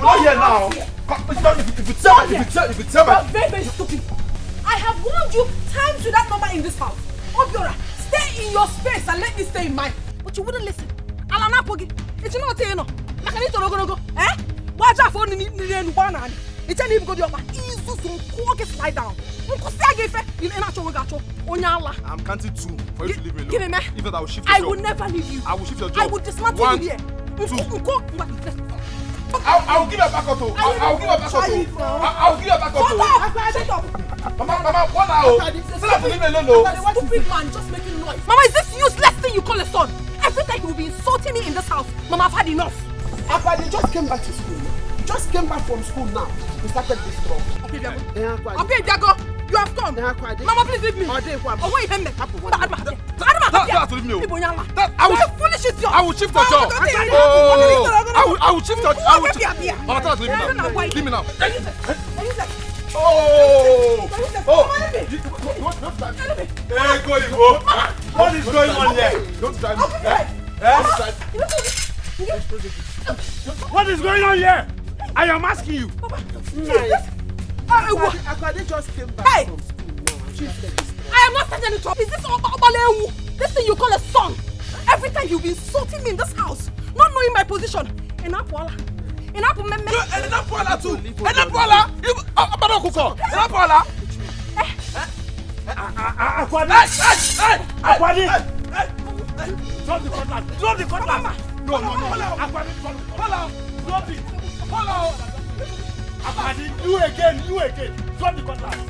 not here now. If you tell me. You're very, very stupid. I have warned you times with that number in this house. Obiora, stay in your space and let me stay in mine. But you wouldn't listen. Alana Pogi, it's not saying no. I can't go. Eh? Watch out for me. It's an even go to your slide down. I'm counting 2 for you to leave me alone. Give me. If not, I will shift your I job. will never leave you. I will shift your job. I will dismantle you here. 1, 2. I will give you a back auto. I will give you a back auto. I will give you a back auto. Mama, what now? Still have to leave me alone, though. Stupid man, just making noise. Mama, is this useless thing you call a son? Every time you will be insulting me in this house. Mama, I've had enough. Papa, they just came back to school. Just came back from school now. We started this trouble. Okay, Diago. You have come. Mama, please leave me. Oh, wait, him. I will shift your job. I will shift your job. Mama, tell us to leave me now. Leave me now. What is going on here? Don't drive me. What is going on here? I am asking you. They just came back from school now. I am not starting any trouble. Is this Obalewu? This thing you call a son? Every time you be insulting me in this house, not knowing my position. Enapola too. Enapola. You Abado Kuko. Enapola. Akwadi. Drop the cutlass. Drop the cutlass. No. Akwadi, drop it. Follow. Akwadi, you again. Drop the cutlass.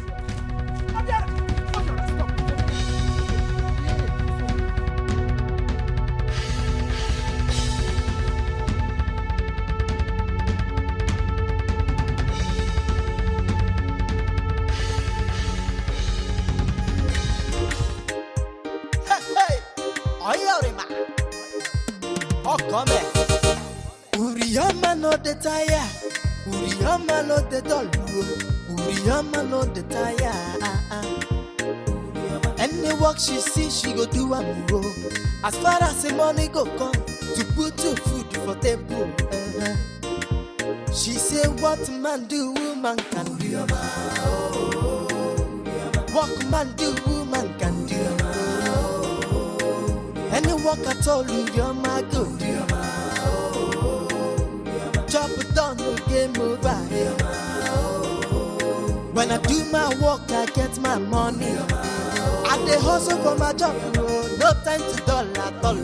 Uriyama no the tire, Uriyama no the doll, Uriyama no the tire. Any work she see, she go do and go. As far as the money go come, to put your food for table. She say, what man do, woman can do. What man do, woman can do. Any work at all, Uriyama go do. Chop it down, no game over. When I do my work, I get my money. I dey hustle for my job, no time to dull at all.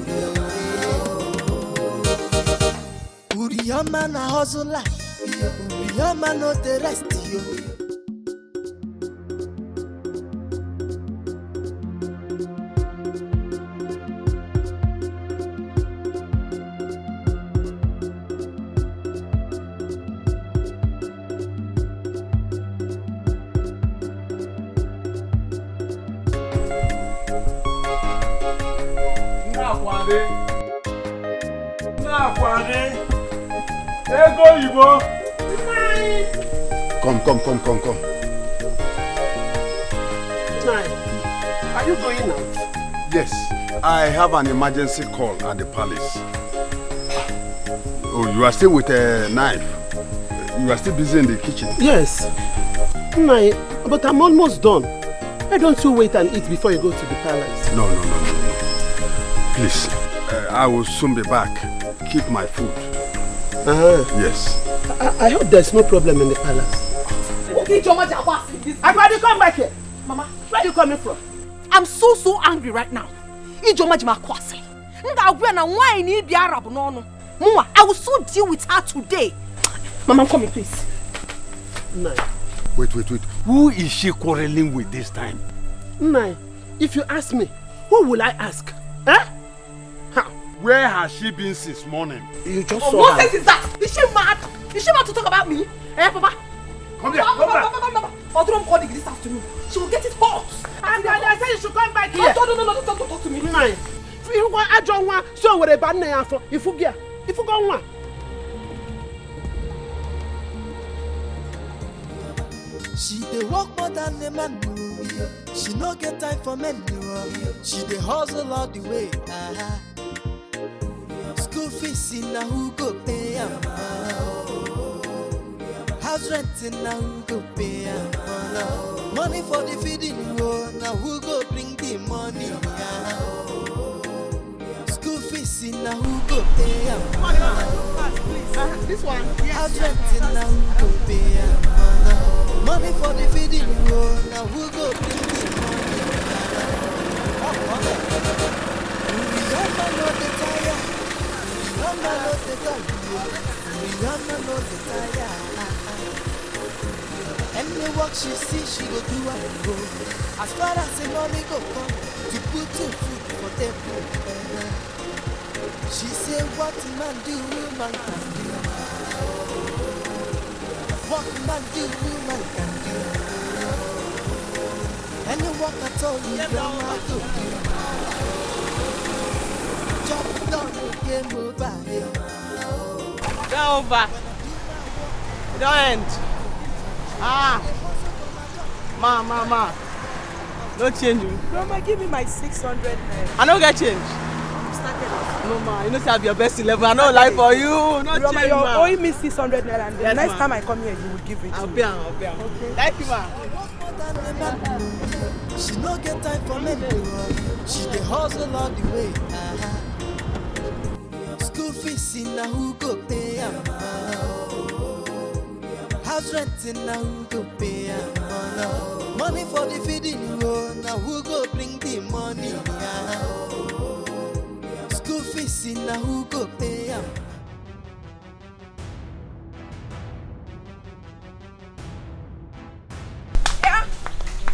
Uriyama na hustle like, Uriyama no the rest yo. Come. Are you going out? Yes, I have an emergency call at the palace. Oh, you are still with a knife. You are still busy in the kitchen. Yes. But I'm almost done. Why don't you wait and eat before you go to the palace? No. Please, I will soon be back. Keep my food. Yes. I hope there's no problem in the palace. Everybody come back here. Mama, where are you coming from? I'm so angry right now. I will so deal with her today. Mama, come in, please. Nai. Wait. Who is she quarreling with this time? Nai, if you ask me, who will I ask? Huh? Where has she been since morning? You just saw what her. sense is that? Is she mad? Is she mad to talk about me? Eh, Papa? Come here, come back. I'll do call this afternoon. She will get it hot. And I said you should come back here. No, don't talk to me. Nai. If you want to join one, so what about now? If you go one. She dey work more than a man. She no get time for men. She dey hustle all the way. School fees in a who go pay am. House renting now who go pay money for the feeding now who go bring the money school fees now who go pay This one. House renting now who go pay money for the feeding now who go bring the money Rihanna no the tire Rihanna no the tire Rihanna no the tire Any work she see, she go do and go. As far as the money go come, to put to food for table. She say, what man do, woman can do. What man do, woman can do. Any work at all, you grandma go do. Chop down, game over. Game over. It don't end. Ma. No change. Grandma, give me my 600 naira. I don't get change. No, ma. You know, say I be your best 11. I don't lie for you. No Grandma, change, you're ma. owing me 600 naira, and the Yes, next ma. time I come here, you will give it to me. I'll pay. Okay. Thank you, ma. She no get time for me. She dey hustle all the way. School fees now who go pay House renting now who go pay money for the feeding now who go bring the money School fees now who go pay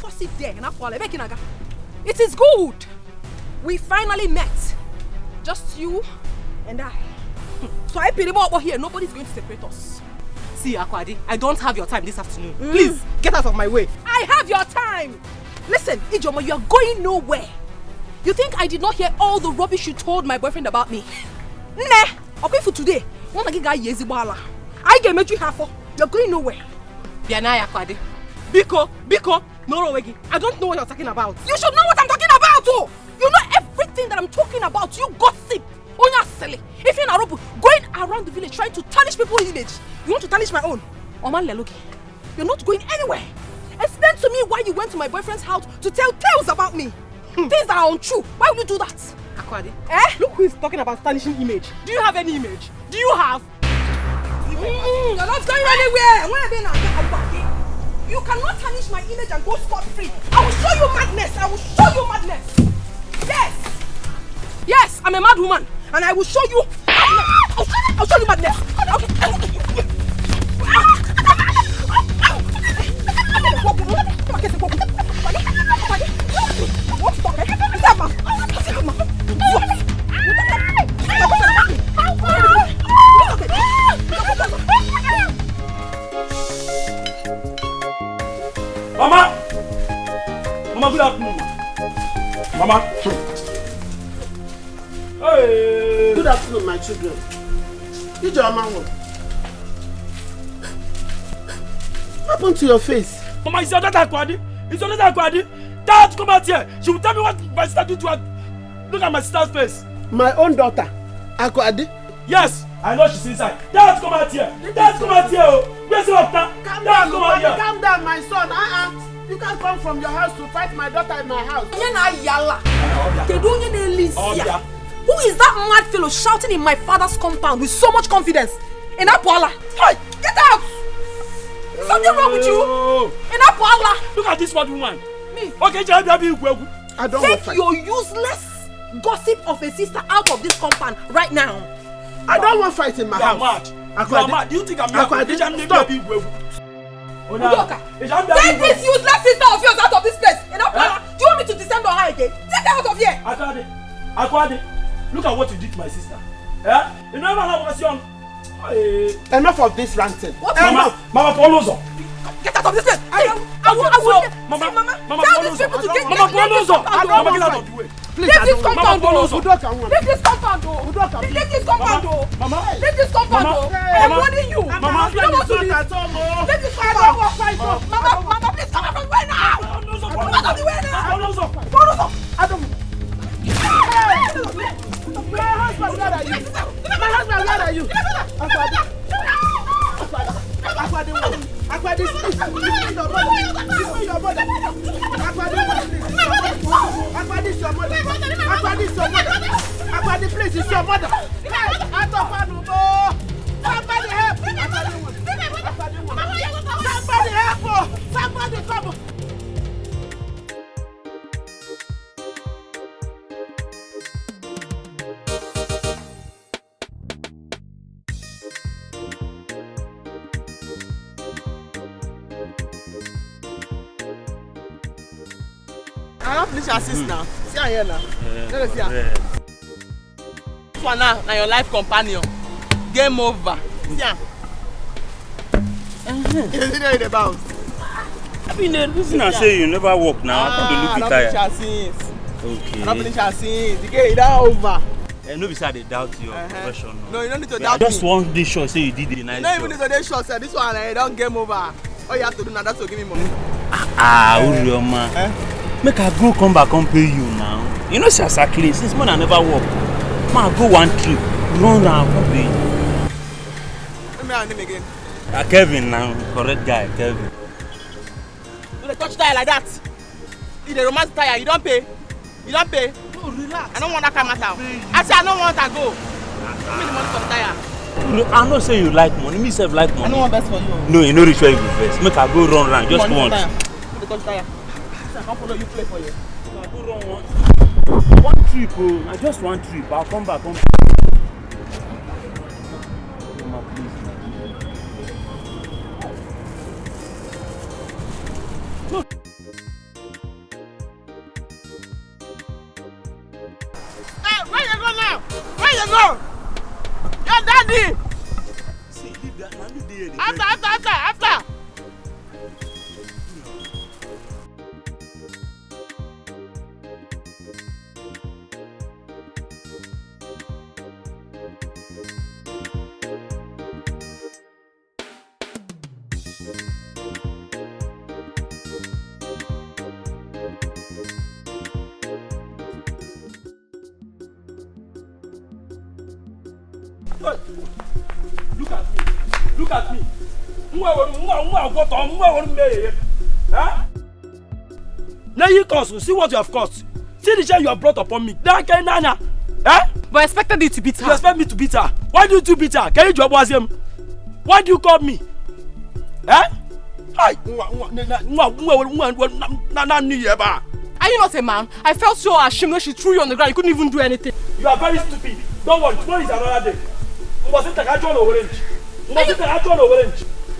What's it there? It is good. We finally met. Just you and I. So I pity more here. Nobody's going to separate us. See, Akwadi, I don't have your time this afternoon. Please, get out of my way. I have your time. Listen, Ijeoma, you are going nowhere. You think I did not hear all the rubbish you told my boyfriend about me? Nah, okay for today. I can make you half. You're going nowhere. Bianaya, Akwadi. Biko, no, I don't know what you're talking about. You should know what I'm talking about, oh! You know everything that I'm talking about. You gossip. Oh, you're silly. If you're in Arobu, going around the village trying to tarnish people's image, you want to tarnish my own. Oman Leloki, you're not going anywhere. Explain to me why you went to my boyfriend's house to tell tales about me. Things that are untrue. Why would you do that? Akwadi, Look who is talking about tarnishing image. Do you have any image? Do you have? You're not going anywhere. You cannot tarnish my image and go scot-free. I will show you madness. Yes, I'm a mad woman. And I will show you madness. I'll show you madness. Mama, good afternoon. Mama. Hey. Good afternoon, my children. Ijeoma, what happened to your face? Mama, is your daughter Akwadi? Dad, come out here. She will tell me what my sister did to her. Look at my sister's face. My own daughter, Akwadi? Yes, I know she's inside. Dad, come out here. Where's your daughter? Calm Dad, down, come out here. calm down, my son. You can't come from your house to fight my daughter in my house. Who is that mad fellow shouting in my father's compound with so much confidence? In Apuala. Hey, get out! Something wrong with you? In Apuala. Look at this one woman. Me. Okay, I don't want to Take fight. your useless gossip of a sister out of this compound right now. I don't want to fight in my house. You are mad. Do you think I'm mad? Stop. Take this useless sister of yours out of this place. In Apuala. Do you want me to descend on her again? Take her out of here. Akwadi, look at what you did to my sister. Yeah? You never have a young. Enough of this ranting. Mama, follow us. Get out of this place. I will. Mama, tell these people to get Mama, follow us. I don't want to fight. Please, leave this compound. Leave this compound. Leave this compound. Mama, leave this compound. I'm warning you. Mama, you don't want to leave. Leave this compound. Mama, please come out from where now? Come out of the way now. Follow us. I don't. My husband, where are you? Akwadi, This is your mother. This is your mother. This is your mother. Please, it's your mother. Somebody help! Somebody help! Somebody come! I don't finish assist now. See her here now. Let us see her. This one now your life companion. Game over. See her. You know the bounce. I mean, the reason I say you never walk now. I come to look at tired. Okay. I don't finish assist. The game is over. No, besides they doubt your profession. No, you don't need to doubt me. I just want this shot. Say you did it nice. You don't even need to do shot. This one, don't game over. All you have to do now, that's to give me money. Urioma. Make I go come back and pay you now. You know, since man I never work. Man, go one trip, run round, come pay you. Let me have him again. Kevin now, correct guy, Kevin. Do they touch tire like that? If they romance tire, you don't pay. You don't pay. No, relax. I don't want that kind of matter. I say I don't want to go. Give me the money for the tire. I'm not saying you like money, me self like money. I don't want best for you. No, you know which way you go first. Make I go run round, just once. Give me the touch tire. I can't follow you play for you. I go run once. One trip, oh, just one trip. I'll come back. Hey, where you go now? Where you go? Your daddy. See, leave that man. Leave there. After. Look at me. Now you cause, see what you have caused. See the shame you have brought upon me. Dikeh Nana. But I expected you to beat her. You expect me to beat her? Why do you beat her? Can you job was him? Why do you call me? Hi. Are you not a man? I felt so ashamed when she threw you on the ground. You couldn't even do anything. You are very stupid. Don't worry, tomorrow is another day. Are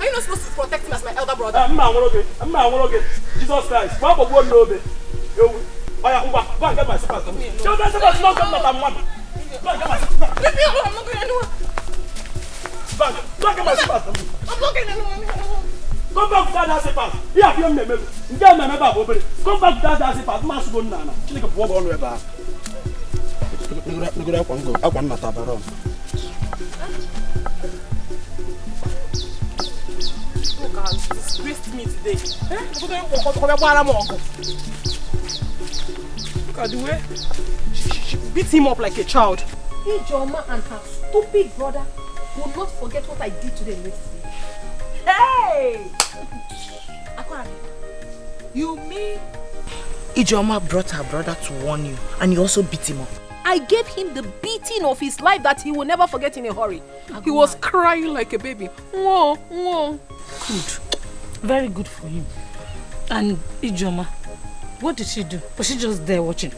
you not supposed to protect him as my elder brother? Jesus Christ. Go and get my slippers. Leave me alone. I'm not going anywhere. Go and get my slippers. I'm not going anywhere. Come back without that slippers. Here, come back without that slippers. Man, go now. Look at disgraced me today. Look at the way she beat him up like a child. Ijoma and her stupid brother will not forget what I did to them yesterday. Hey! Akwari, you mean Ijoma brought her brother to warn you and you also beat him up? I gave him the beating of his life that he will never forget in a hurry. He was crying like a baby. Whoa, whoa. Good. Very good for him. And Ijoma, what did she do? Was she just there watching?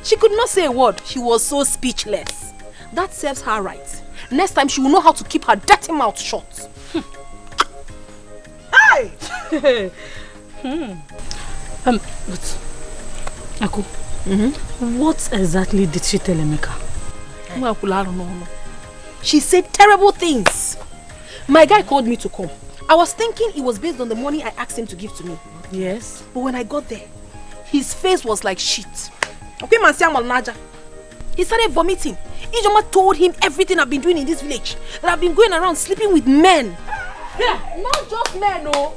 She could not say a word. She was so speechless. That serves her right. Next time she will know how to keep her dirty mouth shut. Hey! But Aku, what exactly did she tell Emeka? She said terrible things. My guy called me to come. I was thinking it was based on the money I asked him to give to me. Yes. But when I got there, his face was like shit. He started vomiting. Ijoma told him everything I've been doing in this village. That I've been going around sleeping with men. Yeah, not just men, no.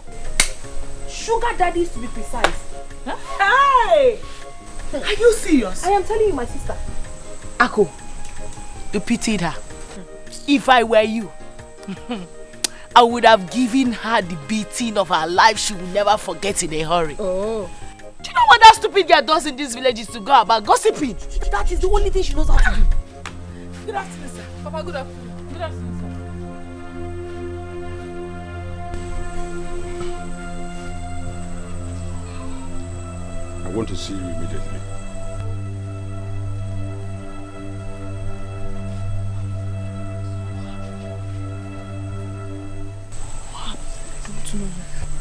Sugar daddies to be precise. Huh? Hey! Are you serious? I am telling you, my sister. Ako, you pitied her. If I were you, I would have given her the beating of her life she will never forget in a hurry. Oh. Do you know what that stupid girl does in this village is to go about gossiping? That is the only thing she knows how to do. Good afternoon, sir. Papa, good afternoon. Good afternoon, sir. I want to see you immediately.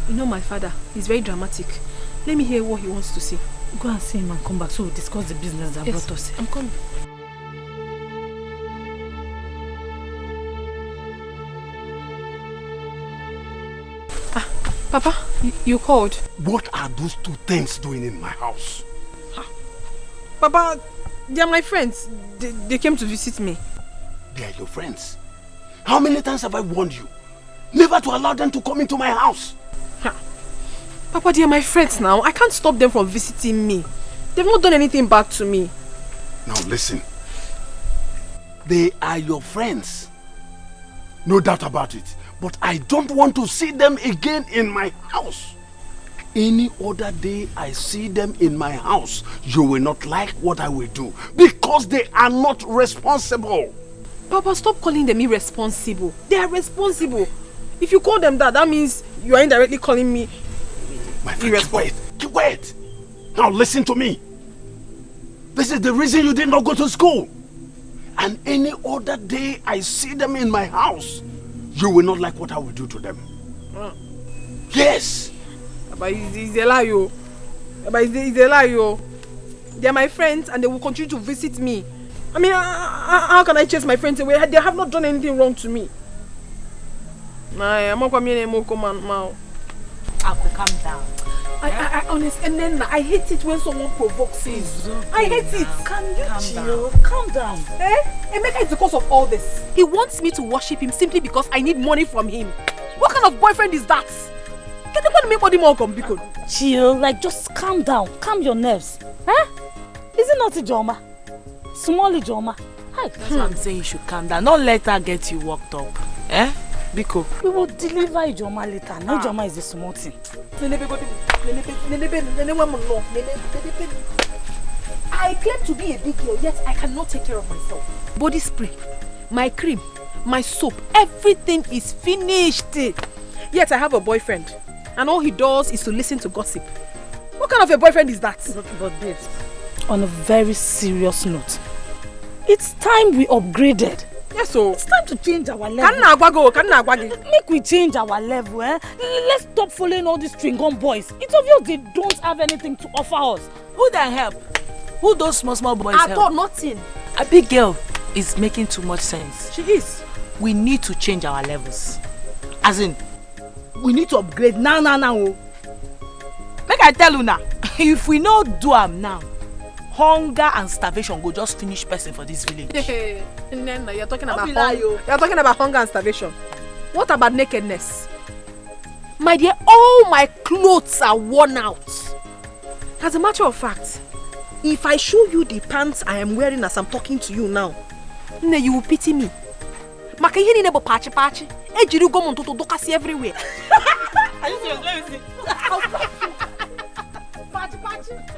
You know my father, he's very dramatic. Let me hear what he wants to say. Go and see him and come back so we'll discuss the business that brought us. I'm coming. Papa, you called. What are those two things doing in my house? Papa, they are my friends. They came to visit me. They are your friends. How many times have I warned you never to allow them to come into my house? Papa, they are my friends now. I can't stop them from visiting me. They've not done anything bad to me. Now listen. They are your friends. No doubt about it. But I don't want to see them again in my house. Any other day I see them in my house, you will not like what I will do. Because they are not responsible. Papa, stop calling them irresponsible. They are responsible. If you call them that means you are indirectly calling me my friend, keep quiet. Now listen to me. This is the reason you did not go to school. And any other day I see them in my house, you will not like what I will do to them. Yes. But it's a lie, yo. But it's a lie, yo. They are my friends and they will continue to visit me. I mean, how can I chase my friends away? They have not done anything wrong to me. I'm not coming anymore, now. Aku, calm down. I honestly, and then I hate it when someone provokes me. I hate it. Can you chill? Calm down. Emeka is the cause of all this. He wants me to worship him simply because I need money from him. What kind of boyfriend is that? Can you make money more come? Chill, like just calm down. Calm your nerves. Is it not Ijoma? Small Ijoma. Hi. That's what I'm saying, you should calm down. Don't let her get you worked up. Biko. We will deliver Ijoma later. Now Ijoma is the small thing. I claim to be a big girl, yet I cannot take care of myself. Body spray, my cream, my soap, everything is finished. Yet I have a boyfriend, and all he does is to listen to gossip. What kind of a boyfriend is that? But babes, on a very serious note, it's time we upgraded. Yes, so it's time to change our level. Make we change our level, Let's stop following all these string-on boys. It's obvious they don't have anything to offer us. Who then help? Who those small boys help? I thought nothing. A big girl is making too much sense. She is. We need to change our levels. As in, we need to upgrade now. Make I tell you now, if we not do them now, hunger and starvation go just finish person for this village. You're talking about hunger and starvation. What about nakedness? My dear, all my clothes are worn out. As a matter of fact, if I show you the pants I am wearing as I'm talking to you now, you will pity me. Makahini nebo pachi. Ejiru go monto dokasi everywhere. Are you serious? Let me see. Pachi.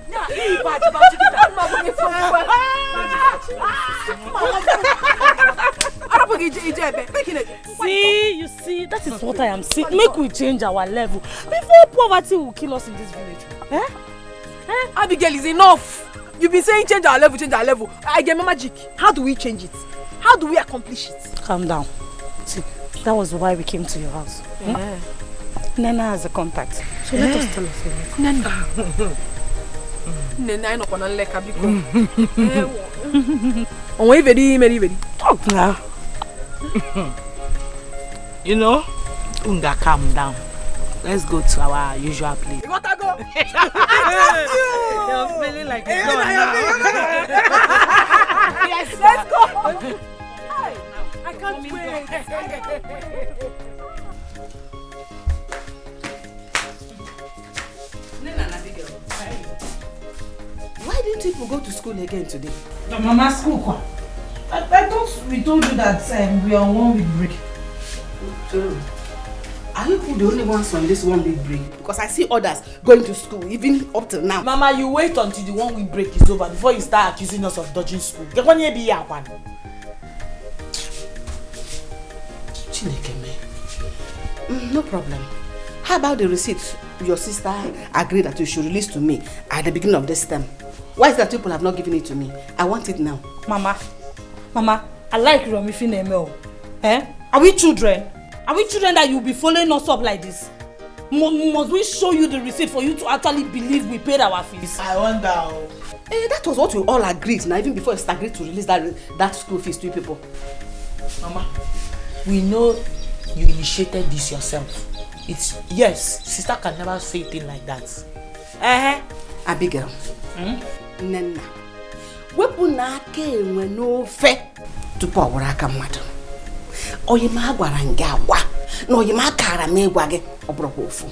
Yeah, you see, that is what I am saying. Make we change our level before poverty will kill us in this village. Abigail, is enough. You've been saying change our level. I get my magic. How do we change it? How do we accomplish it? Calm down. See, that was why we came to your house. Nena has a contact. So let us tell us. Nena, I know gonna like Abiko. Oh, very. Talk now. You know, Unga, calm down. Let's go to our usual place. You gotta go. You're feeling like you're Yes, let's go. I can't wait. Why didn't people go to school again today? Your mama's school. I thought we told you that we are on 1 week break. True. Are you the only ones on this 1 week break? Because I see others going to school, even up till now. Mama, you wait until the 1 week break is over before you start accusing us of dodging school. Get one year be here, one. No problem. How about the receipt your sister agreed that you should release to me at the beginning of this term? Why is that people have not given it to me? I want it now. Mama, I like Romifin Emel. Eh? Are we children? Are we children that you'll be following us up like this? Must we show you the receipt for you to actually believe we paid our fees? I wonder. That was what we all agreed now, even before you agreed to release that school fees to you people. Mama, we know you initiated this yourself. It's yes, sister can never say a thing like that. Abigail. Nena. Wepu na ake enwe n'ofe tupu ọ wụrụ aka mmadụ. Oyima gwara nga agwa na oyima kara m ịgwa gị ọ bụrụkwa ofu.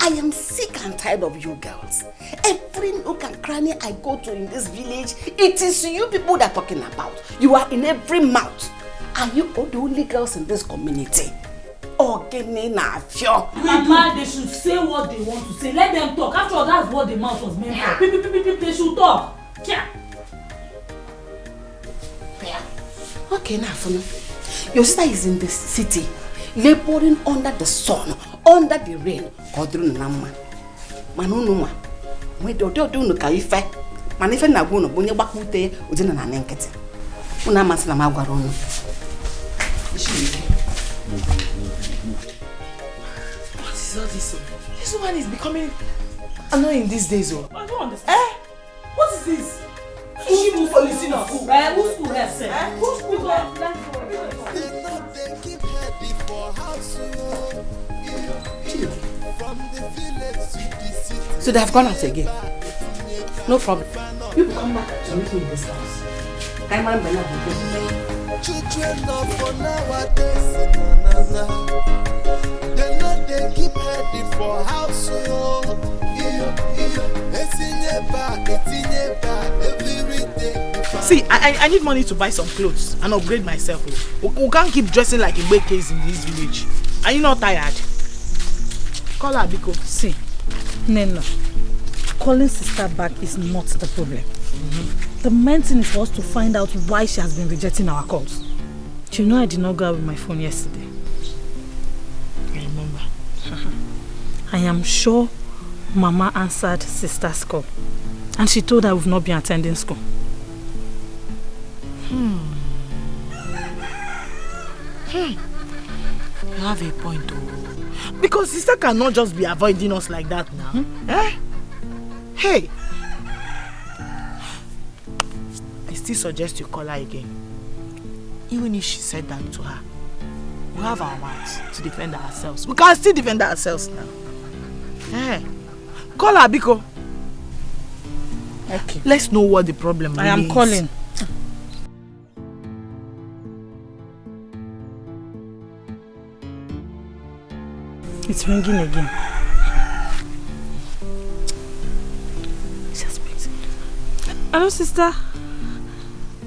I am sick and tired of you girls. Every nook and cranny I go to in this village, it is you people that are talking about. You are in every mouth. Are you all the only girls in this community? Mama, they should say what they want to say. Let them talk. After all, that's what the mouth was meant for. They should talk. Yeah. Okay, now for me. Your sister is in the city, laboring under the sun, under the rain. Manunuma. We do no kaife. Manife na guno, bunye bakute, udina na nenkete. Una masla magwarono. What is all this? This woman is becoming annoying these days. I don't understand. What is this? She will for listening to school. Who's school has said? Who's school So they have gone out again. No problem. You will come back to meet me in this house. Children of nowadays, they know they keep heading for house. See, I need money to buy some clothes and upgrade myself. We can't keep dressing like a big case in this village. Are you not tired? Call her, Biko. See, Nena, calling sister back is not the problem. The main thing is for us to find out why she has been rejecting our calls. Do you know I did not go out with my phone yesterday? I remember. I am sure Mama answered sister's call. And she told her we've not been attending school. You have a point, oh. Because sister cannot just be avoiding us like that now. Hey! I still suggest you call her again. Even if she said that to her, we have our mouths to defend ourselves. We can still defend ourselves now. Call her, Biko. Okay. Let's know what the problem really is. I am calling. It's ringing again. Hello, sister.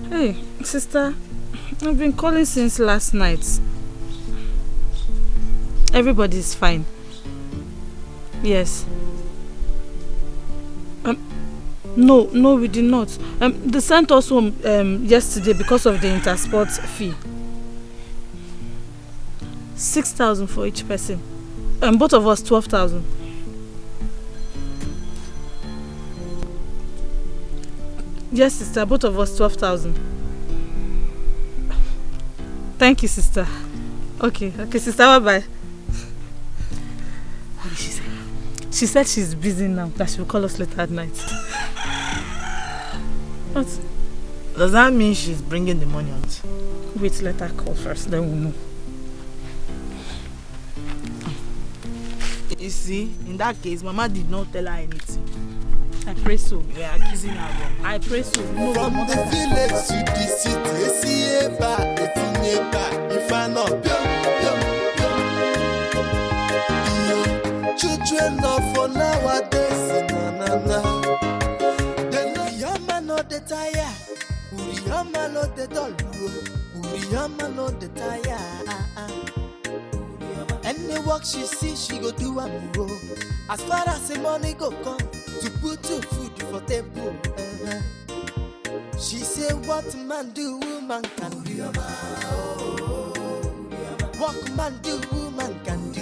Hey, sister. I've been calling since last night. Everybody's fine. Yes. No, we did not. They sent us home yesterday because of the intersport fee. 6,000 for each person. Both of us 12,000. Yes, sister, both of us 12,000. Thank you, sister. Okay, sister, bye-bye. What did she say? She said she's busy now, that she will call us later at night. What? Does that mean she's bringing the money out? Wait, let her call first, then we'll know. You see, in that case, Mama did not tell her anything. I pray so. We are accusing her wrong. I pray so. No, from the village to the city, if I not children of for nowadays, they know your man not the tire. Uriyama no the dolu, Uriyama no the tire. Any work she see, she go do am go. As far as the money go come, to put to food for table. She say what man do, woman can do. What man do, woman can do.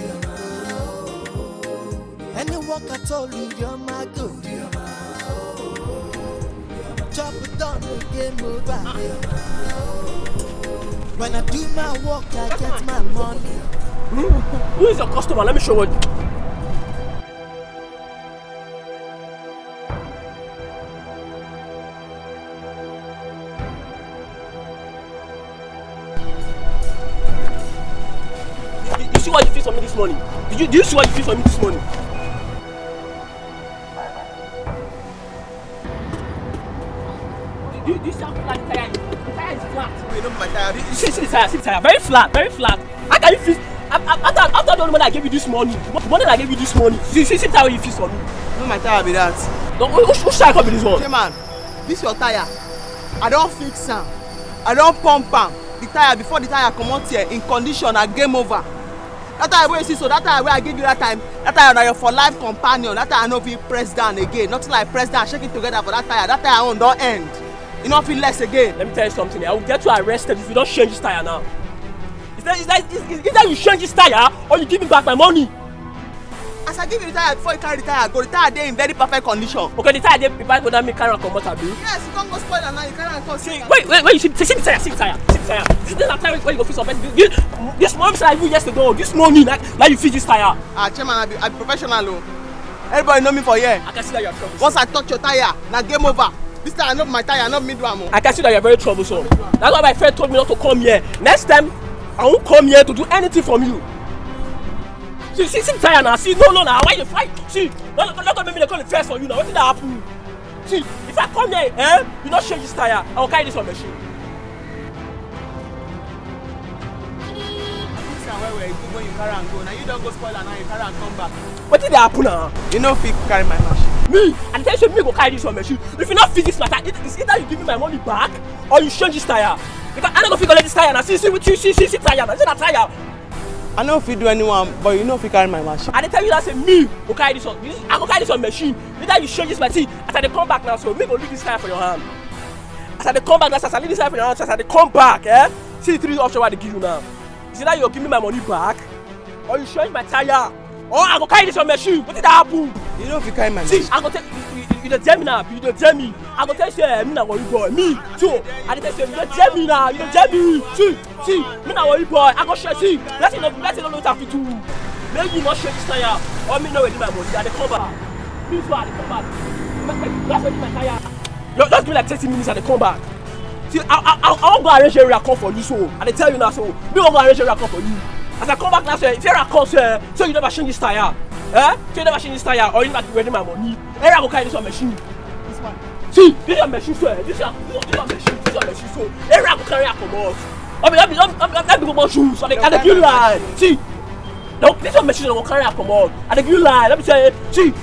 Any work at all, you're my good. Chop it down, game over. When I do my work, I get my money. Who is your customer? Let me show you. You see what you fix for me this morning? Do you see what you fix for me this morning? Do you see how flat the tire is? The tire is flat. Wait, no, my tire. You see the tire, very flat, very flat. How can you fix? After the money I gave you this morning, the money I gave you this morning, see the tire you fix for me. No, my tire be that. No, who tire come be this one? Hey man, this your tire. I don't fix am. I don't pump am. The tire before the tire come out here in condition and game over. That tire where you see, so that tire where I give you that time, that tire na your for life companion. That tire no fit press down again. Nothing like press down, shake it together for that tire. That tire on don't end. You don't feel less again. Let me tell you something. I will get you arrested if you don't change this tire now. Is that you change this tire or you give me back my money? As I give you the tire before you carry the tire, go the tire there in very perfect condition. Okay, the tire there prepare for that me carry and come out abi. Yes, you can't go spoil and now you carry and come. See, wait, you see the tire, see the tire. This is the tire where you go fix up. This morning I even yesterday. This morning, like you fix this tire. Chairman, I be professional. Everybody know me for here. I can see that you are troublesome. Once I touch your tire, now game over. This tire not my tire, not mid-one. I can see that you are very troublesome. That's why my friend told me not to come here. Next time, I won't come here to do anything from you. See the tire now. See, no, now. Why you fight? See, not make me call the first for you now. What did that happen? See, if I come here, you not change this tire, I will carry this on machine. Where you when you carry and go. Now you don't go spoil and now you carry and come back. What did that happen now? You know if you carry my machine. Me? And tell you me go carry this on machine. If you not fix this matter, it's either you give me my money back or you change this tire. Because I don't know if you let this tire now. See tire now. See that tire. I know if you do anyone, but you know if you carry my machine. I tell you that say me go carry this on. I go carry this on machine. Either you change this machine. As I come back now, so me go leave this tire for your hand. As I come back now, as I leave this tire for your hand, as I come back, see 3 options what they give you now. Is either you give me my money back, or you change my tire, or I go carry this on machine. What did that happen? You know if you carry my machine. See, I go tell you don't tell me now. You don't tell me. I go tell you me now worry boy. Me too. I tell you don't tell me now. You don't tell me. See, me now worry boy. I go share. See, let's not know what I have to do. Maybe you not share this tire, or me know where my money. I dey come back. Me too. I dey come back. That's where my tire. Just give me like 30 minutes and they come back. See, I won't go arrange a record for you, so I tell you now, so me won't go arrange a record for you. As I come back now, say, if you record, so you never change this tire, so you never change this tire, or you never ready my money. I go carry this on machine. This one. See, this is a machine, sir. This is a machine, so I go carry a commode. I be about shoes, so they can't give you lie. See, no, this is a machine, I go carry a commode. And they give you lie. Let me say, see.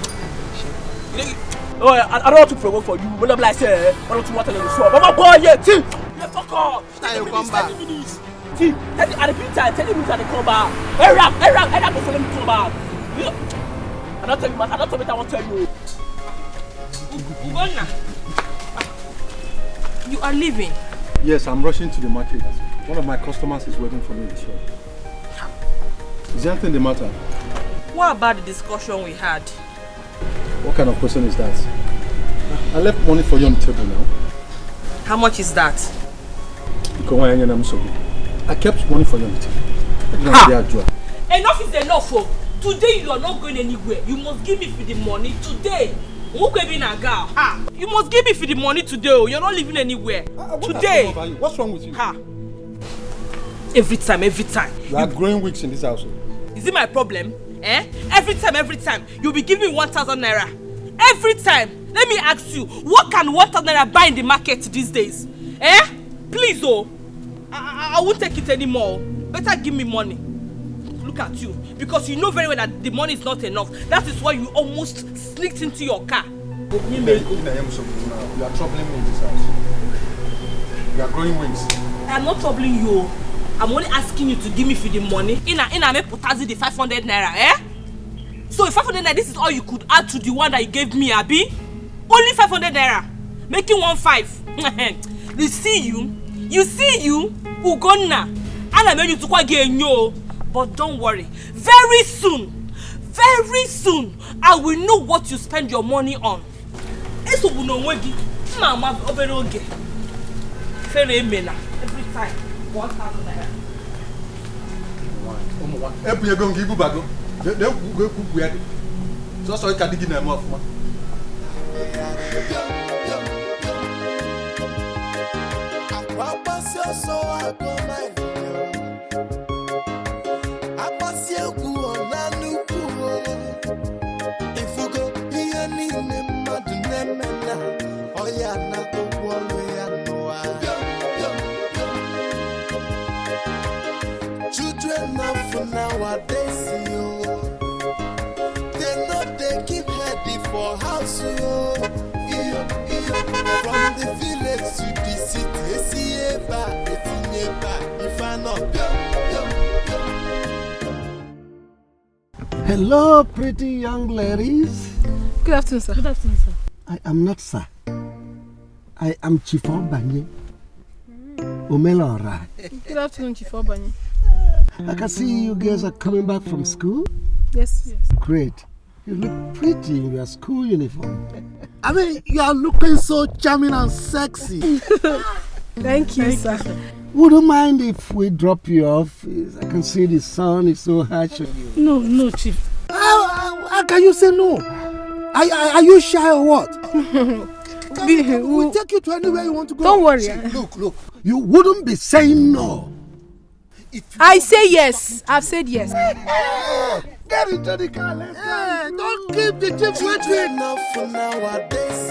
Oh, I don't want to provoke for you. When I'm like, say, I don't want to tell you so. But my boy, yeah, see, you fuck off. You come back. See, at the time, 10 minutes and they come back. Hey, rap, go for them to come back. You know, I don't tell you, man. I don't tell you, I won't tell you. Ugonna, you are leaving? Yes, I'm rushing to the market. One of my customers is waiting for me in the shop. Is there anything the matter? What about the discussion we had? What kind of question is that? I left money for you on the table now. How much is that? I kept money for you on the table. Enough is enough. Oh. Today you are not going anywhere. You must give me for the money today. You must give me for the money today. Oh. You're not leaving anywhere. Today. What's wrong with you? Every time. You are growing weeks in this house. Is it my problem? Every time, you'll be giving me 1,000 naira. Every time. Let me ask you, what can 1,000 naira buy in the market these days? Please, oh. I won't take it anymore. Better give me money. Look at you. Because you know very well that the money is not enough. That is why you almost sneaked into your car. You are troubling me in this house. You are growing wings. I'm not troubling you. I'm only asking you to give me for the money. Ina me putazi the 500 naira, eh? So if 500 naira, this is all you could add to the one that you gave me, Abi? Only 500 naira. Making 1.5. You see you, Ugonna. And I made you to quite get yo. But don't worry. Very soon, I will know what you spend your money on. Eso bunongwegi. Mama oberoge. Fere mena. Every time. 1,000 naira. Ebu ye go ngibu bago. De go kuku ya. So you can dig in them off. Children of nowadays, they know they keep heady for house. From the village to the city, if I not. Hello, pretty young ladies. Good afternoon, sir. Good afternoon, sir. I am not sir. I am Chief Obanye. Omelora. Good afternoon, Chief Obanye. I can see you guys are coming back from school. Yes. Great. You look pretty in your school uniform. I mean, you are looking so charming and sexy. Thank you, sir. Wouldn't mind if we drop you off. I can see the sun is so harsh on you. No, Chief. How can you say no? Are you shy or what? We'll take you to anywhere you want to go. Don't worry. Look. You wouldn't be saying no. I say yes. I've said yes. Get into the car, let's go. Don't keep the chief waiting. Enough for nowadays,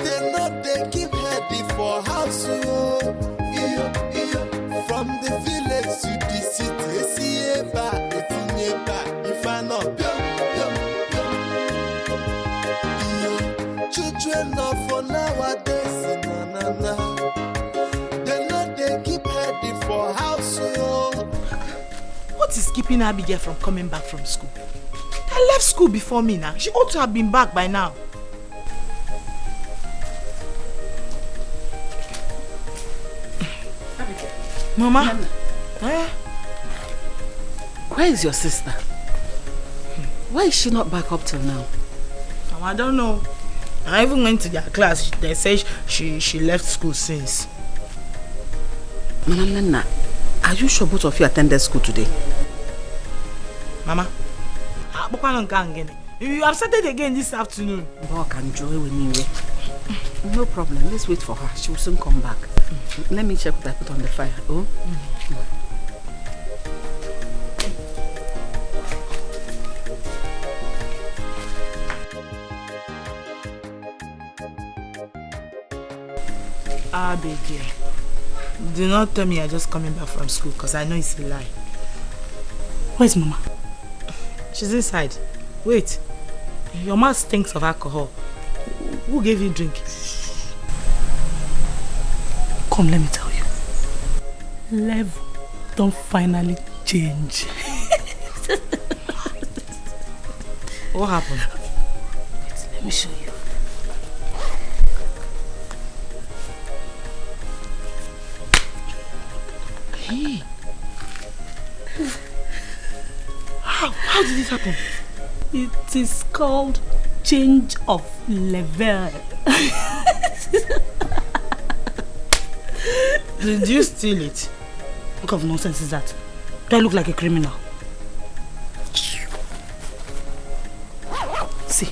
they know they keep heady for house. From the village to the city, if I not. Children of for nowadays, they know they keep heady for house. What is keeping Abigail from coming back from school? I left school before me now. She ought to have been back by now. Mama? Eh? Where is your sister? Why is she not back up till now? I don't know. I even went to their class. They say she left school since. Nana, are you sure both of you attended school today? Mama, you have started again this afternoon. No problem. Let's wait for her. She will soon come back. Let me check what I put on the fire. Oh? Abigail, do not tell me you're just coming back from school, because I know it's a lie. Where's Mama? She's inside. Wait. Your mouth stinks of alcohol. Who gave you drink? Come, let me tell you. Level don't finally change. What happened? Wait, let me show you. Hey. How did it happen? It is called change of level. Did you steal it? What kind of nonsense is that? Do I look like a criminal? See.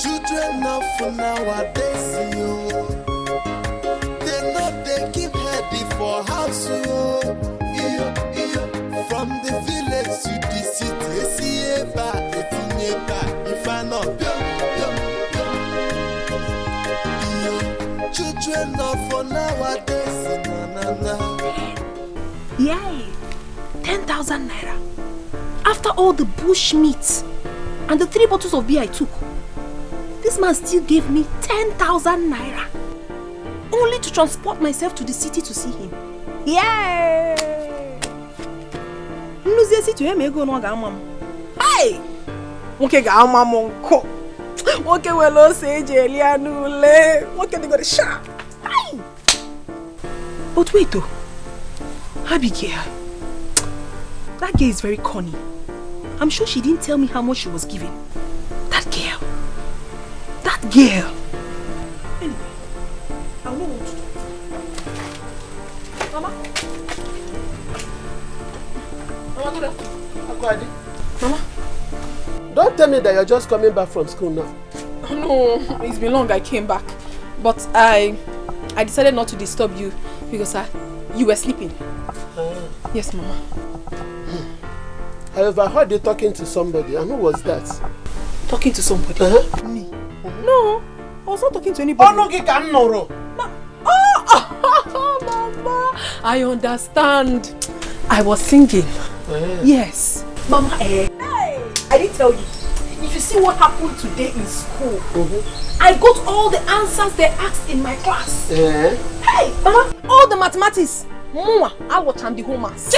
Children of nowadays, they know they keep heady for house. From the village to the city, if I not. Children of nowadays, Yay! 10,000 naira. After all the bush meat and the 3 bottles of beer I took, this man still gave me 10,000 naira. only to transport myself to the city to see him. Yay! Lose city to him go no ga amam. Hey! Okay ga amam nko. Okay we lo say jeli anule. Okay they go the sharp. Hey! But wait though. Abigail. That girl is very corny. I'm sure she didn't tell me how much she was giving. That girl. That girl. Anyway, I will know what to do. Mama? Mama? Don't tell me that you're just coming back from school now. No, it's been long I came back. But I decided not to disturb you because you were sleeping. Yes, Mama. I overheard you talking to somebody, and who was that? Talking to somebody? Me? No, I was not talking to anybody. Oh, no, you can't know. Mama, I understand. I was singing. Yes. Mama, hey, I didn't tell you. If you see what happened today in school, I got all the answers they asked in my class. Hey, Mama, all the mathematics. Mama, I watch the homeworks.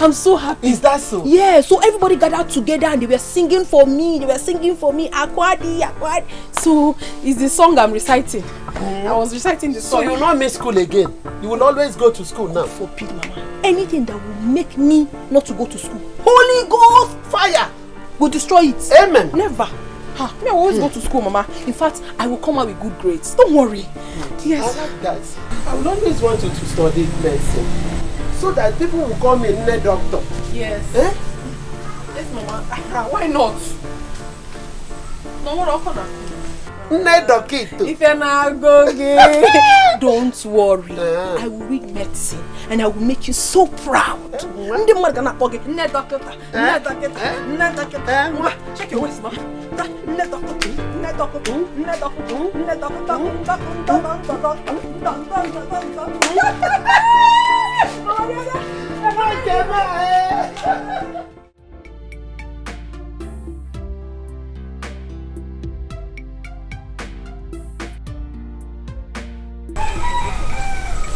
I'm so happy. Is that so? Yeah, so everybody gathered together and they were singing for me. Akwadi, Akwadi. So, it's the song I'm reciting. I was reciting the song. So you will not miss school again? You will always go to school now? Forbid, Mama. Anything that will make me not to go to school. Holy Ghost fire will destroy it. Amen. Never. Me, I will always go to school, Mama. In fact, I will come out with good grades. Don't worry. Yes. I like that. I will always want you to study medicine so that people will call me a doctor. Yes. Yes, Mama. Why not? No more if you're not going, don't worry. I will read medicine and I will make you so proud. Check your waist, ma.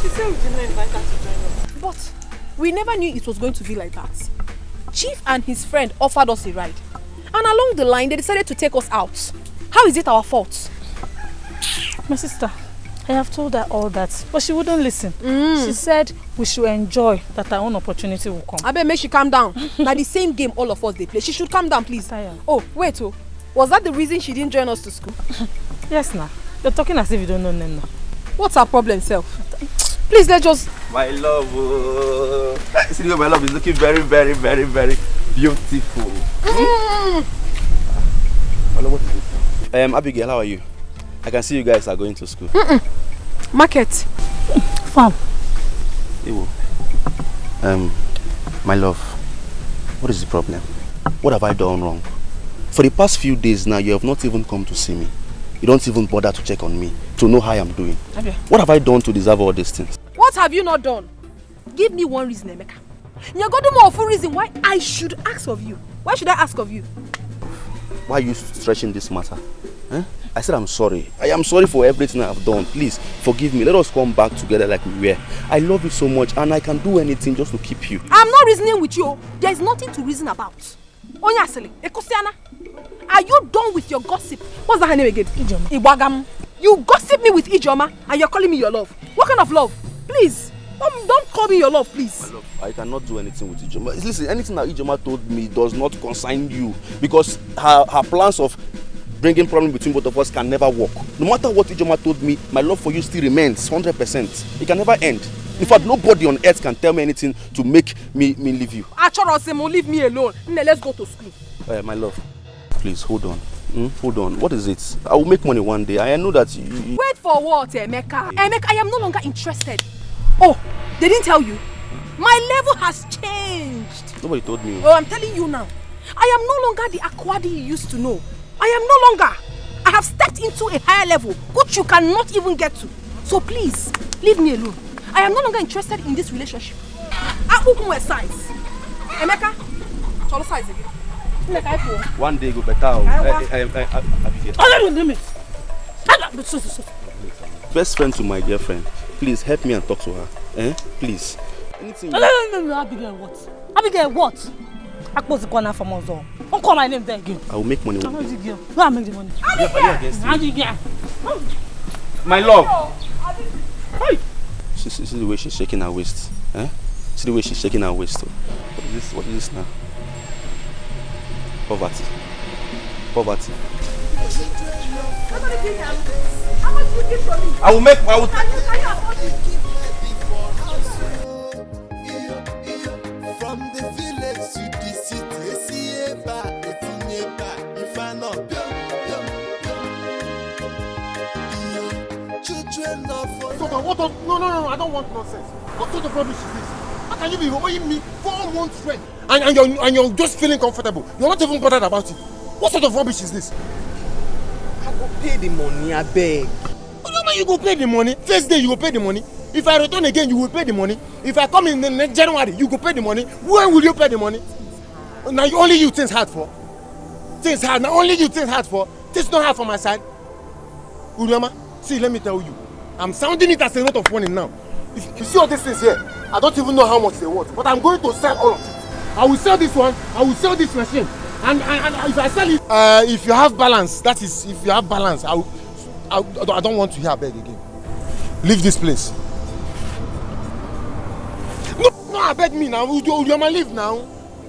She said we didn't invite her to join us. But we never knew it was going to be like that. Chief and his friend offered us a ride. And along the line, they decided to take us out. How is it our fault? My sister, I have told her all that, but she wouldn't listen. She said we should enjoy that our own opportunity will come. I bet make she calm down. Now the same game all of us they play. She should calm down, please. Oh, wait, was that the reason she didn't join us to school? Yes, now. You're talking as if you don't know Nena. What's her problem, self? Please, let's just... My love, see, my love is looking very, very, very, very beautiful. Hello, what is it? Abigail, how are you? I can see you guys are going to school. Market. Farm. Ewo. My love, what is the problem? What have I done wrong? For the past few days now, you have not even come to see me. You don't even bother to check on me, to know how I'm doing. Abia. What have I done to deserve all these things? What have you not done? Give me one reason, Emeka. You're going to more of a reason why I should ask of you. Why should I ask of you? Why are you stretching this matter? I said I'm sorry. I am sorry for everything I've done. Please, forgive me. Let us come back together like we were. I love you so much and I can do anything just to keep you. I'm not reasoning with you. There is nothing to reason about. Onyasele, Ekosiana, are you done with your gossip? What's that her name again? Ijoma. Iwagam. You gossip me with Ijoma and you're calling me your love. What kind of love? Please, don't call me your love, please. My love, I cannot do anything with Ijoma. Listen, anything that Ijoma told me does not concern you because her plans of bringing problem between both of us can never work. No matter what Ijoma told me, my love for you still remains 100%. It can never end. In fact, nobody on earth can tell me anything to make me leave you. Achorosemo, leave me alone. Let's go to school. My love, please hold on. Hold on. What is it? I will make money one day. I know that you... Wait for what, Emeka? Emeka, I am no longer interested. Oh, they didn't tell you? My level has changed. Nobody told me. Oh, I'm telling you now. I am no longer the Akwadi you used to know. I am no longer. I have stepped into a higher level, which you cannot even get to. So please, leave me alone. I am no longer interested in this relationship. Where size? Emeka, cholo size again. One day go better. Best friend to my girlfriend. Please help me and talk to her. Please. Anything. No, Abigail, what? Abigail, what? I close the corner from us all. Don't call my name there again. I will make money. Go and make the money. Abigail! My love! See the way she's shaking her waist. See the way she's shaking her waist. What is this now? Poverty. Poverty. How much you give for me? I will make. Can you afford it? From the village to the city, if I know, children of No, I don't want nonsense. What sort of rubbish is this? How can you be owing me 4 months rent and you're just feeling comfortable? You're not even bothered about it. What sort of rubbish is this? I go pay the money, I beg. You go pay the money. First day you go pay the money. If I return again, you will pay the money. If I come in January, you go pay the money. When will you pay the money? Now only you things hard for. Things hard. Now only you things hard for. Things not hard for my side. Urioma, see, let me tell you. I'm sounding it as a note of warning now. If you see all these things here, I don't even know how much they worth. But I'm going to sell all of it. I will sell this one. I will sell this machine. And if I sell it, if you have balance, that is, if you have balance, I don't want to hear beg again. Leave this place. No, I beg me now. Ulioma, leave now.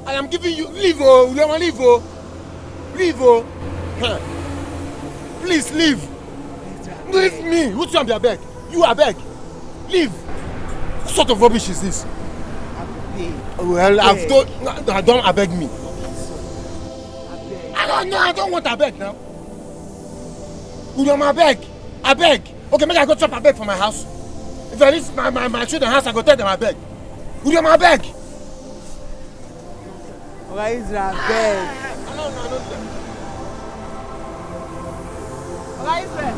I am giving you leave, oh, Ulioma, leave, oh, leave, oh. Please leave. Leave me. Who's you? I beg. You are beg. Leave. What sort of rubbish is this? Well, I've told. No, don't abeg me. I don't want abeg now. Ulioma, I beg. Okay, maybe I go chop abeg for my house. If I reach my children's house, I go tell them abeg. Ulioma, abeg. Why is that beg? No. Why is that?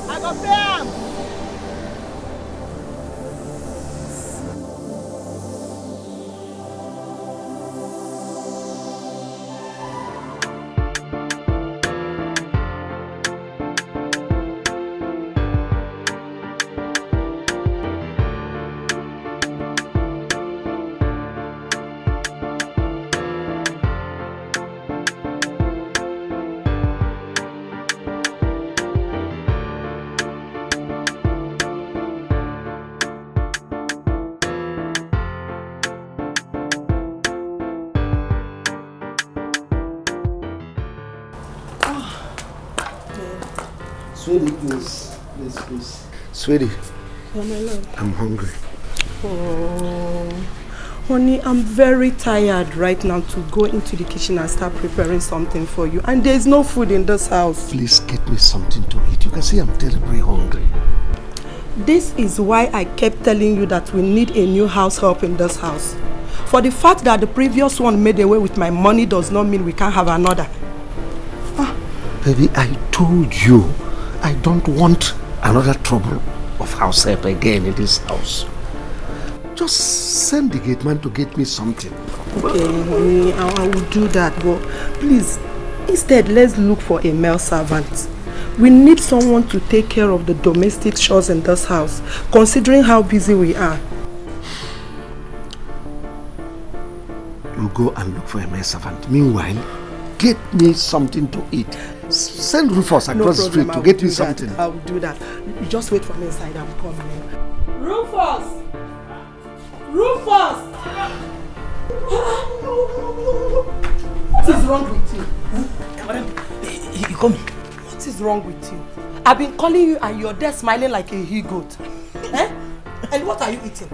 I go pay am. Sweetie, please. Sweetie, Oh, my love. I'm hungry. Oh, honey, I'm very tired right now to go into the kitchen and start preparing something for you. And there's no food in this house. Please get me something to eat. You can see I'm terribly hungry. This is why I kept telling you that we need a new house help in this house. For the fact that the previous one made away with my money does not mean we can't have another. Baby, I told you I don't want another trouble of house help again in this house. Just send the gate man to get me something. Okay, honey, I will do that, but please, instead, let's look for a male servant. We need someone to take care of the domestic chores in this house, considering how busy we are. You go and look for a male servant. Meanwhile, get me something to eat. Send Rufus across the street to get me something. I will do that. You just wait for me inside. I'm coming. Rufus! Rufus! What is wrong with you? You come. What is wrong with you? I've been calling you and you're there smiling like a he-goat. And what are you eating?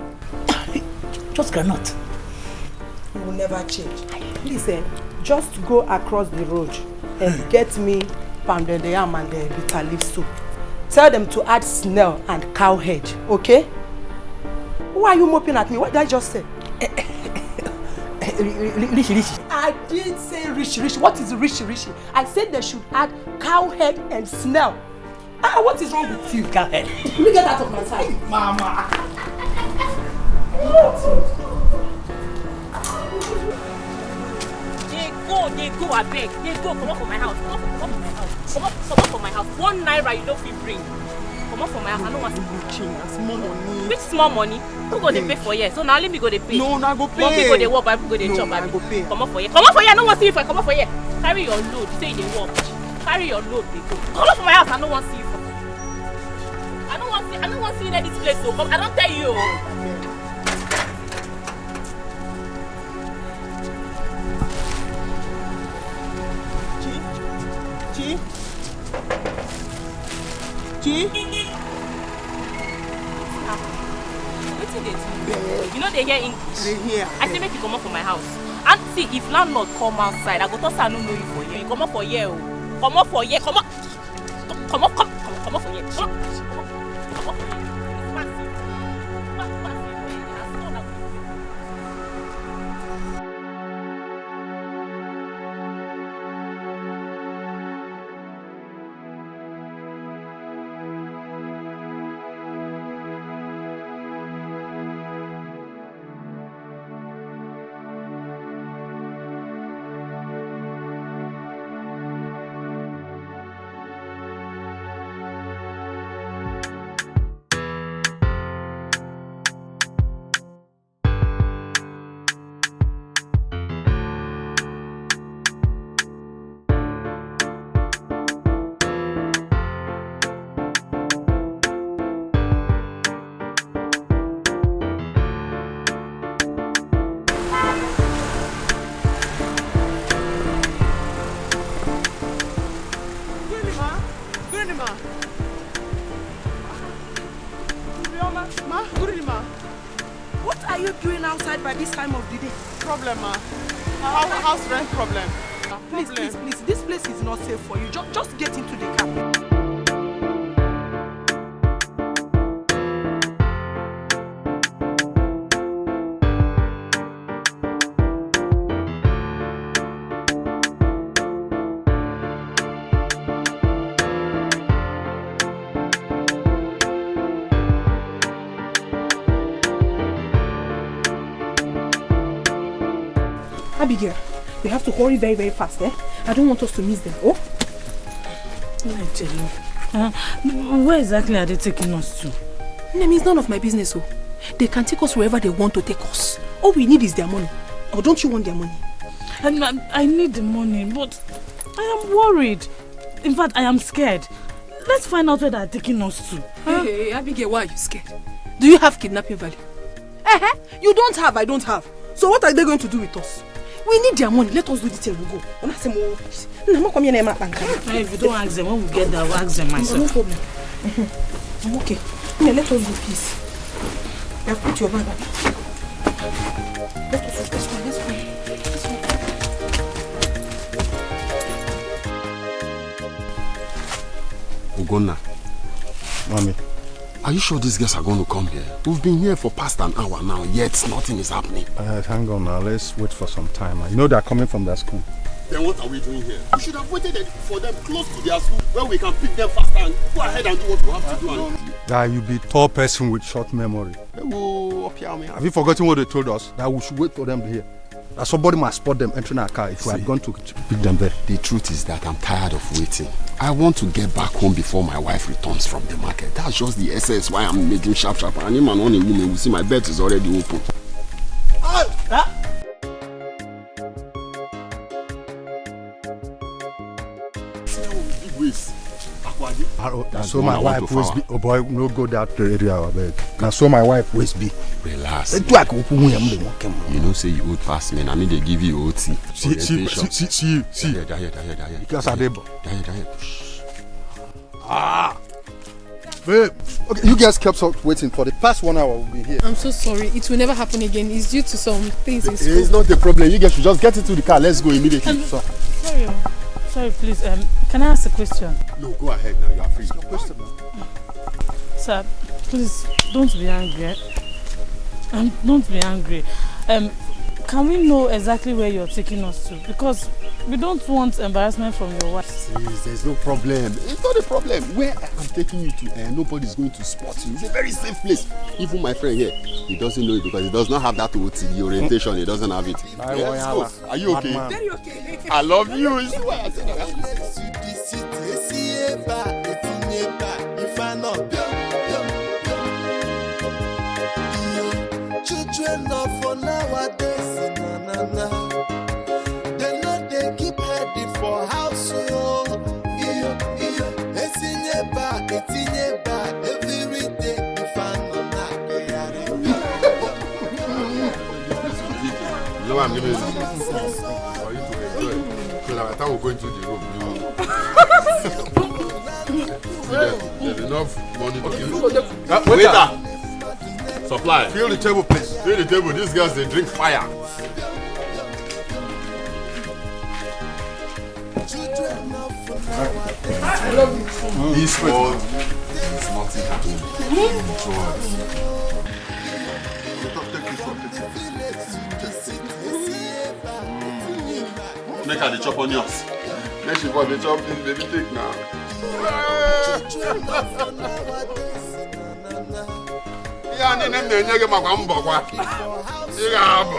Just granite. You will never change. Please, just go across the road and get me pounded yam and the bitter leaf soup. Tell them to add snail and cow head, okay? Why are you moping at me? What did I just say? Rishi. I didn't say rishi. What is rishi? I said they should add cow head and snail. What is wrong with you? Cow head. Will you get out of my sight? Mama. Dikeh, go, I beg. They go, come up from my house. Come up from my house. 1 naira you don't feel bring. Come up from my house. I don't want to be small money. Which small money? Who go they pay for here? So now let me go they pay. No, I go pay. More people they work, but people go they chop. I go pay. Come up for here. Come up for here. I don't want to see you for come up for here. Carry your load. Say they work. Carry your load. They go. Come up from my house. I don't want to see you for. I don't want to see you in this place. So come. I don't tell you. You know they hear English. They hear. I say make you come up from my house. And see if landlord come outside, I go tell say I don't know you for here. You come up for here. Come up for here. Come up. Come up for here. Come up for here. It's massive. What are you doing outside by this time of the day? Problem, ma. House rent problem. Please, this place is not safe for you. Just get into the car. Abigail, we have to hurry very, very fast, eh? I don't want us to miss them, oh? Where exactly are they taking us to? Name is none of my business, oh. They can take us wherever they want to take us. All we need is their money. Or don't you want their money? I need the money, but I am worried. In fact, I am scared. Let's find out where they are taking us to. Hey, Abigail, why are you scared? Do you have kidnapping value? You don't have, I don't have. So what are they going to do with us? We need their money. Let us do the thing. We'll go. If you don't ask them, when we get there, we'll ask them myself. No problem. I'm okay. Let us do peace. I've put your bag. Let us go. Let's go. Ugonna. Mommy. Are you sure these guys are going to come here? We've been here for past an hour now, yet nothing is happening. Hang on now, let's wait for some time. You know they're coming from their school. Then what are we doing here? We should have waited for them close to their school where we can pick them faster and go ahead and do what we have to do. Guy, you be a tall person with short memory. Have you forgotten what they told us? That we should wait for them here. That somebody must spot them entering our car if we had gone to pick them there. The truth is that I'm tired of waiting. I want to get back home before my wife returns from the market. That's just the essence why I'm making sharp. And if man on a woman will see my bed is already open. So my wife always be. Oh boy, no go that area, I beg. Now so my wife always be. Relax. You know, say you would pass me. I mean, they give you OT. See. Because I did. Babe. Okay, you guys kept waiting for the past 1 hour. We'll be here. I'm so sorry. It will never happen again. It's due to some things in school. It's not a problem. You guys should just get into the car. Let's go immediately. Sorry, please. Can I ask a question? No, go ahead now. You are free. Your question, man. Sir, please don't be angry. Don't be angry. Can we know exactly where you're taking us to? Because We don't want embarrassment from your wife. Sis, there's no problem. It's not a problem. Where I'm taking you to, nobody's going to spot you. It's a very safe place. Even my friend here, he doesn't know it because he does not have that OT orientation. He doesn't have it. Yes, are you okay? Very okay. I love you. You see why I said that? Children of for nowadays, they know they keep heading for house. It's in your back, every day. If I'm not You know I'm giving you for you to enjoy. So that by the time we go into the room, there's enough money to kill. Waiter! Supply. Fill the table, please. Fill the table. These girls, they drink fire. This one is nothing happening. Make her the chop onions. Make she for the chop this baby take now. Yeah, and then you get my bamboo. You got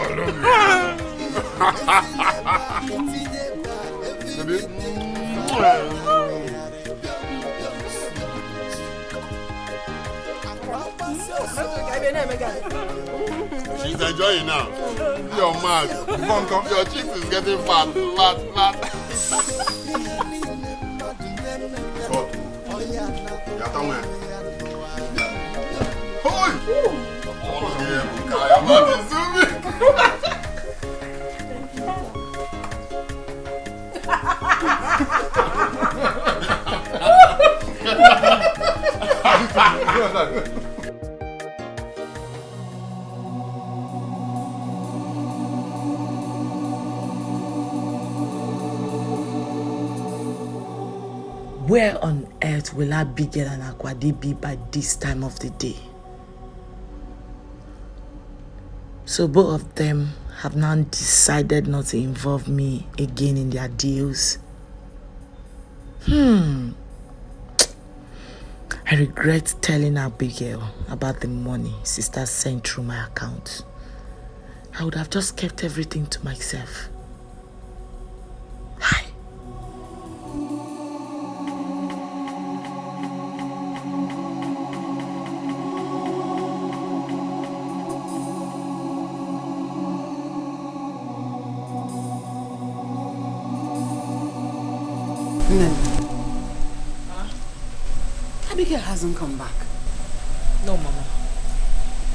She's enjoying now. You're mad. Your cheeks is getting fat. Oh, you're done with. Oh, Where on earth will Abigail and Akwadi be by this time of the day? So both of them have now decided not to involve me again in their deals. I regret telling Abigail about the money sister sent through my account. I would have just kept everything to myself. Hi. Abigail hasn't come back. No, Mama.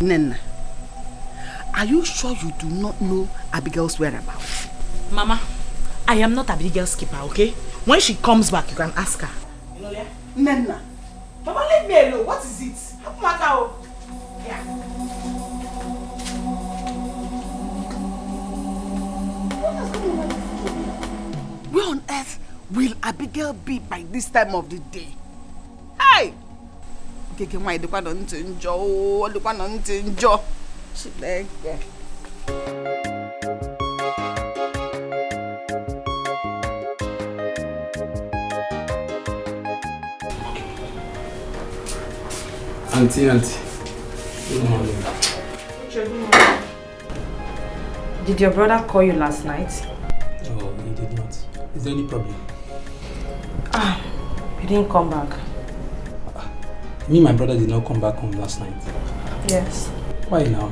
Nena, are you sure you do not know Abigail's whereabouts? Mama, I am not Abigail's keeper, okay? When she comes back, you can ask her. Nena. Mama, leave me alone. What is it? Yeah. Where on earth will Abigail be by this time of the day? Hey! Okay, why the one on Tinjo? The one on Tinjo. She like. Auntie. Good morning. Did your brother call you last night? Oh, he did not. Is there any problem? He didn't come back. You mean my brother did not come back home last night? Yes. Why now?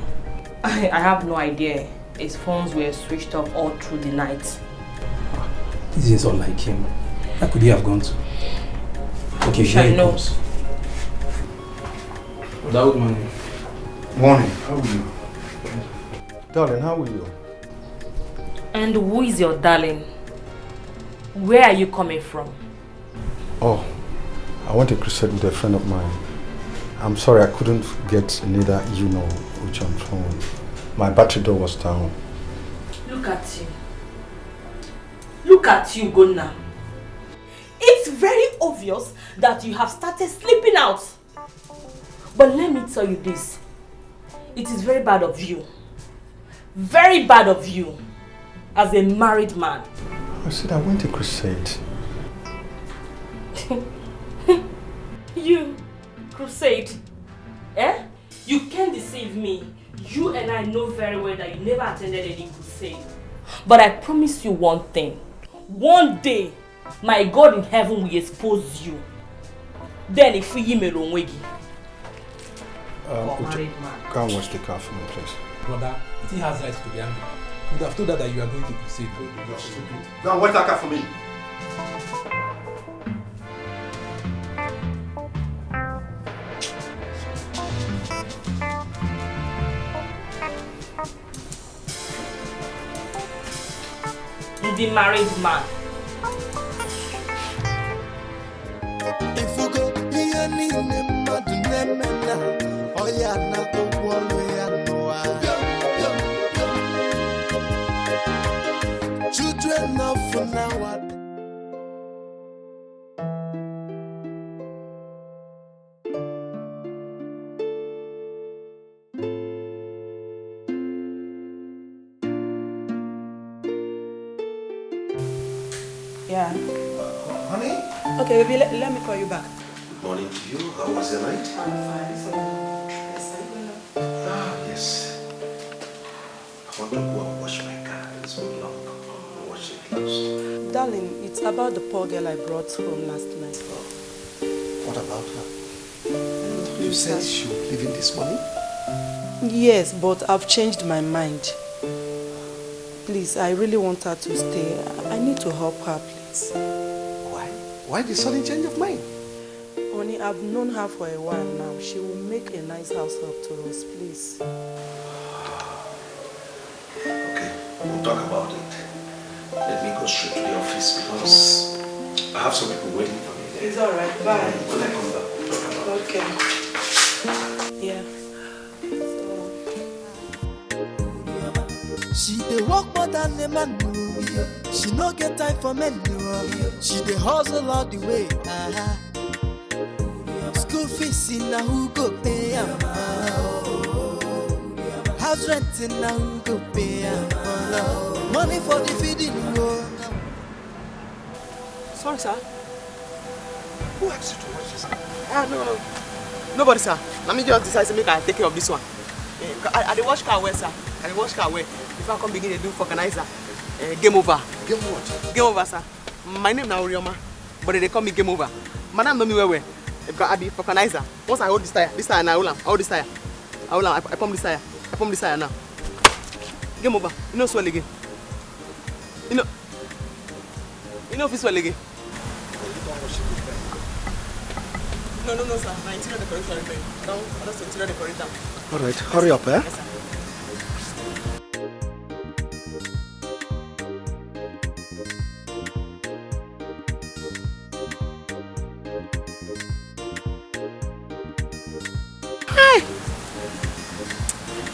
I have no idea. His phones were switched off all through the night. This is all like him. Where could he have gone to? Okay, here he comes. Good morning. Morning. How are you? Darling, how are you? And who is your darling? Where are you coming from? Oh, I went to crusade with a friend of mine. I'm sorry I couldn't get neither you nor Uche on phone. My battery door was down. Look at you. Look at you, Gonna. It's very obvious that you have started sleeping out. But let me tell you this. It is very bad of you. Very bad of you as a married man. I said I went to crusade. You crusade? Eh? You can't deceive me. You and I know very well that you never attended any crusade. But I promise you one thing. One day, my God in heaven will expose you. Then if we email Onwegi. Go and watch the car for me, please. Brother, he has rights to be angry. You would have told her that you are going to crusade. You're stupid. Go and watch that car for me. The married man. If you go, you need oh yeah, not the one way I know. Children of for now. Yeah. Honey? Okay, baby, let me call you back. Good morning to you. How was the night? I'm fine. So, Yes. I want to go and wash my car. It's been long. Wash it close. darling, it's about the poor girl I brought home last night. What about her? You said she would live in this morning? Yes, but I've changed my mind. Please, I really want her to stay. I need to help her, please. Why? Why the sudden change of mind? Honey, I've known her for a while now. She will make a nice house help to us, please. Okay, we'll talk about it. Let me go straight to the office because I have some people waiting for me there. It's alright, bye. When I come back, we'll talk about it. Okay. Yeah. She dey work more than a man do. She no get time for men do. She dey hustle all the way. School fees in na who go pay am? House rent in na who go pay am? Money for the feeding. Sorry, sir. Who asked you to watch this? No. Nobody, sir. Let me just decide to make I take care of this one. I dey wash car well, sir. I dey wash car well. If I come begin to do organizer, game over. Game what? Game over, sir. My name now Urioma, but they call me game over. Madam know me well. Because I be organizer. Once I hold this tire and I hold am. I hold this tire. I pump this tire. I pump this tire now. Game over. You know swell again. You know if it's swell again. No, sir. My interior decoration remain. I don't interior decorator. All right, hurry up, eh? Yes, sir.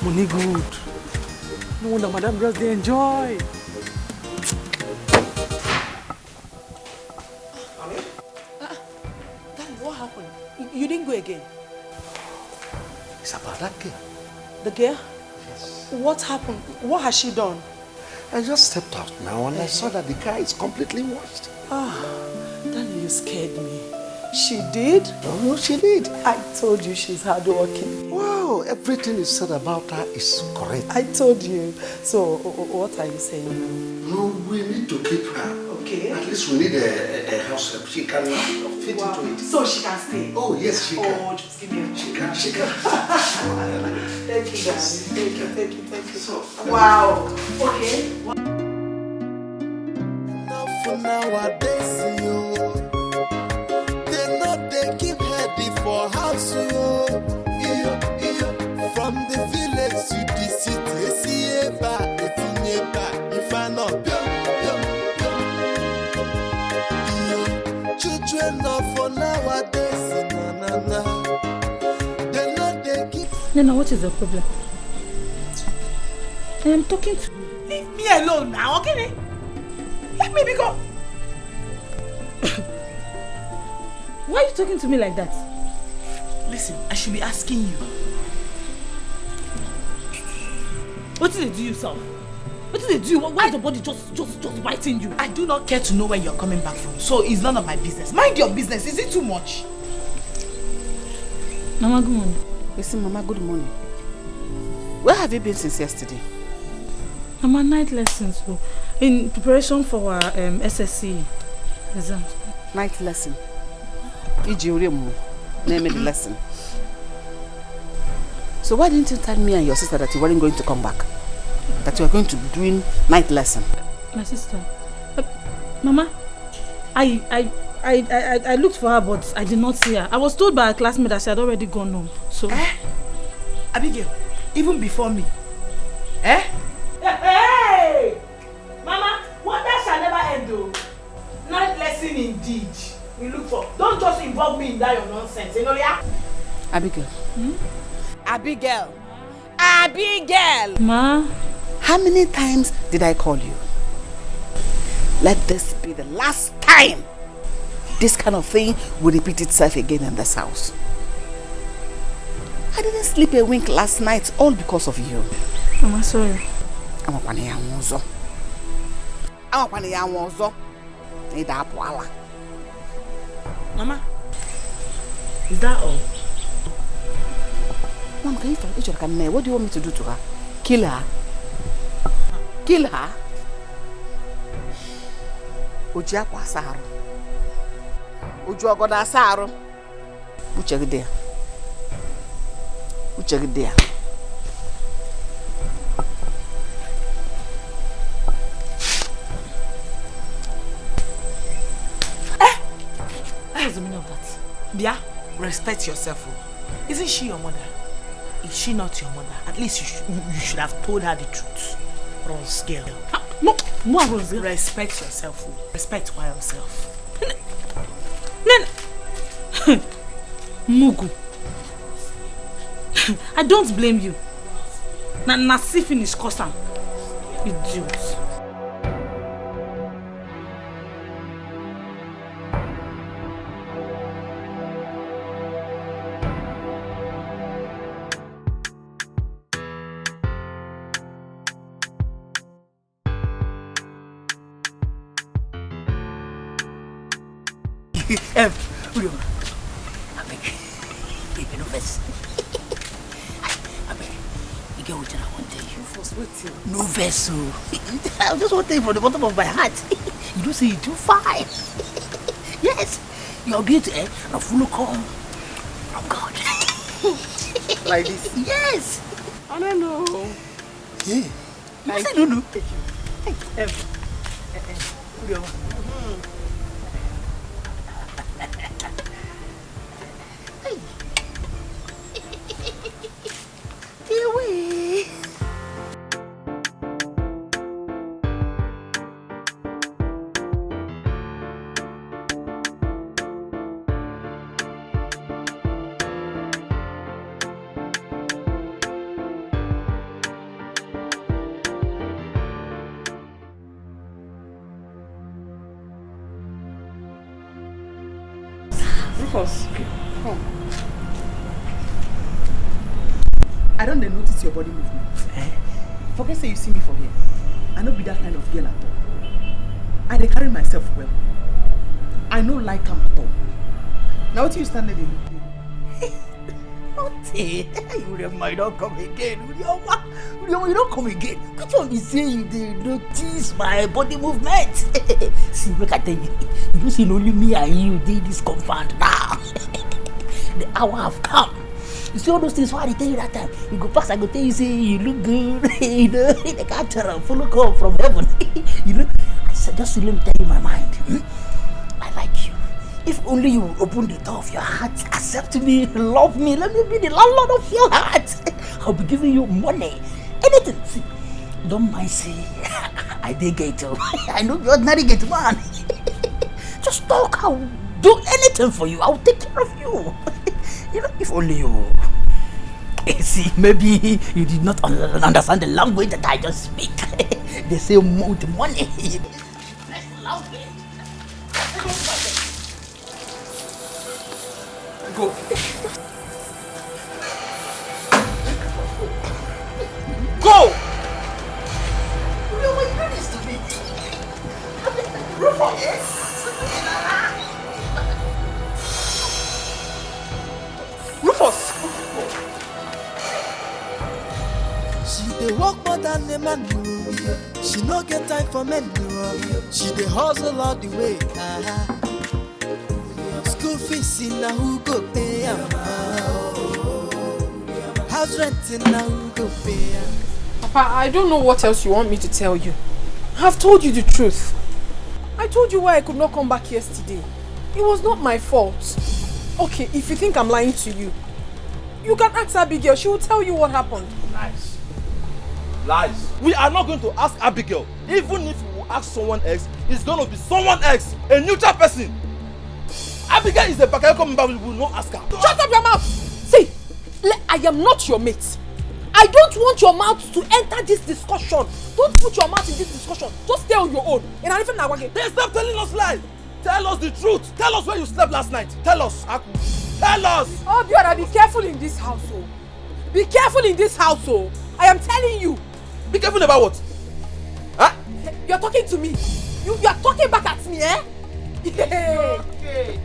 Money good. No wonder Madam just they enjoy. Darling, what happened? You didn't go again? It's about that girl. The girl? Yes. What happened? What has she done? I just stepped out now and I saw that the car is completely washed. Darling, you scared me. She did? Oh, she did. I told you she's hardworking. Wow, everything you said about her is correct. I told you. So, what are you saying? No, we need to keep her. Okay. At least we need a house help. She can fit into it. So she can stay? Oh, yes, she can. Oh, just give me a She can. Thank you, darling. Thank you. So, wow. Okay. Now for nowadays, you. They know they keep heady for house, from the village to the city. If I know, children are for nowadays. They know they keep. Nena, what is the problem? I am talking to you. Leave me alone now, okay? Let me go. Why are you talking to me like that? Listen, I should be asking you. What did you do yourself? What did they do? Why is your body just biting you? I do not care to know where you're coming back from, so it's none of my business. Mind your business. Is it too much? Mama, good morning. Listen, Mama, good morning. Where have you been since yesterday? Mama, night lessons. In preparation for our SSC exams. Night lesson? Name the lesson. So why didn't you tell me and your sister that you weren't going to come back? That you were going to be doing night lesson? My sister? Mama, I looked for her, but I did not see her. I was told by a classmate that she had already gone home. So. Abigail, even before me. Eh? Hey! Mama, wonder shall never end though. Night lesson indeed. We look for. Don't just involve me in that your nonsense, you know, yeah? Abigail. Abigail. Abigail! Ma? How many times did I call you? Let this be the last time this kind of thing will repeat itself again in this house. I didn't sleep a wink last night, all because of you. Mama, sorry. Mama, is that all? Mom, can you what do you want me to do to her? Kill her? Kill her? Ujia kwa saru. Ujua goda saru. Uchegidea. Uchegidea. What's the meaning of that? Bia, respect yourself. Isn't she your mother? Is she not your mother? At least you should have told her the truth. Rose girl. No, Rose girl. Respect yourself. Respect yourself. Mugu. I don't blame you. Na see finish custom. Idiot. No vessel. I just want to tell you from the bottom of my heart. You don't say you too fine. Yes, your beauty a full come from God. Like this? Yes. I don't know. Yeah. You say no no. I don't notice your body movement. Forget say you see me for here. I don't be that kind of girl at all. I dey carry myself well. I no like am at all. Now what you stand there Nothing. You might not come again. You don't come again. Which one is saying you dey notice my body movement? See, look at you. You see only me and you did this compound now. The hour have come. You see all those things why I tell you that time. You go past, I go tell you say you look good. You know, the catcher full come from heaven. You know, just let me tell you my mind. I like you. If only you will open the door of your heart, accept me, love me, let me be the landlord of your heart. I'll be giving you money, anything. See, don't mind say I did get you. I know you're ordinary get man. Just talk, I'll do anything for you. I'll take care of you. You know, if only you see, maybe you did not understand the language that I just speak. They say with money. Go. Go! dey work more than a man. She no get time for men. She dey hustle all the way. School fees in na who go pay am? House rent in na who go pay am? Papa, I don't know what else you want me to tell you. I've told you the truth. I told you why I could not come back yesterday. It was not my fault. Okay, if you think I'm lying to you, you can ask Abigail. She will tell you what happened. Lies. Lies. We are not going to ask Abigail. Even if we ask someone else, it's going to be someone else, a neutral person. Abigail is a Bakayoko member. We will not ask her. Shut up your mouth! See, I am not your mate. I don't want your mouth to enter this discussion. Don't put your mouth in this discussion. Just stay on your own. Then stop telling us lies. Tell us the truth. Tell us where you slept last night. Tell us, Aku. Tell us. Oh, Biora, be careful in this household. Be careful in this household. I am telling you. Be careful about what? Huh? You are talking to me. You are talking back at me, eh? Okay.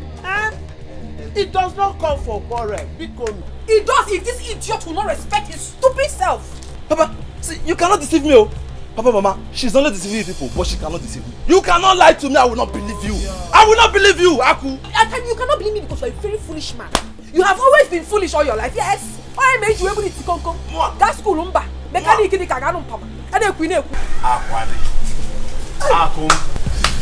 It does not call for quarrel. It does if this idiot will not respect his stupid self. Papa, see, you cannot deceive me, oh. Papa, Mama, she's only deceiving people, but she cannot deceive me. You cannot lie to me. I will not believe you. Yeah. I will not believe you, Aku. You cannot believe me because you are a very foolish man. You have always been foolish all your life. Yes. I made you able to come. That's school, umba. Mechanic in the Kaganum Papa. And then Queen. Aku,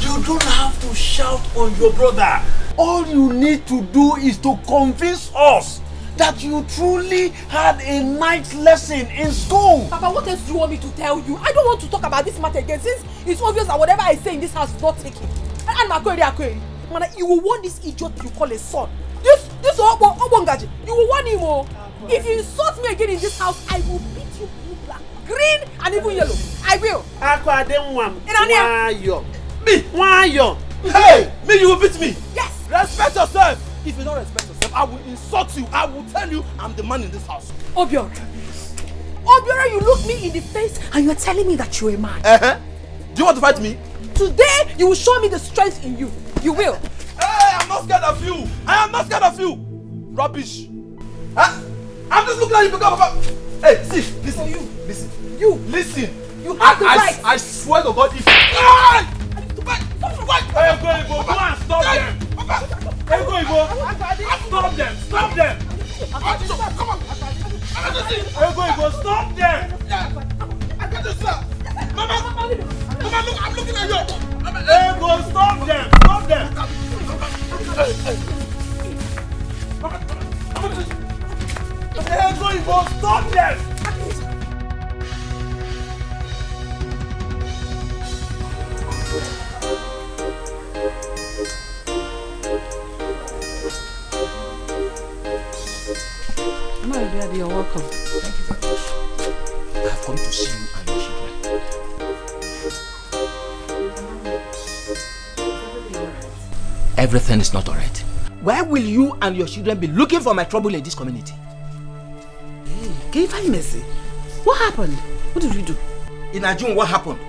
you don't have to shout on your brother. All you need to do is to convince us that you truly had a night lesson in school. Papa, what else do you want me to tell you? I don't want to talk about this matter again since it's obvious that whatever I say in this house is not taken. And Makweri, you will want this idiot you call a son. This Obongaji, you will want him more. If you insult me again in this house, I will beat you blue, black, green, and even yellow. I will. Why you? Hey, me, you will beat me. Yes. Respect yourself. If you don't respect yourself, I will insult you. I will tell you I'm the man in this house. Obiora, you look me in the face and you're telling me that you're a man. Do you want to fight me? Today, you will show me the strength in you. You will. Hey, I'm not scared of you. I am not scared of you. Rubbish. Huh? I'm just looking at you because of... Hey, see, listen. Listen. You have the right. I swear to God, if... Hey, go and stop them. Hey, go. Stop them. Come on. Hey, go, stop them. I got this, sir. Mama, look, I'm looking at you. Hey, go, stop them. Hey, go, stop them. You're welcome. Thank you very much. I have come to see you and your children. Everything is not alright. Why will you and your children be looking for my trouble in this community? Hey, can you find mercy? What happened? What did you do? In Ajun, what happened?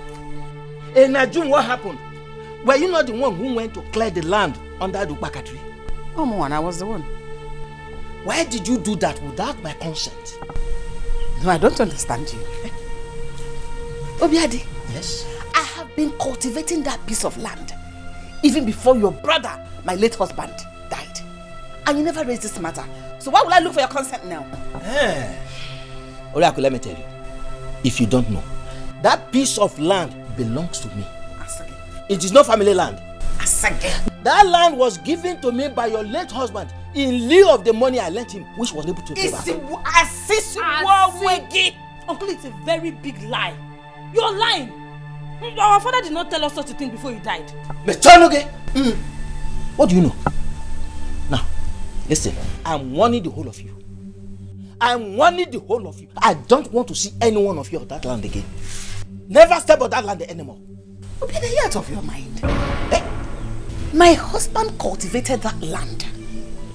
Were you not the one who went to clear the land under the Dukbaka tree? Oh, Moan, I was the one. Why did you do that without my consent? No, I don't understand you. Obiadi. Yes? I have been cultivating that piece of land even before your brother, my late husband, died. And you never raised this matter. So why will I look for your consent now? Oraku, let me tell you. If you don't know, that piece of land belongs to me. Asage. It is not family land. Asage. That land was given to me by your late husband in lieu of the money I lent him, which was able to pay back. Uncle, it's a very big lie. You're lying. Our father did not tell us such a thing before he died. What do you know? Now, listen, I'm warning the whole of you. I don't want to see any one of you on that land again. Never step on that land anymore. Be the out of your mind. Hey, my husband cultivated that land.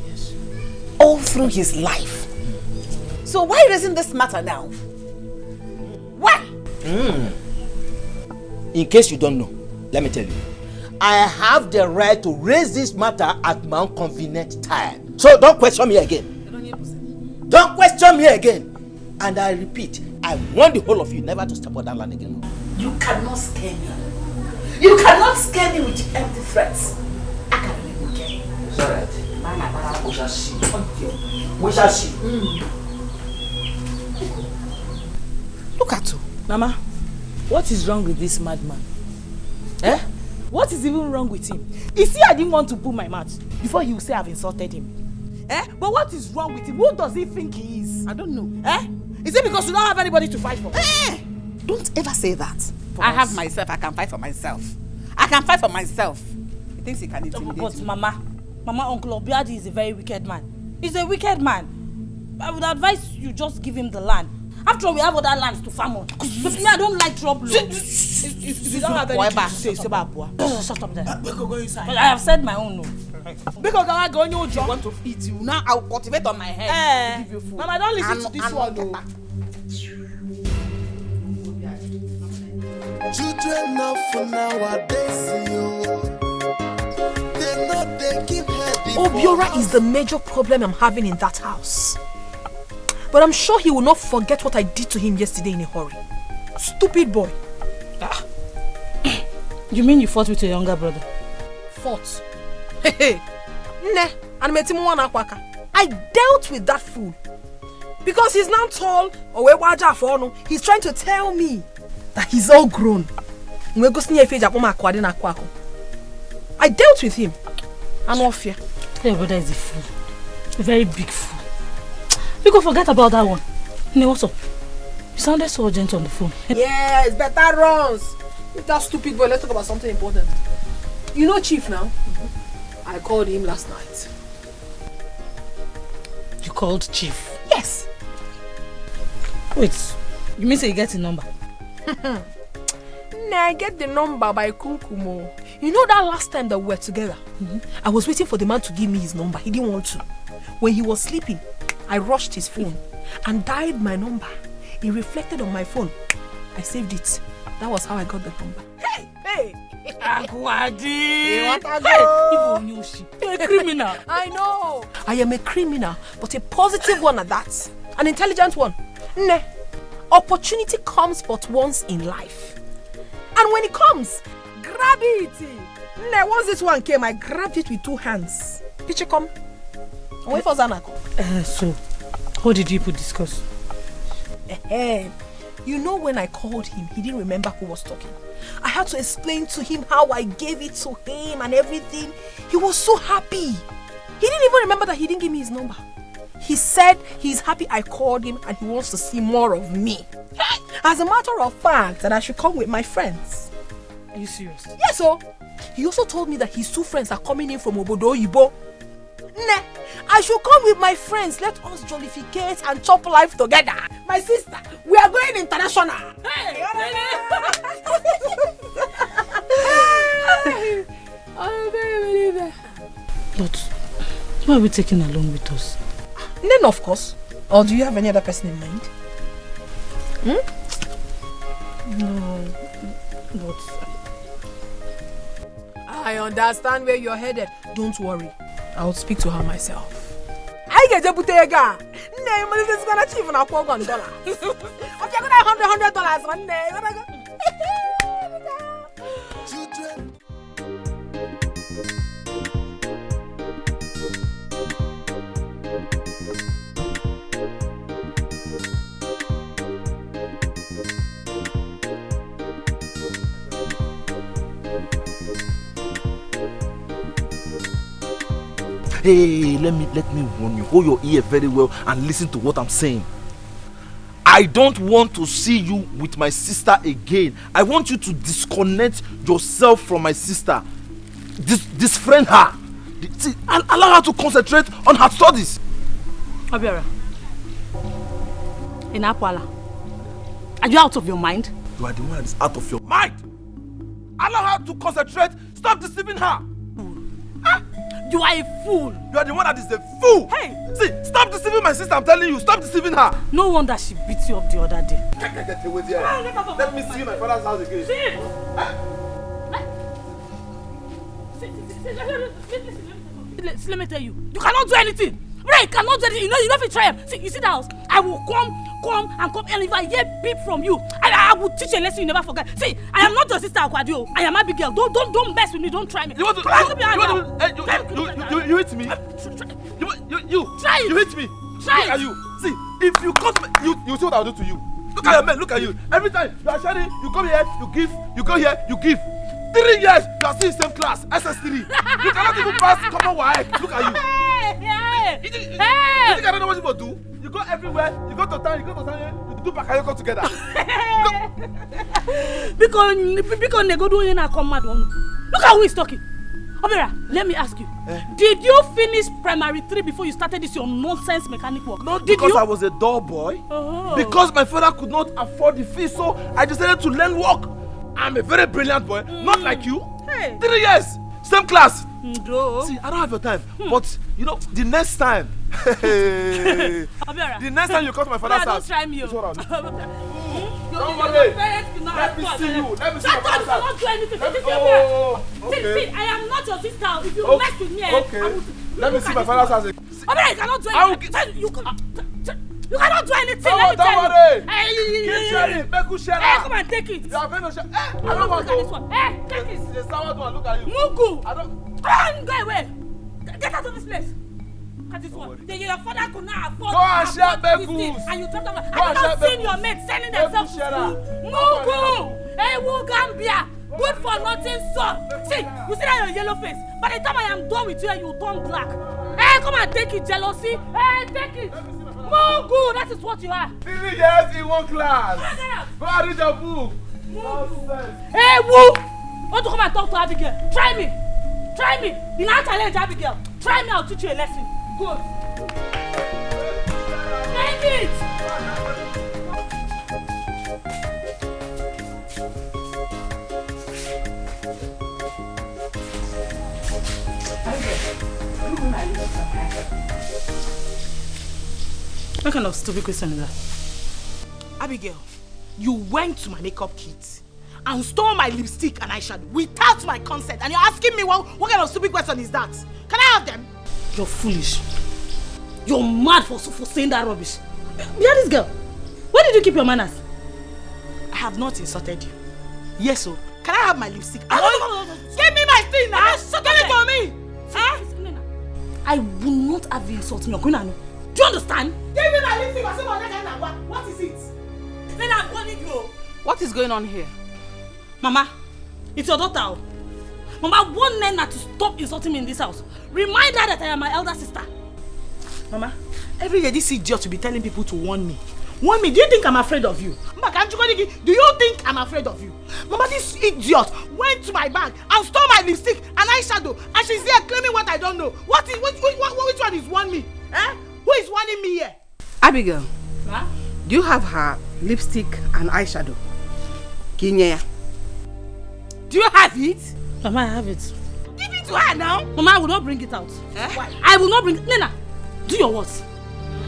Yes. All through his life. So why raising this matter now? Why? In case you don't know, let me tell you. I have the right to raise this matter at my own convenient time. So don't question me again. Don't question me again. And I repeat, I warn the whole of you never to step on that land again. You cannot scare me. You cannot scare me with empty threats. I can't even care. It's alright. We shall see. We shall see. Look at you. Mama, what is wrong with this madman? Eh? What is even wrong with him? You see, I didn't want to pull my mouth before you say I've insulted him. Eh? But what is wrong with him? Who does he think he is? I don't know. Eh? Is it because you don't have anybody to fight for? Eh! Don't ever say that. I have myself. I can fight for myself. I can fight for myself. He thinks he can intimidate But me. Mama, Uncle Obiadi is a very wicked man. He's a wicked man. I would advise you just give him the land. After all, we have other lands to farm on. But me, I don't like trouble. If you don't have anything to say, shut up there. Go inside. But I have said my own no. Because I go on your You want to eat you. Now I'll cultivate on my head. Give you food. Mama, don't listen to this one though. Children of nowadays, they know they keep heading. Obiora is the major problem I'm having in that house. But I'm sure he will not forget what I did to him yesterday in a hurry. Stupid boy. Ah. You mean you fought with your younger brother? Fought? Hey, I dealt with that fool. Because he's now tall, he's trying to tell me that he's all grown. I dealt with him. I'm off here. Your brother is a fool. A very big fool. We go forget about that one. Ne, what's up? You sounded so urgent on the phone. Yeah, it's better runs. With that stupid boy, let's talk about something important. You know Chief now? I called him last night. You called Chief? Yes. Wait, you mean say you get the number? Nah, I get the number by Kunkumo. You know that last time that we were together? I was waiting for the man to give me his number. He didn't want to. When he was sleeping, I rushed his phone and dialed my number. It reflected on my phone. I saved it. That was how I got the number. Hey! Agwadi! You're a criminal. I know. I am a criminal, but a positive one at that. An intelligent one. Nah. Opportunity comes but once in life. And when it comes, grab it. Nah, once this one came, I grabbed it with 2 hands. Piche come. Wait for Zanako. So, what did you people discuss? You know when I called him, he didn't remember who was talking. I had to explain to him how I gave it to him and everything. He was so happy. He didn't even remember that he didn't give me his number. He said he's happy I called him and he wants to see more of me. As a matter of fact, that I should come with my friends. Are you serious? Yes, so. He also told me that his 2 friends are coming in from Obodo Oyibo. Nah, I should come with my friends. Let us jollificate and chop life together. My sister, we are going international. Hey! But who are we taking along with us? Then of course. Or do you have any other person in mind? No, but I understand where you're headed. Don't worry. I'll speak to her myself. I get a butega. Name is gonna achieve an $100. Okay, I'm gonna $100 one day. Hey, let me warn you. Hold your ear very well and listen to what I'm saying. I don't want to see you with my sister again. I want you to disconnect yourself from my sister. Disfriend her. Allow her to concentrate on her studies. Obiora, in Akwala, are you out of your mind? You are the one that is out of your mind. Allow her to concentrate. Stop deceiving her. You are a fool. You are the one that is a fool. Hey! See, stop deceiving my sister. I'm telling you, stop deceiving her. No wonder she beat you up the other day. Get away there. Let me see you in my father's house again. Let me tell you, you cannot do anything. Right, cannot do it. You know if you try. See, you see that house? I will come, and if I hear beep from you, I will teach a lesson you never forget. See, I am not your sister Akwadio. I am Abigail. Don't mess with me. Don't try me. You hit me. You hit me. Try. Look at you. See, if you cut me, you see what I'll do to you. Look at your men. Look at you. Every time you are sharing, you come here, you give. You go here, you give. 3 years, you are still in the same class, SS3. You cannot even pass common WAEC. Look at you. You think I don't know what you do? You go everywhere, you go to town, you do Bakayoko together. Because they go doing a command one. Look how he's talking. Obera, let me ask you. Did you finish primary 3 before you started this your nonsense mechanic work? Not because I was a dull boy. Because my father could not afford the fee, so I decided to learn work. I'm a very brilliant boy, not like you. 3 years, same class. See, I don't have your time, but you know, the next time, the next time you come to my father's house, don't try me. Don't worry. Let me see you. Let me see your father's house. not do anything. See, I am not your sister. If you mess with me, let me see my father's house. I cannot do anything. You cannot do anything. Don't worry. Keep sharing. Make you share. Come and take it. You are going to share. I don't want to. This one. Take it. It's a sour one. Look at you. Mugu. I don't. Go away. Get out of this place. Look at this one. Your father could not afford. Go and share Begus. And you talk about. Have you not seen your mates sending themselves to school? Mugu. Hey, Gambia. Good for nothing, son. See, you see that your yellow face. By the time I am done with you, you turn black. Hey, come and take it, jealousy. Hey, take it. Mugu, that is what you are. 3 years in one class. Go and read your book. Hey, Woo! Want to come and talk to Abigail? Try me. Try me. You not challenge Abigail. Try me, I'll teach you a lesson. Good. Take it. What kind of stupid question is that? Abigail, you went to my makeup kit and stole my lipstick and eyeshadow without my consent, and you're asking me what kind of stupid question is that? Can I have them? You're foolish. You're mad for saying that rubbish. Hear this girl. Where did you keep your manners? I have not insulted you. Yes, so can I have my lipstick? Give me my thing now. Give it to me. I will not have you insult me. Do you understand? Give me my lipstick. What is it? Then I'm calling you. What is going on here? Mama, it's your daughter. Mama, warn Nena to stop insulting me in this house. Remind her that I am my elder sister. Mama, every day this idiot will be telling people to warn me. Warn me? Do you think I'm afraid of you? Do you think I'm afraid of you? Mama, this idiot went to my bag and stole my lipstick and eyeshadow, and she's there claiming what I don't know. Which one is warn me? Who is warning me here? Abigail, Ma? Do you have her lipstick and eyeshadow? Kinyea. Do you have it? Mama, I have it. Give it to her now. Mama, I will not bring it out. Why? I will not bring it. Nena, do your worst.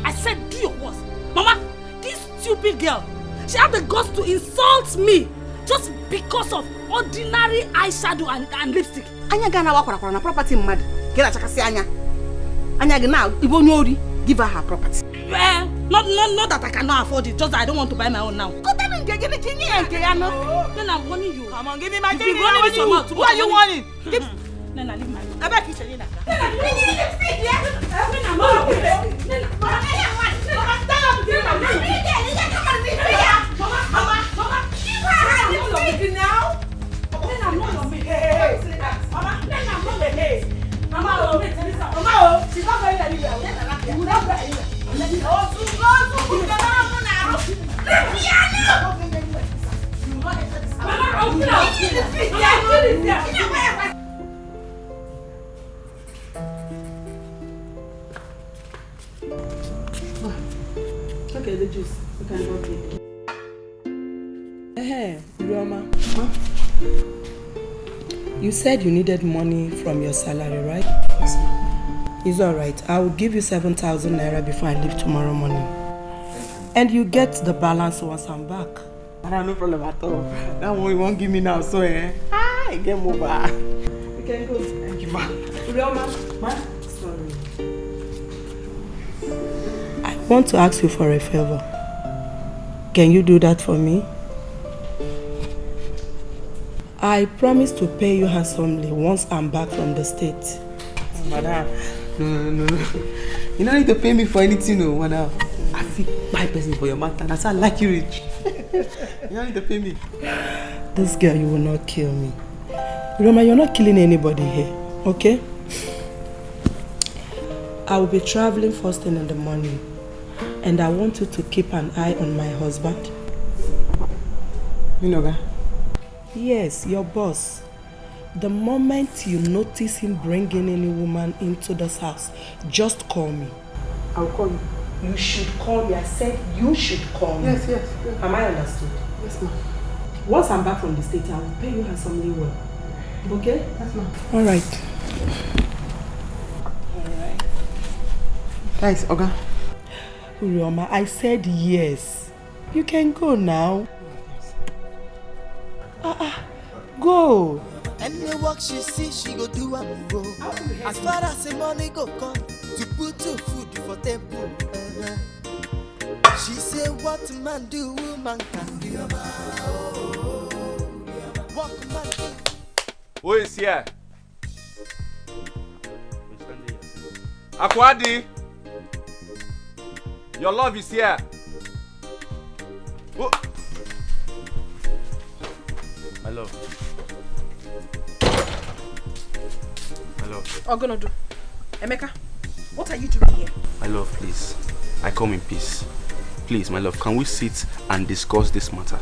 I said do your worst. Mama, this stupid girl, she had the guts to insult me just because of ordinary eyeshadow and lipstick. Anya gana wakwara na property mad. Get a chakasi anya. Anya gana ibo nyori. Give her property. Not that I cannot afford it, just that I don't want to buy my own now. Then I'm warning you. Come on, give me my thing. Who are you warning? Nena, leave my room. I beg you, Selena. Mama, she's not going anywhere. You will not go anywhere. Okay, the juice. You can go take. Hey, Roma. You said you needed money from your salary, right? Yes, ma'am. It's alright. I will give you 7,000 naira before I leave tomorrow morning. And you get the balance once I'm back. I have no problem at all. That one you won't give me now, so I get over. You can go. Thank you, ma. Roma, ma. Sorry. want to ask you for a favor. Can you do that for me? I promise to pay you handsomely once I'm back from the States. Madam, no. You don't need to pay me for anything, no, madam. I feel my person for your matter. That's how I like you rich. You don't need to pay me. This girl, you will not kill me. Roma, you're not killing anybody here, okay? I will be traveling first thing in the morning, and I want you to keep an eye on my husband. Minoga? Yes, your boss. The moment you notice him bringing any woman into this house, just call me. I'll call you. You should call me. I said you should call me. Yes. Am I understood? Yes, ma'am. Once I'm back from the States, I will pay you handsomely well. Okay? Yes, ma'am. All right. Guys, Oga. Urioma, I said yes. You can go now. Go. Any work she see, she go do and go. As far as the money go come, to put to food for table. She say what man do, woman can do. What man do. Who is here? Akwadi, your love is here. Oh. My love. Ogonodu. Emeka, what are you doing here? My love, please. I come in peace. Please, my love, can we sit and discuss this matter?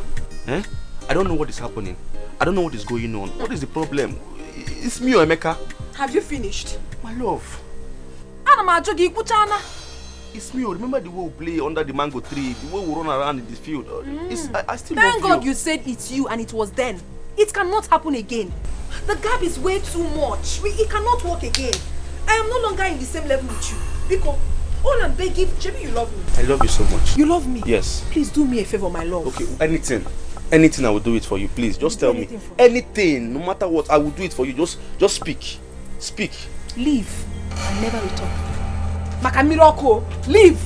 Eh? I don't know what is happening. I don't know what is going on. What is the problem? It's me or Emeka. Have you finished? My love. It's me. Remember the way we play under the mango tree, the way we run around in this field. I still love you. Thank God you said it's you and it was then. It cannot happen again. The gap is way too much. It cannot work again. I am no longer in the same level with you. Because all I'm begging, Jimmy, you love me. I love you so much. You love me? Yes. Please do me a favor, my love. Okay, anything I will do it for you. Please, just tell me. Anything, no matter what, I will do it for you. Just speak. Leave and never return. Makamiroko, leave.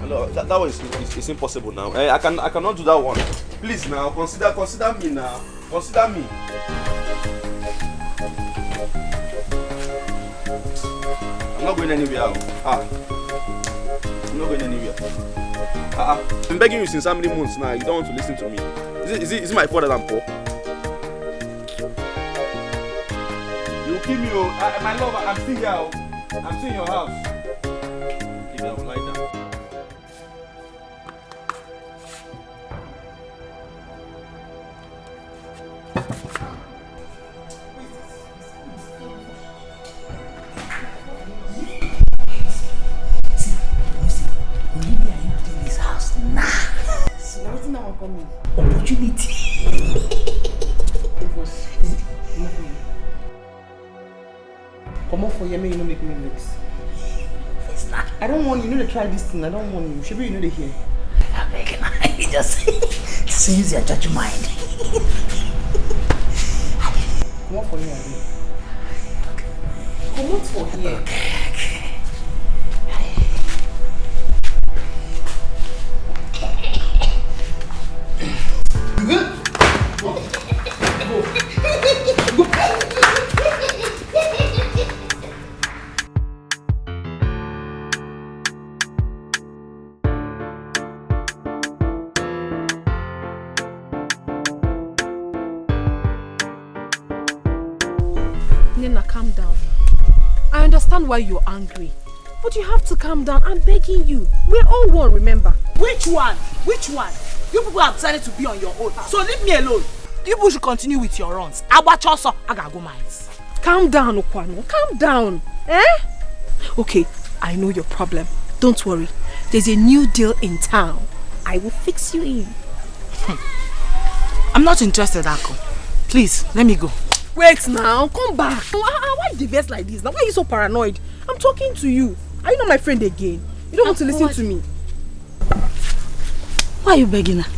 No, that one is impossible now. I cannot do that one. Please now, consider me now. Consider me. I'm not going anywhere. I'm not going anywhere. I'm begging you since how many months now? You don't want to listen to me. Is it my fault that I'm poor? You kill me, my love. I'm still here. I'm still in your house. Keep it like that. Opportunity. Come on for you, you know make me mix. I don't want you to try this thing. I don't want you. Should be you know they hear. I'm making just use your judge mind. Come on for you, come on for here. Okay. Nina, calm down. I understand why you're angry. But you have to calm down. I'm begging you. We're all one, remember? Which one? You people have decided to be on your own. So leave me alone. You people should continue with your runs. I gotta go mines. Calm down, Okwano. Calm down. Eh? Okay, I know your problem. Don't worry. There's a new deal in town. I will fix you in. I'm not interested, Ako. Please, let me go. Wait now, come back. Why the verse like this? Now why are you so paranoid? I'm talking to you. Are you not my friend again? You don't want to listen to me. Why are you begging her?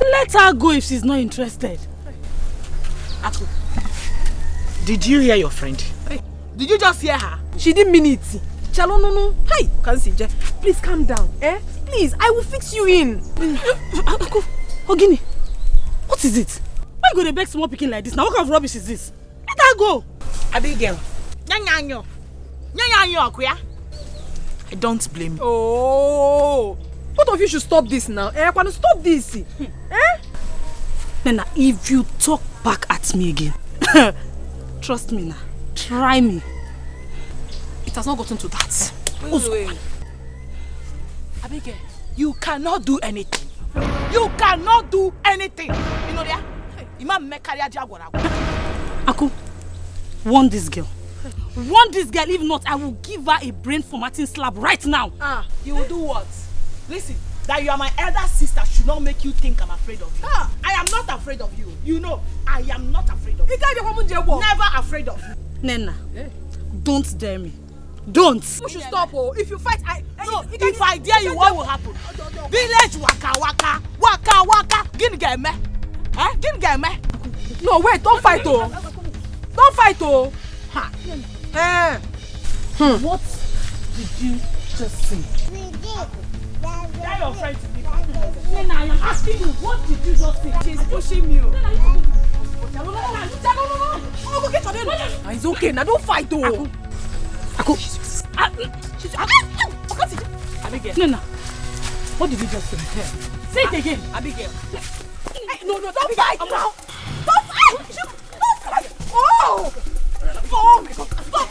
Let her go if she's not interested. Ako, did you hear your friend? Hey, did you just hear her? She didn't mean it. Chalo no. Hey, can see. Please calm down. Please, I will fix you in. Ogini, what is it? Why you go to beg small picking like this? Now what kind of rubbish is this? Let her go. Abigail. Nyanyanyo, Akuya. I don't blame you. Oh, both of you should stop this now. Stop this. Nena, if you talk back at me again, trust me now, try me. It has not gotten to that. Wait. Abigail, you cannot do anything. You cannot do anything. You know that? Aku, warn this girl. Warn this girl, if not, I will give her a brain formatting slap right now. You will do what? Listen, that you are my elder sister should not make you think I'm afraid of you. I am not afraid of you. You know, I am not afraid of you. Never afraid of you. Nena, don't dare me. Don't. You should stop. If you fight, if I dare you, what will happen? Village waka waka, waka waka. Gin get me. Gin get me. No, wait, don't fight, Don't fight, What did you just say? Tell your friend to leave. Nena, I am asking you, what did you just say? She's pushing you. No. Go get her. It's okay, now don't fight, Aku. Abigail. Nena, what did you just say? Say it again. Abigail. No, don't fight now. Don't fight. Oh my God. Stop.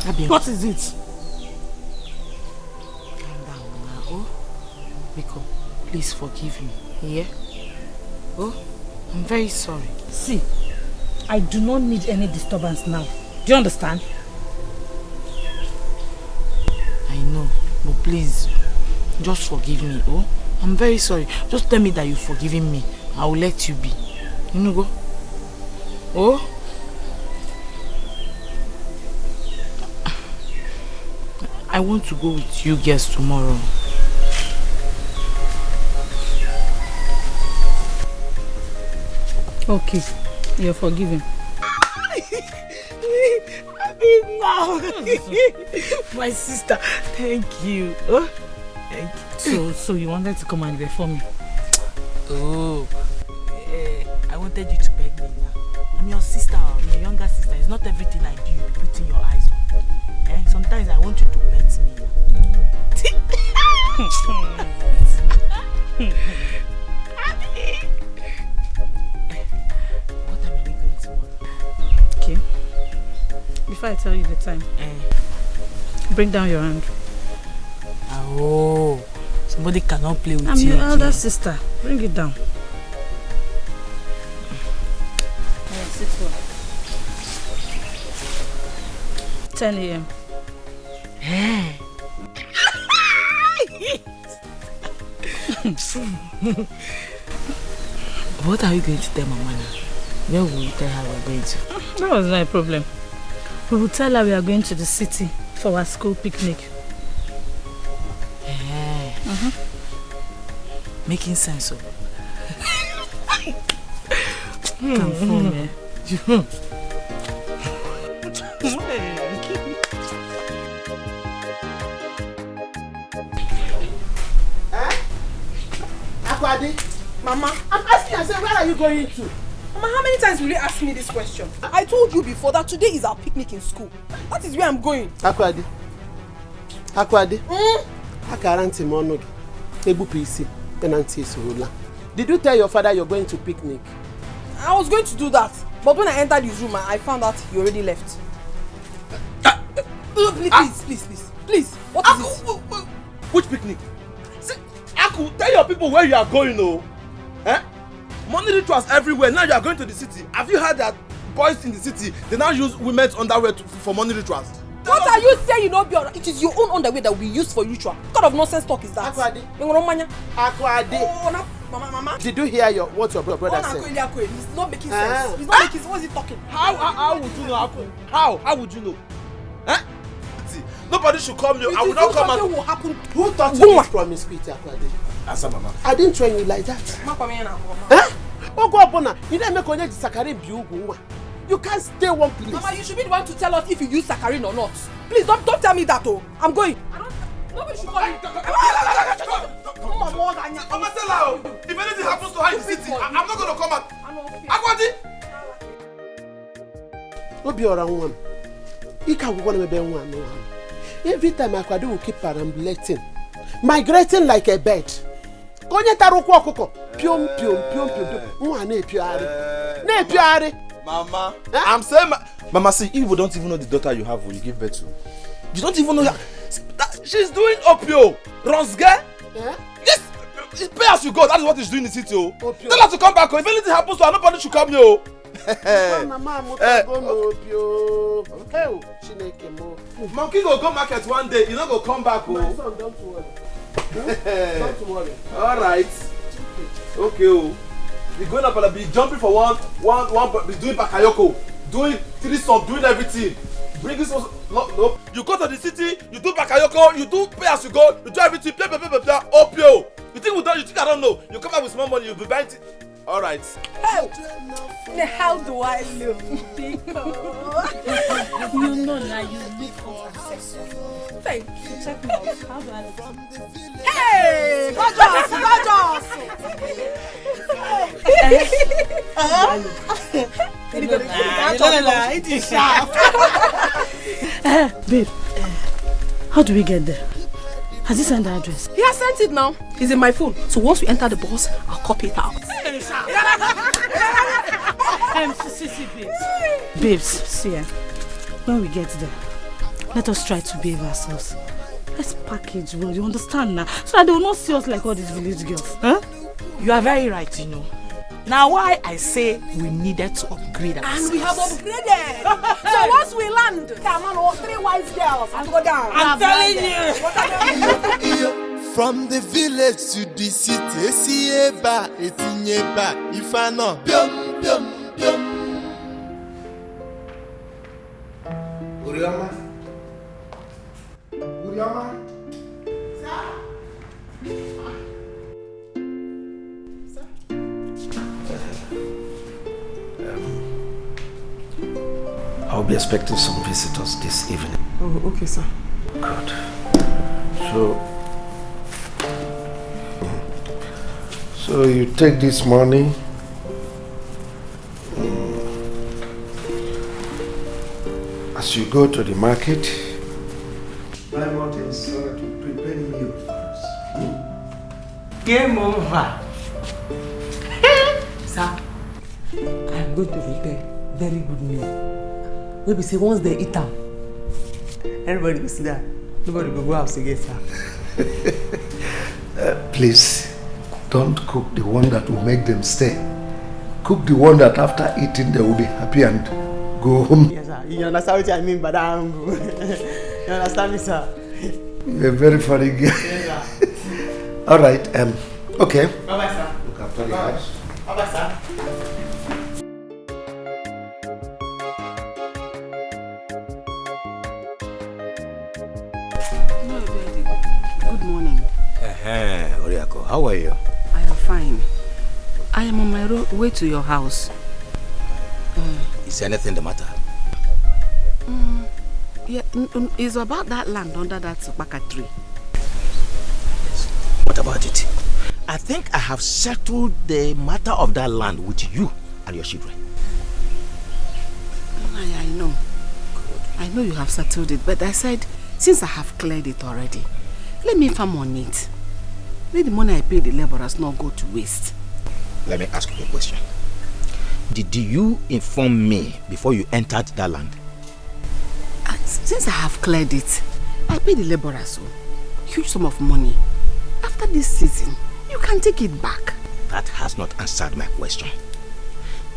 Abby, what is it? Calm down now. Oh, Biko, please forgive me. Yeah? Oh, I'm very sorry. See, I do not need any disturbance now. Do you understand? I know, but please, just forgive me. Oh, I'm very sorry. Just tell me that you've forgiven me. I will let you be. You know, go. Oh? I want to go with you guys tomorrow. Okay, you're forgiven. My sister, thank you. Oh, thank you. So you wanted to come and reform me? Oh, I wanted you to beg me now. I'm your sister, I'm your younger sister. It's not everything I do you be putting your eyes on. Sometimes I want you to bet me now. What time are we going tomorrow? Okay. Before I tell you the time, bring down your hand. Oh, somebody cannot play with you. I'm your elder sister. Bring it down. 10 a.m. What are you going to tell Mama now? Where will you tell her we're going to? That was not a problem. We will tell her we are going to the city for our school picnic. Making sense of it. Confirm, Akwadi, Mama, I'm asking yourself, where are you going to? Mama, how many times will you ask me this question? I told you before that today is our picnic in school. That is where I'm going. Akwadi, Akaranti Monog, Ebu PC, Penanti Surula. Did you tell your father you're going to picnic? I was going to do that, but when I entered his room, I found out he already left. Please, what is it? Which picnic? See, Aku, tell your people where you are going, oh. Money rituals everywhere. Now you are going to the city. Have you heard that boys in the city, they now use women's underwear for money rituals? What are you saying, Obiora? It is your own underwear that we use for ritual. What kind of nonsense talk is that? Akwade. Mama. Did you hear what your brother said? He's not making sense. He's not making sense. What is he talking? How would you know? How would you know? Huh? See, nobody should come here. I will not come out. Will happen. Who taught you this promiscuity, Akwade? Answer, Mama. I didn't train you like that. Huh? You didn't make onye Sakari biugu. You can't stay one place. Mama, you should be the one to tell us if you use saccharin or not. Please don't tell me that. Oh, I'm going. Nobody should call me. Mama, tell her. If anything happens to her in the city, I'm not going to come out. Akwadi. Obiora one. You can't go to one. Every time Akwadi will keep perambulating, migrating like a bird. Konye taruku okoko. Pium. Ne Mama, I'm saying, Mama, see, you don't even know the daughter you have when you give birth to. You don't even know that she's doing opio. Ronsge? Yeah? Yes, pay as you go. That is what he's doing in the city. Oh. Tell her to come back. If anything happens to her, nobody should come here. Mama, Monkey go market one day. You not go come back. Oh. My son, don't worry. Don't worry. All right. Okay. Oh. Be going up and be jumping for one, be doing bakayoko, doing threesome, doing everything. Bring this one. No. You go to the city, you do bakayoko, you do pay as you go, you do everything, play, opio. You think I don't know? You come out with small money, you'll be buying it. All right. How do I look? You know now you look successful. Thank you. Check me out. How do I look? Hey, gorgeous. It is sharp. Babe, how do we get there? Has he sent the address? He has sent it now. It's in my phone. So once we enter the bus, I'll copy it out. Babes, see ya. When we get there, let us try to behave ourselves. Let's package well, you understand now? So that they will not see us like all these village girls. Huh? You are very right, you know. Now why I say we needed to upgrade ourselves. And we have upgraded. So once we land, come on, 3 wise girls and go down. I'm telling you. From the village to the city, Esieba, Etinyeba, Ifano, Biom. Uriama. I'll be expecting some visitors this evening. Oh, okay, sir. Good. So you take this money. As you go to the market, buy more things so that we prepare the meal for us. Game over. Sir, I'm going to prepare very good meal. Maybe say once they eat them, everybody will sit down. Nobody will go house again, sir. Please, don't cook the one that will make them stay. Cook the one that after eating they will be happy and go home. Yes, sir. You understand what I mean by that? You understand me, sir? You're a very funny guy. Yes, sir. All right. Okay. Bye-bye, sir. Look after the house. Bye-bye, sir. Good morning. Oriako, how are you? I am fine. I am on my way to your house. Is anything the matter? Yeah, it's about that land under that baka tree. What about it? I think I have settled the matter of that land with you and your children. I know. I know you have settled it, but I said, since I have cleared it already, let me farm on it. Let the money I pay the laborers not go to waste. Let me ask you a question. Did you inform me before you entered that land? Since I have cleared it, I pay the laborers a huge sum of money. After this season, you can take it back. That has not answered my question.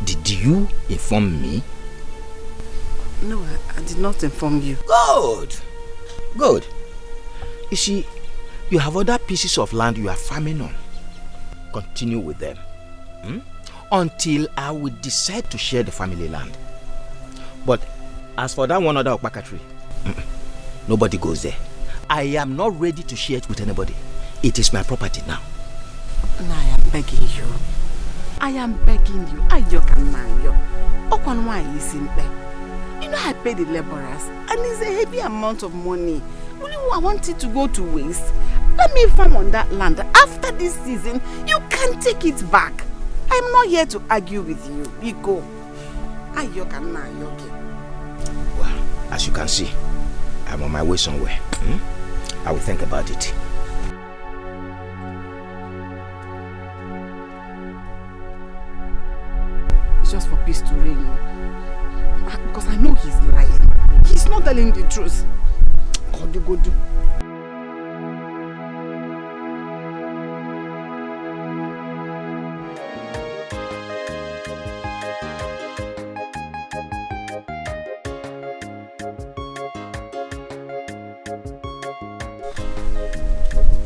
Did you inform me? No, I did not inform you. Good. Good. You see, you have other pieces of land you are farming on. Continue with them. Until I will decide to share the family land. But as for that one other Okpaka tree, nobody goes there. I am not ready to share it with anybody. It is my property now. Now I am begging you. I am begging you. You know I pay the laborers and it's a heavy amount of money. I want it to go to waste. Let me farm on that land. After this season, you can take it back. I'm not here to argue with you. We go. Well, as you can see, I'm on my way somewhere. I will think about it. It's just for peace to reign. Because I know he's lying. He's not telling the truth. God, you go do.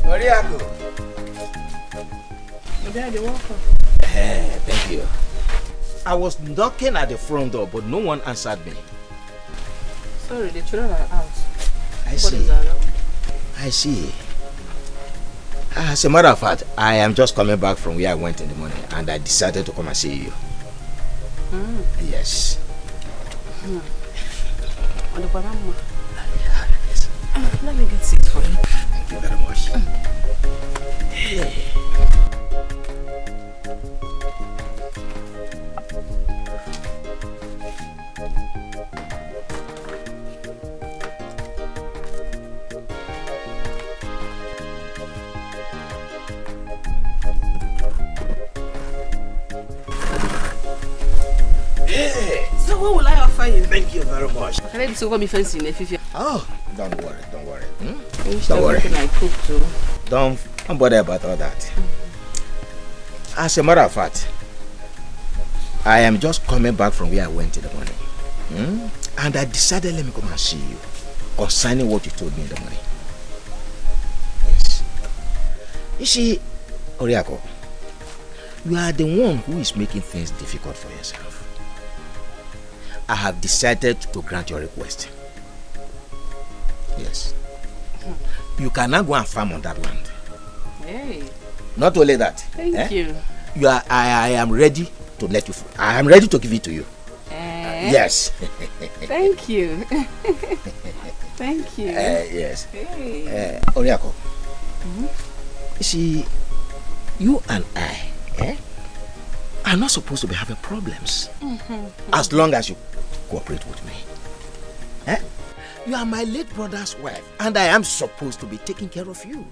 Mariago. Daddy, welcome. Thank you. I was knocking at the front door, but no one answered me. Sorry, the children are out. I see. I see. As a matter of fact, I am just coming back from where I went in the morning, and I decided to come and see you. Yes. Let me get seat for you. Thank you very much. Hey. So what will I offer you? Thank you very much. Can I be so fancy in a few? Oh, don't worry. Don't worry. Don't worry. I cook too. Don't bother about all that. As a matter of fact, I am just coming back from where I went in the morning. And I decided let me come and see you concerning what you told me in the morning. Yes. You see, Oriako, you are the one who is making things difficult for yourself. I have decided to grant your request. Yes. You can now go and farm on that land. Hey. Not only that. Thank you. I am ready to let you. I am ready to give it to you. Yes. Thank you. Thank you. Yes. Hey. Oriako. You see, you and I are not supposed to be having problems as long as you cooperate with me. You are my late brother's wife, and I am supposed to be taking care of you.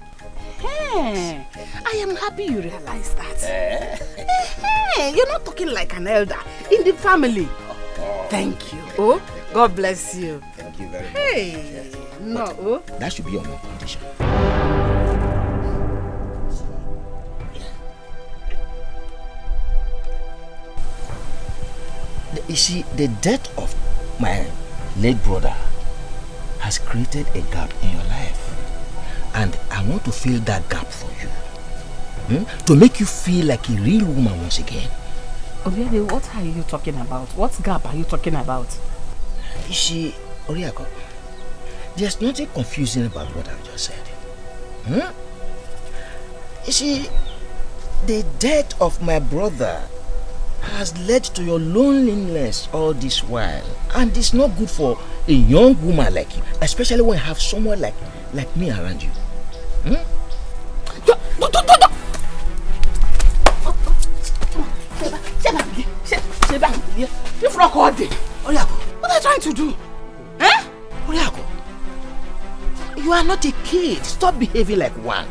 Hey, I am happy you realize that. Hey, you're not talking like an elder in the family. Thank you. Oh, God bless you. Thank you very much. Hey, no. That should be on my condition. You see, the death of my late brother has created a gap in your life. And I want to fill that gap for you. To make you feel like a real woman once again. Obiade, what are you talking about? What gap are you talking about? You see, Oriako, there's nothing confusing about what I've just said. You see, the death of my brother has led to your loneliness all this while, and it's not good for a young woman like you, especially when you have someone like me around you. What are you trying to do? Oriako, you are not a kid. Stop behaving like one.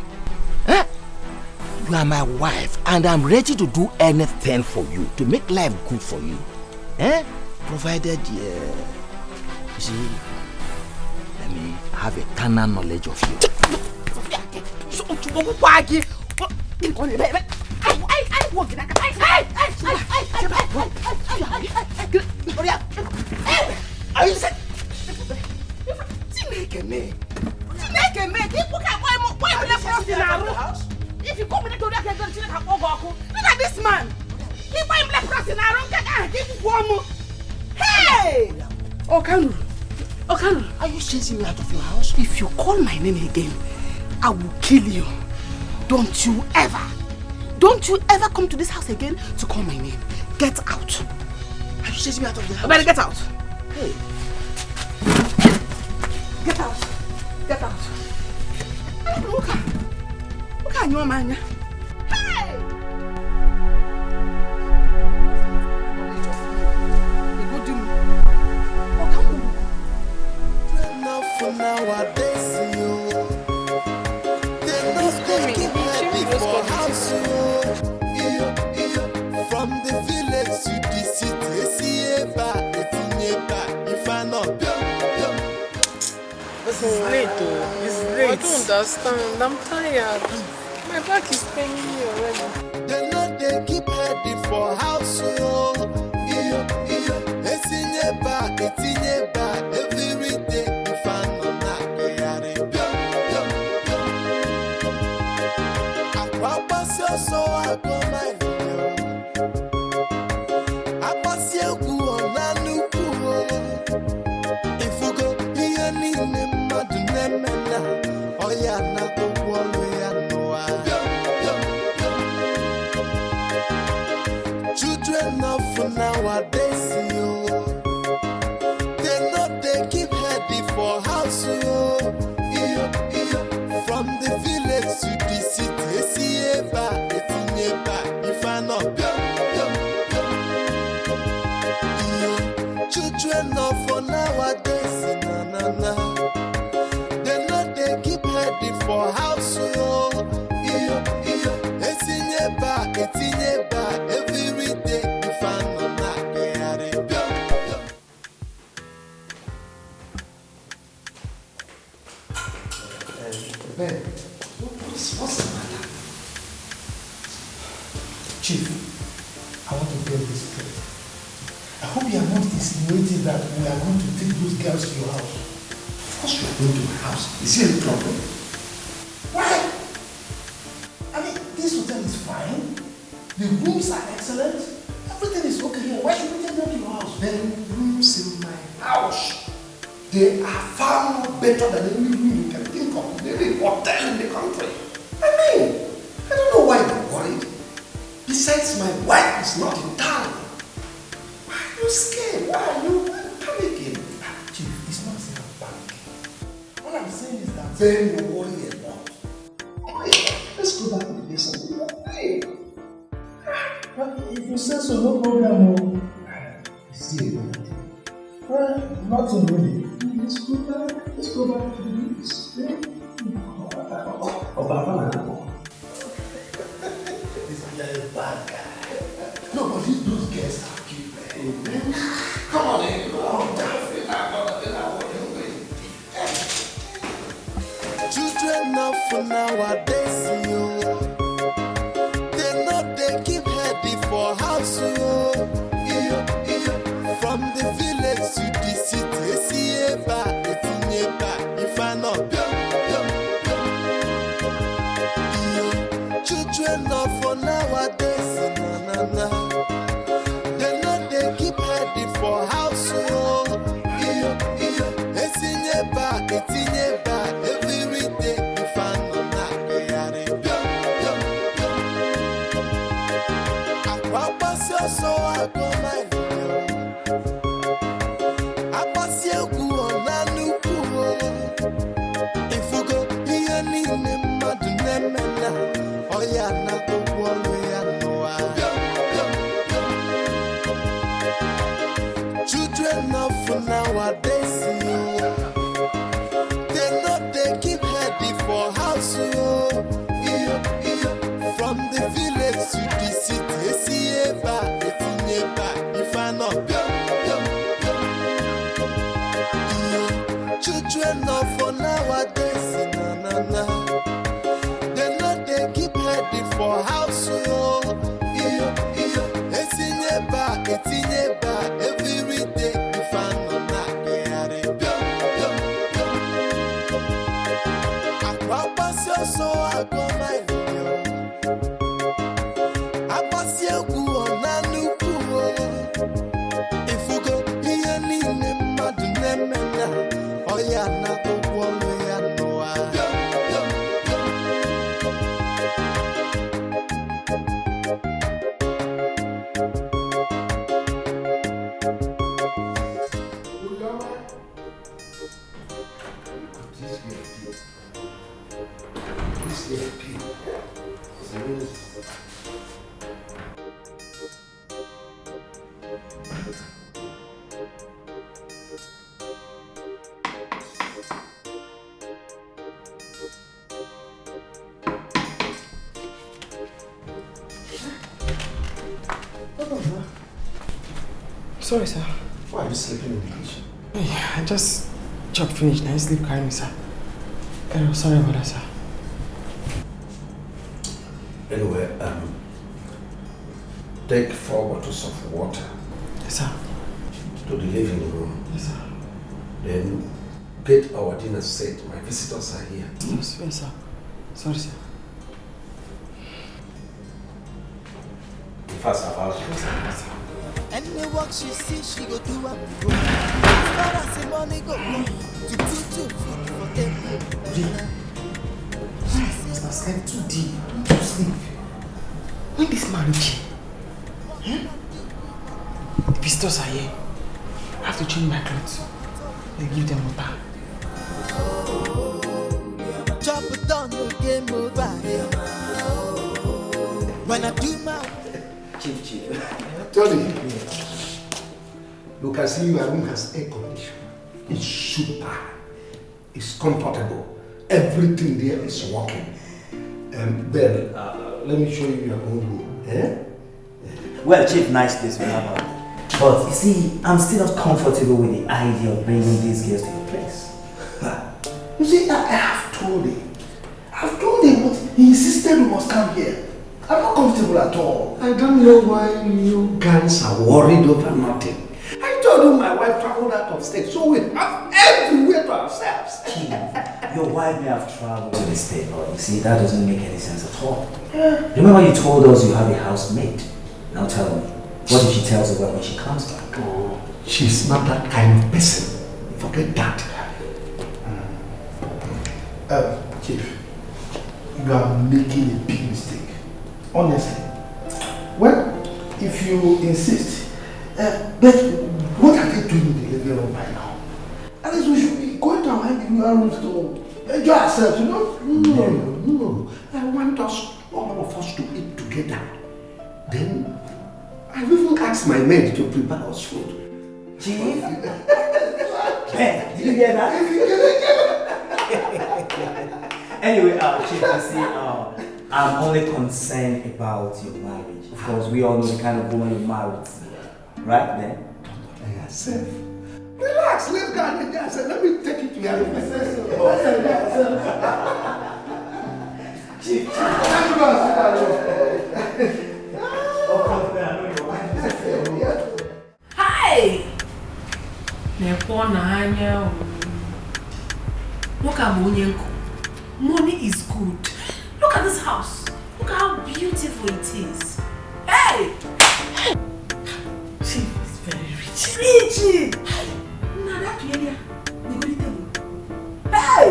You are my wife, and I'm ready to do anything for you to make life good for you. Provided, you see, let me have a carnal knowledge of you. Are you saying? Chineke me. People can why left cross in our house? If you come with the door, Look at this man. Keep him left cross in our room. Keep warm. Hey! Okanu. Are you chasing me out of your house? If you call my name again, I will kill you. Don't you ever come to this house again to call my name. Get out. Are you chasing me out of the house? I better get out. Hey. Get out. Look at your man. Hey! For nowadays, from the village to the city, if I not It's late though. It's late. I don't understand. I'm tired. My back is paining me already. They know they keep heading for house. It's in your back. Every day. So I go my I pass you go on anuku. If you go here ni madu nemena, oya na go wolu ya noa. Children of nowadays, they know they keep heading for house. From the village to the city. If I not children of for nowadays, they know they keep heading for house. It's in your back, every day. If I not Ben, what's the matter? Chief, I want to get this straight. I hope you are not insinuating that we are going to take those girls to your house. Of course you are going to my house. Is there any problem? Why? I mean, this hotel is fine. The rooms are excellent. Everything is okay here. Why should we take them to your house? The rooms in my house, they are far more better than any room you can think of in any hotel in the country. I mean, I don't know why you're worried. Besides, my wife is not in town. Why are you scared? Why are you panicking? Chief, it's not about panicking. All I'm saying is that then you're worried a lot. Let's go back to the base and do that. Hey. If you say so, no problem. It's still well, nothing really. Let's go back to the base. You're a bad guy. No, but those guys are cute, man. Come on, man. Children of nowadays, they know they keep heading for house. From the village to the city, if I not children of nowadays, they know they keep heading for house. It's in your back, every day. If I not I pass your so I go my I pass your go on anuku. If you go here ni madu nemena. Oya na go wolu ya noa. Children of nowadays, they know they keep heading for house. From the village to the city, if I not children of nowadays, they know they keep heading for house. so I go my I pass you on a new if you go here, oh yeah, not the one we know. Sorry, sir. Why are you sleeping in the kitchen? Yeah, I just chopped finished. Now sleep carrying me, sir. Sorry about that, sir. Anyway, take 4 bottles of water. Yes, sir. To the living room. Yes, sir. Then get our dinner set. My visitors are here. Yes, sir. Sorry, sir. Be fast about it. Yes, sir. Any work she see, she go do what go. As far as the money go, to put food for them. I slept too deep. To sleep. When this marriage? The visitors are here. I have to change my clothes. They give them water. Chop it down, no game over. When I do my Chief. Tony, you can see your room has air conditioning. It's super. It's comfortable. Everything there is working. Ben, let me show you your own room. Well, Chief, nice place we have. But you see, I'm still not comfortable with the idea of bringing these girls to your place. You see, I have told him. I've told him, but he insisted we must come here. I'm not comfortable at all. I don't know why you guys are worried over nothing. I told you my wife traveled out of state, so we have everywhere to ourselves. Chief, your wife may have traveled to the state, but you see, that doesn't make any sense at all. Remember you told us you have a housemaid. Now tell me, what if she tells the wife when she comes back? Oh, she's not that kind of person. Forget that. Chief, you are making a big mistake. Honestly. Well, if you insist, but what are they doing in the living room right now? At least we should be going to our living rooms to enjoy ourselves, you know? No. I want us, all of us, to eat together. Then, I've even asked my maid to prepare us food. Chief? Ben, did you hear that? Anyway, Chief, you see, I'm only concerned about your marriage. Of course, we all know the kind of woman you married. Right then? Yourself. Relax, let's go and enjoy ourselves. Let me take you to your room. Chief, Hi! Look at money is good. Look at this house. Look at how beautiful it is. Hey! Chief is very rich. Rich! Now that area, they go to table. Hey!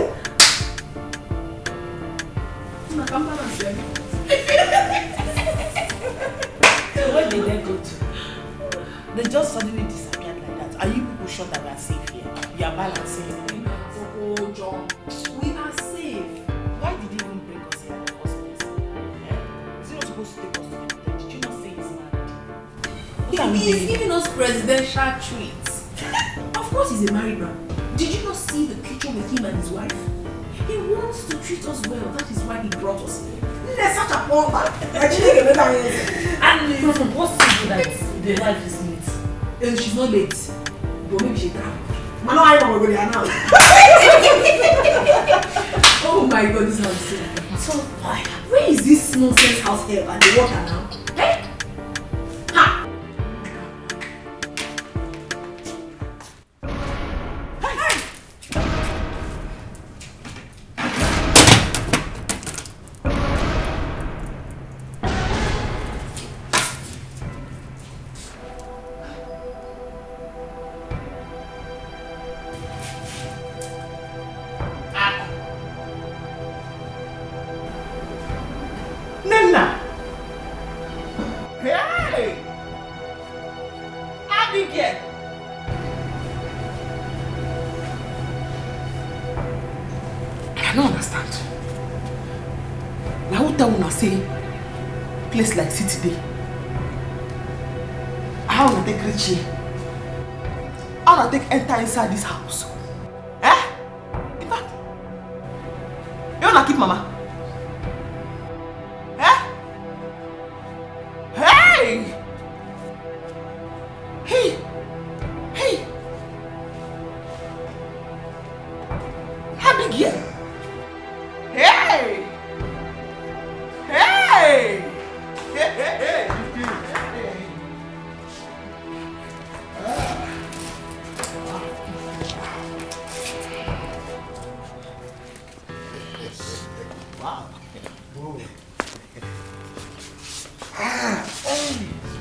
Where did they go to? They just suddenly disappeared like that. Are you people sure that we are safe here? You are balancing. Oh, John. We are safe. Why did he even bring us here in the first place? Is he not supposed to take us to the hotel? Did you not say he's married? He is giving us presidential treats. Of course he's a married man. Did you not see the picture with him and his wife? He wants to treat us well. That is why he brought us here. There's such a poor man. And what's it that the wife is late? She's not late. But maybe she traveled. Man, I know we're going now. Oh my God, this house is so fire. Where is this nonsense house here and the water now? Eh? Ha! don't understand. Now who tell una say place like city day? How una take reach here? How una take enter inside this house? Eh? In fact, you wanna keep mama? Eh? Hey! Hey! Hey! How big here? Hey! Hey! Hey! Hey! Wow.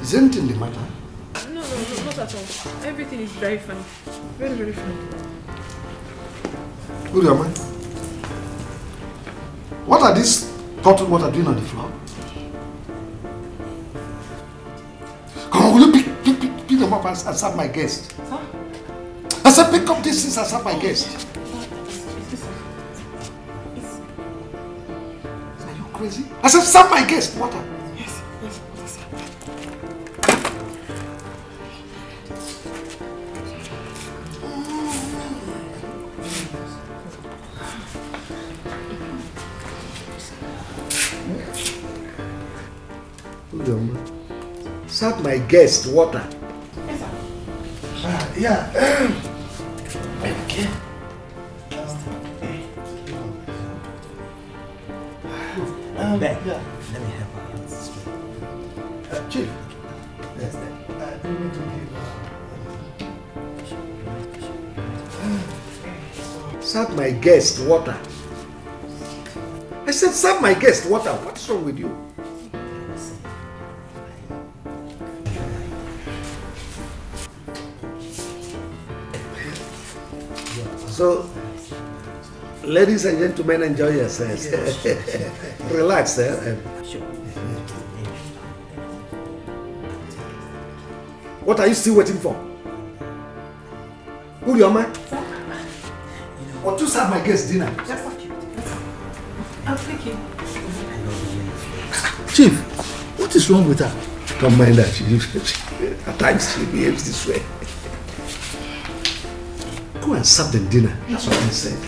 Is anything the matter? No, not at all. Everything is very fine. Very, very fine. Good, man. What are these bottled water doing on the floor? Come on, will you pick them up and serve my guest? Huh? I said pick up these things and serve my guest. Are you crazy? I said serve my guest. Water. Yes, water, sir. Serve my guest water. Yeah. Okay. Ben, yeah. Let me help her. Chief. Yes, serve my guest water. I said serve my guest water. What's wrong with you? So, ladies and gentlemen, enjoy yourselves. Relax, eh? What are you still waiting for? Who your man? Or to serve my guest dinner? I'm thinking. Chief, what is wrong with her? Don't mind her. At times she behaves this way. Go and serve them dinner. That's what I said.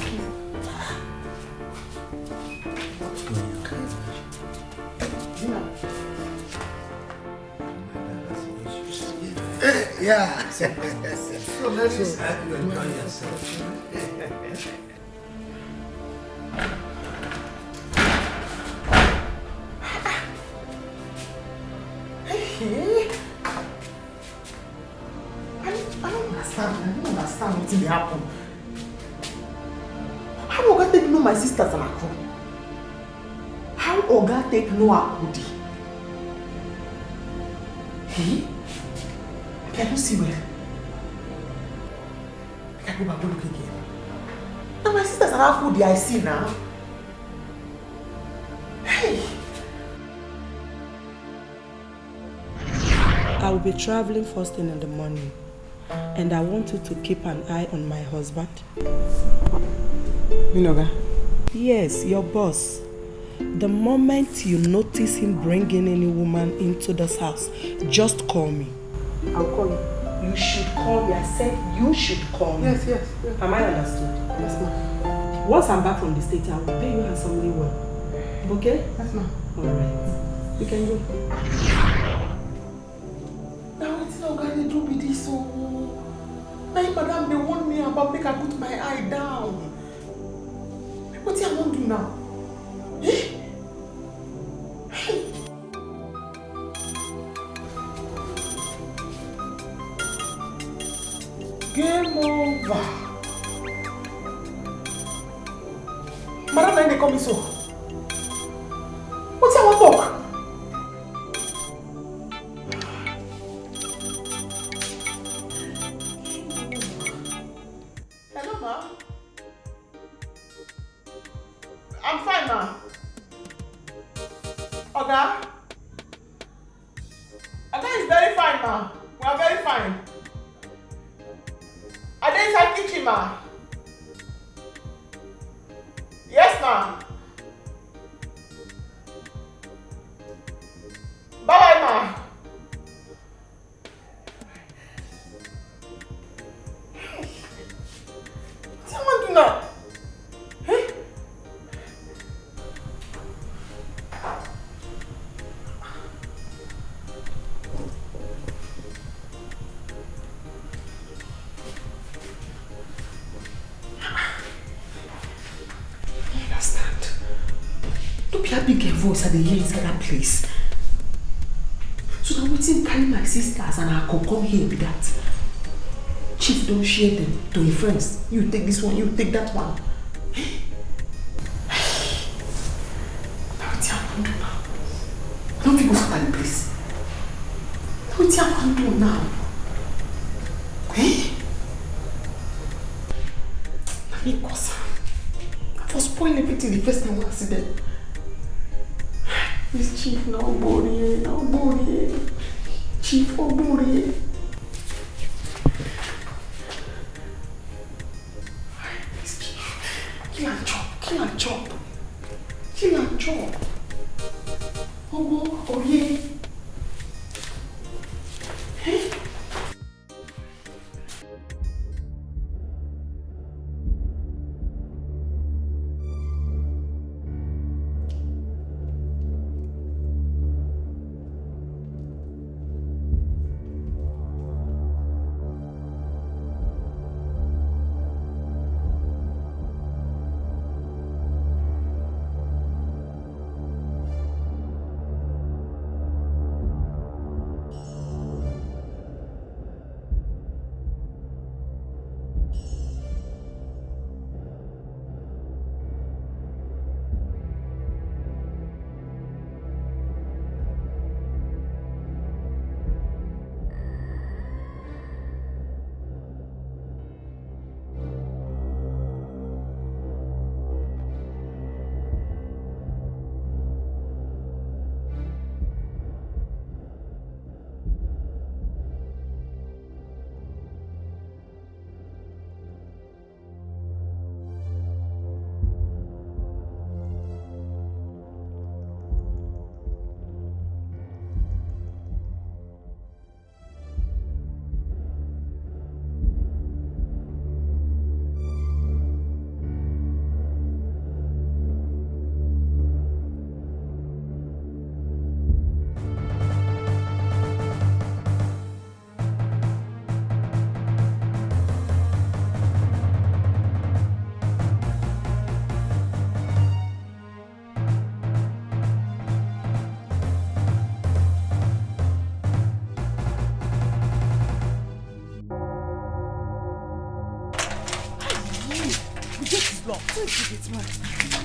Yeah. So ladies, I hope you enjoy yourself. I don't understand what will happen. How Oga take know my sisters and Akko? How Oga take know Akudi? Hey? I don't see well. I can go back to look again. Now my sisters and Akudi I see now. Hey! I will be traveling first thing in the morning, and I want you to keep an eye on my husband. Minoga? Yes, your boss. The moment you notice him bringing any woman into this house, just call me. I'll call you. You should call me. I said you should call me. Yes. Am I understood? Yes, ma'am. Once I'm back from the state, I will pay you handsomely well. Okay? Yes, ma'am. Alright. You can go. Now it's not going to do with this. So now madam they warn me about make I put my eye down. What do I want to do now? Eh? Hey. Game over. Madam, now they call me so. What's I want to talk? Hello, ma. I'm fine, ma. Oga? Oga is very fine, ma. We are very fine. Are they inside kitchen, ma? Yes, ma. Bye-bye, ma. What's someone do now? Eh? I understand. Don't be a big voice at the hear inside that place. So now we think carry my sisters and I could come here with that. Chief don't share them to your friends. You take this one, you take that one. What's your do now? I don't think we'll scatter the place. What's your do now? Eh? Let me cause her. I was spoiling everything the first time I see them. This chief now body. Chief or body. This chief. Kill and chop. Oh yeah. Hey.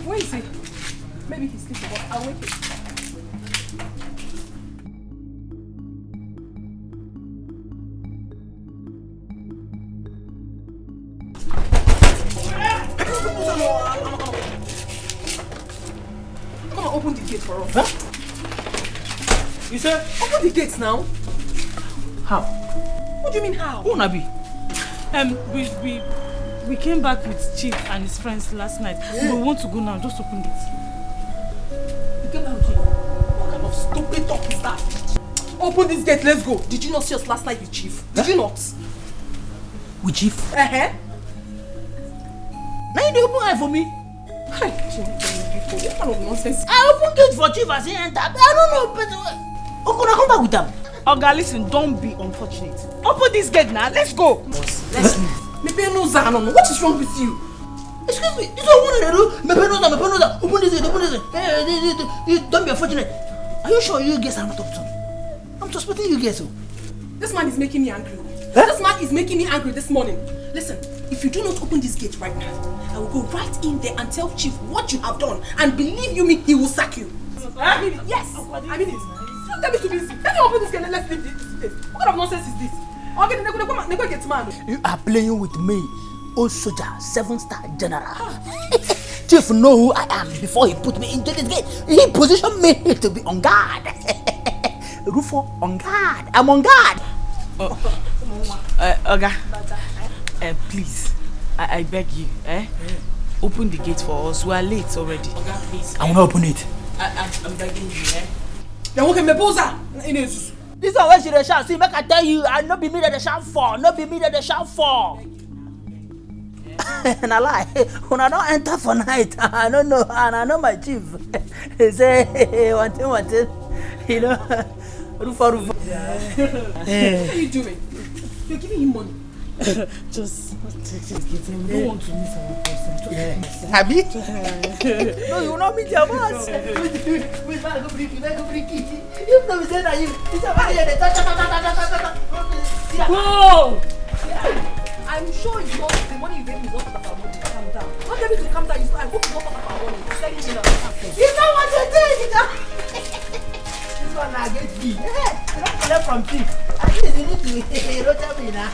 Where is he? Maybe he's sleeping, but I'll wake him. Come on, open the gate for us. Huh? You said? Open the gates now. How? What do you mean how? Who Nabi? We came back with Chief and his friends last night. Yeah. We want to go now. Just open it. You came back with Chief? What kind of stupid talk is that? Open this gate. Let's go. Did you not see us last night with Chief? Did you not? With Chief? Uh-huh. Now you open eye for me. Hi. What kind of nonsense? I open gate for Chief as he enter. I don't know. But okay, come back with them. Oga, listen, don't be unfortunate. Open this gate now. Let's go. Let's leave. What is wrong with you? Excuse me, this is what I do. Open this gate. Don't be unfortunate. Are you sure you guys are not up to? I'm suspecting you guys. This man is making me angry. Huh? This man is making me angry this morning. Listen, if you do not open this gate right now, I will go right in there and tell Chief what you have done. And believe you me, he will sack you. I mean it. Yes, I mean it. Don't tell me to be easy. Let me open this gate and let's leave this place. What kind of nonsense is this? You are playing with me, old soldier, 7-star general. Chief know who I am before he put me into this gate. He positioned me to be on guard. Rufo, on guard. I'm on guard. Oga, please, I beg you, Open the gate for us. We are late already. Okay, please. I will not open it. I'm begging you, eh? Then what can me pose? This one where she dey shout. See, make I tell you, I no be me that dey shout for. No be me that dey shout for. And I lie. When I don't enter for night, I don't know, and I know my chief. He say, one thing, you know, Rufa. What are you doing? You're giving him money. Just take it, give him. We don't want to miss our person. Yeah. Abi? No, you will not meet your boss. Wait, go bring it. If no, we say that you. It's a fire. Whoa! I'm sure it's not the money you gave me is not part of our money. Calm down. Don't tell me to calm down. I hope it's not part of our money. It's like you know. You know what you think? This one I get fee. You don't collect from fee. At least you need to rotate me now.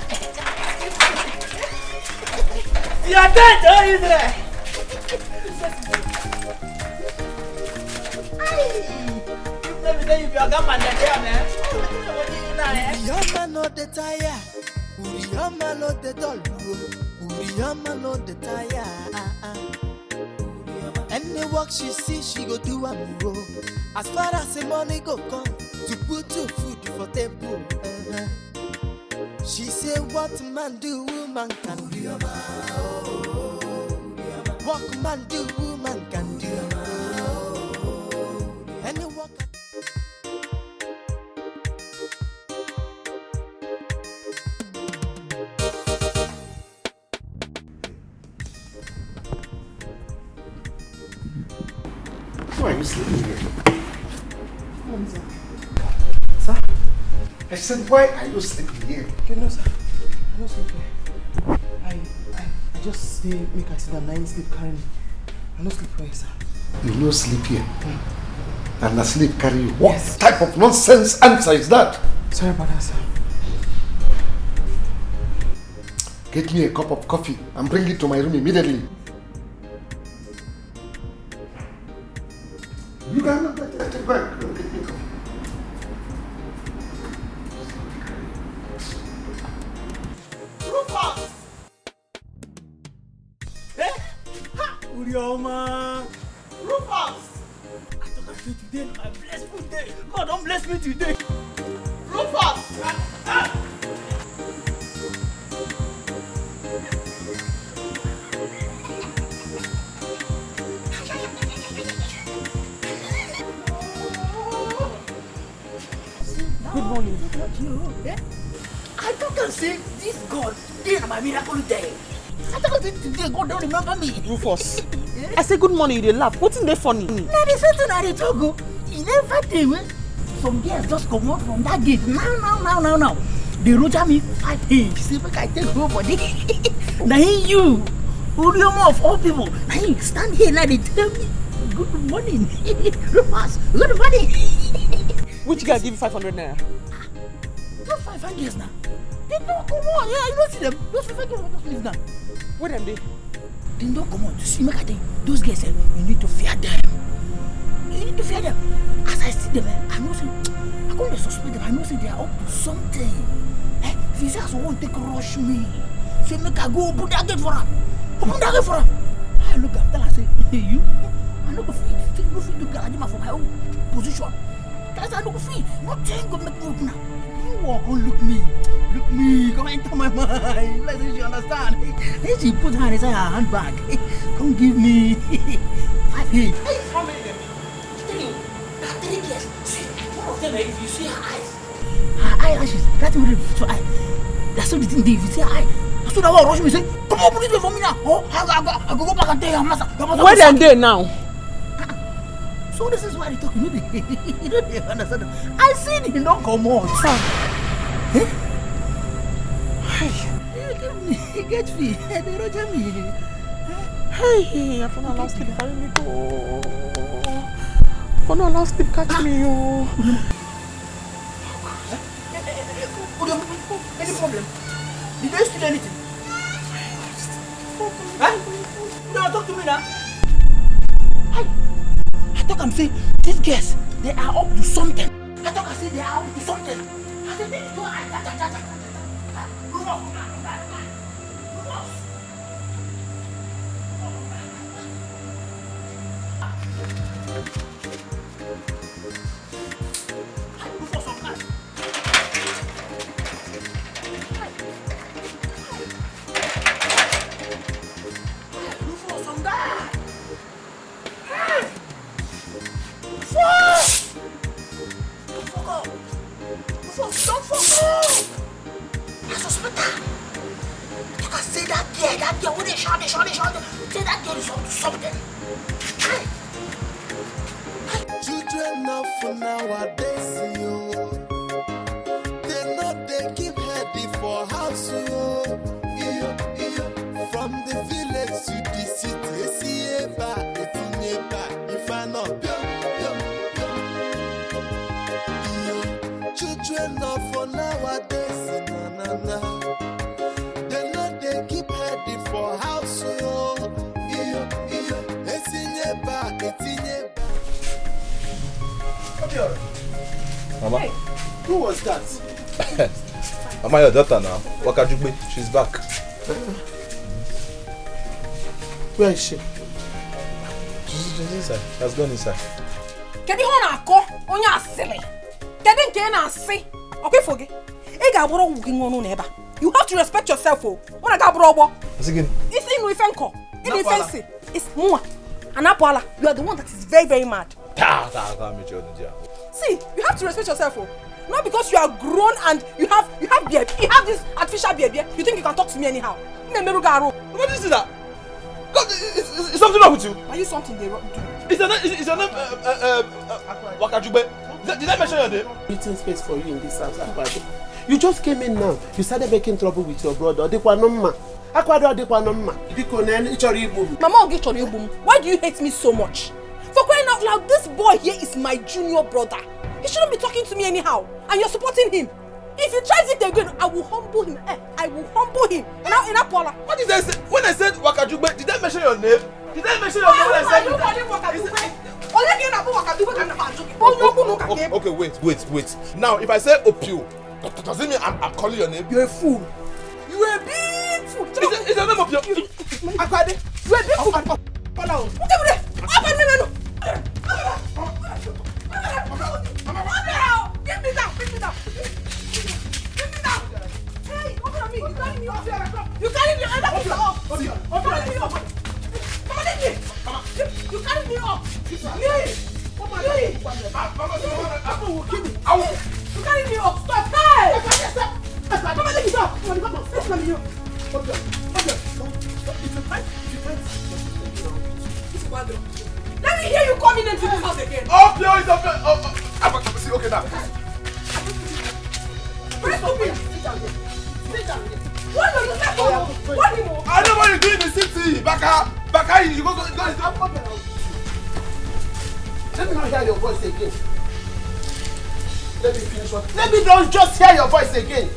You are dead, oh Israel. You tell me that you be a gunman there, man. Uriyama no the tire, Uriyama no the doll, Uriyama no the tire. Any work she see, she go do am go. As far as the money go come, to put to food for table. She say, what man do, woman can do. What man do, woman can do. Any work. Why are you sleeping here? Sir? I said, why are you sleeping here? You know, sir. I'm not sleeping here. I just stay, make I sit down, I sleep carry me. I'm not sleep here, sir. You no sleep here? And I sleep carry you? What type of nonsense answer is that? Sorry about that, sir. Get me a cup of coffee and bring it to my room immediately. You cannot get it back. Get me coffee. Rufus! Eh? Ha! Urioma! Rufus! I thought I feel today, my blessful day. God don't bless me today. Rufus! Good morning. I thought I say this God, this is my miracle day. I thought today God don't remember me. Rufus. I say good morning, you dey laugh. What's in there funny? Now the something I told you, he never did. Some girls just come out from that gate. Now. They roger me 5 days. See if I take nobody. Now you, Urioma of all people, now you stand here now they tell me good morning. Rufus, good morning. Which guy give you 500 naira? Those 500 now. They don't come on. Yeah, you don't see them. Those 500 just leave now. Where them they? They don't come on. See, make I tell you, those guys, you need to fear them. You need to fear them. As I see them, I know say, I can't suspect them. I know say they are up to something. If you say I want to rush me, say make I go open that gate for her. Open that gate for her. I look at them and say, hey, you, I know go fit. You go fit to garage for my own position. That's how I go fit. Nothing go make me open now. You walk on, look me, come enter my mind. Let's see if you understand. Then she put her inside her handbag. Come give me 5 hits. Hey, how many them? Tell you, there are 3 girls. See, one of them, if you see her eyelashes, that's what it eye. That's what the thing. If you see her eye, that's what I want to rush me. Say, come on, put it for me now. Oh, I go back and tell your master. Where are they now? So this is why they talk. You don't understand. I seen him don't come on. He gets me. They roger me. Hey, I found a last sleep carry me go. For no last sleep catch me yo. Any problem? Did they steal anything? Huh? You don't talk to me now. I thought I'm saying these girls, they are up to something. I thought I said they are up to something. I said they do I suspect her. You can say that girl with the shot. Say that girl is up to something. Children of nowadays, yo. They know they keep heady for house, yo. From the village to the city, see if I know, children of nowadays, they know they keep heady for house, yo. Mama. Hey, who was that? Mama, your daughter now. Wakajugbe, she's back. Where is she? She's inside. She has gone inside. Kedu ho na akọ onye asili? Kedu nke na asi? Okay, forget. E ga aburo wugi ngonu na eba. You have to respect yourself, oh. When ga aburo ogbo. Again. It's inu ifenko. Inu ifensi. It's muwa. Anapoala, you are the one that is very, very mad. See, you have to respect yourself, oh. Not because you are grown and you have beard. You have this artificial beard. You think you can talk to me anyhow? What is that? God, is something wrong with you? Are you something they do? Is your name Wakajugbe? Did I mention your name? Meeting space for you in this house, Akwado. You just came in now. You started making trouble with your brother. Akwado Mama, why do you hate me so much? For crying out loud, this boy here is my junior brother. He shouldn't be talking to me anyhow. And you're supporting him. If he tries it again, I will humble him. I will humble him. Now, in Apola. What did I say? When I said Wakajugbe, did I mention your name? Did I mention your name when I said Okay, wait. Now, if I say Opio, does it mean I'm calling your name? You're a fool. You're a big fool. Is your name Opio? Akwade, you're a big fool. Get me down. Hey, open on me. You carry me off. You carry me off. You carry me off. You carry me off. You carry me off. Stop. Hey. Come on, let me go. Come on. Let's come here. Let me hear you coming into this house again. Opio is Opio. See, okay now. Press open. Sit down. What do you say? What do you want? I know what you do in the city. Baka, you go. Let me not hear your voice again. Let me finish what. Let me not just hear your voice again.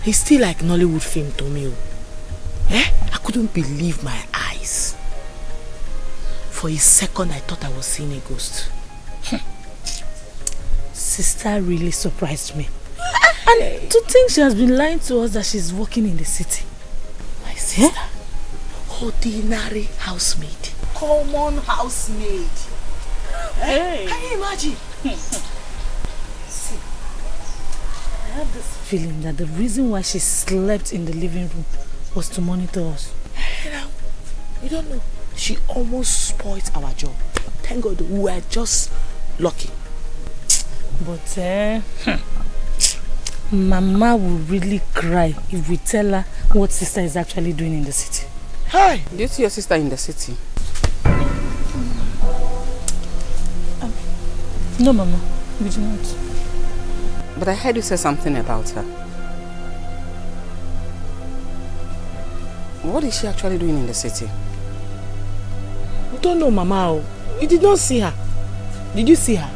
He's still like Nollywood film to me. I couldn't believe my eyes. For a second, I thought I was seeing a ghost. Sister really surprised me. And to think she has been lying to us that she's working in the city. My sister. Ordinary housemaid. Common housemaid. Hey. Can you imagine? See, I have this feeling that the reason why she slept in the living room was to monitor us. You don't know. She almost spoiled our job. Thank God we were just lucky. But Mama will really cry if we tell her what sister is actually doing in the city. Hi! Do you see your sister in the city? No, Mama. We do not. But I heard you say something about her. What is she actually doing in the city? We don't know, Mama. You did not see her. Did you see her?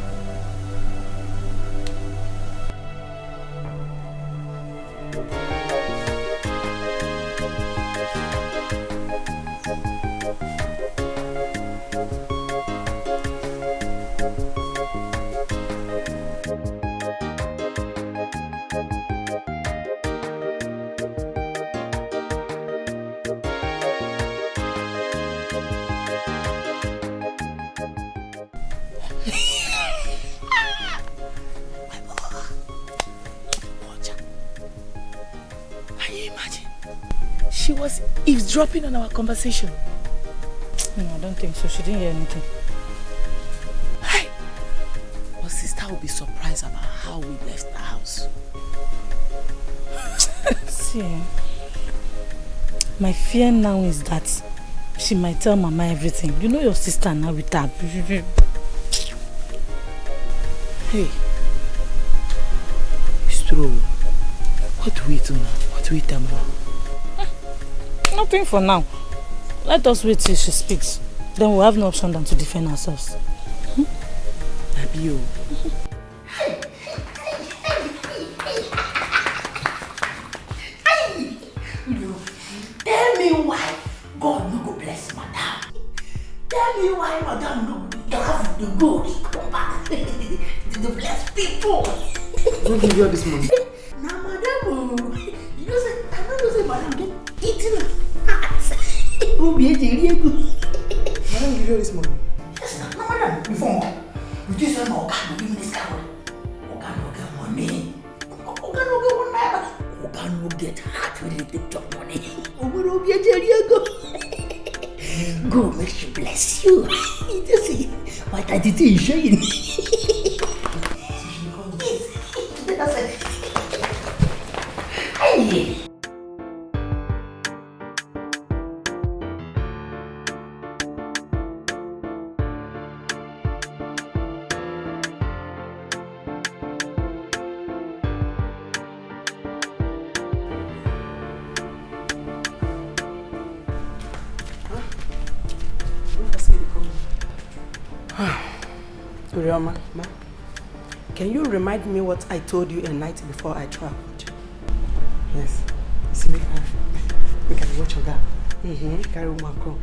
she was eavesdropping on our conversation. No, I don't think so. She didn't hear anything. Hey! But sister will be surprised about how we left the house. See, my fear now is that she might tell Mama everything. You know your sister now with her. Hey. It's true. What do we do now? What do we tell Mama? Nothing for now. Let us wait till she speaks. Then we'll have no option than to defend ourselves. Abio. Tell me why God no go bless Madam. Tell me why Madam no have the goods come back to bless people. Don't give her this money. Now, Madam, you know, say, I don't know, say, Madam, get eating hearts. Who be a good? Madam, give her this money. Yes, no, Madam, before you just say, no, God, give me this card. God no get money. God no get one naira. God no get heart when you take your money. Who be a good? God makes you bless you. You just see what I did is showing. That's it. Hey. Urioma, ma, can you remind me what I told you a night before I traveled? Yes. See, we can watch your girl. Carry woman come.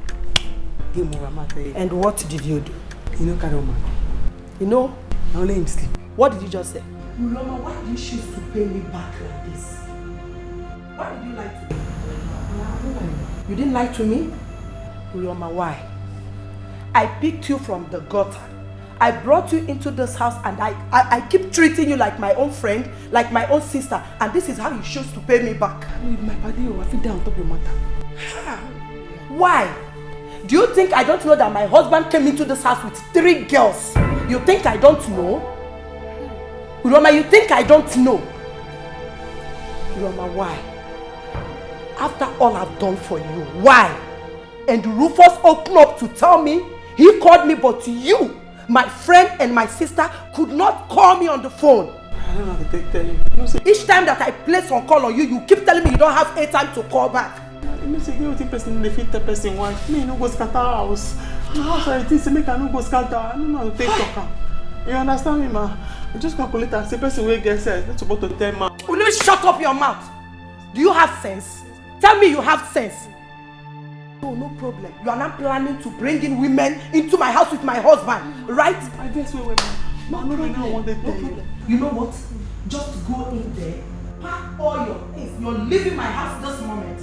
Give more matter. And what did you do? You know, carry woman. You know? I only him sleep. What did you just say? Urioma, why did you choose to pay me back like this? Why did you lie to me? You didn't lie to me? Urioma, why? I picked you from the gutter. I brought you into this house and I keep treating you like my own friend, like my own sister, and this is how you choose to pay me back. My body, I feel down on top of your matter. Why? Do you think I don't know that my husband came into this house with 3 girls? You think I don't know? Roma, you think I don't know? Roma, why? After all I've done for you, why? And Rufus opened up to tell me, he called me, but you, my friend and my sister, could not call me on the phone. I don't know how to tell you. Each time that I place on call on you, you keep telling me you don't have airtime to call back. You say you think person dey fit the person why? Me no go scatter house. House I think say make I no go scatter. I don't know how to take talk. You understand me, ma? You just calculate and say person wey get sense. Not supposed to tell ma. Will you shut up your mouth? Do you have sense? Tell me you have sense. Oh, no problem. You are not planning to bring in women into my house with my husband, right? I guess wait, ma. No, I want to tell you. You know what? Just go in there, pack all your things. You're leaving my house this moment.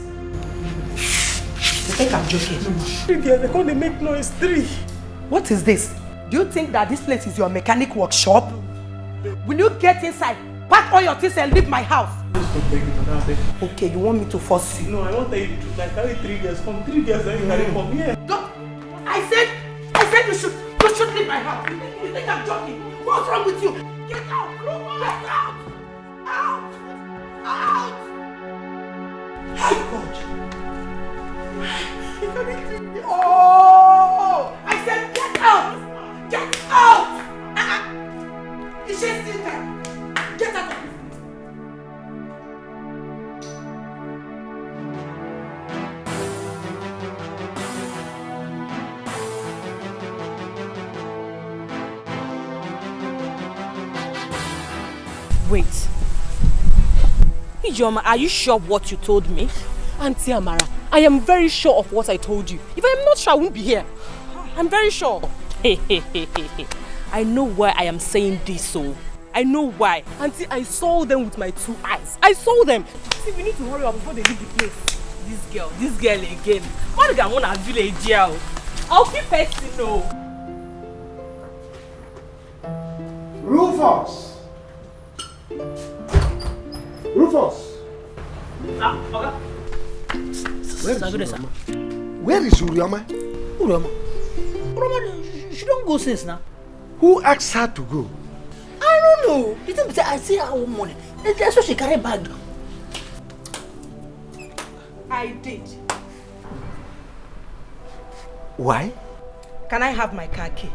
You think I'm joking? They can't make noise. 3. What is this? Do you think that this place is your mechanic workshop? Will you get inside, pack all your things and leave my house? Okay, you want me to force you? No, I won't tell you the truth. I carry 3 girls. Come 3 girls, then you carry from here. Don't. I said you should leave my house. You think I'm joking? What's wrong with you? Get out! Get out! Out! Out! Hey, God! Oh! I said get out! Get out! Is she still there? Get out of here! Wait. Ijoma, are you sure of what you told me? Auntie Amara, I am very sure of what I told you. If I am not sure, I won't be here. I'm very sure. I know why I am saying this so. I know why. Auntie, I saw them with my 2 eyes. I saw them. See, we need to hurry up before they leave the place. This girl again. What do I want to village here? I'll keep petting no. Rufus! Rufus! Okay. Where is Urioma? Urioma, she don't go since now. Who asked her to go? I don't know. You think I see her own money. That's why she carry bag. I did. Why? Can I have my car key?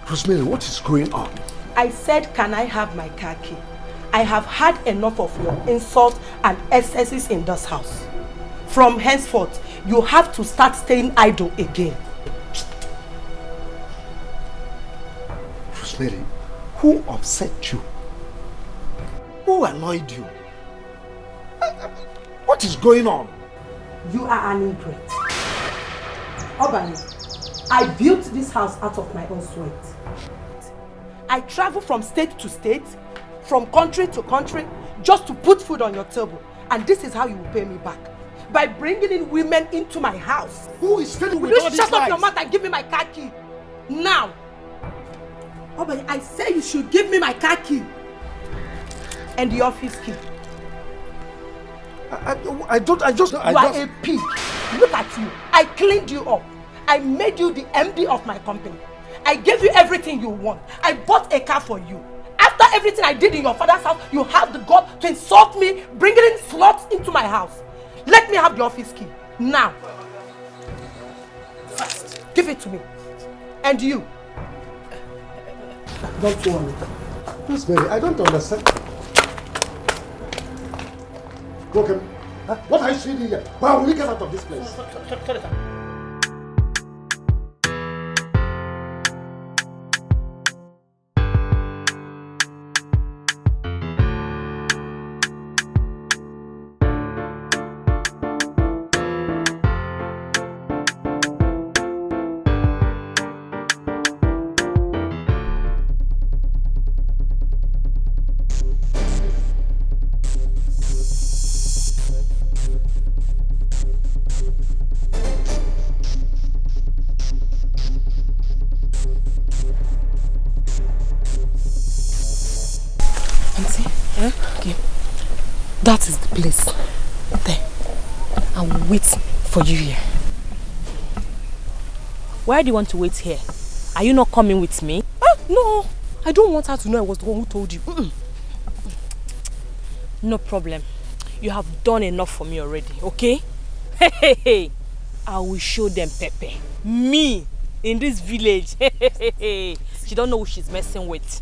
Rosemary, what is going on? I said, can I have my car key? I have had enough of your insults and excesses in this house. From henceforth, you have to start staying idle again. Rosemary, who upset you? Who annoyed you? What is going on? You are an ingrate. Obani, I built this house out of my own sweat. I travel from state to state, from country to country, just to put food on your table. And this is how you will pay me back. By bringing in women into my house. Who is staying with all these lies? Shut up your mouth and give me my car key. Now. Obani, I say you should give me my car key. And the office key. You are a pig. Look at you. I cleaned you up. I made you the MD of my company. I gave you everything you want. I bought a car for you. After everything I did in your father's house, you have the gut to insult me, bringing in slots into my house. Let me have the office key. Now. Fast. Give it to me. And you. Don't worry. Rosemary, I don't understand. Okay. What are you doing here? Why will we get out of this place? Sorry. That is the place. There. I will wait for you here. Why do you want to wait here? Are you not coming with me? No. I don't want her to know I was the one who told you. No problem. You have done enough for me already, okay? Hey. I will show them Pepe. Me in this village. She don't know who she's messing with.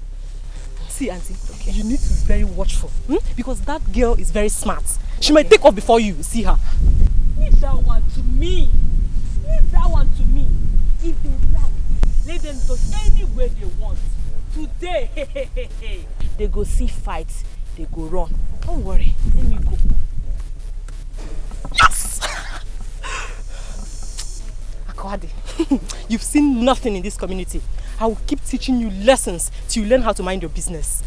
See, Auntie, okay. You need to be very watchful. Because that girl is very smart. She might take off before you see her. Leave that one to me. Leave that one to me. If they like, let them do anywhere they want. Today, they go see fights, they go run. Don't worry, let me go. Yes! Akwadi, you've seen nothing in this community. I will keep teaching you lessons till you learn how to mind your business.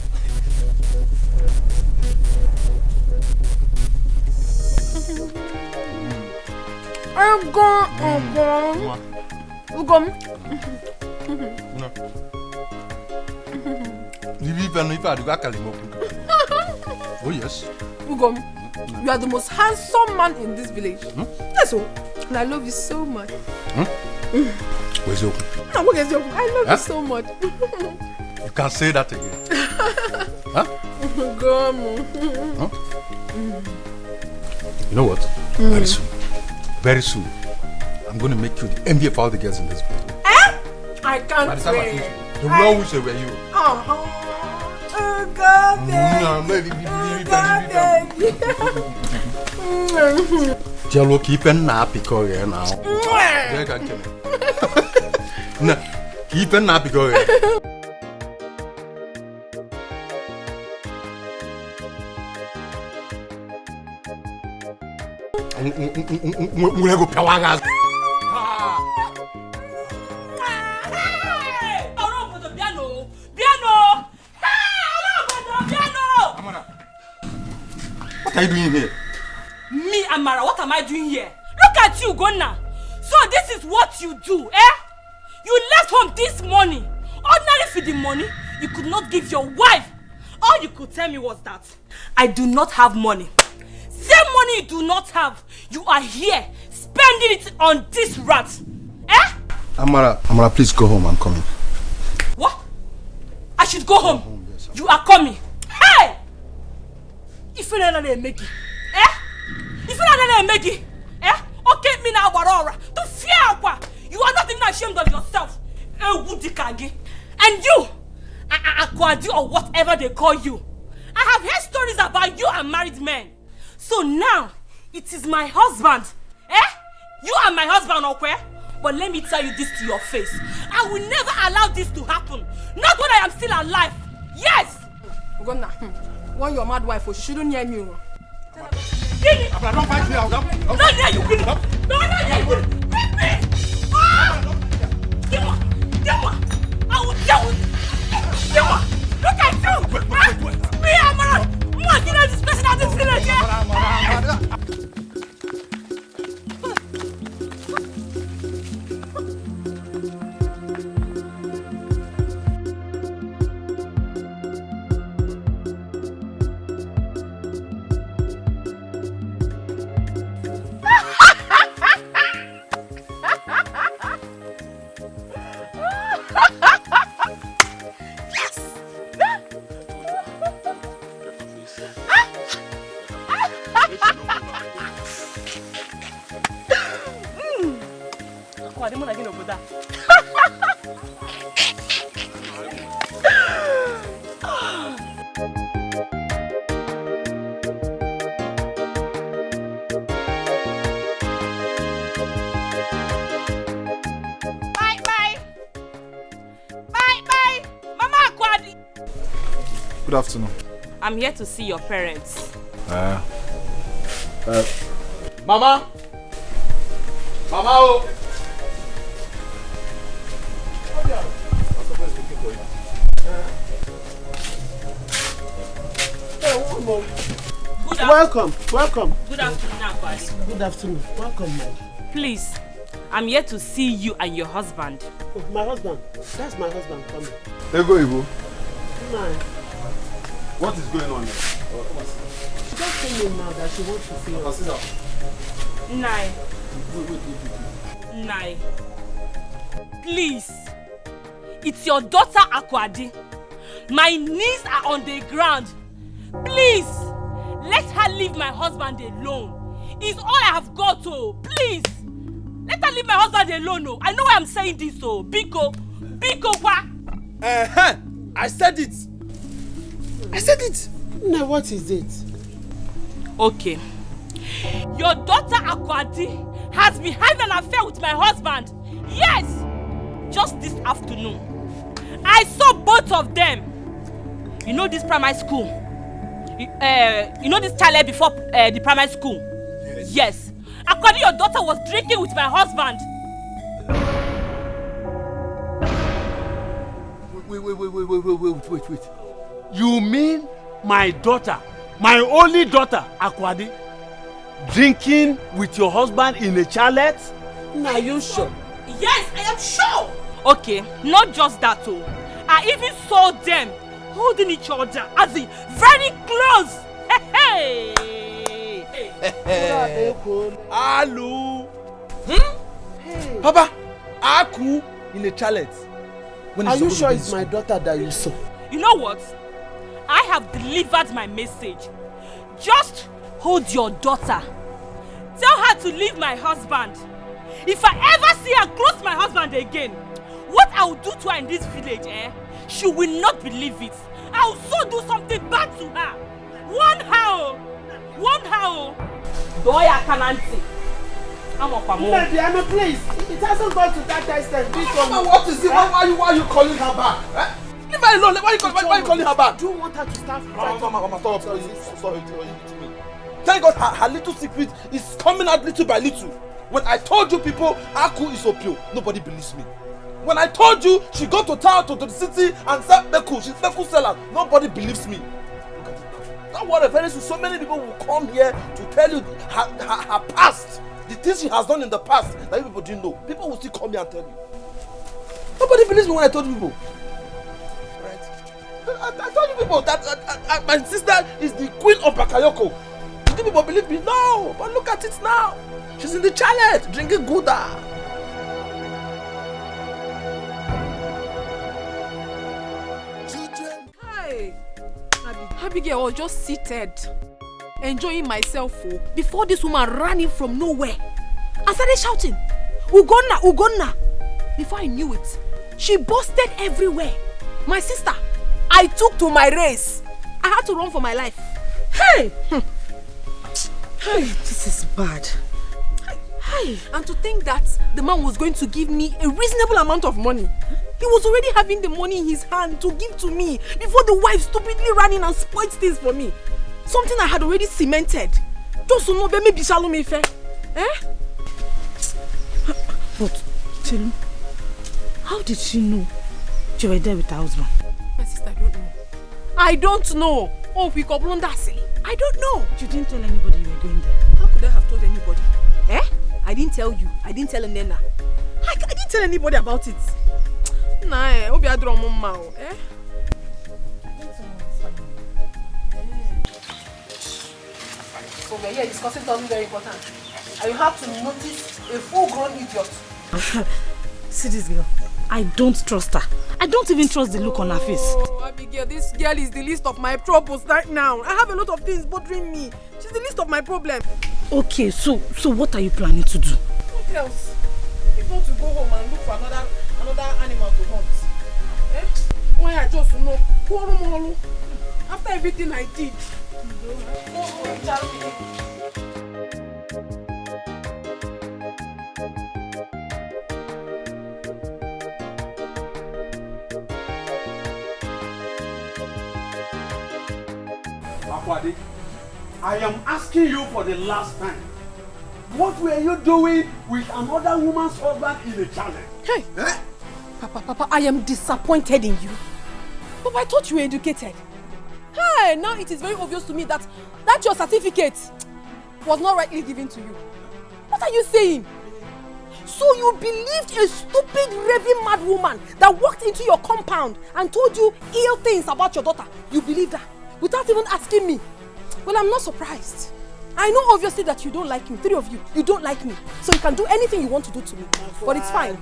Oh yes. Ugom, you are the most handsome man in this village. That's all. And I love you so much. Where's your I love you so much. You can't say that again. Huh? You know what? Very soon, I'm going to make you the envy of all the girls in this building. I can't By the time I wait. finish, the world will say were you. Jello keep an nappy courier now. No, keep an nappy courier. We'll go Pelagas. What are you doing here? Me, Amara, what am I doing here? Look at you, Gonna. So this is what you do, eh? You left home this morning. Ordinary feeding money, you could not give your wife. All you could tell me was that I do not have money. Same money money you do not have, you are here spending it on this rat. Eh? Amara, please go home. I'm coming. What? I should go home? Yes, you are coming. Hey! If you don't know make it, eh? If you don't know make it, eh? Okay, me now, Barora. To fear, you are not even ashamed of yourself. And you, Akwadi or whatever they call you. I have heard stories about you and married men. So now, it is my husband. Eh? You are my husband, okay? But let me tell you this to your face. I will never allow this to happen. Not when I am still alive. Yes! Ugonna, when your mad wife, she shouldn't hear me. Don't fight me out. Not near you. No, not near you. Bring me! Ah! Dewa! I will deal with Dewa! Look at you! Me, Amara! What you know this person out this village, yeah? Good afternoon. I'm here to see your parents. Mama! Mama! Oh! Welcome. Good afternoon, Akwadi. Good afternoon. Welcome, man. Please, I'm here to see you and your husband. Oh, my husband. That's my husband coming. Ego Ibo. Man. What is going on here? She just told me now that she wants to see us. Sit down. Nai. Nai. Please. It's your daughter Akwadi. My knees are on the ground. Please. Let her leave my husband alone. It's all I have got, oh. Please. Let her leave my husband alone, oh. I know why I'm saying this, oh. Biko, what? I said it. Now, what is it? Okay. Your daughter Akwadi has been having an affair with my husband. Yes! Just this afternoon. I saw both of them. You know this primary school? You know this child before the primary school? Yes. Akwadi, your daughter was drinking with my husband. Wait. You mean my daughter, my only daughter, Akwadi, drinking with your husband in a chalet? Are you sure? Yes, I am sure. Okay, not just that, oh. I even saw them holding each other as in very close. Hey. Hello. Hey. Papa, Aku in a chalet. Are you sure it's my daughter that you saw? You know what? I have delivered my message. Just hold your daughter. Tell her to leave my husband. If I ever see her close my husband again, what I will do to her in this village, she will not believe it. I will so do something bad to her. One how? Doya Kananti. I'm up a Neltv, please. It hasn't gone to that extent. Mama, what is it? Why are you calling her back? Leave her alone. Why are you calling her back? Do you want her to start? Mama, stop. Sorry. Thank God her little secret is coming out little by little. When I told you people Aku is Opio, nobody believes me. When I told you she got to town to the city and said Beku, she's Beku seller, nobody believes me. Look at it. Now what very soon so many people will come here to tell you her past. The things she has done in the past that you people didn't know. People will still come here and tell you. Nobody believes me when I told you people. Right? I told you people that my sister is the queen of Bakayoko. Stupid people believe me. No, but look at it now. She's in the chalet drinking Gouda. Hi, Abigail was just seated, enjoying myself before this woman ran in from nowhere and started shouting, Ugonna, Ugonna. Before I knew it, she busted everywhere. My sister, I took to my race. I had to run for my life. Hey! Hey, this is bad. Hey. And to think that the man was going to give me a reasonable amount of money. He was already having the money in his hand to give to me before the wife stupidly ran in and spoiled things for me. Something I had already cemented. Just to know that maybe Shalom Ife. Eh? But, Chelu, how did she know you were there with her husband? My sister, I don't know. I don't know. Oh, we got blonde silly. I don't know. You didn't tell anybody you were going there. How could I have told anybody? Eh? I didn't tell you. I didn't tell Nena. I didn't tell anybody about it. Nah, eh? Obi adro mama, eh? So we're here discussing something very important. And you have to notice a full-grown idiot. See this girl. I don't trust her. I don't even trust the look on her face. Oh, Abigail, this girl is the least of my troubles right now. I have a lot of things bothering me. She's the least of my problems. Okay, so what are you planning to do? What else? If not to go home and look for another animal to hunt. Eh? Why I just know? After everything I did. Akwade, I am asking you for the last time. What were you doing with another woman's husband in the channel? Hey! Eh? Papa, I am disappointed in you. Papa, I thought you were educated. Hey, now it is very obvious to me that your certificate was not rightly given to you. What are you saying? So you believed a stupid, raving mad woman that walked into your compound and told you ill things about your daughter? You believed her without even asking me? Well, I'm not surprised. I know obviously that you don't like me. Three of you, you don't like me. So you can do anything you want to do to me. But it's fine.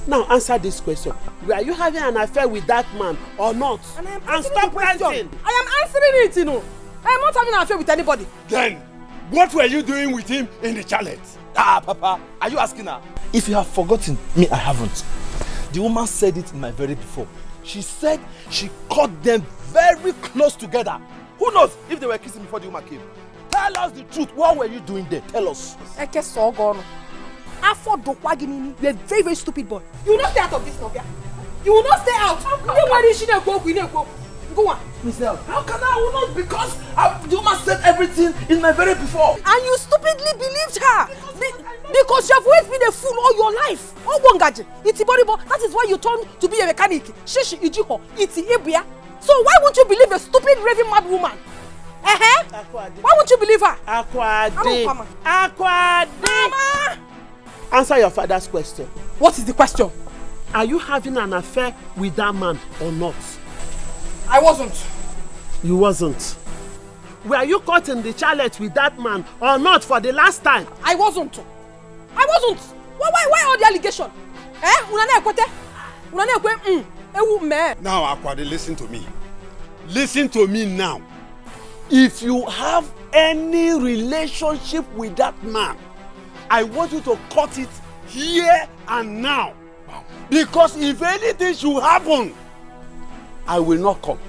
Now answer this question. Were you having an affair with that man or not? And stop ranting. I am answering it, you know. I am not having an affair with anybody. Then, what were you doing with him in the chalet? Papa, are you asking her? If you have forgotten, me, I haven't. The woman said it in my very before. She said she caught them very close together. Who knows if they were kissing before the woman came? Tell us the truth. What were you doing there? Tell us. You're a very, very stupid boy. You will not stay out of this, Novia. You will not stay out. Go on. Mister, how can I will not? Because the woman said everything in my very before. And you stupidly believed her. Because you have always been a fool all your life. That is why you turned to be a mechanic. So why won't you believe a stupid raving mad woman? Why won't you believe her? Akwade. Answer your father's question. What is the question? Are you having an affair with that man or not? I wasn't. You wasn't. Were you caught in the chalet with that man or not for the last time? I wasn't. Why all the allegation? Now, Akwade, listen to me. Listen to me now. If you have any relationship with that man, I want you to cut it here and now. Because if anything should happen, I will not come.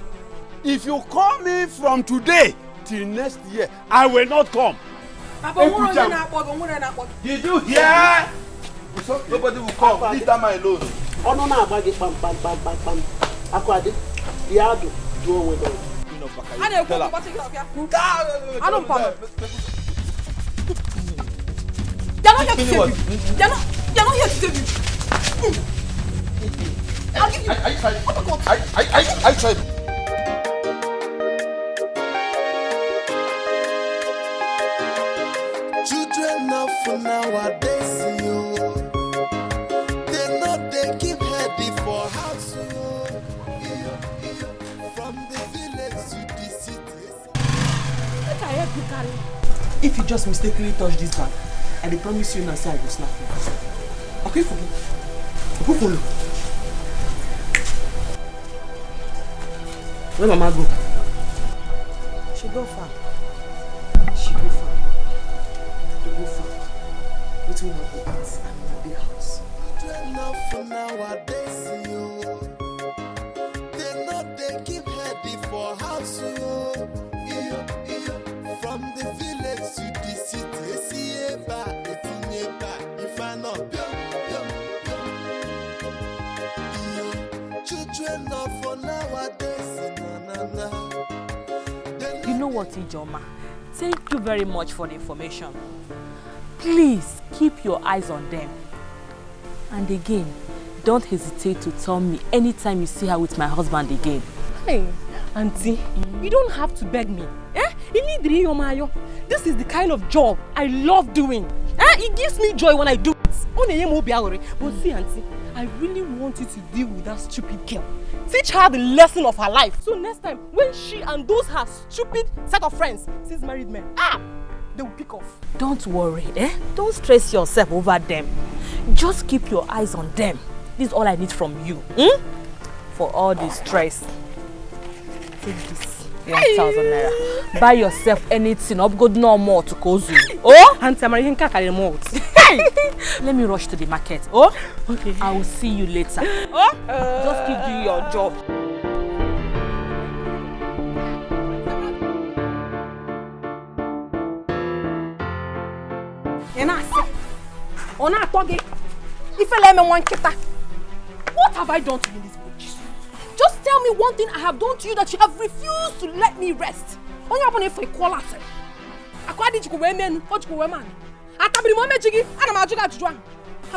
If you call me from today till next year, I will not come. Did you hear? Nobody will come. Leave that man alone. Akwade, Yado, do away with it. They're not here to save you. They're not here to save you. I'll give you. I tried. Children of nowadays, they know they keep heady for house. If you just mistakenly touch this bag, I promise you now say I go slap you. Okay, for me. Who follow? Where Mama go? She go far. She go far. To go far. It will not be us. I'm in a big house. Enough for nowadays, you. They know they keep heady for house, you. From the village to the city, see if I not children are for nowadays. You know what, Ijoma? Thank you very much for the information. Please keep your eyes on them. And again, don't hesitate to tell me anytime you see her with my husband again. Hey, Auntie, you don't have to beg me. This is the kind of job I love doing. It gives me joy when I do it. But see, Auntie, I really want you to deal with that stupid girl. Teach her the lesson of her life. So next time, when she and those her stupid set of friends sees married men, they will pick off. Don't worry, Don't stress yourself over them. Just keep your eyes on them. This is all I need from you. For all the stress. Take this 1,000 naira. Buy yourself anything. Up good no more to Kozu. Oh? Auntie, I'm ready to carry more. Let me rush to the market. Oh? Okay. I will see you later. Oh? Just keep doing your job. What have I done to you in this village? Just tell me one thing I have done to you that you have refused to let me rest. Only happen if I call out. Have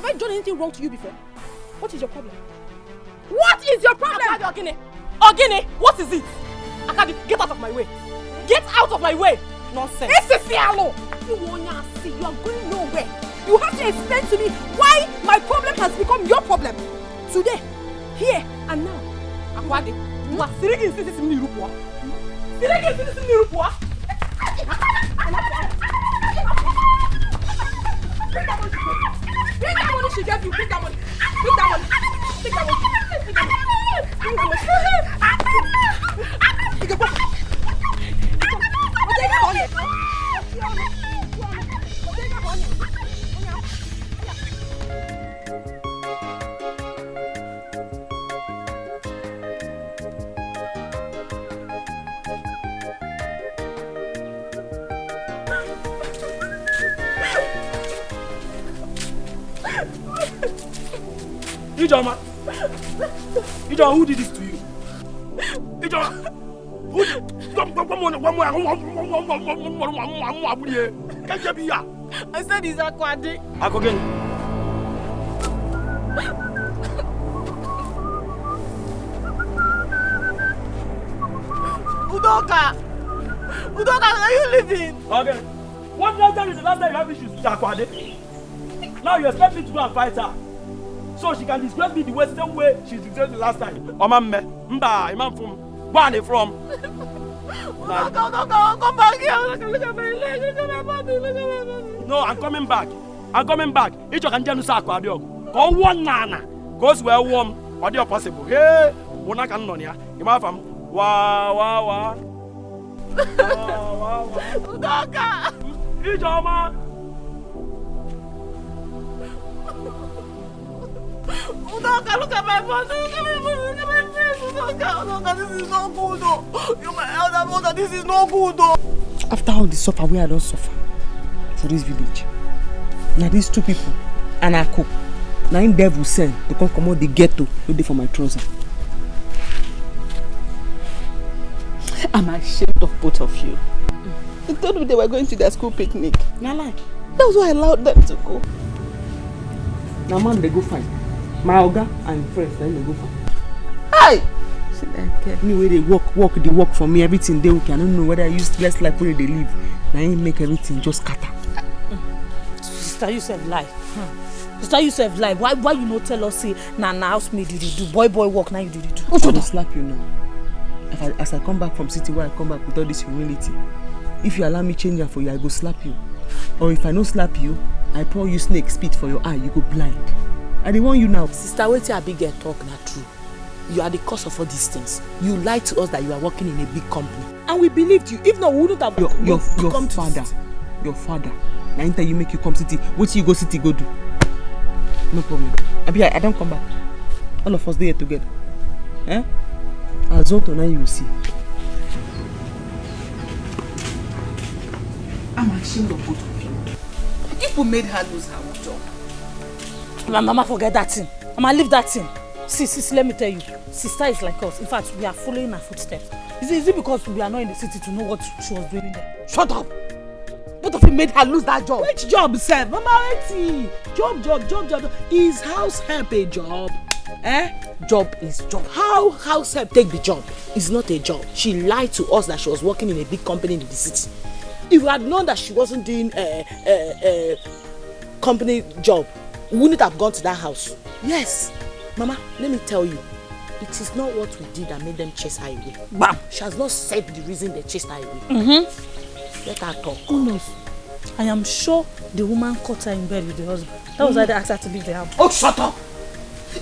I done anything wrong to you before? What is your problem? What is your problem? Ogene, what is it? Akadi, get out of my way. Get out of my way. Nonsense. You are going nowhere. You have to explain to me why my problem has become your problem. Today, here, and now. Akwade, you are sitting in this Nirupua. Sitting in this Nirupua. Bring that money. Bring that money she gave you. Bring that money. Bring that money. Bring that money. Bring that money. Bring that money. Bring that money. Ijoma, who did this to you? Ijoma, who did? I said he's Akwade. Again. Udoka, are you leaving? Okay. What did I tell you the last time you have issues with Akwade? Now you expect me to go and fight her. So she can disgrace me the same way she disgraced me last time. Mba, Imam from where are they from? Come back here. Look at my leg. Look at my body. Look at my body. No, I'm coming back. Each can just say Aquadio. Go one nana. Goes where warm. What is possible? Hey, Wona can know ya. Imam from wa. Udoka. Ijoma. Udoka, look at my body. Look at my body. Look at my face. Udoka, this is not good. You're my elder brother. This is not good. After all the suffer, where I don't suffer for this village. Now these two people and I cook. Now in devil send to come out the ghetto ready for my trouser. I'm ashamed of both of you. They told me they were going to their school picnic. Now lie. That was why I allowed them to go. Now man, they go find. My Oga and friends, then they go find. Hi! Me where they work for me, everything they okay. I don't know whether I use less like when they leave. Now I make everything just scatter. Sister, you said lie. Sister, you said lie. Why you not tell us say na housemaid you do boy work now you do. I will slap you now. As I come back from city where I come back with all this humility, If you allow me change am for you, I go slap you. Or if I no slap you, I pour you snake spit for your eye, you go blind. I dey warn you now. Sister, wetin Abigail talk na true. You are the cause of all these things. You lied to us that you are working in a big company. And we believed you. If not, we wouldn't have your father. Your father. Na him tell you make you come city. Wetin you go city go do? No problem. Abi, I don't come back. All of us dey here together. Eh? Azonto now you will see. I'm ashamed of both of you. People made her lose her job. Mama, forget that thing. Mama, leave that thing. See, let me tell you. Sister is like us. In fact, we are following her footsteps. Is it because we are not in the city to know what she was doing there? Shut up! Both of you made her lose that job. Which job, sir? Mama, wait. Job. Is house help a job? Job is job. How house help take the job? It's not a job. She lied to us that she was working in a big company in the city. If we had known that she wasn't doing a company job, we wouldn't have gone to that house. Yes. Mama, let me tell you, it is not what we did that made them chase her away. Bam! She has not said the reason they chased her away. Let her talk. Who knows? I am sure the woman caught her in bed with the husband. That was why they asked her to leave the house. Oh, shut up!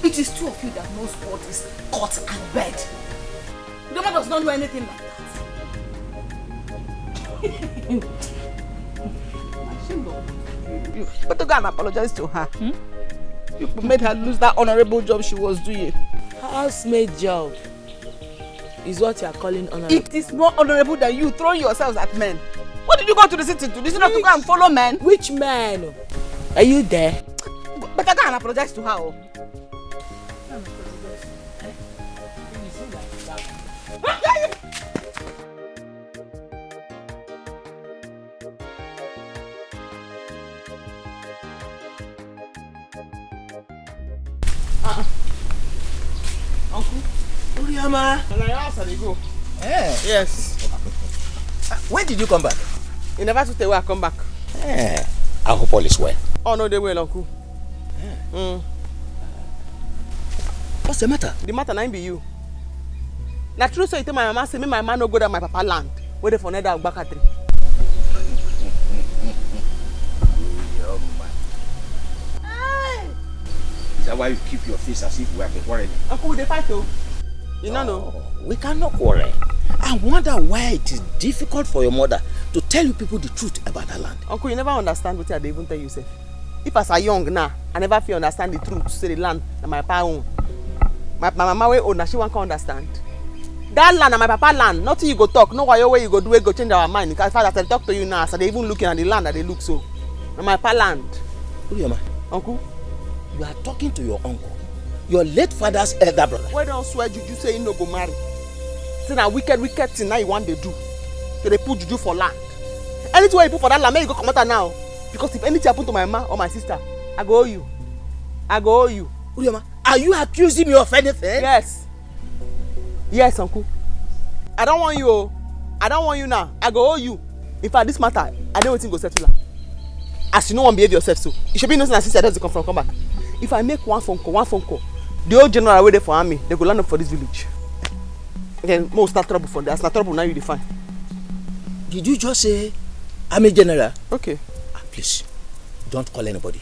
It is two of you that knows what is caught and bed. The woman does not know anything like that. You better go and apologize to her. You made her lose that honorable job she was doing. Housemaid job is what you are calling honorable. It is more honorable than you throwing yourselves at men. What did you go to the city to? Did you not to go and follow men? Which man? Are you there? Better go and apologize to her. Oh. Uncle, Uriama. And I asked her to go. Yes. When did you come back? You never took away. I come back. I hope all is well. Oh no, they will, Uncle. What's the matter? The matter now be you. Na true so you tell my mama say me my man no go down my papa land. Where they for another Ogbaka tree. Is that why you keep your face as if we have been quarreling? Uncle, they fight though. You know. We cannot quarrel. I wonder why it is difficult for your mother to tell you people the truth about her land. Uncle, you never understand what I even tell you, sir. If as a young now, I never feel understand the truth. Say the land na my papa own. My mama wey own, she won't understand. That land na my papa land. Nothing you go talk. No way you go do it, go change our mind. Because as I talk to you now, so they even looking at the land that they look so. Na my papa land. Uriama. Uncle, you are talking to your uncle, your late father's elder brother. Why don't swear juju say you no go marry? Say na wicked thing now you want to do. So they put juju for land. Anything you put for that land, make you go come out now. Because if anything happen to my mama or my sister, I go owe you. Uriama, are you accusing me of anything? Yes, uncle. I don't want you. I don't want you now. I go owe you. In fact, this matter, I know wetin go settle am. As you no wan behave yourself so, you should be innocent as sister does come back. If I make one phone call, the old general wey dey for army, they go land up for this village. Then most start trouble from there. As na trouble now you define. Did you just say army general? Okay. Please, don't call anybody.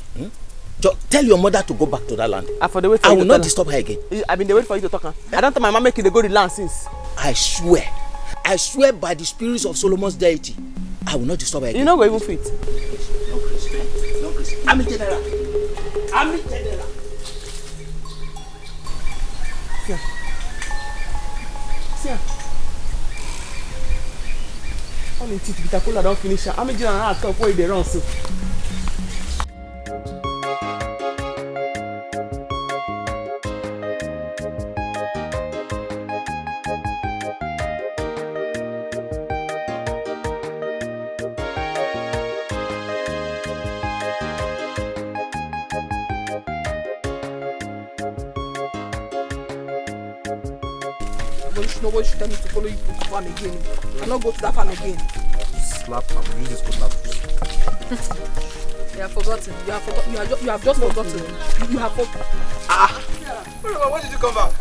Just tell your mother to go back to that land. I will not disturb her again. I've been waiting for you to talk. I don't tell my mama make you go the land since. I swear by the spirits of Solomon's deity, I will not disturb her again. You know go even fit. No Chris. Army general. See. All in teeth, bitter cola don't finish. Army general now talk where they run so. Nobody should tell me to follow you to the farm again. I'll not go to that farm again. Slap, I'm use this cutlass. You have forgotten. You have just forgotten. You have forgotten. When did you come back?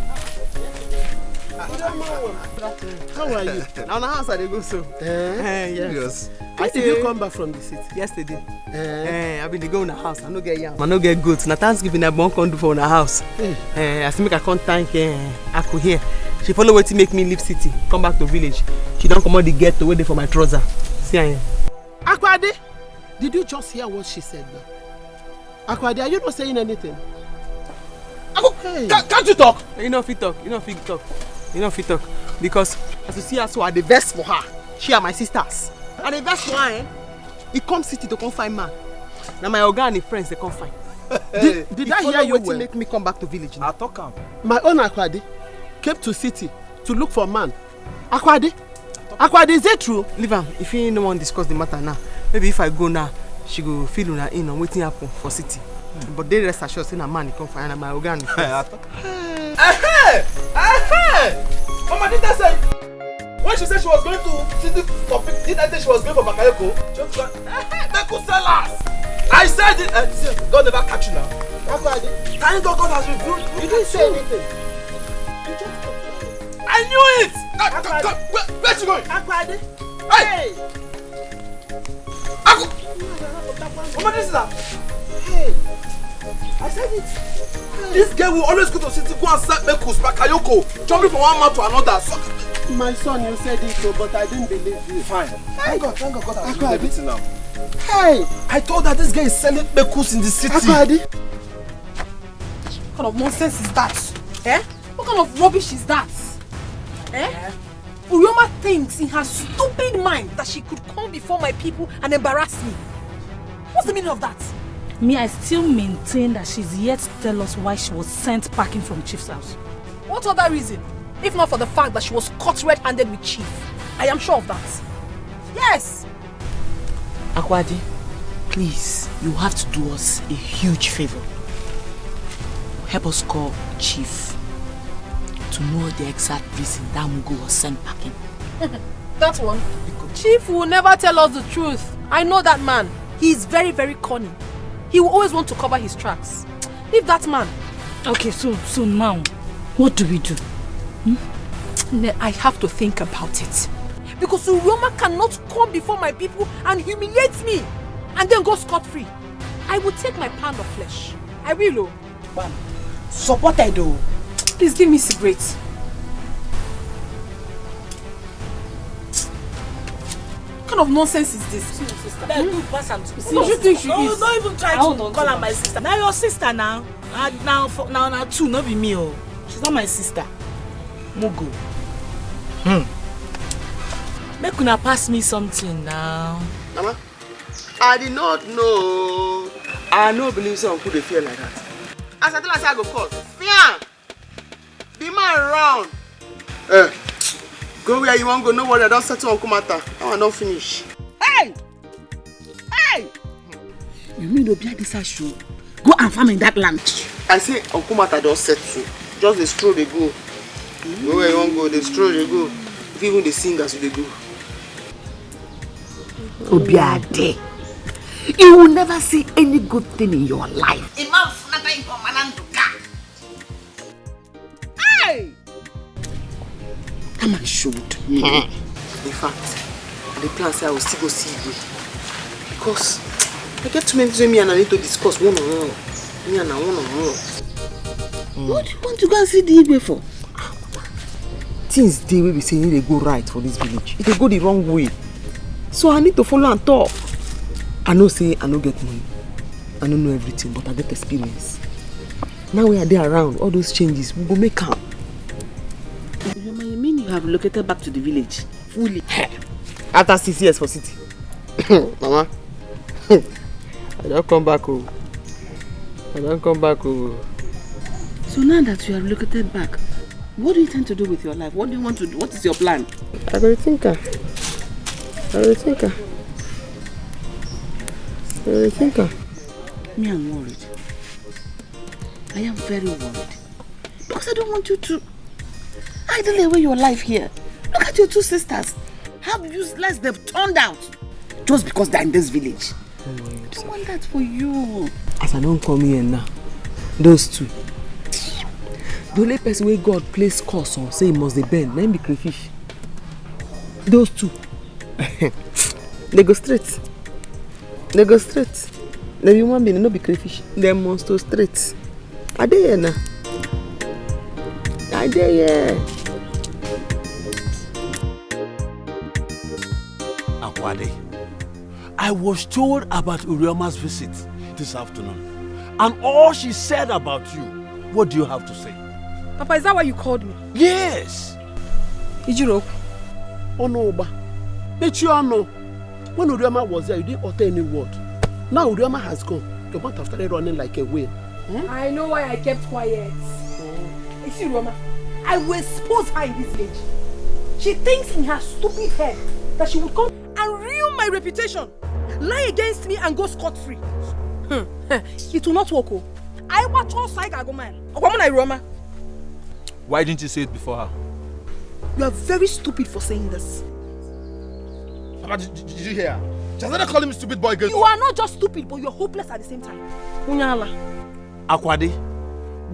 How are you? Now the house I dey go so. Yes. I see you come back from the city yesterday. I been dey go in the house. I no get yam. I no get goats. Na Thanksgiving I born come do for una house. I see make I come thank Aku here. She follow wetin make me leave city, come back to village. She don't come out the ghetto wey dey for my trouser. See her. Akwade, did you just hear what she said now? Akwade, are you not saying anything? Hey. Can't you talk? You know fit talk. You know fit talk. You know fit talk. Because as you see her, so I the best for her. She are my sisters. And the best for her, he come city to come find man. Now my oga and his friends they come find. Did I hear you well? Make me come back to village now. I talk am. My own Akwade came to city to look for man. Akwade, is it true? Leave am. If you no want to discuss the matter now, maybe if I go now, she go feel una in on wetin happen for city. But they rest assured say na man come find my organ. Mama, did I say when she said she was going to city for did I say she was going for Bakayoko? I said it. God never catch you now. Thank God God has revealed. You didn't say anything. I knew it. Where's she going? Hey. Mama, this is her. Hey. I said it. This girl will always go to city, go and set Mekus, Bakayoko, jumping from one man to another. So, my son, you said it, but I didn't believe you. Fine. Thank God has revealed everything now. Hey! I told her this girl is selling Mekus in the city. Akwade? What kind of nonsense is that? Eh? What kind of rubbish is that? Eh? Urioma thinks in her stupid mind that she could come before my people and embarrass me. What's the meaning of that? Me, I still maintain that she's yet to tell us why she was sent packing from Chief's house. What other reason? If not for the fact that she was caught red-handed with Chief. I am sure of that. Yes! Akwade, please, you have to do us a huge favor. Help us call Chief to know the exact reason that Mugo was sent packing. That one? Chief will never tell us the truth. I know that man. He is very, very cunning. He will always want to cover his tracks. Leave that man. Okay, so now, what do we do? I have to think about it. Because Urioma cannot come before my people and humiliate me and then go scot-free. I will take my pound of flesh. I will. Bam. Supported though. Please give me cigarettes. What kind of nonsense is this? Sister. Don't you think she is? Don't even try to call her my sister. Now your sister now. Now two, not be me. Oh. She's not my sister. Mugo. Make una pass me something now. Mama, I did not know. I no believe someone could feel like that. As I tell her, I go call. Fear! The man around. Go where you want go. No worry, I don't settle on Kumata. Now I don't finish. Hey! You mean Obia this show? Go and farm in that land. I say on Kumata don't settle. Just the stroll they go. Go where you want go. The stroll they go. If even the singers they go. Obiade, you will never see any good thing in your life. Hey! Am I should? In fact, the plan say I will still go see you. Because I get too many things with me and I need to discuss one-on-one. Me and I one-on-one. What do you want to go and see the Igwe for? Things they will be saying they go right for this village. If they go the wrong way. So I need to follow and talk. I know say I no get money. I don't know everything, but I get experience. Now we are there around, all those changes, we go make them. You mean you have relocated back to the village? Fully? After 6 years for city. Mama, I don't come back. I don't come back. So now that you have relocated back, what do you intend to do with your life? What do you want to do? What is your plan? I will think. Me, I'm worried. I am very worried. Because I don't want you to idle away your life here. Look at your two sisters. How useless they've turned out. Just because they're in this village. I don't want that for you. As I don't come here now, those two, The only person where God place curse on say he must bend, let him be crayfish. Those two. They go straight. They go straight. The human being no be crayfish. They must go straight. Are they here now? Are they here? Akwade, I was told about Urioma's visit this afternoon. And all she said about you, what do you have to say? Papa, is that why you called me? Yes. Ijiro. Oh no, Oba. But you all know, when Urioma was there, you didn't utter any word. Now Urioma has gone. Your mouth have started running like a whale. I know why I kept quiet. You see, Urioma, I will expose her in this village. She thinks in her stupid head that she would come and ruin my reputation, lie against me and go scot-free. It will not work. I watch all side Agoma. Why didn't you say it before her? You are very stupid for saying this. Papa, did you hear? She has not calling me stupid boy girl. You are not just stupid, but you are hopeless at the same time. Akwade,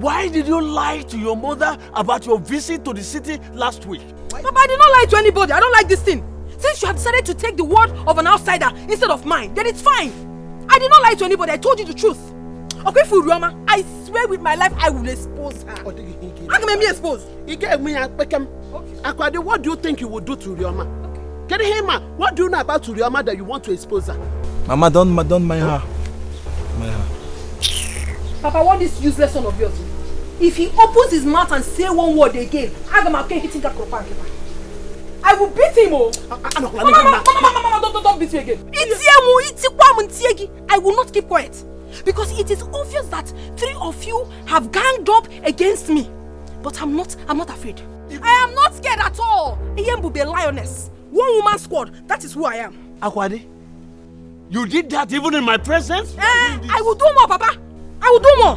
why did you lie to your mother about your visit to the city last week? Papa, I did not lie to anybody. I don't like this thing. Since you have decided to take the word of an outsider instead of mine, then it's fine. I did not lie to anybody. I told you the truth. Okay, Furioma, I swear with my life I will expose her. How can I be exposed? He gave me a peckham. Akwade, what do you think you would do to Urioma? Can you hear me? What do you know about Urioma that you want to expose her? Mama, don't mind her. Mind her. Papa, what this useless son of yours? If he opens his mouth and say one word again, I will beat him. Mama, don't beat me again. I will not keep quiet. Because it is obvious that 3 of you have ganged up against me. But I'm not afraid. I am not scared at all. I will be a lioness. One woman squad, that is who I am. Akwade, you did that even in my presence? I will do more, Papa. I will do more.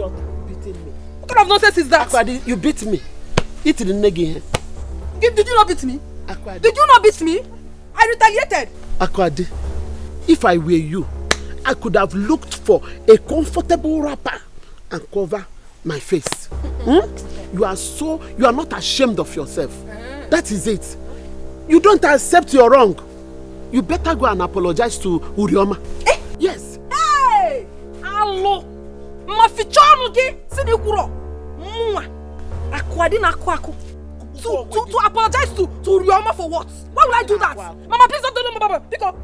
What kind of nonsense is that? Akwade, you beat me. Eat the negi. Did you not beat me? Akwade. Did you not beat me? I retaliated. Akwade, if I were you, I could have looked for a comfortable wrapper and cover my face. You are not ashamed of yourself. That is it. You don't accept your wrong. You better go and apologize to Urioma. Yes. Hey! Allo! Mafichonuki sinikuro. Akwadi na kwako. To apologize to Urioma for what? Why would I do that? Mama, please don't do that, Mama. Because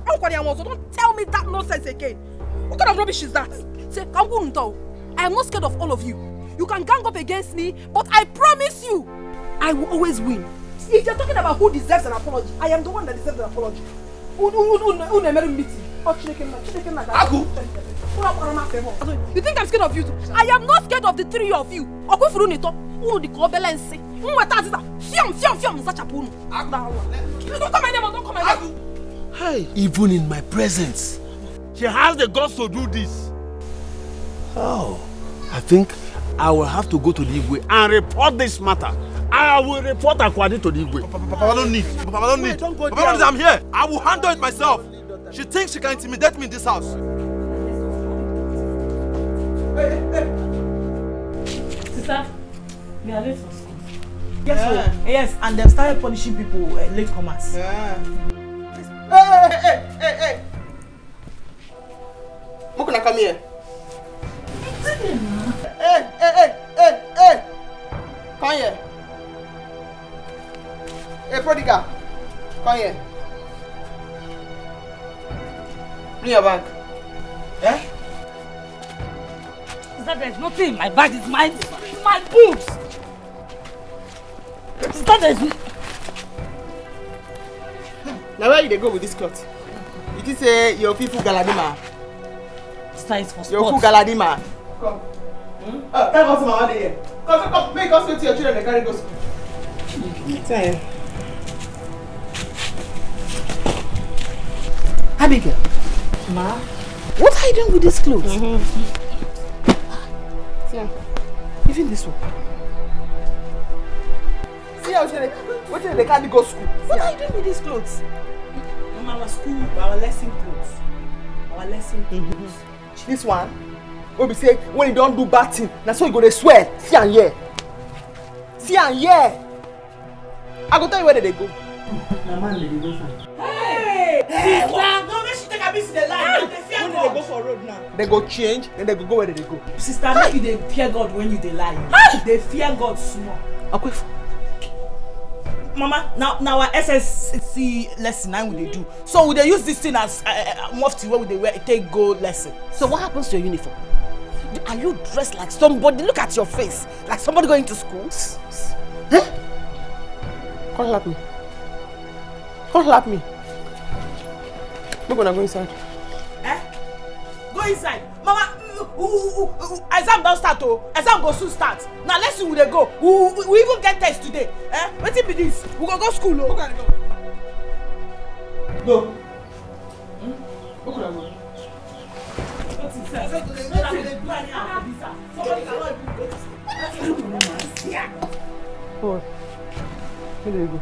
don't tell me that nonsense again. What kind of rubbish is that? Say, I am not scared of all of you. You can gang up against me, but I promise you, I will always win. If you're talking about who deserves an apology, I am the one that deserves an apology. You think I'm scared of you too? I am not scared of the 3 of you. Don't call my name, don't call my name. Hey, even in my presence, she has the guts to do this. Oh, I think I will have to go to the Igwe and report this matter. I will report Akwade to the Igwe. Papa, I don't need. Papa, I don't need. Papa, I'm here. I will handle it myself. She thinks she can intimidate me in this house. Sister, we are late for school. Yes, yes, and they started punishing people latecomers. Hey! Mokuna, come here. Hey! Come here. Hey, prodigal. Come here. Bring your bag. Yeah? Sister, there's nothing in my bag. It's my boobs. Sister, there's now where you go with this cloth? It is your people galadima. Sister, it's for sports. Your people galadima. Come. Thank God for my here. Come. Make us wait to your children and carry go school. Time. Abigail. Ma? What are you doing with these clothes? Yeah. Even this one. See how they can't go school. What are you doing with these clothes? Our school, our lesson clothes. Our lesson clothes. This one, when we say when you don't do bad thing, that's why you go to swear. See and hear. See and here. I go tell you where they go. Mama, they go for. Hey! Sister! No, make she take a visit the line. They fear When God. they go for road now, they go change, then they go where they go. Sister, make you dey fear God when you dey lie. They fear God small. Okay. Mama, now our SSC lesson 9 we dey do. So we dey use this thing as mufti where we dey wear take go lesson. So what happens to your uniform? Are you dressed like somebody? Look at your face, like somebody going to school. Huh? Come slap me. Come slap me. We're gonna go inside. Go inside. Mama, exam don't start oh. Exam go soon start. Now let's see where they go. We even get test today. Wetin be this? We go school oh. Okay, go. Go. Where could I go? Oh, where did they go?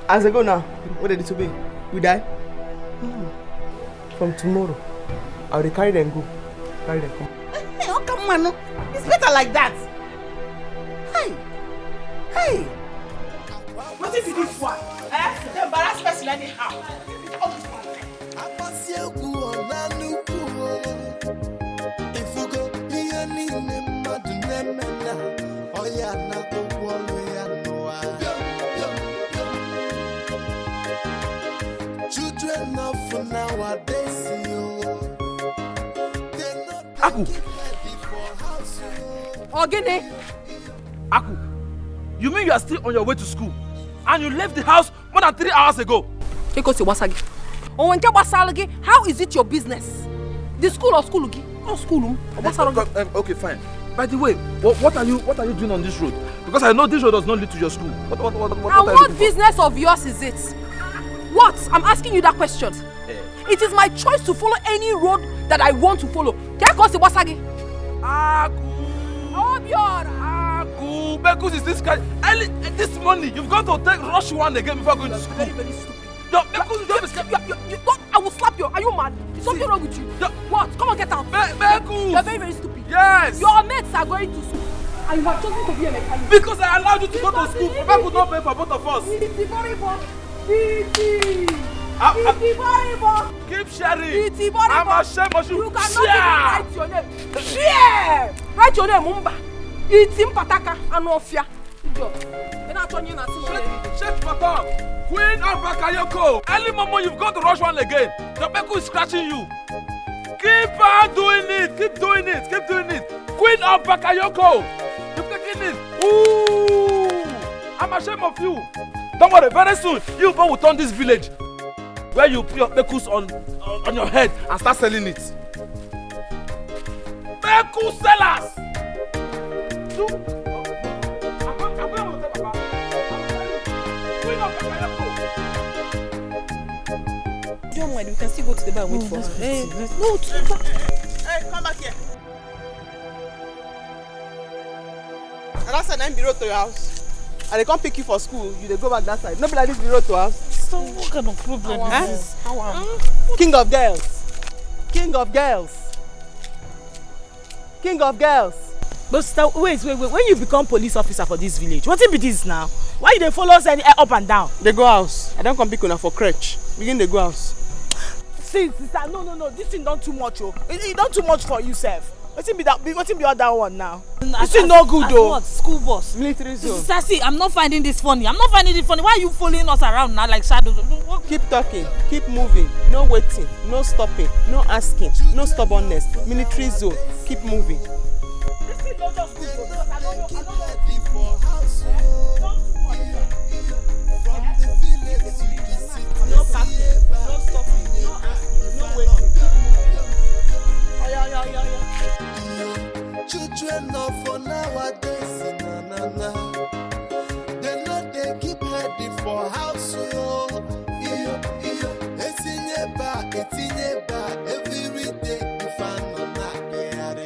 As they go now, what did they disobey? We die? From tomorrow, I will carry them go. Carry them come. Hey, how come man? It's better like that. Hey. What if you do what? The embarrass person anyhow. Children of nowadays, Aku. Ogene. Aku, you mean you are still on your way to school and you left the house more than 3 hours ago? How is it your business? The school or school? No school. Okay, fine. By the way, what are you doing on this road? Because I know this road does not lead to your school. What What business of yours is it? What? I'm asking you that question. It is my choice to follow any road that I want to follow. Aku. Bekus is this guy. Early this morning, you've got to take rush 1 again before going to school. Very, very stupid. No, Bekus, don't be scared. I will slap you. Are you mad? Is something wrong with you? What? Come on, get out. Bekus. You're very, very stupid. Yes. Your mates are going to school. And you have chosen to be a mechanic. Because I allowed you to go to school. Papa could not pay for both of us. Keep sharing. I'm ashamed of you. You cannot even write your name. Share! Write your name, Mumba. Itim Pataka Anofia. Shut up. Queen of Bakayoko. Early mama, you've got to rush 1 again. The Beku is scratching you. Keep on doing it. Keep doing it. Keep doing it. Queen of Bakayoko. You've taken it. Ooh. I'm ashamed of you. Don't worry, very soon you will turn this village where you put your Bekus on your head and start selling it. Beku sellers! I'm going to tell Papa. Queen of Bakayoko. Don't mind, we can still go to the bar and wait for her. No, hey, come back here. And that's an empty road to your house. And they come pick you for school, you they go back that side. Not be like this, the road to us. So what kind of problem is this? King of girls. King of girls. King of girls. But sister, wait. When you become police officer for this village, what be this now? Why you dey follow us up and down? They go house. I don't come pick una for crutch. Begin they go house. See, sister, no. This thing done too much, oh. It done too much for you, sef. What be the other one now? This is no good though. What? School boss. Military zone. Sister, see, I'm not finding this funny. Why are you following us around now like shadows? Keep talking, keep moving, no waiting, no stopping, no asking, no stubbornness. Military zone, keep moving. This thing not just good though. I don't know. No passing, no stopping, no asking, no waiting. Yeah. Children of nowadays, they know they keep heading for house. Etinye ba, every day if I'm not getting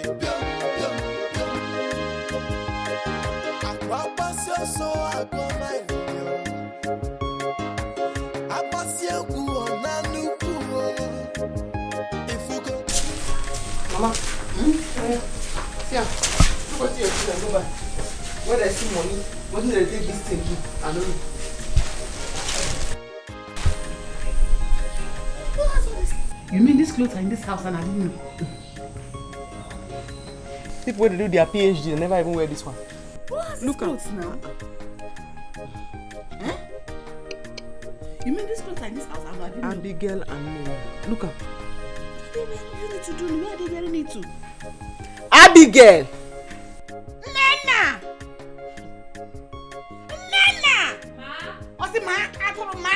so I go my Mama, yeah. Look what you're doing. Go back. When I see money, what do they take this thing to? I know. You mean these clothes are in this house and I didn't know? People when they do their PhD, they never even wear this one. Look clothes now. Eh? You mean these clothes are in this house and I didn't know? Abigail and me. Look at. You need to do. Where are they wearing it to? Abigail! Nana! Ma! What's it, Ma? I told Ma!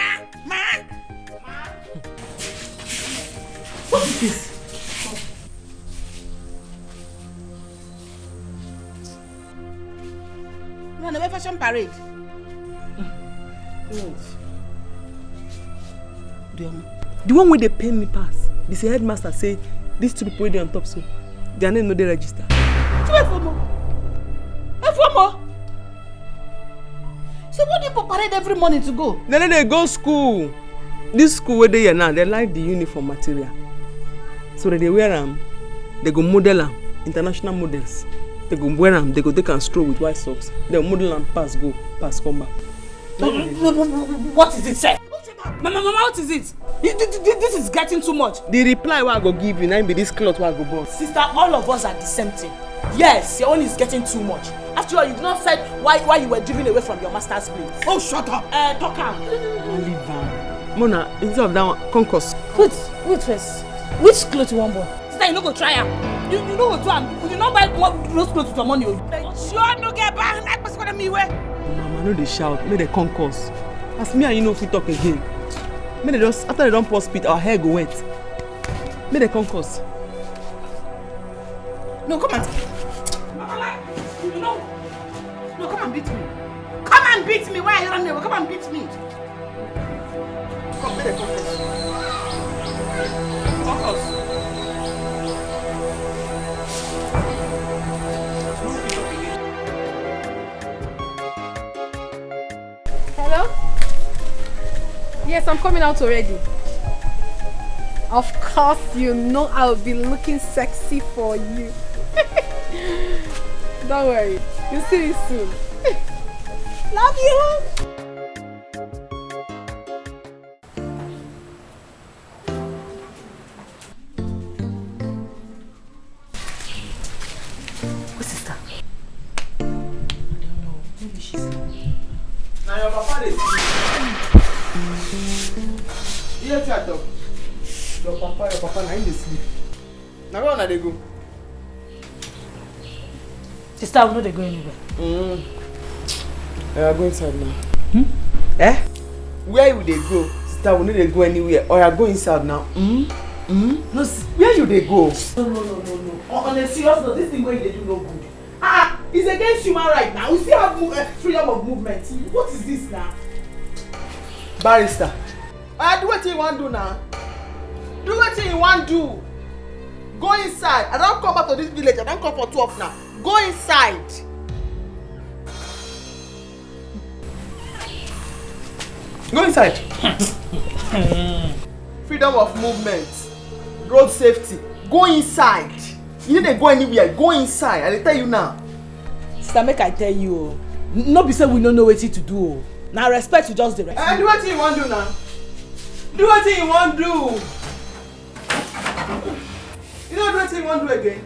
What is this? You want a fashion parade? The one where they pay me pass. This headmaster say these two people they on top so their name no they register. So what do you parade every morning to go? Then they go school. This school where they here now, they like the uniform material. So that they wear them, they go model them, international models. They go wear them, they go take and stroll with white socks. They model and pass come back. What is it, sir? Mama, what is it? This is getting too much. The reply what I go give you, now be this cloth what I go buy. Sister, all of us are the same thing. Yes, your own is getting too much. After all, you did not say why you were driven away from your master's place. Oh, shut up! Talk out. Mona, instead of that one, concourse. Wait first. Which clothes you want, boy? Sister, you no go try am. You no go do am. You no buy those clothes with your money. Sure, no get back. Like what's gonna me way? Mama, no they shout. Make the concourse. As me and you know if we talk again. Make they just after they don't pour spit, our hair go wet. Make the concourse. No, come and. No, come and beat me. Come and beat me. Why are you running away? Come and beat me. Come, make the concourse. Concourse. Hello? Yes, I'm coming out already. Of course, you know I'll be looking sexy for you. Don't worry, you'll see me soon. Love you! What's sister? I don't know. Maybe she's now your papa is you hear that talk? Your papa now in the sleep. Now where are they go? Sister, I know they go anywhere. I go inside now. Eh? Where would they go? Sister, we know they go anywhere. Or I go inside now. No, where you they go? No. On a serious note, this thing where they do no good. It's against human right now. We still have freedom of movement. What is this now? Barrister. Do what you want to do now. Do what you want to do. Go inside. I don't come back to this village. I don't come for 12 now. Go inside. Go inside. Freedom of movement. Road safety. Go inside. You need to go anywhere. Go inside. I tell you now. Sister, make I tell you. No be say we don't know what to do. Now respect you just the rest. Do what you want to do now. Do what you want to do. You know what you want to do again?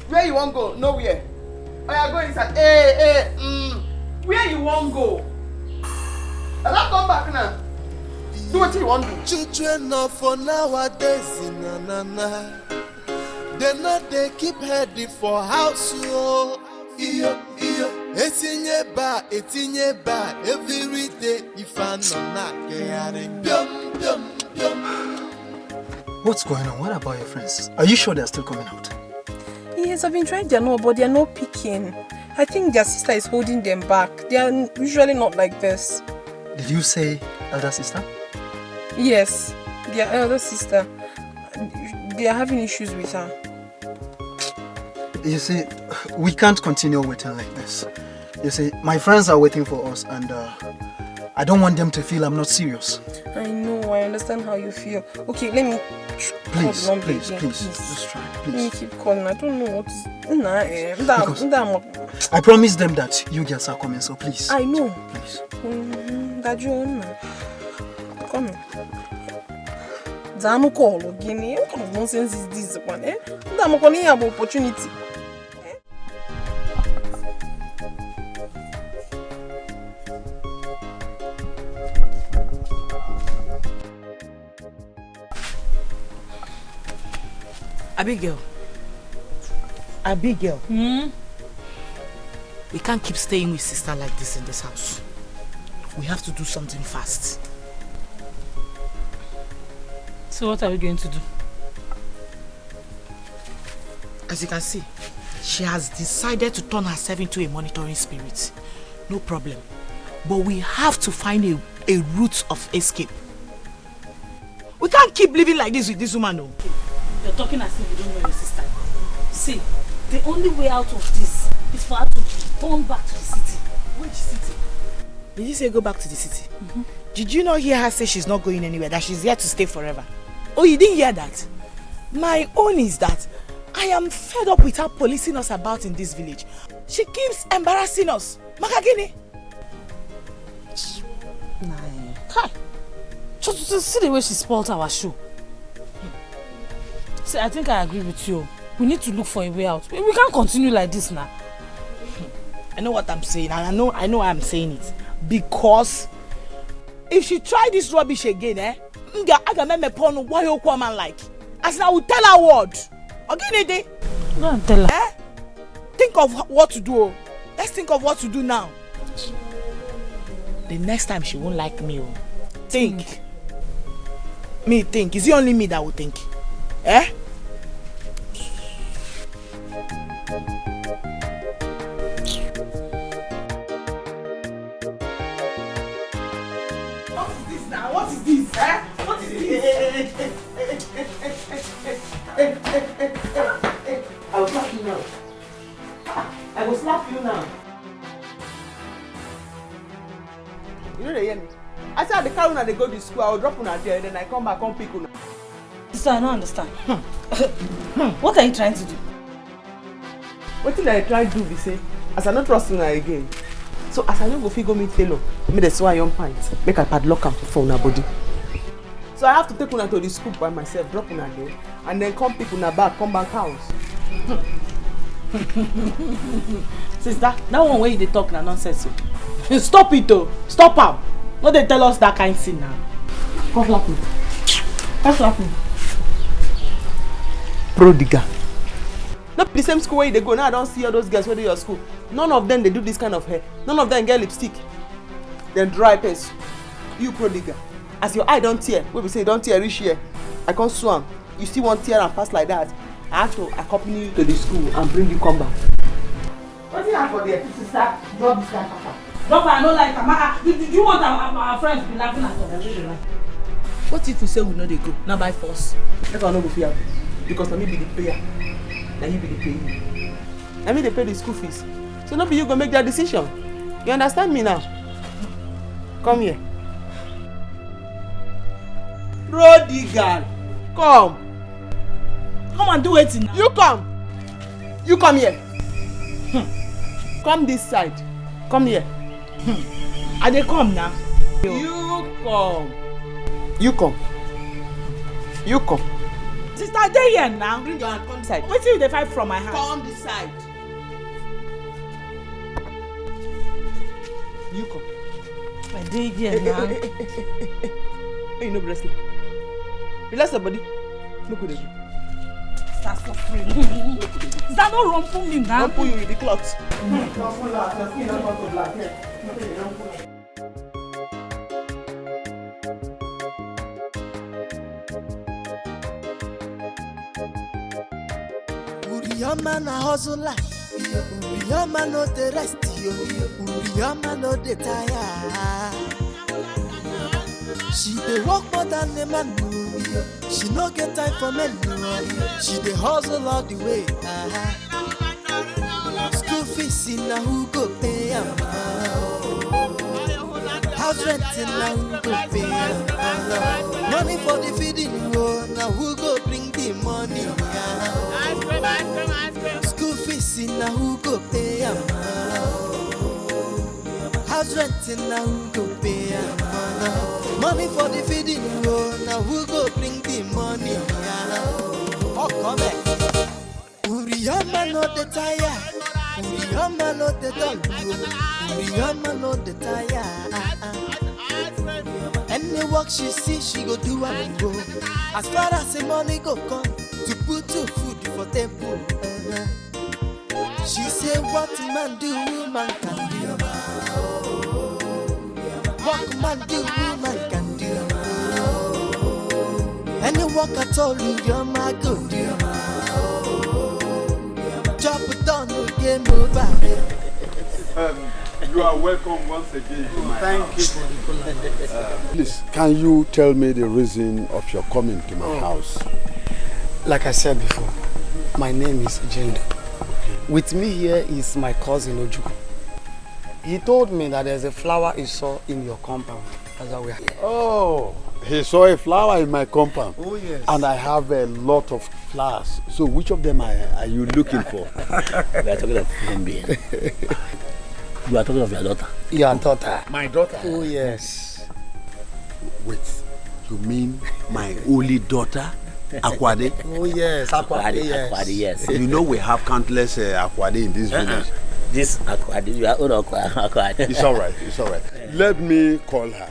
Where you want to go? Nowhere. Oh, yeah, go inside. Where you want to go? I don't come back now. Do what you want to do. Children of for nowadays, na. They keep heading for house, yo. Etinye ba, every day if I'm not getting What's going on? What about your friends? Are you sure they're still coming out? Yes, I've been trying their number, but they're not picking. I think their sister is holding them back. They are usually not like this. Did you say elder sister? Yes, their elder sister. They are having issues with her. You see, we can't continue waiting like this. You see, my friends are waiting for us and I don't want them to feel I'm not serious. I know, I understand how you feel. Okay, let me Please, call the number please, again, please, just try, Let me please. keep calling. I don't know what. I promised them that you girls are coming, so please. I know. Please. That you own. Come here. Zanu call again. What kind of nonsense is this one? I'm calling you about opportunity. Abigail. We can't keep staying with sister like this in this house. We have to do something fast. So what are we going to do? As you can see, she has decided to turn herself into a monitoring spirit. No problem. But we have to find a route of escape. We can't keep living like this with this woman, no. You're talking as if you don't know your sister. See, the only way out of this is for her to turn back to the city. Which city? Did you say go back to the city? Did you not hear her say she's not going anywhere, that she's here to stay forever? Oh, you didn't hear that? My own is that I am fed up with her policing us about in this village. She keeps embarrassing us. Makagini. Kai. Just see the way she spoiled our show. See, I think I agree with you. We need to look for a way out. We can't continue like this now. I know what I'm saying, and I know I'm saying it. Because if she try this rubbish again, I can make me porn why you come and like. As I will tell her what. Okay, go and tell her. Think of what to do. Let's think of what to do now. The next time she won't like me. Think. Me think. Is it only me that will think? Eh? What is this now? What is this? Eh? What is this? I will slap you now. I will slap you now. You know they hear me? I said the car when they go to school, I will drop una there, then I come back, come pick una. Sister, I don't understand. What are you trying to do? What did I try to do? Be say, as I not trust una again. So as I don't go fit go meet tailor, me the swire young pint, make I padlock am for una body. So I have to take una to the school by myself, drop una there, and then come pick una back, come back house. Sister, that one way they talk na nonsense. Stop it though. Stop am. No they tell us that kind of thing now. Come slap me. Come slap me. Prodigal. Not the same school where they go. Now I don't see all those girls where they your school. None of them they do this kind of hair. None of them get lipstick. Then dry paste. You prodigal. As your eye don't tear, when we say don't tear reach here, I can't swam. You still want tear and pass like that. I have to accompany you to the school and bring you come back. What's it for there? Sister, drop this guy, Papa. Drop, I don't like her. Do you want our friends to be laughing at us? What if we say we know they go? Now by force. That's why I no go fear. Because let me be the payer. Now you be the payee. Let me they pay the school fees. So not be you go make that decision. You understand me now? Come here. Prodigal. Come. Come and do it now. You come. You come here. Come this side. Come here. Are they come now? You come. You come. You come. Sister, they here now. Bring your hand. Come this side. Wait till they fight from my hand. Come this side. You come. I did here now. Hey, you know wrestling. Relax your body. Look what they do. That's so free. Is that not rumple me now? Rumple you with the cloth. Your man a hustle like your man no the rest your man no the tire. She dey work more than the man. She no get time for men. She dey hustle all the way. School fees in a who go pay am. House renting now who go pay money for the feeding oh, now who go bring the money school fees now who go pay house renting now who go pay money for the feeding oh, now who go bring the money oh come here Uriyama no the tire Uriyama no the dog Uriyama no the tire any work she see, she go do and go. As far as the money go come, to put to food for table. She say, what man do, woman can do. What man do, woman can do. Any work at all, your man go do. Chop it down, game over. You are welcome once again to my Thank you for the call. Please, can you tell me the reason of your coming to my house? Like I said before, my name is Jendo. With me here is my cousin Ojuku. He told me that there's a flower he saw in your compound. That's why we are here. Oh, he saw a flower in my compound. Oh, yes. And I have a lot of flowers. So which of them are you looking for? We are talking of Gambia. You are talking of your daughter. Your daughter. My daughter? Oh, yes. Wait, you mean my only daughter, Akwade? Oh, yes, Akwade, yes. Akwade, yes. You know we have countless Akwade in this village. This Akwade, you are own Akwade. It's all right, it's all right. Let me call her.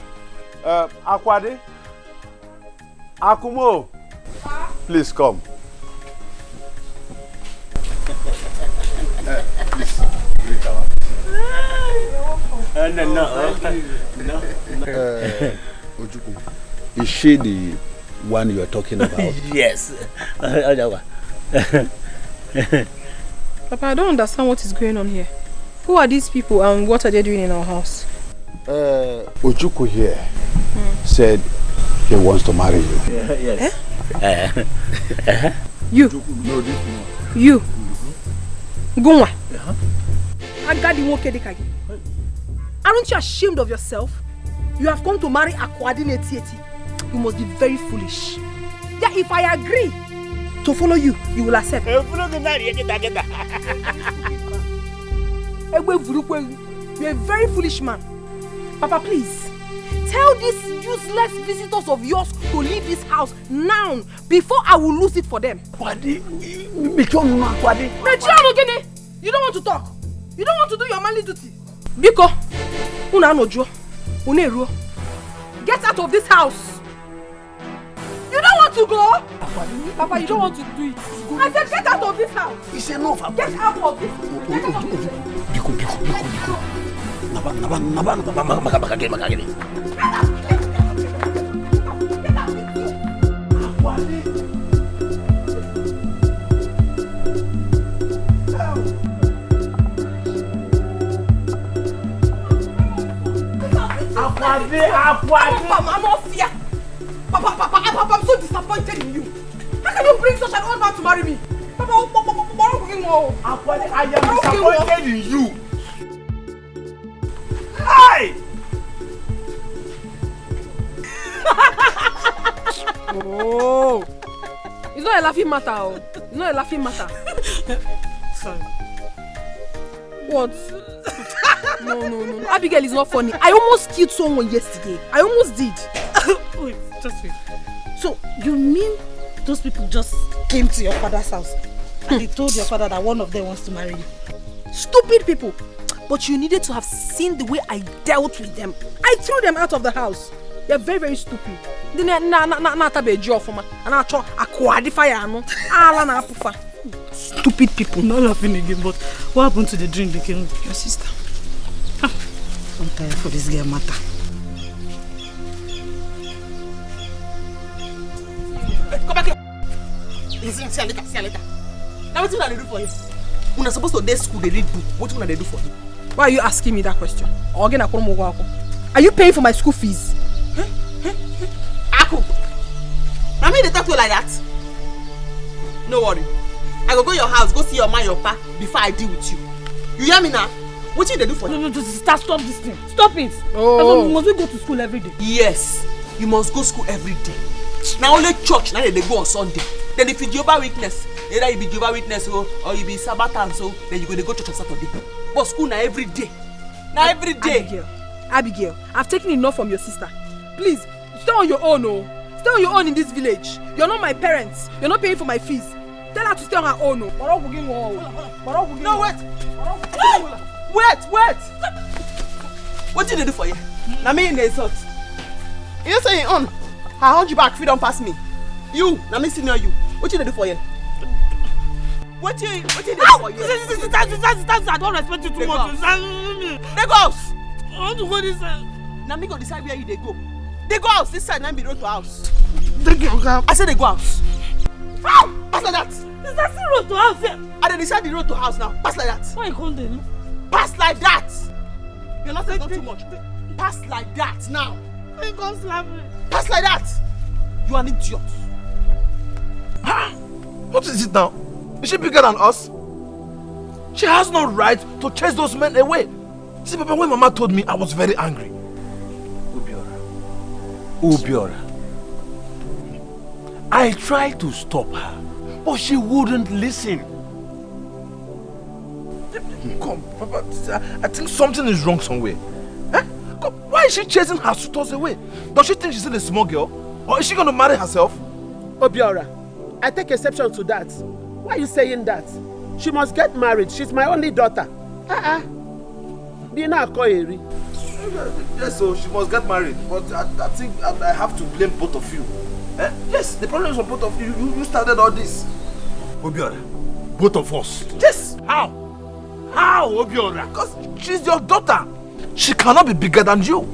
Akwade? Akumo? Please come. Please, greet our no. Ojuku, is she the one you are talking about? Yes. Papa, I don't understand what is going on here. Who are these people and what are they doing in our house? Ojuku here said he wants to marry you. Yes. You? No, this one. You? Gunwa? Agadi Nwoke Dikeh. Aren't you ashamed of yourself? You have come to marry Akwade Netieti. You must be very foolish. Yeah, if I agree to follow you, you will accept. You're a very foolish man. Papa, please, tell these useless visitors of yours to leave this house now before I will lose it for them. You don't want to talk. You don't want to do your manly duty. Biko, get out of this house. You don't want to go? Papa, you don't want to do it. I said get out of this house. It's enough. Get out of this. Papa, I'm so disappointed in you. How can you bring such an old man to marry me? Papa, I am disappointed in you. Hey! Oh, it's not a laughing matter. Oh. It's not a laughing matter. Sorry. What? No. Abigail is not funny. I almost killed someone yesterday. I almost did. Wait, just wait. So, you mean those people just came to your father's house and they told your father that one of them wants to marry you? Stupid people. But you needed to have seen the way I dealt with them. I threw them out of the house. They're very, very stupid. Stupid people. Not laughing again, but what happened to the drink they came with your sister? I'm tired for this girl matter. Come back here. Listen, see you later. Now what do you do for you? When I'm supposed to day school, they read book. What do you do for you? Why are you asking me that question? Are you paying for my school fees? Aku, I mean they talk to you like that. No worry. I go your house, go see your man, your pa, before I deal with you. You hear me now? What did they do for you? Stop this thing. Stop it. Oh. Must we go to school every day? Yes, you must go school every day. Now only church, now they go on Sunday. Then if you Jehovah Witness, either you be Jehovah Witness or you be Sabbath, so then you go church on Saturday. But school now every day. Now every day. Abigail, I've taken enough from your sister. Please, stay on your own, oh. Stay on your own in this village. You're not my parents. You're not paying for my fees. Tell her to stay on her own, oh. No, wait. Wait. What did they do for you? Now me in the insult. You say you on. I hold you back if you don't pass me. You, now me senior you. What did they do for you? What did they do for you? I don't respect you too much. They go house. I want to go this side. Now me go decide where you they go. They go house this side, now be road to house. They go house. I said they go house. How? Pass like that. Is that still road to house here? I then decide the road to house now. Pass like that. Why you call them? Pass like that. You're not saying too much. Pass like that now. They can't slap me. Pass like that. You are an idiot. What is it now? Is she bigger than us? She has no right to chase those men away. See, Papa, when Mama told me, I was very angry. Ubiora. I tried to stop her, but she wouldn't listen. Come, Papa, I think something is wrong somewhere. Come, why is she chasing her suitors away? Does she think she's still a small girl? Or is she going to marry herself? Obiora, I take exception to that. Why are you saying that? She must get married. She's my only daughter. Yes, so she must get married. But I think I have to blame both of you. Yes, the problem is on both of you. You started all this. Obiora, both of us. Yes. How? How, Obiora? Because she's your daughter. She cannot be bigger than you.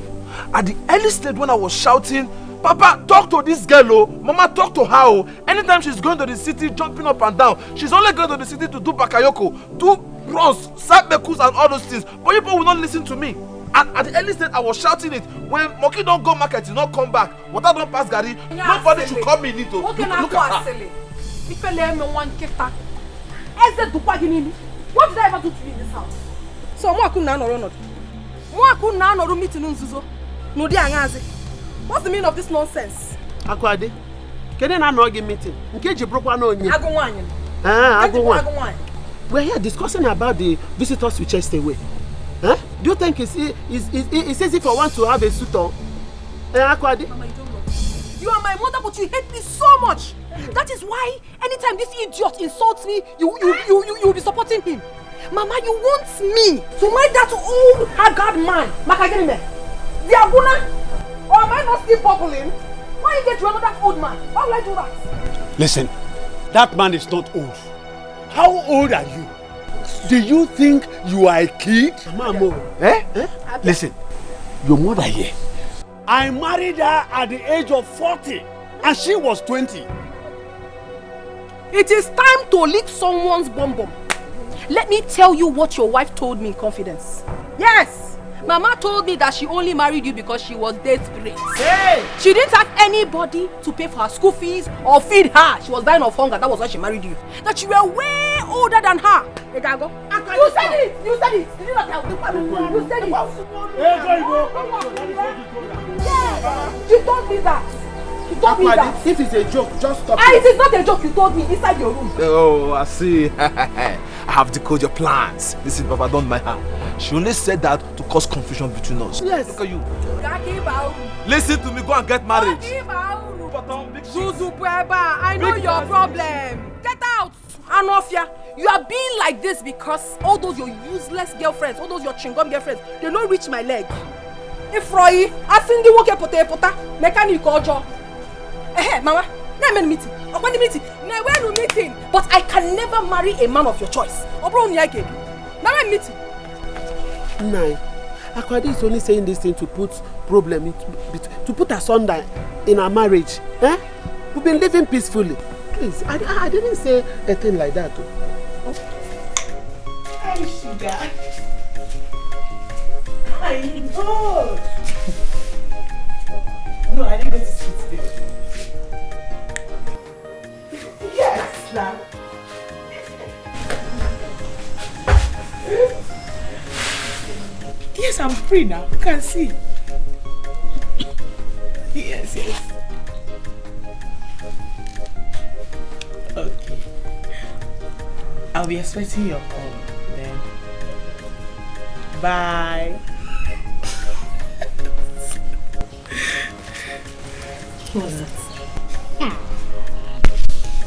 At the early stage when I was shouting, Papa, talk to this girl, oh. Mama, talk to her, oh. Anytime she's going to the city, jumping up and down, she's only going to the city to do bakayoko, do runs, sabekus and all those things. But people will not listen to me. And at the early stage, I was shouting it. When Monkey don't go market, he not come back. Water don't pass Gary. Nobody should come in it. Look at her. What did I ever do to you in this house? So, what's the meaning of this nonsense? Akwade, can you not get meeting? In case you broke one on you. We're here discussing about the visitors we chased away. Huh? Do you think it's easy for one to have a suitor? Akwade? Mama, you don't know. You are my mother, but you hate me so much. That is why anytime this idiot insults me, you'll be supporting him. Mama, you want me to marry that old haggard man, Makagenime, the Abuna? Or am I not still bubbling? Why you get to another old man? Why would I do that? Listen, that man is not old. How old are you? Do you think you are a kid? Mamo. Listen, your mother here. I married her at the age of 40 and she was 20. It is time to lick someone's bum bum. Let me tell you what your wife told me in confidence. Yes! Mama told me that she only married you because she was desperate. Hey! She didn't have anybody to pay for her school fees or feed her. She was dying of hunger. That was why she married you. That you were way older than her. Egago. You said it! You said it! Did you not tell me? You said it! Yeah! She told me that. She told me that. If it's a joke, just stop it. It is not a joke. You told me inside your room. Oh, I see. I have decoded your plans. Listen, Papa, don't mind her. She only said that to cause confusion between us. Yes. Look at you. Listen to me, go and get married. I know your problem. Get out. Anofia, you are being like this because all those your useless girlfriends, all those your chingom girlfriends, they don't reach my leg. Ifroi, asindi woke pota, mechanic ojo. Mama, na men meeting. Open the meeting. Na when meeting. But I can never marry a man of your choice. Obro nyage. Na men meeting. Nai, Akwade is only saying this thing to put problem to put asunder in our marriage. We've been living peacefully. Please, I didn't say a thing like that. Hey, sugar. I know. No, I didn't go to sleep today. Yes, now. Yes, I'm free now. You can see. Yes. Okay. I'll be expecting your call then. Bye. Who was that?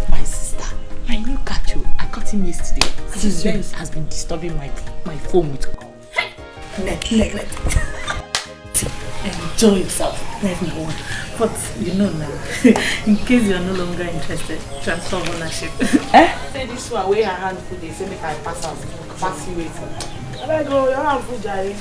My sister. I knew Kachu. I caught him yesterday. Since then, he has been disturbing my phone with calls. Let. Enjoy yourself, everyone. But you know now, in case you are no longer interested, transfer ownership. Say this one, where her hand food, they say make I pass out. Pass you waiting. I go, your hand food, Jari.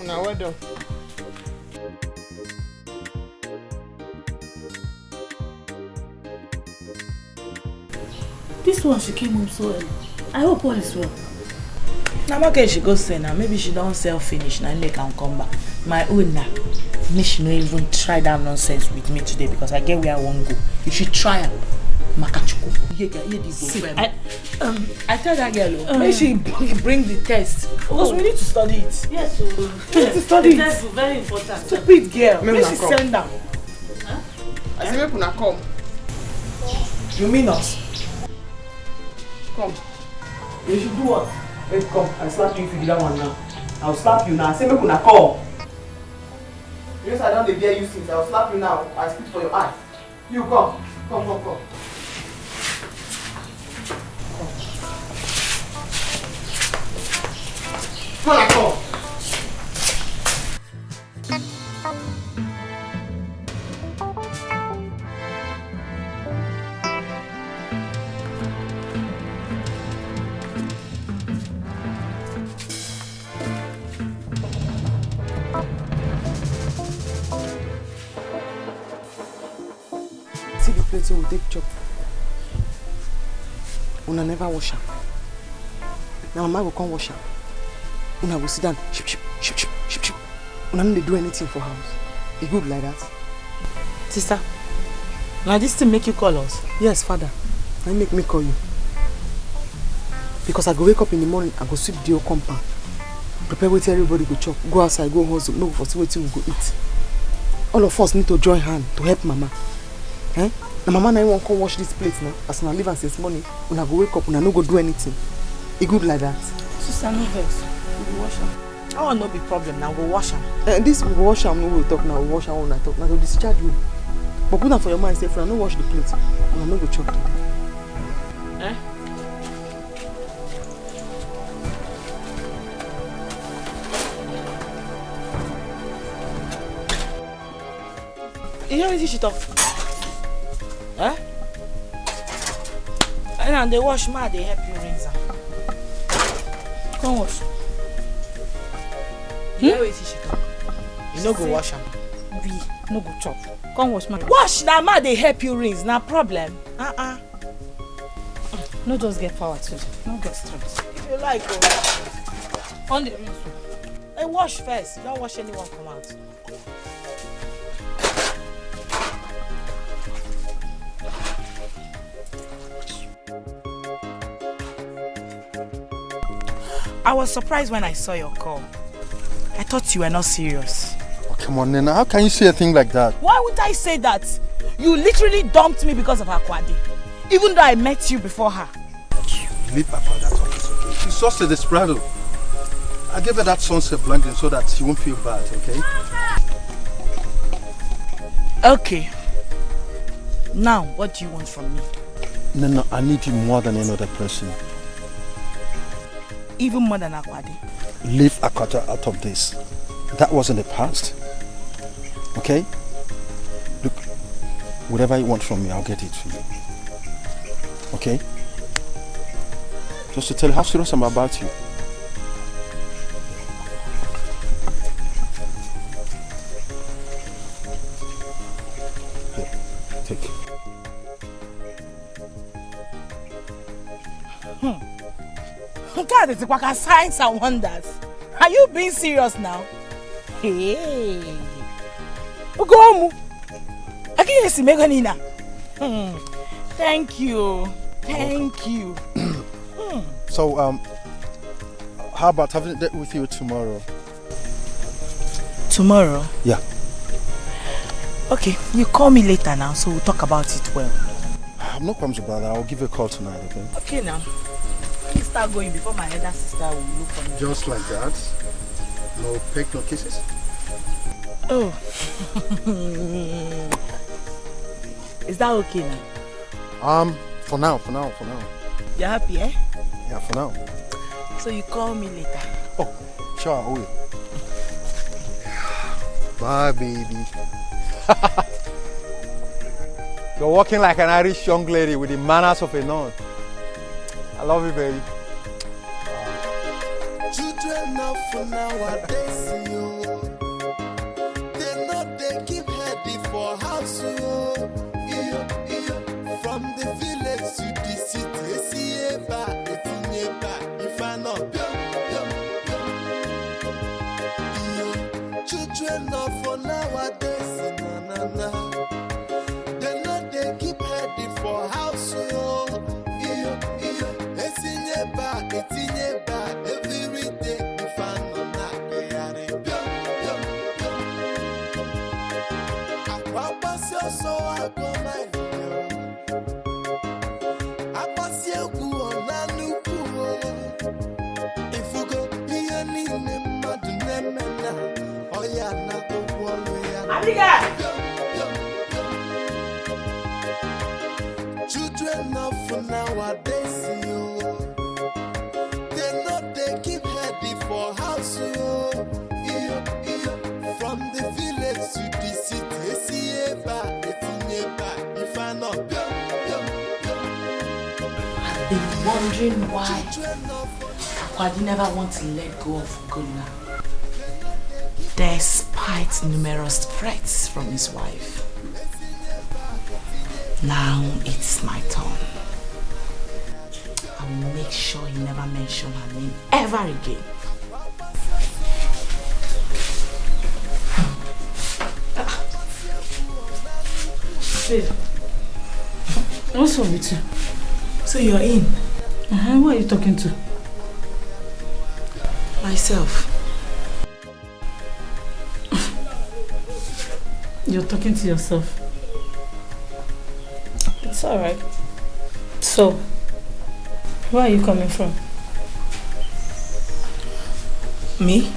Now well done. This one, she came home so early. I hope all is well. Now, okay, she go say now. Maybe she don't sell finish now. Make her come back. My own now. Maybe she no even try that nonsense with me today because I get where I want to go. If she try her, Makachuku. I tell that girl, maybe she bring the test because we need to study it. Yes, we need to study it. The test is very important. Stupid girl. Maybe she send down. I say make una come. You mean us? Come. You should do what? Wait, come. I slap you if you do that one now. I'll slap you now. I say make una come. Yes, I don't bear you since. I'll slap you now. I spit for your eye. You come. Come. Come on, come. See the plate so we take chop. Una never wash am. Now mama will come wash am. Una will sit down. Ship. Una no dey do anything for house. E good like that. Sister, now this thing make you call us? Yes, father. I make me call you. Because I go wake up in the morning, I go sweep the whole compound. Prepare wetin everybody go chop. Go outside, go hustle. No for see wetin we go eat. All of us need to join hand to help mama. Now mama na won't come wash this plate now. As una leave am since morning, una go wake up, una no go do anything. E good like that. Sister, no vex. We go wash am. That one no be problem. Now go wash am. This we go wash am, no go talk now. We wash am when I talk. Now to discharge you. But put am for your mind, say, "Friend, no wash the plate. Una no go chop today." You hear wetin she talk? And they wash ma, they help you rinse am. Come wash. You hear wetin she talk? You no go wash am. We no go chop. Come wash ma. Wash na ma, they help you rinse. Na problem. No just get power too. No get strength. If you like, go. On the rinse. Hey, wash first. Don't wash anyone come out. I was surprised when I saw your call. I thought you were not serious. Oh, come on, Nena. How can you say a thing like that? Why would I say that? You literally dumped me because of Akwadi. Even though I met you before her. Leave about that office, okay? She's just a desperado. I gave her that sunset blending so that she won't feel bad, okay? Okay. Now, what do you want from me? Nena, I need you more than any other person. Even more than Akwadi. Leave Akata out of this. That was in the past. Okay? Look, whatever you want from me, I'll get it for you. Okay? Just to tell you how serious I'm about you. Here, take it. God, it's like signs and wonders. Are you being serious now? Hey. Ugomu. Akiyesi meganina. Thank you. Thank you. So, how about having a date with you tomorrow? Tomorrow? Yeah. Okay, you call me later now, so we'll talk about it well. No problems about that. I'll give you a call tonight, okay? Okay now. Please start going before my elder sister will look for me. Just like that? No peck, no kisses? Oh. Is that okay now? For now. You're happy, eh? Yeah, for now. So you call me later? Oh, sure, I will. Bye, baby. You're walking like an Irish young lady with the manners of a nun. I love you, baby. Children of nowadays, they know they keep heading for house. From the village to the city, if I know, children of nowadays, they know they keep heading for house. Every day, if I know that they are so I go my if you go here, oh yeah, not the children of nowadays, they know they keep heading for house. From the village to the city, if I know. I've been wondering why Akwadi never wants to let go of Gunna, despite numerous threats from his wife. Now it's my turn. I will make sure he never mentions her name ever again. Babe, what's wrong with you? So you're in? Who are you talking to? Myself. You're talking to yourself. It's alright. So, where are you coming from? Me?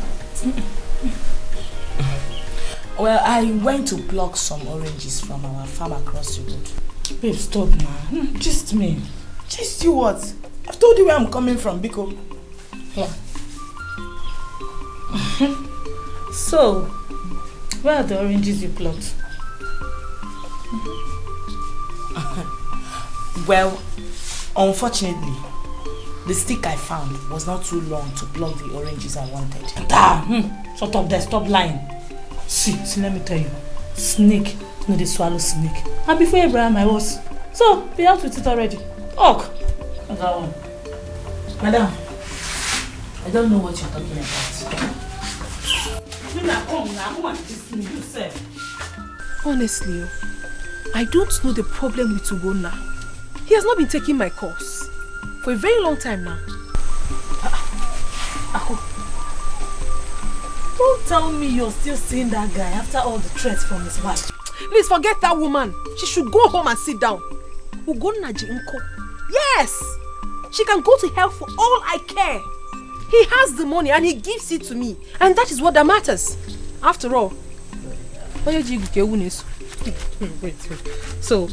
Well, I went to pluck some oranges from our farm across the road. Babe, stop now. Just me. Just you what? I've told you where I'm coming from, Biko. Yeah. So, where are the oranges you plucked? Well, unfortunately, the stick I found was not too long to pluck the oranges I wanted. Shut up there, stop lying. See, let me tell you. Snake, no, they swallow snake. And before Abraham, I was. So, be out with it already. Ok. That one. Madam, I don't know what you're talking about. Honestly, I don't know the problem with Ugonna. He has not been taking my course for a very long time now. Don't tell me you're still seeing that guy after all the threats from his wife. Please forget that woman. She should go home and sit down. Ugonna Jinko. Yes! She can go to hell for all I care. He has the money and he gives it to me. And that is what that matters. After all. Wait. So,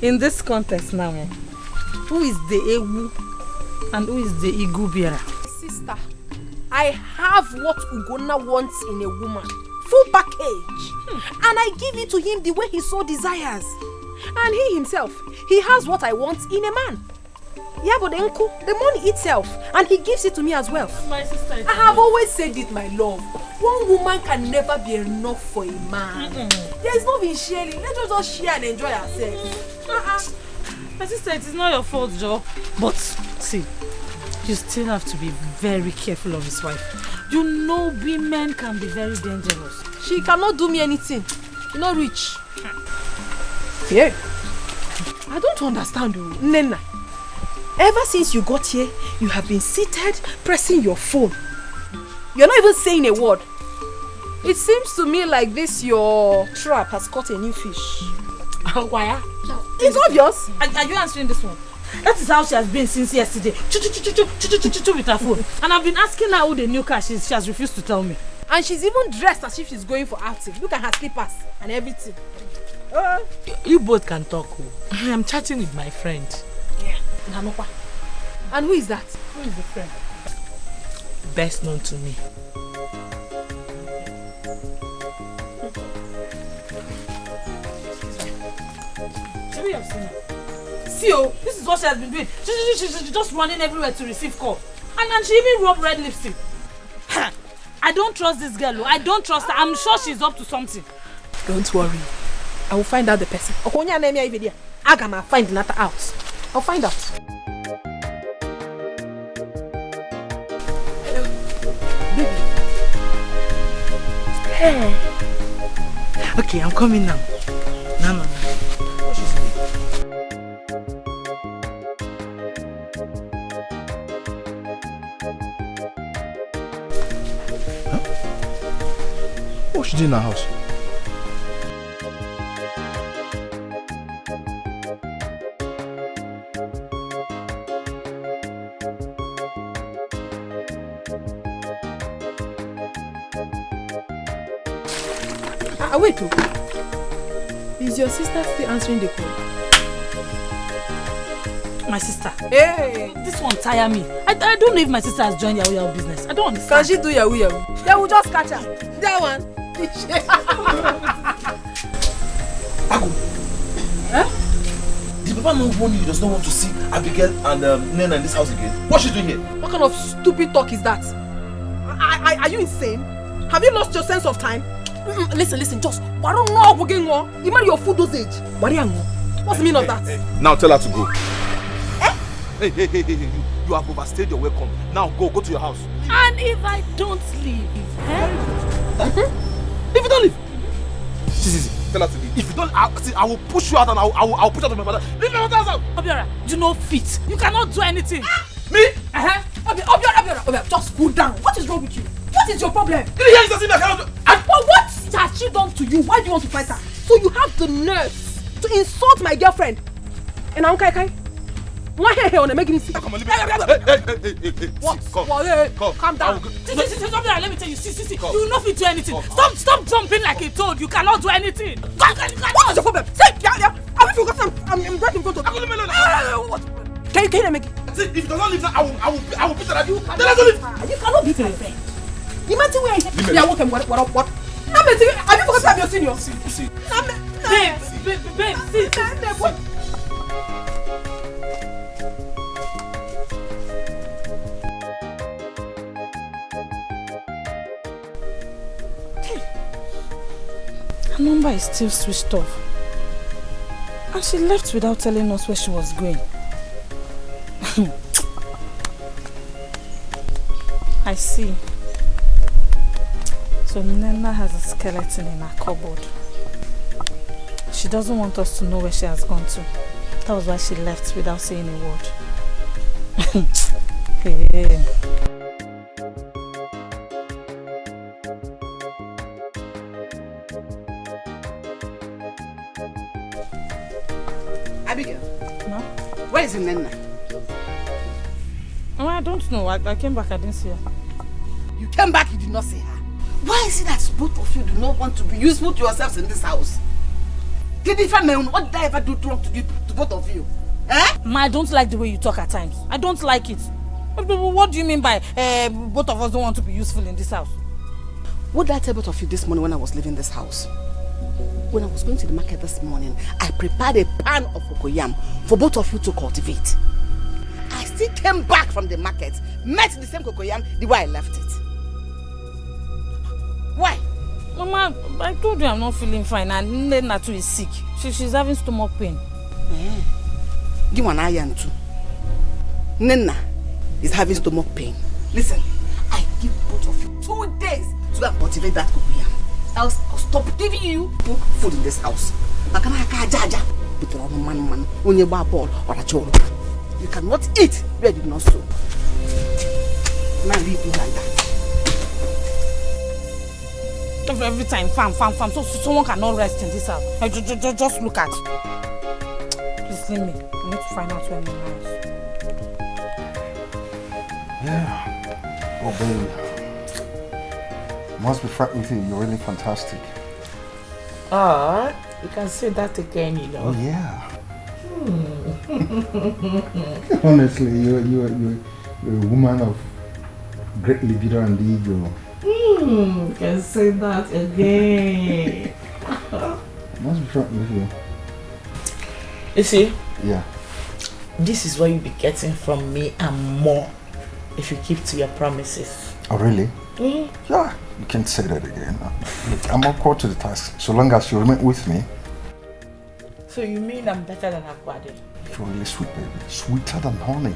in this context now, who is the Ewu and who is the Igubiara? Sister, I have what Ugonna wants in a woman. Full package. And I give it to him the way he so desires. And he himself, he has what I want in a man. Yeah, but the money itself, and he gives it to me as well. My sister, I have always said it, my love. One woman can never be enough for a man. There is nothing sharing. Let us just share and enjoy ourselves. My sister, it is not your fault, Joe. But see, you still have to be very careful of his wife. You know women can be very dangerous. She cannot do me anything. You not rich. Yeah. I don't understand, Nena. Ever since you got here, you have been seated, pressing your phone. You're not even saying a word. It seems to me like this your trap has caught a new fish. Why? It's obvious. Are you answering this one? That is how she has been since yesterday. With her phone. And I've been asking her who the new car is. She has refused to tell me. And she's even dressed as if she's going for outing. Look at her slippers and everything. You both can talk. I am chatting with my friend. Yeah. And who is that? Who is the friend? Best known to me. Maybe you have seen her. See, this is what she has been doing. She's just running everywhere to receive call. And she even rubbed red lipstick. I don't trust this girl. I don't trust her. I'm sure she's up to something. Don't worry. I will find out the person. I'm gonna find another out. I'll find out. Hello. Baby. Hey. Okay, I'm coming now. No. What is it? What's she doing in the house? Wait. Is your sister still answering the call? My sister. Hey! This one tire me. I don't know if my sister has joined Yahoo business. I don't understand. Can she do Yahoo? They will just catch her. That one. Agu. Huh? Did Papa not warn you he does not want to see Abigail and Nena in this house again? What's she doing here? What kind of stupid talk is that? Are you insane? Have you lost your sense of time? Listen, just why don't know again? You marry your food dosage. What's the meaning of that? Now tell her to go. Hey, you have overstayed your welcome. Now go to your house. And if I don't leave, If you don't leave, see, tell her to leave. If you don't, I will push you out and I'll push out of my father. Leave my father's house. Obiora, you know fit. You cannot do anything. Me? Obiora, just cool down. What is wrong with you? What is your problem? Did you hear something I cannot do? What has she done to you? Why do you want to fight her? So you have the nerve to insult my girlfriend? And I'm Kai. Why here on making it? Come on, leave me. Hey. What? Calm down. See, let me tell you. See. You will not fit do anything. Stop jumping like a toad. You cannot do anything. What is your problem? Say, yeah. I wish you got some. I'm right in front of you. What? Can you make it? See, if you do not leave now, I will beat her at you. Tell her to leave. You cannot beat my friend. Imagine where I yeah, what? Have you forgotten your senior? See. Babe, see. Her number is still switched off. And she left without telling us where she was going. I see. So Nena has a skeleton in her cupboard. She doesn't want us to know where she has gone to. That was why she left without saying a word. Hey. Abigail. No? Where is Nena? Oh, I don't know. I came back, I didn't see her. You came back, you did not see her. Why is it that both of you do not want to be useful to yourselves in this house? What did I ever do wrong to both of you? Ma, I don't like the way you talk at times. I don't like it. What do you mean by both of us don't want to be useful in this house? What did I tell both of you this morning when I was leaving this house? When I was going to the market this morning, I prepared a pan of cocoyam for both of you to cultivate. I still came back from the market, met the same cocoyam the way I left it. Why? Mama, I told you I'm not feeling fine and Nena too is sick. She's having stomach pain. Give an iron too. Nena is having stomach pain. Listen, I give both of you 2 days to go and cultivate that cocoyam. else I'll stop giving you food in this house. You cannot eat where you did not sow. Now leave me like that. Every time, fam. So someone cannot rest in this house. Just look at. Please leave me. I need to find out where my house. Yeah. Oh, baby. Must be frank with you. You're really fantastic. You can say that again, you know. Oh, yeah. Honestly, you're a woman of great libido and ego. You can say that again. Must be frank with you. You see? Yeah. This is what you'll be getting from me and more if you keep to your promises. Oh, really? Yeah. You can't say that again. I'm up to the task. So long as you remain with me. So you mean I'm better than Akwade? You're really sweet, baby. Sweeter than honey.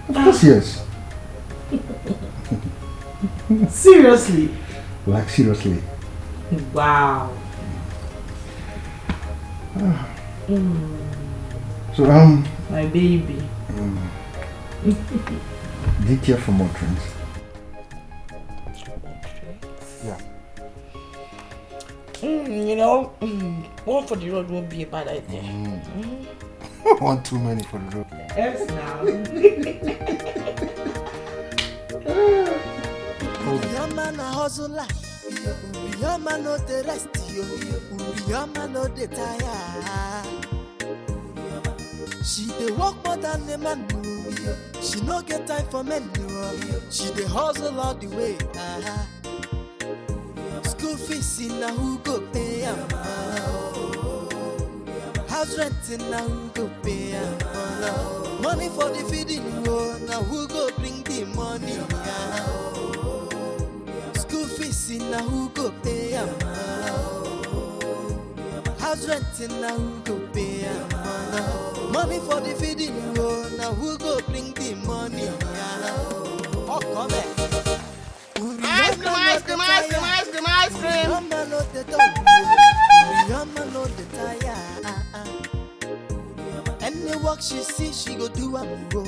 Of course, yes. Seriously? Like, seriously. Wow. So, my baby. Dikeh for more drinks. Yeah. You know, one for the road won't be a bad idea. One too many for the road. Yes, now. Your man a hustler. Your man no the rest. Your man no the tire. She dey work more than the man. She no get time for men. She dey hustle all the way. School fees in na who go pay am? House rent in na who go pay am? Money for the feeding, na who go bring the money? School fees in na who go pay am? House rent in na who go pay am? Money for the feeding, na who go bring the money? Oh, come here. Ice cream. Any work she see, she go do am go.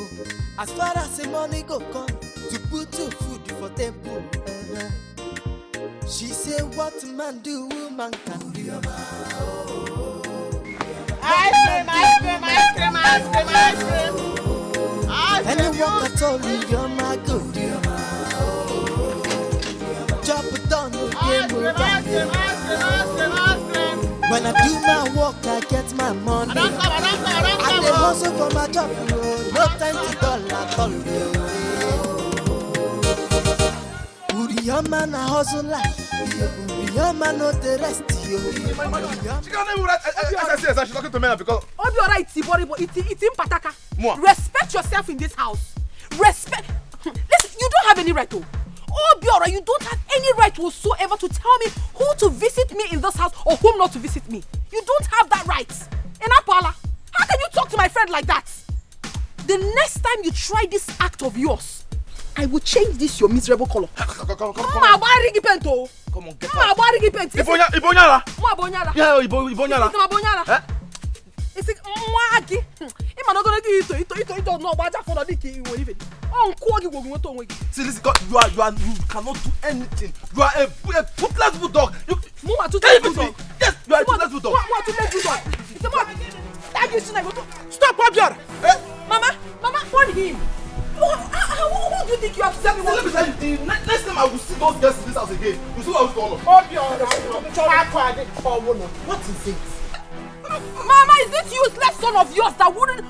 As far as the money go come, to put to food for table. She say what man do, woman can do. Ice cream. Any work at all, you're my good. Drop it down, no game over. When I do my work, I get my money. I dey hustle for my job, no time to dull at all. Your man a hustler. Your man no the rest. She can't even write SSS. She's talking to me because. Obiora, it's in Pataka. Respect yourself in this house. Respect. Listen, you don't have any right to. Obiora, you don't have any right whatsoever to tell me who to visit me in this house or whom not to visit me. You don't have that right. Enapala, how can you talk to my friend like that? The next time you try this act of yours, I will change this your miserable color. Come on, Come on, get out. Ibonyala. Yeah, Ibonyala. It's like mwagi. Ima no gonna do it no baja for the diki you even. On kwagi wo mo to won. See, listen, you cannot do anything. You are a toothless bulldog. You want to tell bulldog. Yes, you are a toothless bulldog. What to let bulldog? It's a what? That is not go to. Stop Obiora. Mama, warn him. Who do you think you have said? Let me tell you, next time I will see those girls in this house again. You see what I was going on. What is it? Mama, is this useless son of yours that wouldn't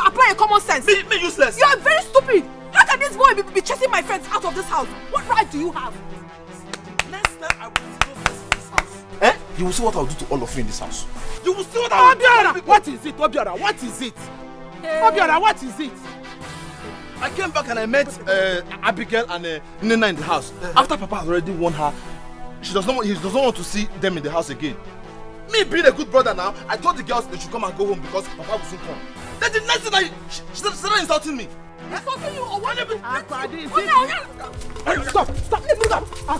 apply a common sense? Me useless? You are very stupid. How can this boy be chasing my friends out of this house? What right do you have? Next time I will see those girls in this house. You will see what I will do to all of you in this house. You will see what I will do. What is it, Obiora? What is it? Obiora, what is it? I came back and I met Abigail and Nina in the house. After Papa has already warned her, he does not want to see them in the house again. Me being a good brother now, I told the girls they should come and go home because Papa will soon come. Then the next thing she started insulting me. Insulting you or what? Stop!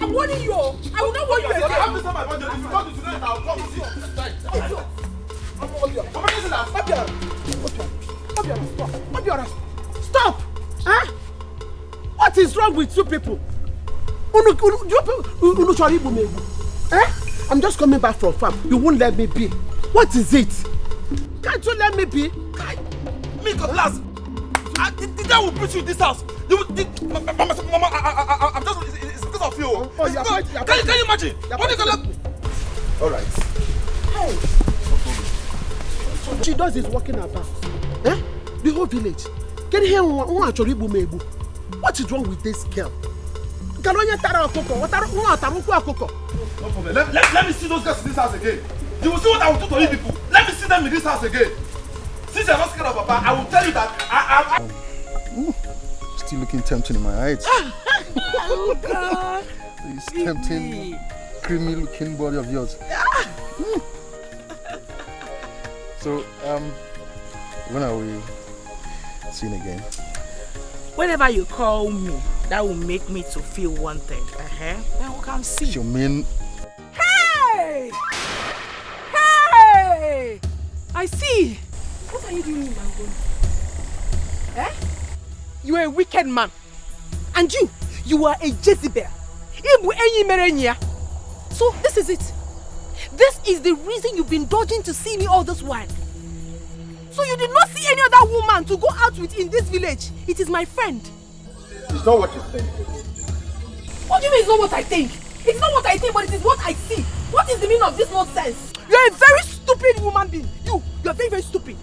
I'm warning you. I will not warn you again. I have to tell my mother. If you want to tonight, I'll come with you. Stop! Huh? What is wrong with you people? I'm just coming back from farm. You won't let me be. What is it? Can't you let me be? Me, last. The guy will beat you in this house. You will. Mama, I'm just. It's because of you. Can you imagine? What is that? All right. Hey. She does is walking about. Eh? The whole village. Can you hear what is wrong with this girl? Let me see those guys in this house again. You will see what I will do to you people. Let me see them in this house again. Since you're not scared of Papa, I will tell you that Still looking tempting in my eyes. Oh God. This tempting, creamy looking body of yours. So, when are we seeing again? Whenever you call me, that will make me to feel wanted. Then we can see. You mean? Hey! Hey! I see. What are you doing in my home? Eh? You are a wicked man. And you are a Jezebel. So this is it. This is the reason you've been dodging to see me all this while. So you did not see any other woman to go out with in this village. It is my friend. It's not what you think. What do you mean it's not what I think? It's not what I think, but it is what I see. What is the meaning of this nonsense? You are a very stupid woman being. You are very, very stupid.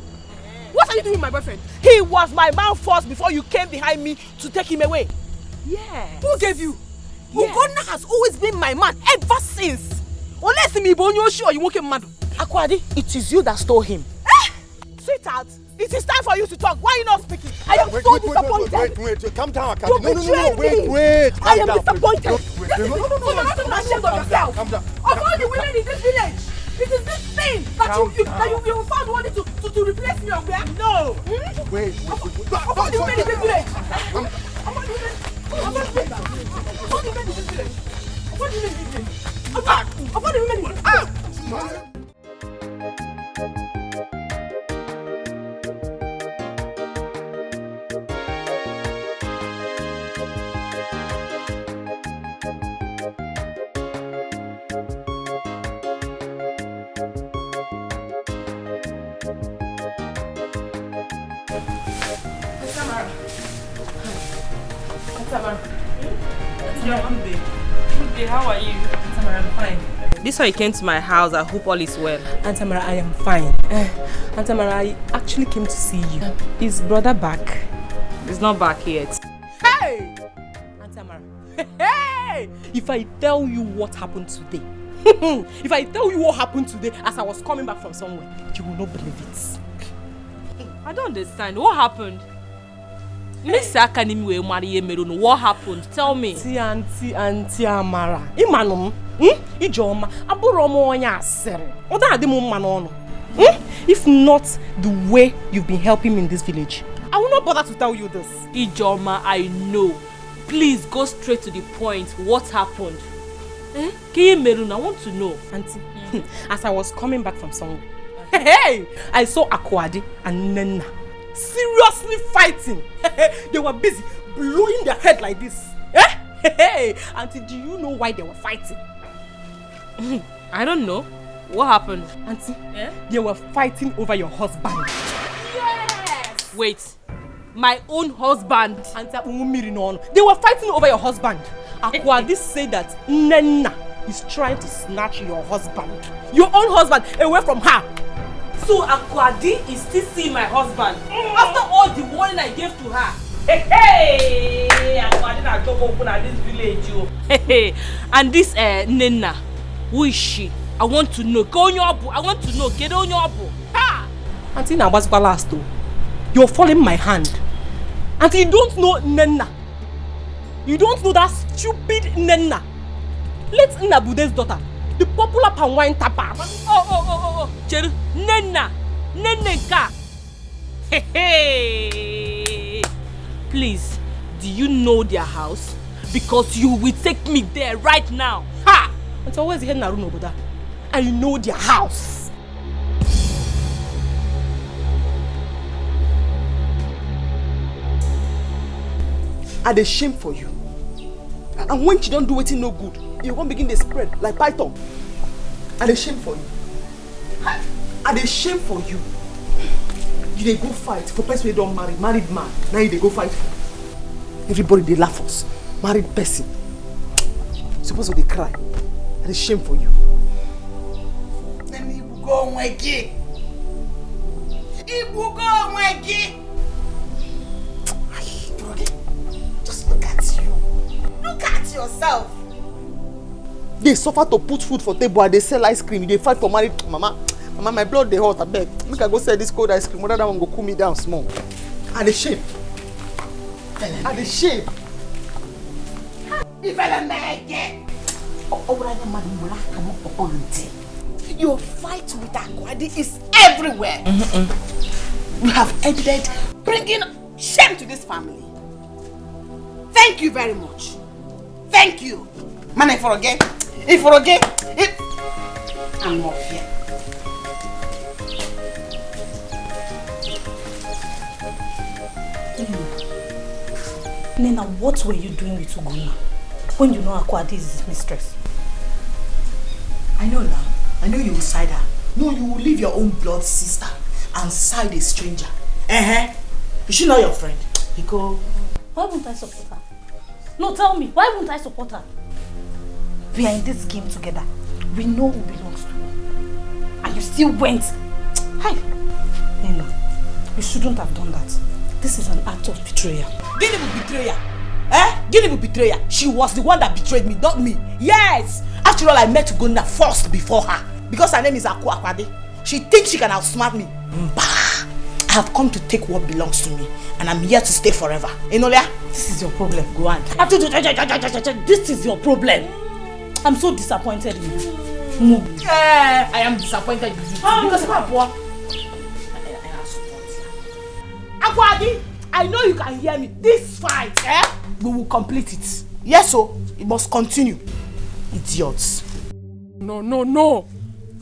What are you doing with my boyfriend? He was my man first before you came behind me to take him away. Yeah. Who gave you? Yeah. Ugonna has always been my man ever since. Unless me or you won't get mad. Akwadi, it is you that stole him. Sweetheart, it is time for you to talk. Why are you not speaking? I am so disappointed. Wait, calm down, You betrayed me. wait. I am disappointed. No, you're not even ashamed of yourself. Calm down. Of all the women in this village, it is this thing that you found wanting to replace me on where? No. Wait. Of all the women in this village. Of all the women in this village. Of all the women in this village. Of all the women in this village. Good day, how are you? Tamara, I'm fine. This why you came to my house. I hope all is well. Aunt Tamara, I am fine. Aunt Tamara, I actually came to see you. Is brother back? He's not back yet. Hey! Aunt Tamara, hey! If I tell you what happened today, if I tell you what happened today as I was coming back from somewhere, you will not believe it. I don't understand. What happened? Miss Akanimi Marie, what happened? Tell me. Auntie Amara. Imanum. Ijoma. Aburomo onya asere. Oda ademu manono. If not the way you've been helping me in this village, I will not bother to tell you this. Ijoma, I know. Please go straight to the point. What happened? I want to know. Auntie, as I was coming back from somewhere, hey, I saw Akwadi and Nena seriously fighting. They were busy blowing their head like this. Hey, Auntie, do you know why they were fighting? I don't know. What happened? Auntie, they were fighting over your husband. Yes! Wait, my own husband? Auntie, they were fighting over your husband. Akwadi said that Nena is trying to snatch your husband. Your own husband away from her. So Akwadi is still seeing my husband after all the warning I gave to her. Hey, Akwadi na job open at this village, Hey, and this Nena, who is she? I want to know. I want to know. Get on your book. Ha! Auntie, now what's last though? You're following my hand. Auntie, you don't know Nena. You don't know that stupid Nena. Let Nnabude's daughter, the popular palm wine tapper. Oh. Cheru, Nena. Neneka. Hey. know their house? Because you will take me there right now. Ha! It's always here Naruno Boda. I know their house. I dey shame for you. And when you don't do anything no good, you won't begin to spread like python. I dey shame for you. I dey shame for you. You dey go fight for person wey don't marry, married man. Now you dey go fight for. Everybody dey laugh us. Married person. Supposed to dey cry. I dey shame for you. Then you go Mweki. You go Mweki. Just look at you. Look at yourself. They suffer to put food for table and they sell ice cream. They fight for married. Mama, my blood they hot. I beg. Make I go sell this cold ice cream. Whether that one go cool me down small. And the shame. And the shame. If I make it. Your fight with Akwadi is everywhere. You have ended bringing shame to this family. Thank you very much. Thank you. Man, if I'm not here. Nena, what were you doing with Uguna when you know Akwadi is his mistress? I know now. I know you will side her. No, you will leave your own blood sister and side a stranger. Is she not your friend? Etiko. Why won't I support her? No, tell me, why won't I support her? We are in this game together. We know who belongs to who. And you still went. Hi. Nena, you shouldn't have done that. This is an act of betrayal. Guinea betrayer. Guinea betrayer. She was the one that betrayed me, not me. Yes. After all, I met Ugonna first before her. Because her name is Akwadi. She thinks she can outsmart me. Bah. I have come to take what belongs to me. And I'm here to stay forever. Enolia? This is your problem. Go on. This is your problem. I'm so disappointed in you. I am disappointed in you. Because I'm poor. Akwadi, I know you can hear me. This fight, we will complete it. Yes, so it must continue. Idiots. No.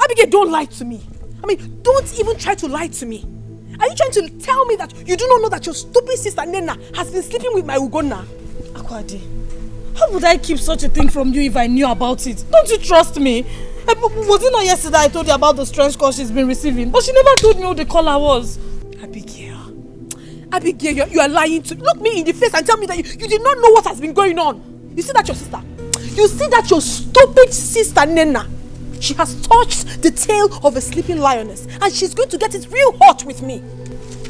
Abigail, don't lie to me. I mean, don't even try to lie to me. Are you trying to tell me that you do not know that your stupid sister Nena has been sleeping with my Ugonna? Akwadi, how would I keep such a thing from you if I knew about it? Don't you trust me? Was it not yesterday I told you about the strange call she's been receiving? But she never told me who the caller was. Abigail, you are lying to look me in the face and tell me that you did not know what has been going on. You see that your sister? You see that your stupid sister Nena? She has touched the tail of a sleeping lioness and she's going to get it real hot with me.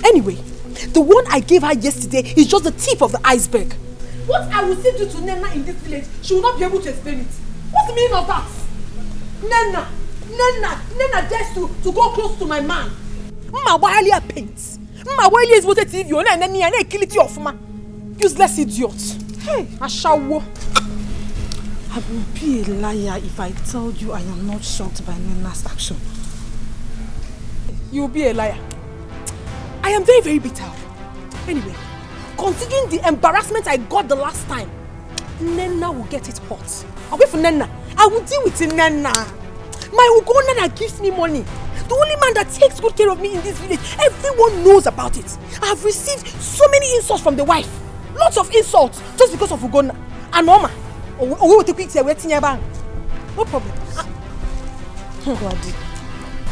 Anyway, the one I gave her yesterday is just the tip of the iceberg. What I will say to Nena in this village, she will not be able to explain it. What's the meaning of that? Nena dares to go close to my man. Mma paints. Mma is voted TV and then I kill it off ma. Useless idiot. Hey, Ashawo. I will be a liar if I told you I am not shocked by Nena's action. You will be a liar. I am very, very bitter. Anyway, considering the embarrassment I got the last time, Nena will get it hot. I'll wait for Nena. I will deal with Nena. My Ugonna that gives me money. The only man that takes good care of me in this village. Everyone knows about it. I have received so many insults from the wife. Lots of insults just because of Ugonna. And Mama. No problem.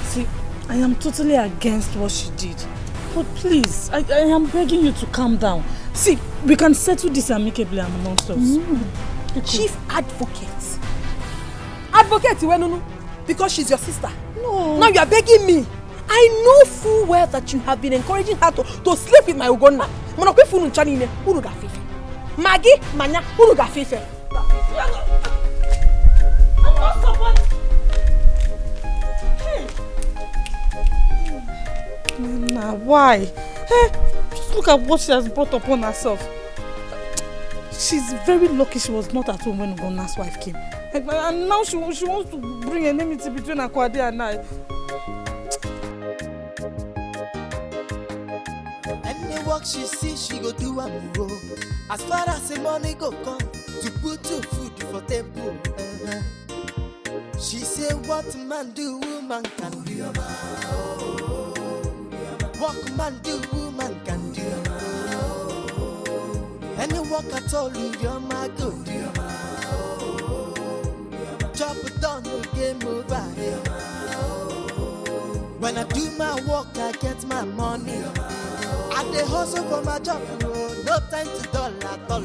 See, I am totally against what she did. But please, I am begging you to calm down. See, we can settle this amicably amongst us. Chief advocate. Advocate, because she's your sister. No. Now you are begging me. I know full well that you have been encouraging her to sleep with my Ugonna. Maggie, Manya, Urugafefe. I'm not supporting. Hey. Nena, why? Hey, just look at what she has brought upon herself. She's very lucky she was not at home when Ugonna's wife came. And now she wants to bring enmity between Akwadi and I. Any work she see, she go do and go. As far as the money go come to put two food for table. She say what man do, woman can do. What man do, woman can do. Any work at all, you're my good. Chop it down, no game over. When I do my work, I get my money. I dey hustle for my job, no time to dull at all.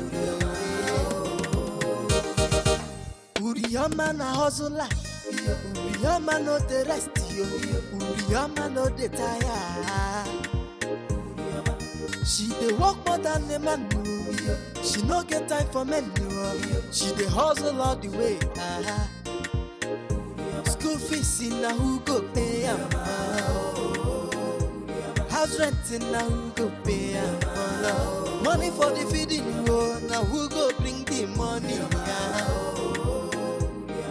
Uriyama na hustle like, Uriyama no the rest, Uriyama no the tire. She dey work more than the man, she no get time for men. She dey hustle all the way. School fees in na who go pay am? House rent in na who go pay am? Money for the feeding, now who go bring the money?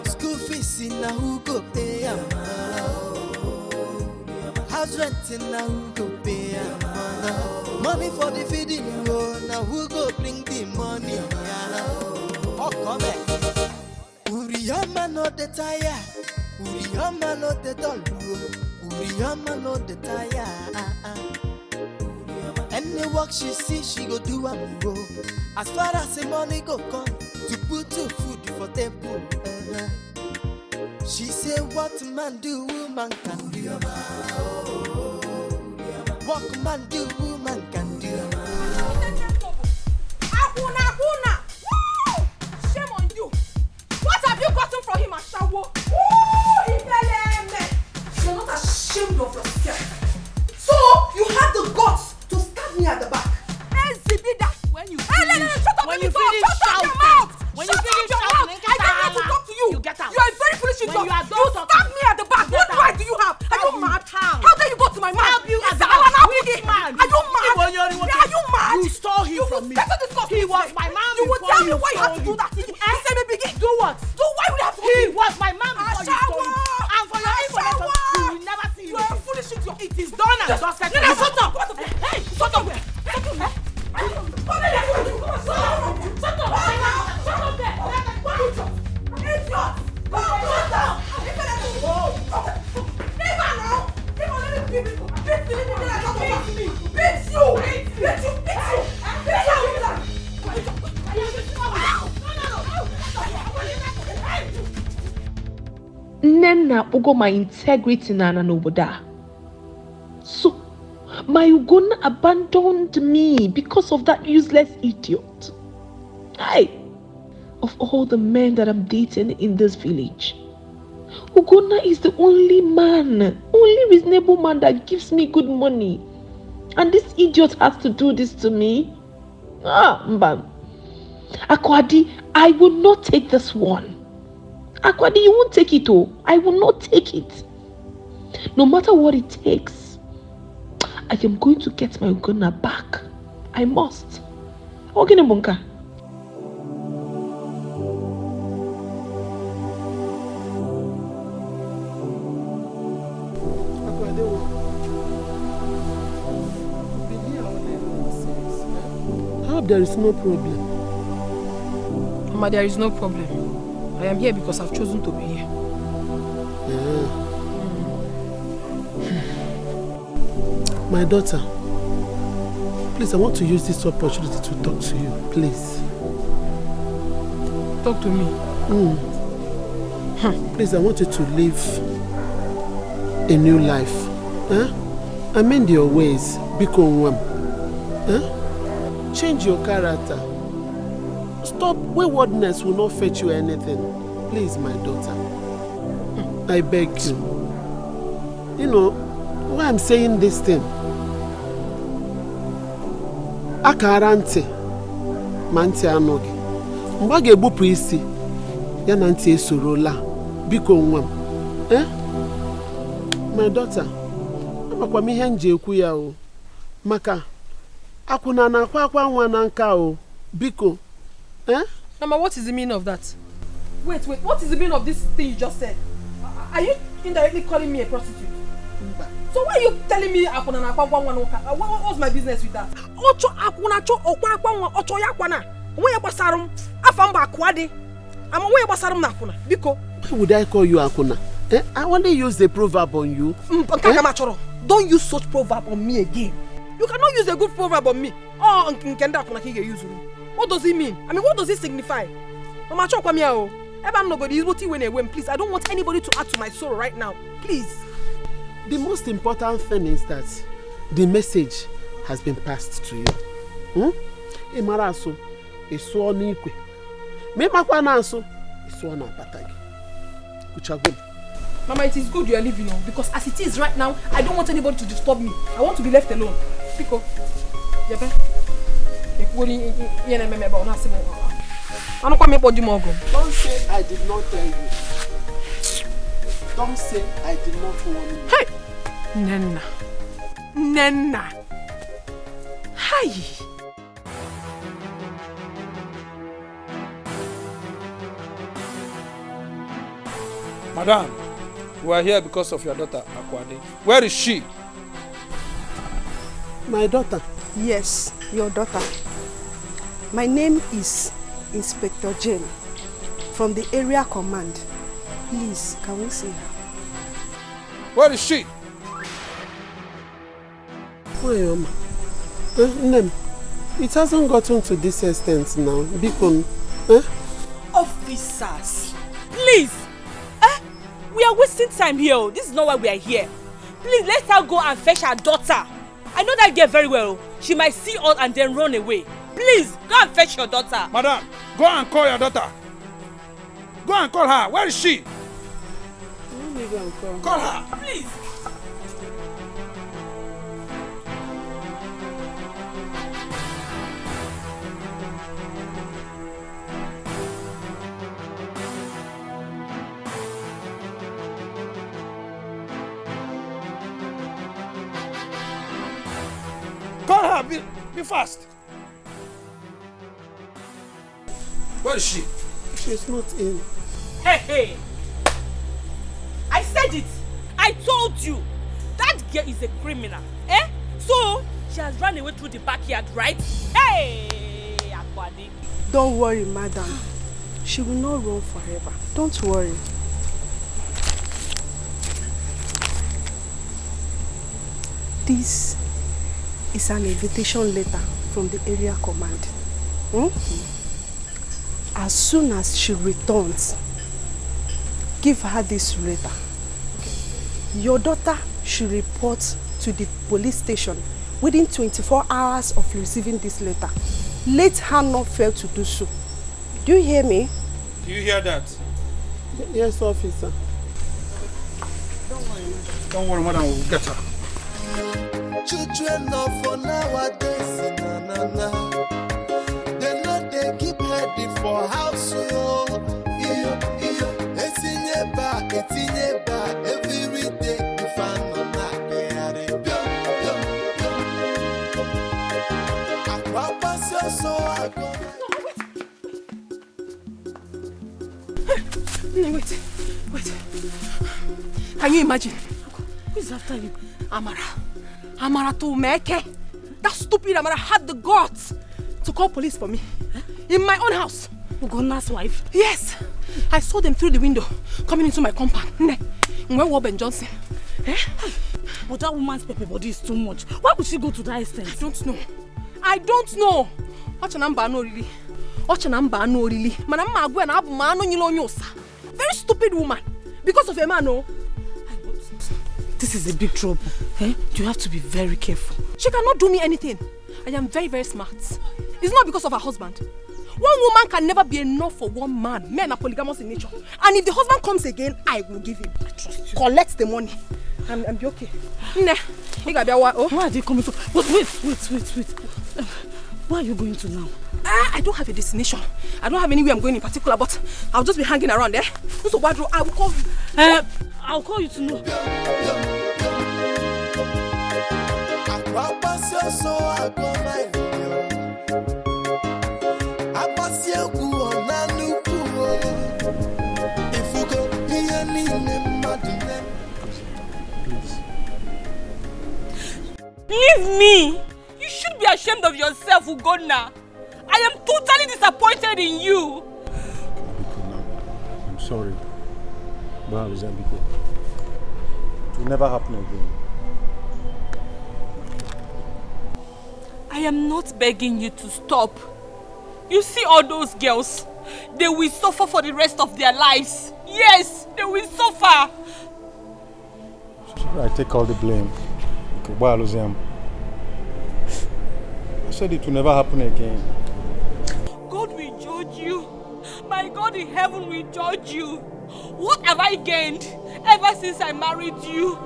School fees in na who go pay am? House rent in na who go pay am? Money for the feeding, now who go bring the money? Oh, come back. Uriyama no the tire, Uriyama no the doll, Uriyama no the tire. Any work she see, she go do and go. As far as the money go come to put two food for table. She say what man do, woman can do. What man do, woman can do. Akuna! Woo! Shame on you! What have you gotten from him, Ashawo? You're not ashamed of yourself. So you have the guts to stab me at the back. When you finish, shut up! when you finish shouting, when you finish shouting, I don't need to talk to you. You get out. You are very foolish. You When you are done stab talking, me at the back. What right do you have? Are you mad? How dare you go to my man? Help you as a man. which man? Are you mad? Are you mad? You stole him from me. He was my man. You will tell me why you have to do that. You say me begin. Do what? Do why would you have to? He was my man before you stole him. And for your information, you will never see him. You are foolish. It is done and dusted. Shut up! Hey, shut up! Nena Ugo my integrity nana noboda. So my Ugonna abandoned me because of that useless idiot. Hey, of all the men that I'm dating in this village, Ugonna is the only reasonable man that gives me good money. And this idiot has to do this to me? Mbam. Akwadi, I will not take this one. Akwadi, you won't take it, oh. I will not take it. No matter what it takes, I am going to get my Ugonna back. I must. Okay, Bunka. I hope there is no problem. Mama, there is no problem. I am here because I've chosen to be here. My daughter, please, I want to use this opportunity to talk to you, please. Talk to me. Please, I want you to live a new life. Amend your ways. Become change your character. Stop. Waywardness will not fetch you anything. Please, my daughter. I beg you. You know why I'm saying this thing? Akarante manti anogi. Mgba ga-egbupụ isi ya na ntị esorola. Biko nwa m. My daughter, amakwa m ihe nje ekwu ya o. Maka akwụna na akwa nwa na nka o. Biko. Mama, what is the meaning of that? Wait, what is the meaning of this thing you just said? Are you indirectly calling me a prostitute? So why are you telling me Akuna na what's my business with that? Ocho Akuna cho okwa ocho yakwana. Where basarum? Afamba akwade. I'm away basarum na Akuna. Biko. Why would I call you Akuna? I only use the proverb on you. Don't use such proverb on me again. You cannot use a good proverb on me. Oh, Nkenda Akuna ki use. What does it mean? I mean, what does it signify? Mama cho kwa miao. Eba nobody is what when please. I don't want anybody to add to my sorrow right now. Please. The most important thing is that the message has been passed to you. Imaraso iso ni ikwe. Me makwa na aso iso na patagi. Kuchago. Mama, it is good you are leaving now because as it is right now, I don't want anybody to disturb me. I want to be left alone. Piko. Yebe. Ekuri yene meme ba ona simo. Don't say I did not tell you. Don't say I did not warn you. Hey! Nenna. Hi! Madam, we are here because of your daughter, Akwade. Where is she? My daughter? Yes, your daughter. My name is Inspector Jane from the area command. Please, can we see her? Where is she? It hasn't gotten to this extent now. Beacon, Officers, please. We are wasting time here. This is not why we are here. Please, let her go and fetch her daughter. I know that girl very well. She might see us and then run away. Please, go and fetch your daughter. Madam, go and call your daughter. Go and call her. Where is she? Call her. Please. Call her. Be fast. Where is she? She's not in. Hey. I said it. I told you. That girl is a criminal. So, she has run away through the backyard, right? Hey, Akwade. Don't worry, madam. She will not run forever. Don't worry. This is an invitation letter from the area command. As soon as she returns, give her this letter. Your daughter should report to the police station within 24 hours of receiving this letter. Let her not fail to do so. Do you hear me? Do you hear that? Yes, officer. Don't worry, madam. We'll get her. Children of for nowadays, they know they keep ready for house. Every day you find on that. Wait. Can you imagine? Who is after you? Amara to Meke. That stupid Amara had the guts to call police for me. In my own house. Ugona's wife? Yes. I saw them through the window coming into my compound. Where was Ben Johnson? But that woman's pepper body is too much. Why would she go to that extent? I don't know. Very stupid woman. Because of a man, no. This is a big trouble. You have to be very careful. She cannot do me anything. I am very, very smart. It's not because of her husband. One woman can never be enough for one man. Men are polygamous in nature. And if the husband comes again, I will give him. I trust you. Collect the money. I'm be okay. Where are they coming from? But wait. Where are you going to now? I don't have a destination. I don't have anywhere I'm going in particular, but I'll just be hanging around there. So I will call you. I'll call you to know. Leave me! You should be ashamed of yourself, Ugonna. I am totally disappointed in you. I'm sorry. It will never happen again. I am not begging you to stop. You see all those girls? They will suffer for the rest of their lives. Yes, they will suffer. I take all the blame. I said it will never happen again. God will judge you. My God in heaven will judge you. What have I gained ever since I married you?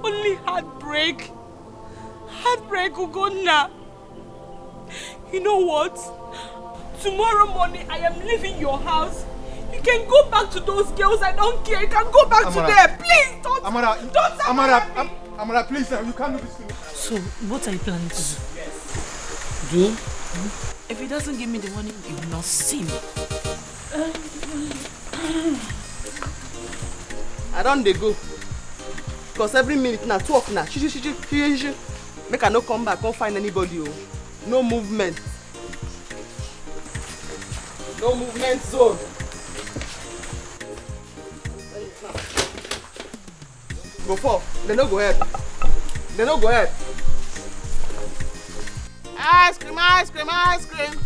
Only heartbreak. Heartbreak, Ugonna. You know what? Tomorrow morning I am leaving your house. You can go back to those girls. I don't care. You can go back to them. Please don't. Amara, please, you can't do this to me. So, what are you planning to do? If he doesn't give me the money, he will not see me. I don't dey go. Because every minute now, talk now. Make I no come back, can't find anybody. No movement. No movement zone. Go for. They no go ahead. They no go ahead. Ice cream, ice cream, ice cream.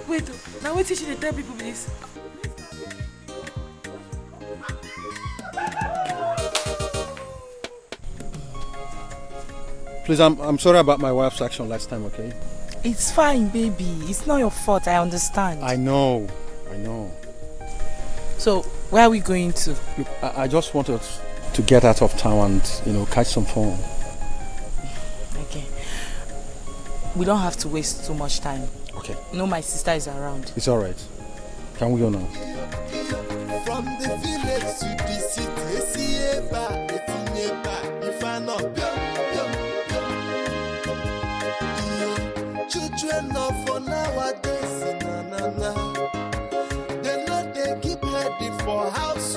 Wait, now wait till she tell people this. Please, I'm sorry about my wife's action last time, okay? It's fine, baby. It's not your fault. I understand. I know. So, where are we going to? Look, I just wanted to get out of town and, catch some fun. Okay. We don't have to waste too much time. Okay. No, my sister is around. It's alright. Can we go now? From the village to the city, if I know, children of for nowadays, they know they keep heading for house.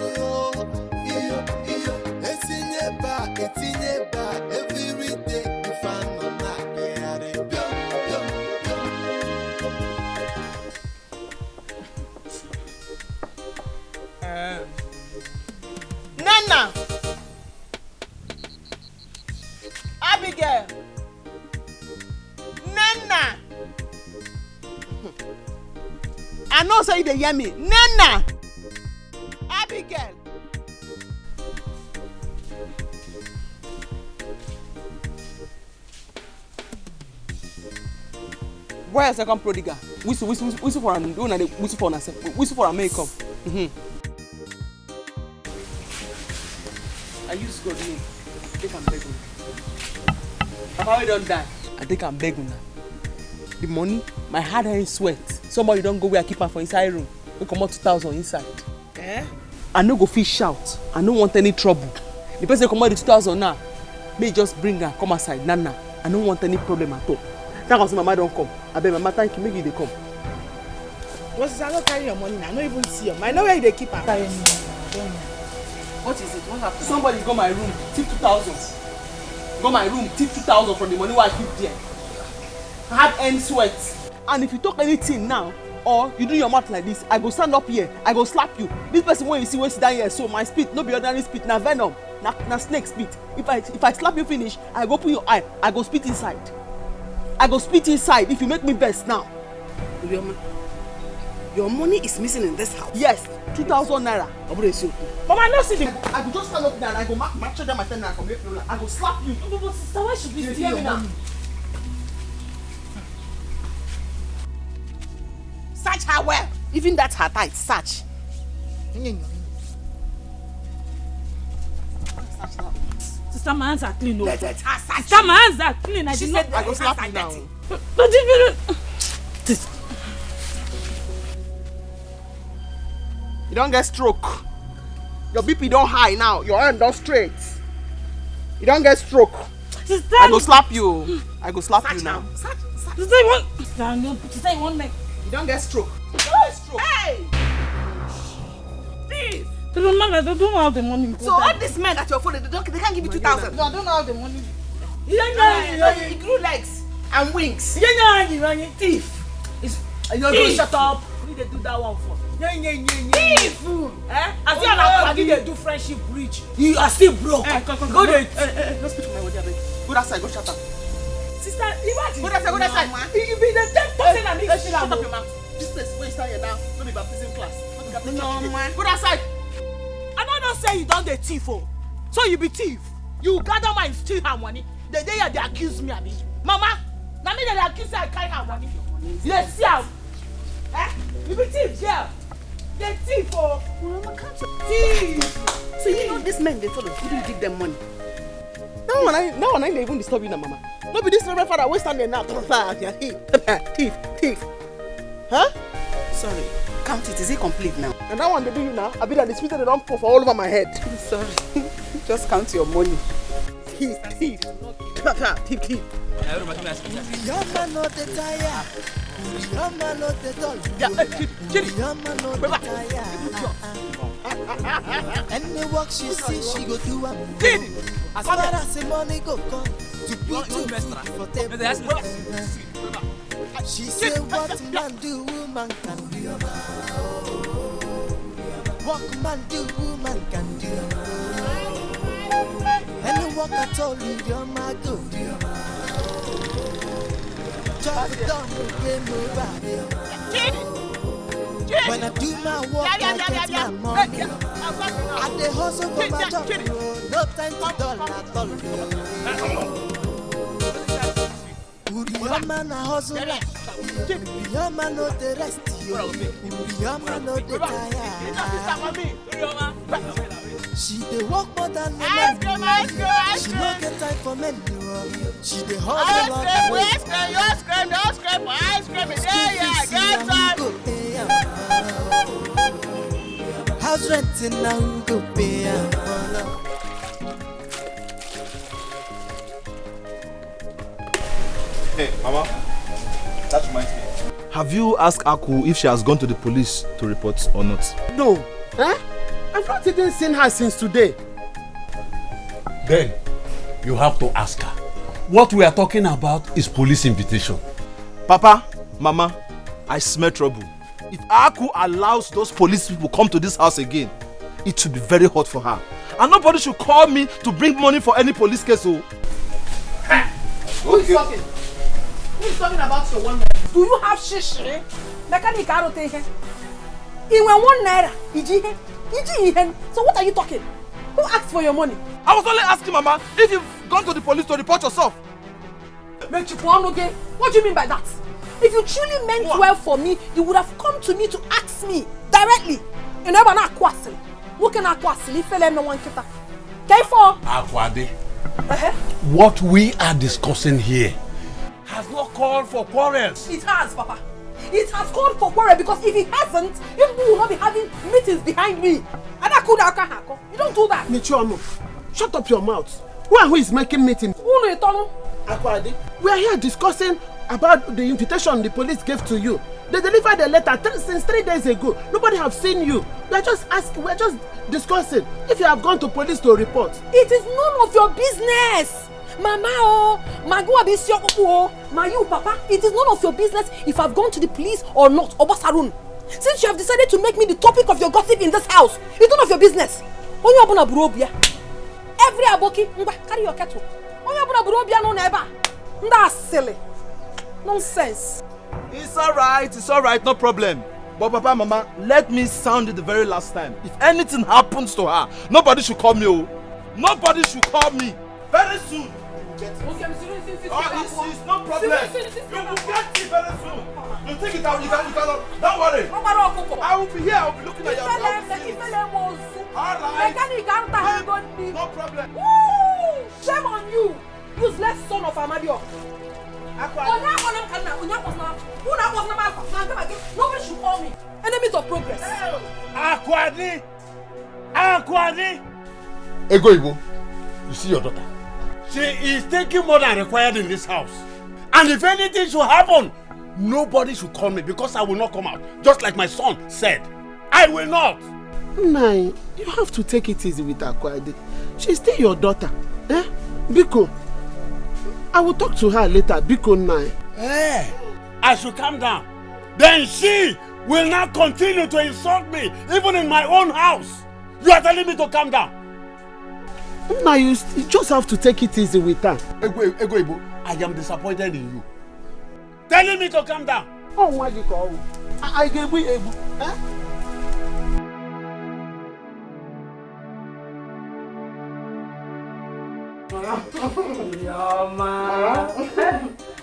Every day, if I know not, Nana! Abigail! Nana! I know say they hear me. Nana! Abigail! Where is second prodigal? Whistle for an whistle for an whistle for a makeup. I use God name. I think I'm begging. Papa, we don't die. I think I'm begging now. The money, my hard earned sweat. Somebody don't go where I keep her for inside room. We come out 2,000 inside. Eh? I no go fish out. I don't want any trouble. The person come out the 2,000 now. May just bring her, come outside. Nana, I don't want any problem at all. That was my mama don't come. I beg mama, thank you. Maybe they come. What's I not carry your money now? I don't even see them. I know where they keep her. I don't know. What is it? What happened? Somebody go my room, tip 2,000. Go my room, tip 2,000 from the money I keep there. Hard earned sweat. And if you talk anything now, or you do your mouth like this, I go stand up here, I go slap you. This person when you see when sit down here, so my spit, no be ordinary spit, na venom, na snake spit. If I slap you finish, I go put your eye, I go spit inside. I go spit inside if you make me best now. Your money is missing in this house. Yes, 2,000 naira. Mama, no see them. I go just stand up there and I go match them my 10 naira from here. I go slap you. But sister, why should we steal me now? Search her well. Even that her tight, search. Sister, my hands are clean. No. Let her search. Sister, my hands are clean. I did not. I go slap you now. You don't get stroke. Your BP don't high now. Your hand don't straight. You don't get stroke. Sister, I go slap you. I go slap you now. Sister, you want? Sister, you want me? You don't get stroke. You don't get stroke. Hey! Thief! They don't have the money. So all these men at your phone, they can't give you 2,000. No, I don't have the money. He grew legs and wings. Thief! You shut up. We need to do that one for. Thief! As you are they do friendship breach. You are still broke. Go there. Don't speak to my body, abeg. Go that side, go shut up. Sister, imagine. Go that side. You be the 10 person and me. Shut up your mouth. This place where you stand here now, no be baptism class. No, man. Go that side. I don't say you done the thief, oh. So you be thief. You gather my steal her money. The day they accuse me, abi. Mama, now me they accuse me I carry her money. You see how? You be thief, yeah. The thief, oh. Mama, can't you? Thief. So you know these men they follow. You didn't give them money. Now when I even disturb you now, Mama. No be this reverend father always stand there now. Thief. Huh? Sorry. Count it. Is it complete now? And that one they do you now. I be that the spirit they don't pour for all over my head. Sorry. Just count your money. Thief. Thief. Your man not the tire. Your man not the doll. Your man not the tire. Any work she see, she go do am. As far as the money go come, to put you for table. She say what man do, woman can do. What man do, woman can do. Any work at all, your man go do. Chop it down, game over. When I do my work, I get my money. I dey hustle for my job, no time to dull at all. Your man a hustler, your man no the rest, your man no the tire. She dey work more than men. She no get time for men. She dey hustle all the way. Ice cream, get House renting now who go pay am. Hey, Mama, that reminds me. Have you asked Aku if she has gone to the police to report or not? No. Huh? I've not even seen her since today. Then, you have to ask her. What we are talking about is police invitation. Papa, Mama, I smell trouble. If Aku allows those police people to come to this house again, it will be very hot for her. And nobody should call me to bring money for any police case. Who is talking? Who is talking about your 1 naira? Do you have shishi? Mechanic arote here. You want 1 naira? So what are you talking? Who asked for your money? I was only asking, Mama, if you've gone to the police to report yourself. What do you mean by that? If you truly meant well for me, you would have come to me to ask me directly. You never know kwasili. What can kwasili? If you no one kita. K4. Akwade. What we are discussing here has not called for quarrels. It has, Papa. It has called for quarrel because if it hasn't, you will not be having meetings behind me. And I could You don't do that. Michuano, shut up your mouth. Who is making meetings? Akwade, we are here discussing about the invitation the police gave to you. They delivered the letter since 3 days ago. Nobody have seen you. We are just asking, we are just discussing if you have gone to police to report. It is none of your business. Mama, you, Papa, it is none of your business if I've gone to the police or not, Obasarun. Since you have decided to make me the topic of your gossip in this house, it's none of your business. Every aboki, carry your kettle. That's silly. Nonsense. It's alright, no problem. But Papa, Mama, let me sound it the very last time. If anything happens to her, nobody should call me. Oh. Nobody should call me. Very soon. It's no problem. You will get it very soon. You think it out, you cannot. Don't worry. I will be here. I will be looking at your house. Alright. No problem. Woo! Shame on you, useless son of Amadio. Nobody should call me. Enemies of progress. Akwadi! Ego Igbo, you see your daughter? She is taking more than required in this house. And if anything should happen, nobody should call me because I will not come out. Just like my son said. I will not. Nai, you have to take it easy with Akwade. She's still your daughter. Eh? Biko, I will talk to her later. Biko, Nai. Eh, I should calm down. Then she will not continue to insult me, even in my own house. You are telling me to calm down. Now you just have to take it easy with her. Ego, I am disappointed in you. Telling me to calm down. Oh, why you call? I gave you able. Eh?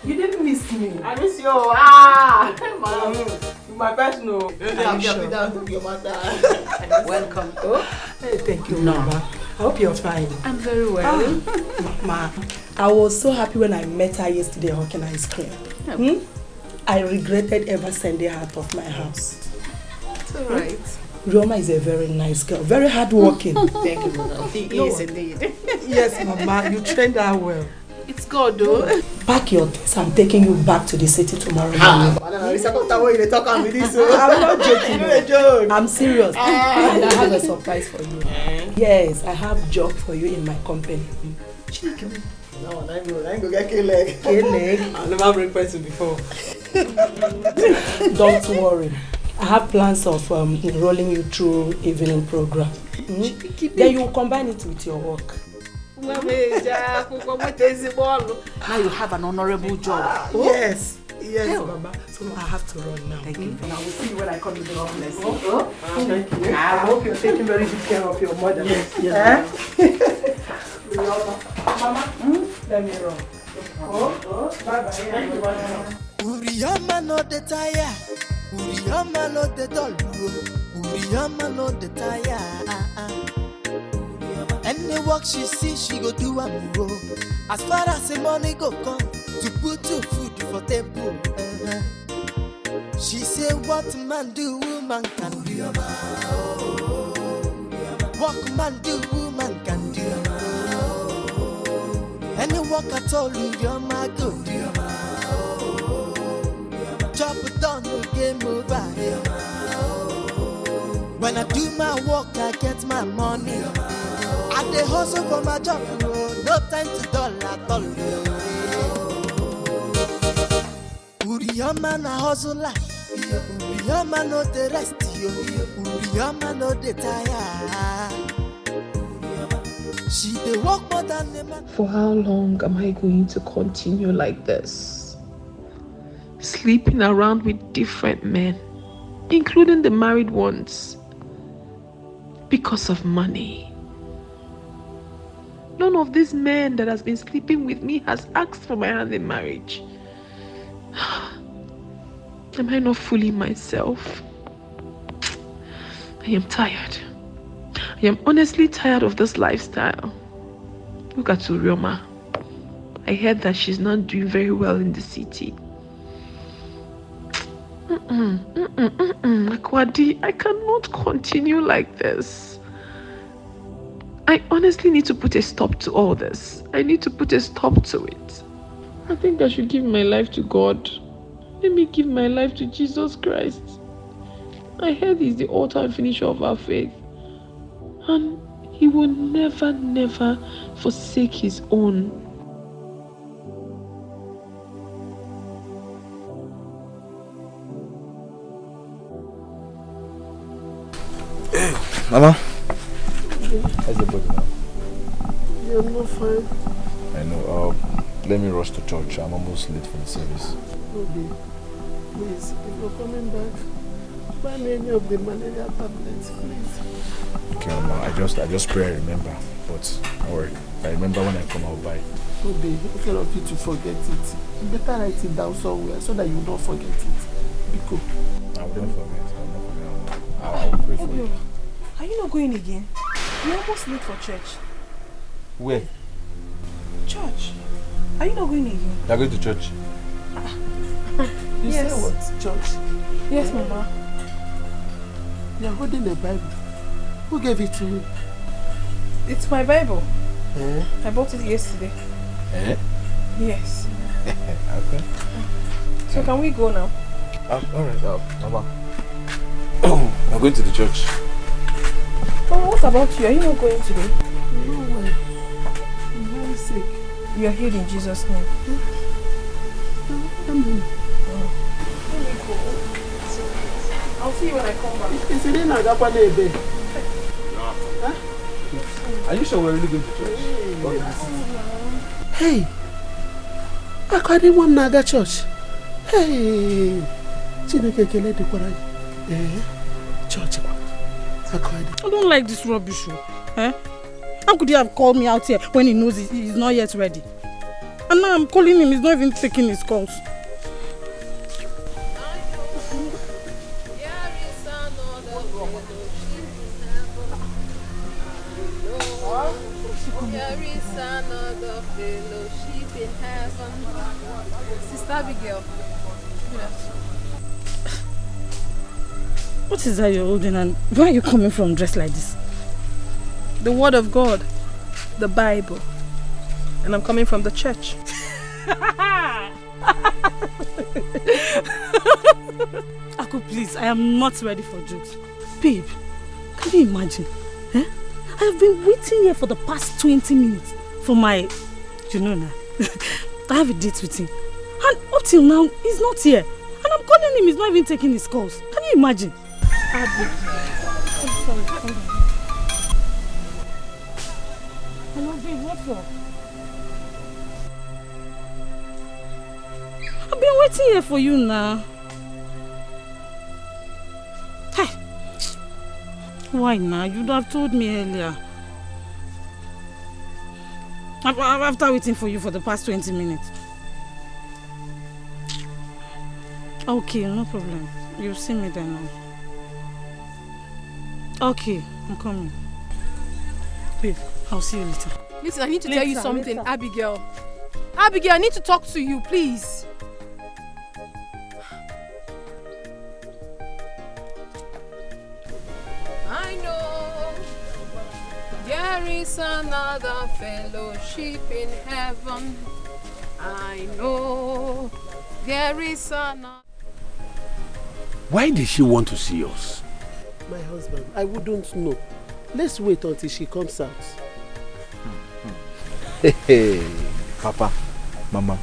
You didn't miss me. I miss you. My personal. Welcome. Hey, thank you, Mama. I hope you're fine. I'm very well. Mama, I was so happy when I met her yesterday hawking ice cream. I regretted ever sending her out of my house. It's alright. Roma is a very nice girl, very hardworking. Thank you, Mama. She is indeed. Yes, Mama, you trained her well. It's good, though. Pack your things. I'm taking you back to the city tomorrow morning. I'm not joking. I'm serious. And I have a surprise for you. Yes, I have a job for you in my company. No, I ain't go get K-leg. K-leg? I've never breakfast before. Don't worry. I have plans of enrolling you through evening program. Then you will combine it with your work. Now you have an honorable job. Yes. Yes, Mama. So I have to run now. Thank you. And I will see you when I come to the office. Thank you. I hope you're taking very good care of your mother. Yes. Mama, let me run. Bye-bye. Uriyama no the tire. Uriyama no the doll. Uriyama no the tire. Any work she see, she go do and go. As far as the money go come, to put your food for table. She say, what man do, woman can do. What man do, woman can do. Any work at all, you're my good. Chop it down, no game over. When I do my work, I get my money. I dey hustle for my job, no time to dull at all. Uriyama na hustle like, Uriyama no the rest, Uriyama no the tire. She dey work more than the man. For how long am I going to continue like this? Sleeping around with different men, including the married ones, because of money. None of these men that has been sleeping with me has asked for my hand in marriage. Am I not fooling myself? I am tired. I am honestly tired of this lifestyle. Look at Urioma. I heard that she's not doing very well in the city. Akwadi, I cannot continue like this. I honestly need to put a stop to all this. I need to put a stop to it. I think I should give my life to God. Let me give my life to Jesus Christ. I heard He's the author and finisher of our faith. And He will never, never forsake His own. Mama, how's the body now? Yeah, I'm not fine. I know. Let me rush to church. I'm almost late for the service. Okay. Please, if you're coming back, buy me any of the malaria tablets, please. Okay, Mama. I just pray I remember. But don't worry. If I remember when I come, I'll buy. Obi, instead of you to forget it, you better write it down somewhere so that you don't forget it. Biko. I will not forget. I will pray for you. Are you not going again? You're almost late for church. Where? Church. Are you not going again? You're going to church? You Yes. say what? Church? Yes, Mama. You're holding a Bible. Who gave it to you? It's my Bible. Eh? I bought it yesterday. Eh? Yes. Okay. So can we go now? Alright, Mama. I'm going to the church. Oh, what about you? Are you not going today? No way. I'm very sick. You are healed in Jesus' name. I'm going. Let me go. I'll see you when I come back. Is it in Agapane? Are you sure we're really going to church? Hey, I didn't want Naga church. Hey, church. I don't like this rubbish. Eh? How could he have called me out here when he knows he's not yet ready? And now I'm calling him, he's not even taking his calls. There is another fellowship in heaven. Sister Abigail. What is that you're holding and where are you coming from dressed like this? The word of God, the Bible. And I'm coming from the church. Aku, please, I am not ready for jokes. Babe, can you imagine? Eh? I have been waiting here for the past 20 minutes for my, you know now, I have a date with him. And up till now, he's not here. And I'm calling him, he's not even taking his calls. Can you imagine? I'm sorry, hold on. Hello, babe, what's up? I've been waiting here for you now. Hey. Why now? You'd have told me earlier. After waiting for you for the past 20 minutes. Okay, no problem. You'll see me there now. Okay, I'm coming. Babe, I'll see you later. Listen, I need to tell you something, Abigail. Abigail, I need to talk to you, please. I know there is another fellowship in heaven. I know there is another. Why did she want to see us? My husband, I wouldn't know. Let's wait until she comes out. Hey, Papa, Mama,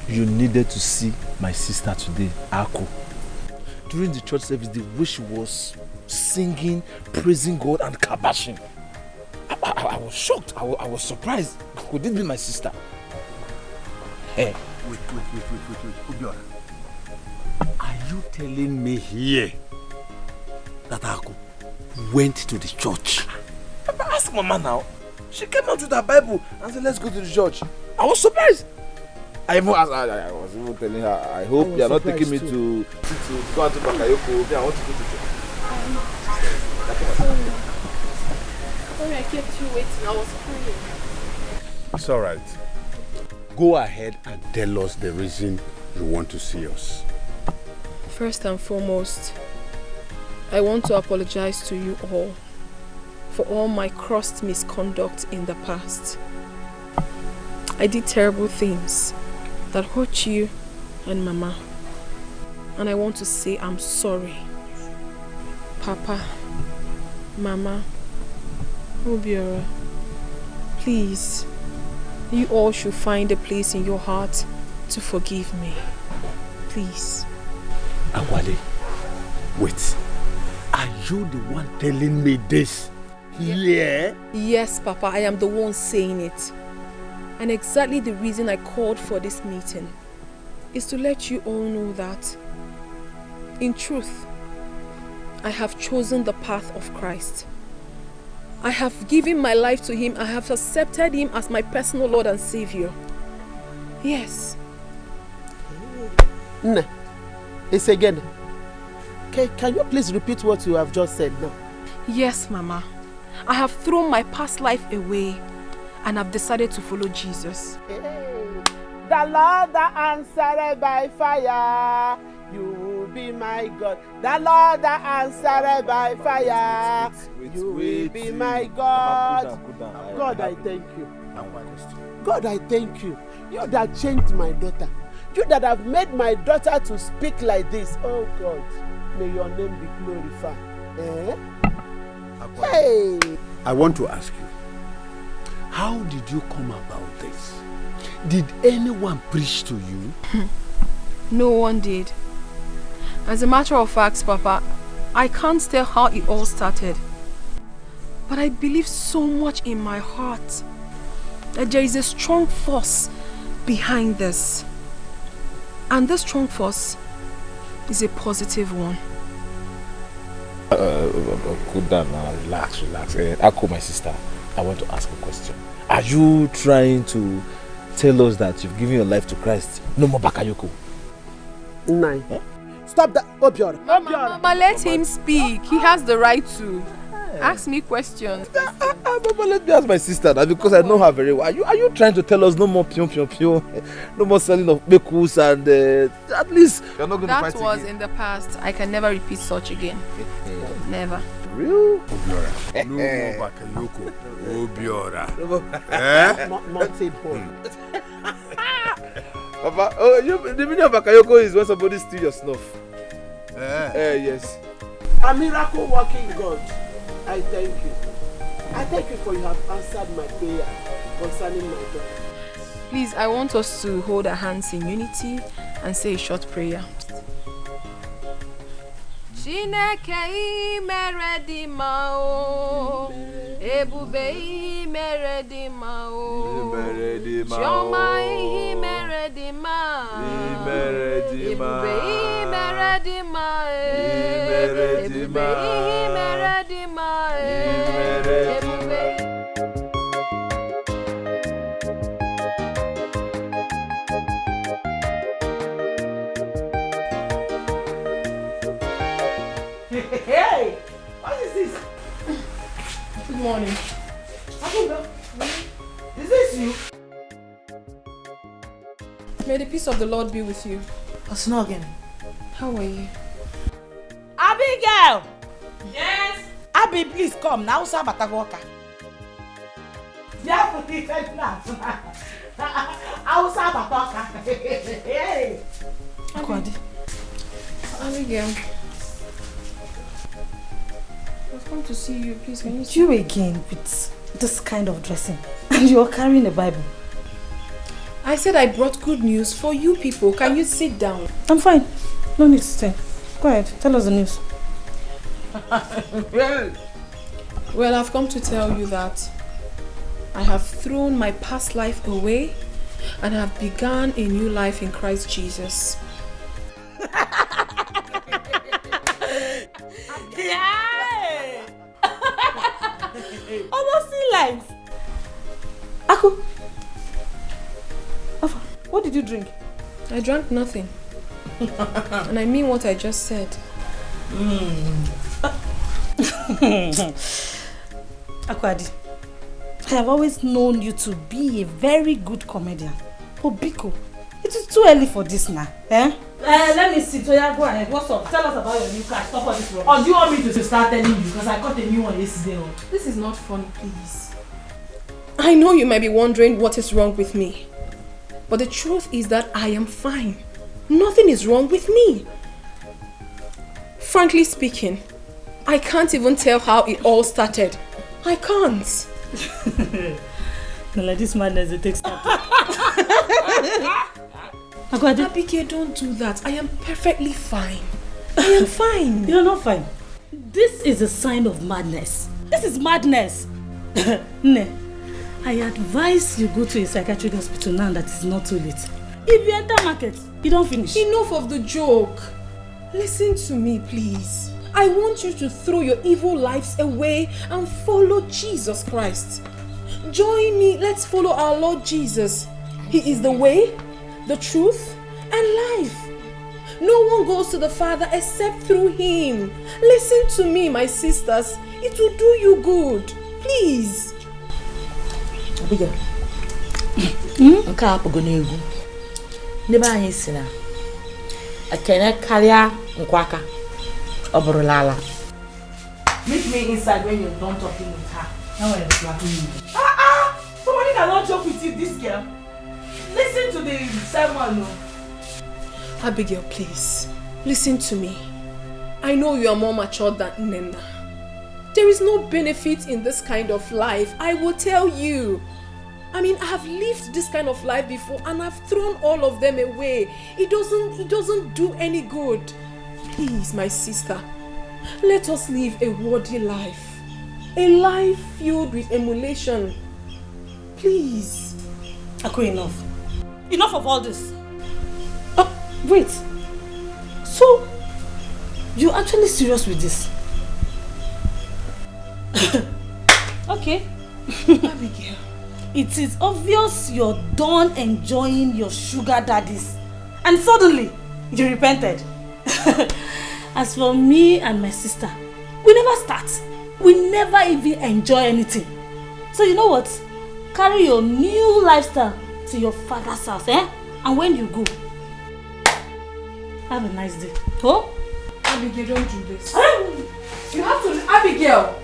you needed to see my sister today, Ako. During the church service, the way she was singing, praising God and kabashing. I was shocked. I was surprised. Could it be my sister? Hey. Wait. Obiora. Are you telling me here that Ako went to the church? Papa, ask Mama now. She came out with her Bible and said, let's go to the church. I was surprised. I was even telling her, I hope you are not taking me to go out to Bakayoko. I want to go to church. Sorry, I kept you waiting. I was praying. It's all right. Go ahead and tell us the reason you want to see us. First and foremost, I want to apologize to you all for all my crossed misconduct in the past. I did terrible things that hurt you and Mama. And I want to say I'm sorry. Papa, Mama, Obiora, please, you all should find a place in your heart to forgive me. Please. Akwade, wait. Are you the one telling me this? Yeah? Yes, Papa, I am the one saying it. And exactly the reason I called for this meeting is to let you all know that, in truth, I have chosen the path of Christ. I have given my life to Him. I have accepted Him as my personal Lord and Savior. Yes. No. It's again. Can you please repeat what you have just said now? Yes, Mama. I have thrown my past life away and I've decided to follow Jesus. The Lord that answered by fire, you will be my God. The Lord that answered by fire, you will be my God. God, I thank you. God, I thank you. You that changed my daughter. you that have made my daughter to speak like this. Oh God, may your name be glorified. Hey! I want to ask you, how did you come about this? Did anyone preach to you? No one did. As a matter of fact, Papa, I can't tell how it all started. But I believe so much in my heart that there is a strong force behind this. And this strong force is a positive one. Cool down now, relax. Ako, my sister, I want to ask a question. Are you trying to tell us that you've given your life to Christ? No more Bakayoko. Nine. Huh? Stop that, Obiora. Mama, let him speak. He has the right to. Ask me questions. Mama, let me ask my sister that because I know her very well. Are you trying to tell us no more pion, no more selling of bekus and at least you're not going to fight again? That was in the past. I can never repeat such again. Never. Real? Obiora. No more Bakayoko. Obiora. Not say boy. Papa, the meaning of Bakayoko is when somebody steals your snuff. Yes. A miracle working God. I thank you. I thank you for you have answered my prayer concerning my daughter. Please, I want us to hold our hands in unity and say a short prayer. Chineke meredi mao, ebube meredi mao, Chioma meredi mao, ebube meredi mao, ebube meredi mao, ebube. Hey! What is this? Good morning. Abuba, is this you? May the peace of the Lord be with you. Osnogen. How are you? Abigail! Yes? Abi, please come. Now, Sabatagoka. Yeah, put it like that. I'll Sabatagoka. Hey! Akwadi. Abigail. I've come to see you. Please, can you see you again with this kind of dressing? And you're carrying a Bible. I said I brought good news for you people. Can you sit down? I'm fine. No need to stay. Go ahead. Tell us the news. Well, I've come to tell you that I have thrown my past life away and have begun a new life in Christ Jesus. Yeah! Almost in life. Aku, what did you drink? I drank nothing. And I mean what I just said. Akwadi, I have always known you to be a very good comedian. But Biko, it is too early for this now. Let me see. So yeah, go ahead. What's up? Tell us about your new car. Stop all this rubbish. Or do you want me to start telling you? Because I got a new one yesterday. This is not funny, please. I know you might be wondering what is wrong with me. But the truth is that I am fine. Nothing is wrong with me. Frankly speaking, I can't even tell how it all started. I can't. No, like this madness, it takes time. Abike, don't do that. I am perfectly fine. I am fine. You're not fine. This is a sign of madness. This is madness. Ne, I advise you go to a psychiatric hospital now that it's not too late. If you enter market, you don't finish. Enough of the joke. Listen to me, please. I want you to throw your evil lives away and follow Jesus Christ. Join me. Let's follow our Lord Jesus. He is the way, the truth, and life. No one goes to the Father except through Him. Listen to me, my sisters. It will do you good. Please. Abigail. Nke a apụgo n'egwu. N'ebe anyị si na ekene karịa nkwaka ọ bụrụla ala. Meet me inside when you're done talking with her. Now we're flapping you. Somebody cannot joke with you, this girl. Listen to the sermon. Abigail, please, listen to me. I know you are more mature than Nena. There is no benefit in this kind of life, I will tell you. I mean, I have lived this kind of life before and I've thrown all of them away. It doesn't do any good. Please, my sister, let us live a worthy life. A life filled with emulation. Please. Aku, enough. Enough of all this. Oh, wait. So, you're actually serious with this? Okay. Abigail. It is obvious you're done enjoying your sugar daddies. And suddenly, you repented. As for me and my sister, we never start. We never even enjoy anything. So you know what? Carry your new lifestyle to your father's house, eh? And when you go, have a nice day. Oh? Abigail, don't do this. You have to... Abigail!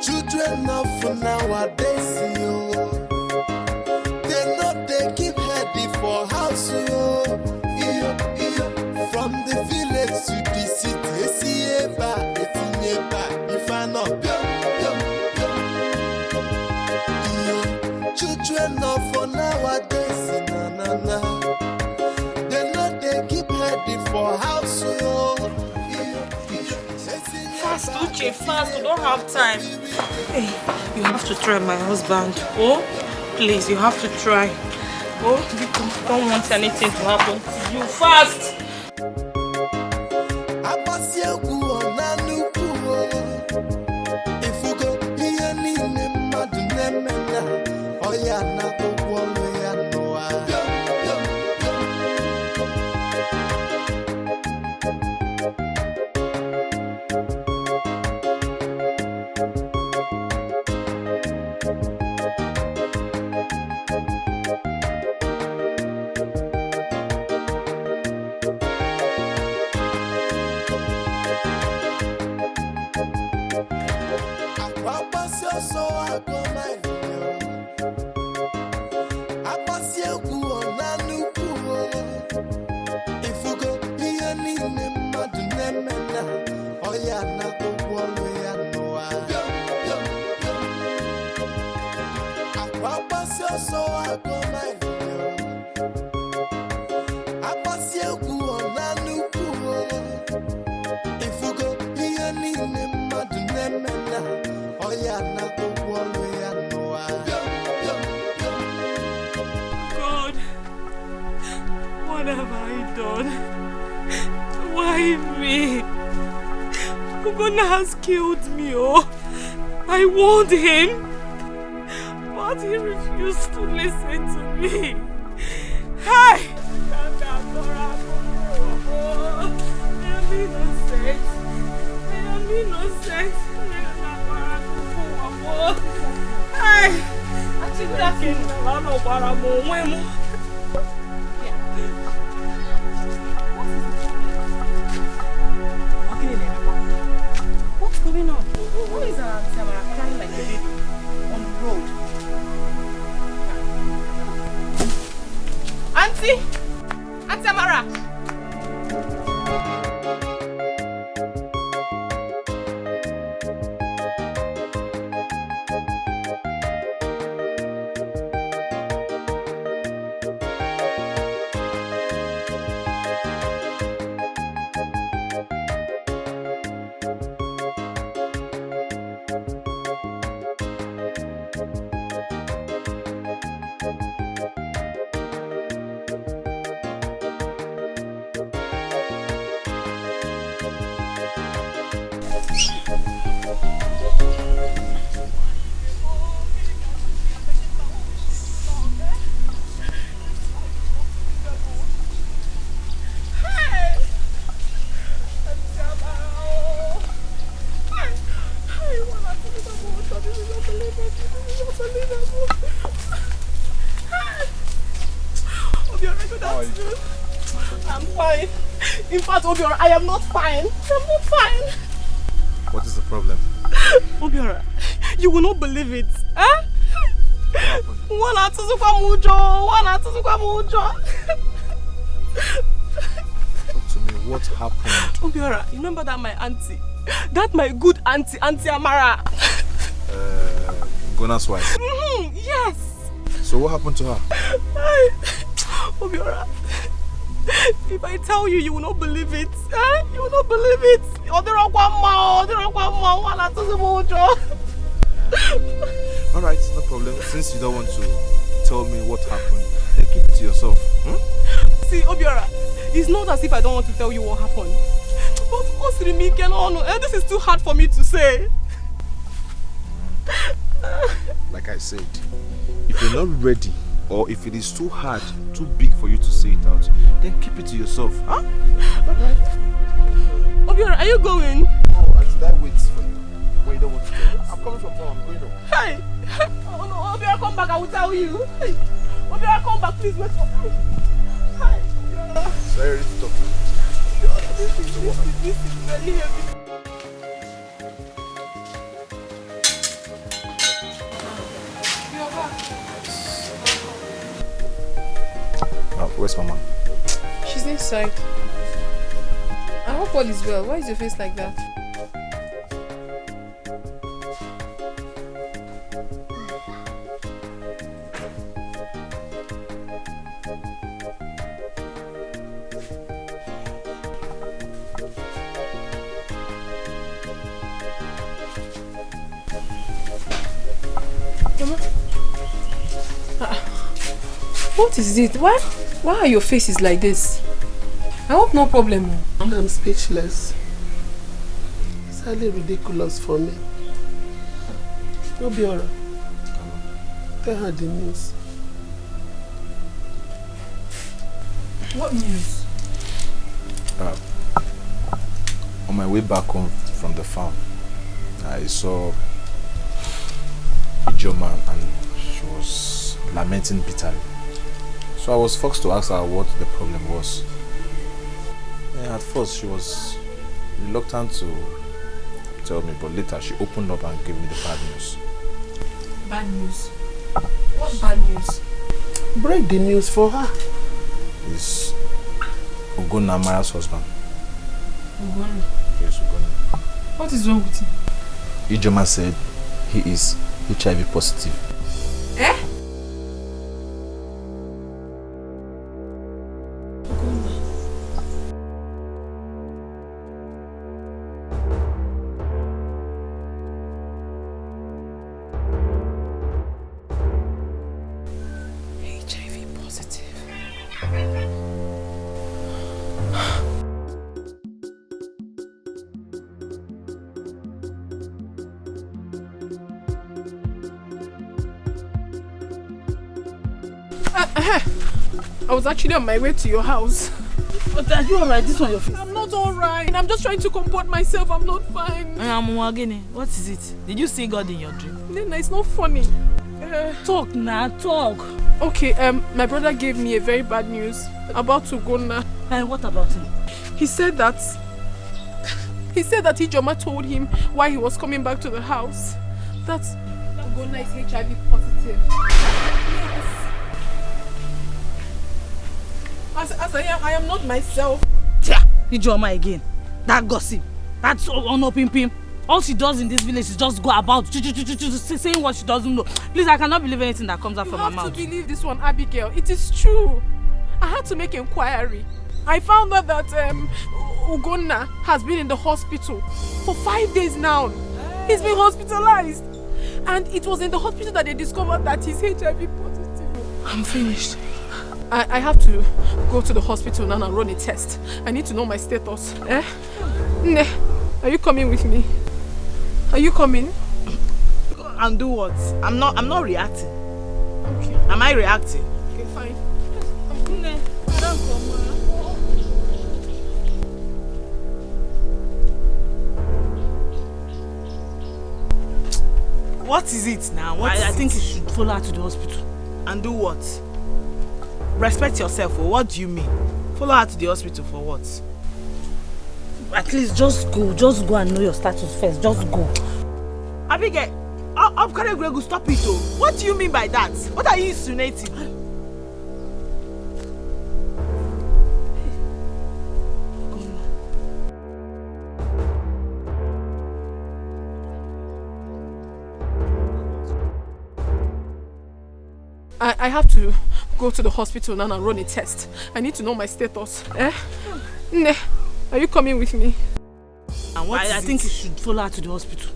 Children of nowadays, they know they keep heady for house. From the village to the city, if I know. Children of nowadays, they know they keep heady for house. Fast, Uche, fast. We don't have time. Hey, you have to try, my husband. Oh, please, you have to try. Oh, you don't want anything to happen to you. Fast. God, what have I done? Why me? Ugonna has killed me, oh. I warned him, but he refused to listen to me. Hi! I am innocent. I am innocent. Hi! I think that's it. What's going on? Who is Tamara crying like a baby on the road? Auntie! Auntie Tamara! In fact, Obiora, I am not fine. I'm not fine. What is the problem? Obiora, you will not believe it. Huh? What happened? Talk to me, what happened? Obiora, remember that my auntie? That my good auntie, Auntie Amara. Gona's wife? Yes. So what happened to her? Obiora, if I tell you, you will not believe it. You will not believe it. Alright, no problem. Since you don't want to tell me what happened, then keep it to yourself. See, Obiora, it's not as if I don't want to tell you what happened. But this is too hard for me to say. Like I said, if you're not ready, or if it is too hard, too big for you to say it out, then keep it to yourself. Huh? Alright. Obiora, are you going? Oh, should I wait for you? When you don't want to tell me? I'm coming from home, I'm going home. Hey! Oh no, Obiora, come back, I will tell you. Hey. Obiora, come back, please wait for me. Hi, Obiora. So are you ready to talk to me? Obiora, this is very heavy. Where's Mama? She's inside. I hope all is well. Why is your face like that? Mama? What is it? Why are your faces like this? I hope no problem. I'm speechless. It's highly ridiculous for me. Obiora, tell her the news. What news? On my way back home from the farm, I saw Ijoma and she was lamenting bitterly. So I was forced to ask her what the problem was. And at first she was reluctant to tell me, but later she opened up and gave me the bad news. Bad news? What bad news? Break the news for her. It's Ugonna Maya's husband. Ugonna? Yes, Ugonna. What is wrong with him? Ijoma said he is HIV positive. Eh? I was actually on my way to your house. But are you alright? This one your face. I'm not alright. I'm just trying to comport myself. I'm not fine. What is it? Did you see God in your dream? Nena, it's not funny. Talk now, talk. Okay, my brother gave me a very bad news about Ugonna. And what about him? He said that Ijoma told him why he was coming back to the house. That Ugonna is HIV positive. Yes. As I am not myself. Ijoma again. That gossip. That's pim. All she does in this village is just go about saying what she doesn't know. Please, I cannot believe anything that comes out from her mouth. You have to believe this one, Abigail. It is true. I had to make inquiry. I found out that Ugonna has been in the hospital for 5 days now. He's been hospitalized. And it was in the hospital that they discovered that he's HIV positive. I'm finished. I have to go to the hospital now and run a test. I need to know my status. Ne, are you coming with me? Are you coming? And do what? I'm not reacting. Okay. Am I reacting? Okay, fine. What is it now? I think you should follow her to the hospital. And do what? Respect yourself, or what do you mean? Follow her to the hospital for what? At least just go and know your status first. Just go. Abigail, Gregu, stop it oh. What do you mean by that? What are you insinuating? I have to go to the hospital now and run a test. I need to know my status. Ne, are you coming with me? And I think you should follow her to the hospital.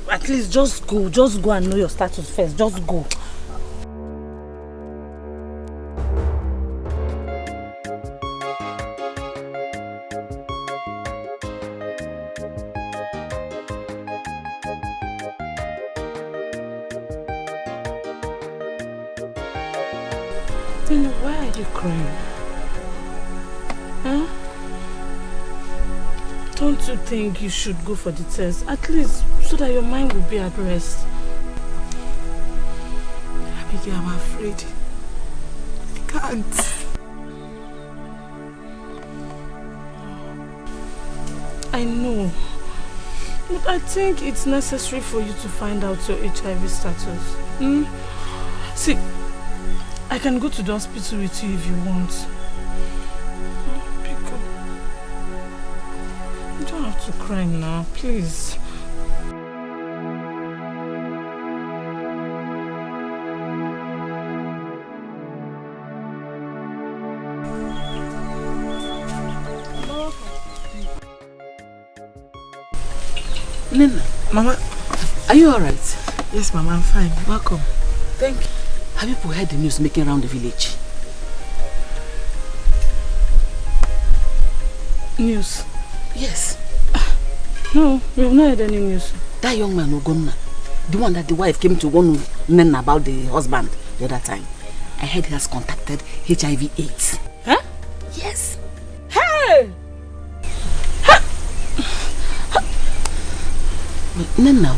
At least just go and know your status first. Just go. Why are you crying? Huh? Don't you think you should go for the test? At least so that your mind will be at rest. Abigail, I'm afraid. I can't. I know. But I think it's necessary for you to find out your HIV status. See, I can go to the hospital with you if you want. Pick up. You don't have to cry now, please. Nina, Mama, are you alright? Yes, Mama, I'm fine. Welcome. Thank you. Have you heard the news making around the village? News? Yes. No, we have not heard any news. That young man, Ogonna, the one that the wife came to warn Nena about the husband the other time, I heard he has contacted HIV/AIDS. Huh? Yes. Hey! But Nena,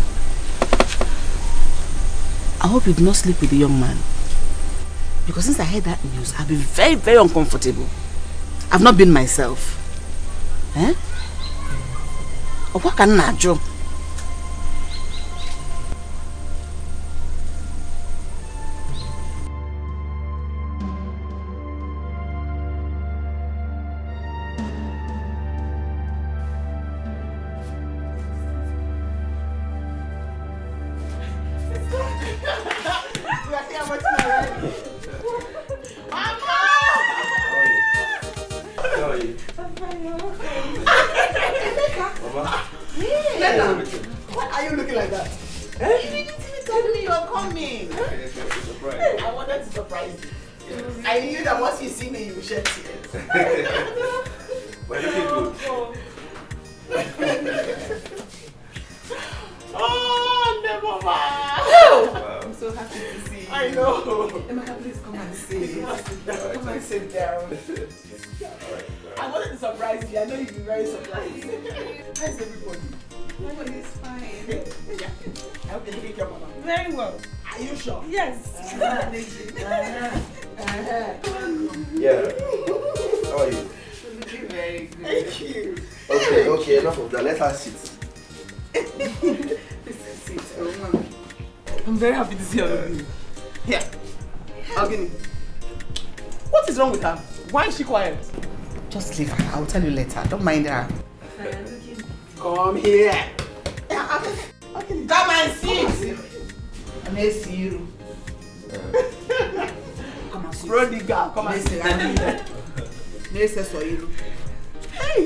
I hope you do not sleep with the young man. Because since I heard that news, I've been very, very uncomfortable. I've not been myself. Eh? Or what can I do? Why are you looking like that? You didn't even tell me you're coming. I wanted to surprise you. I knew that once you see me, you will shed tears. But you look Oh, never mind. I'm so happy to see you. I know. Emeka, please come and sit. Come and sit down. I wanted to surprise you. I know you'll be very surprised. How's everybody? Everybody is fine. Yeah. I hope you're taking care of Mama. Very well. Are you sure? Yes. Yeah. How are you? Looking very good. Thank you. Okay, enough of that. Let her sit. Sit. Oh, I'm very happy to see all of you. Here. Agini. What is wrong with her? Why is she quiet? Just leave her. I'll tell you later. Don't mind her. Come here. Okay. Come and sit. And I see you. Come and sit. Prodigal. Come and sit. Hey.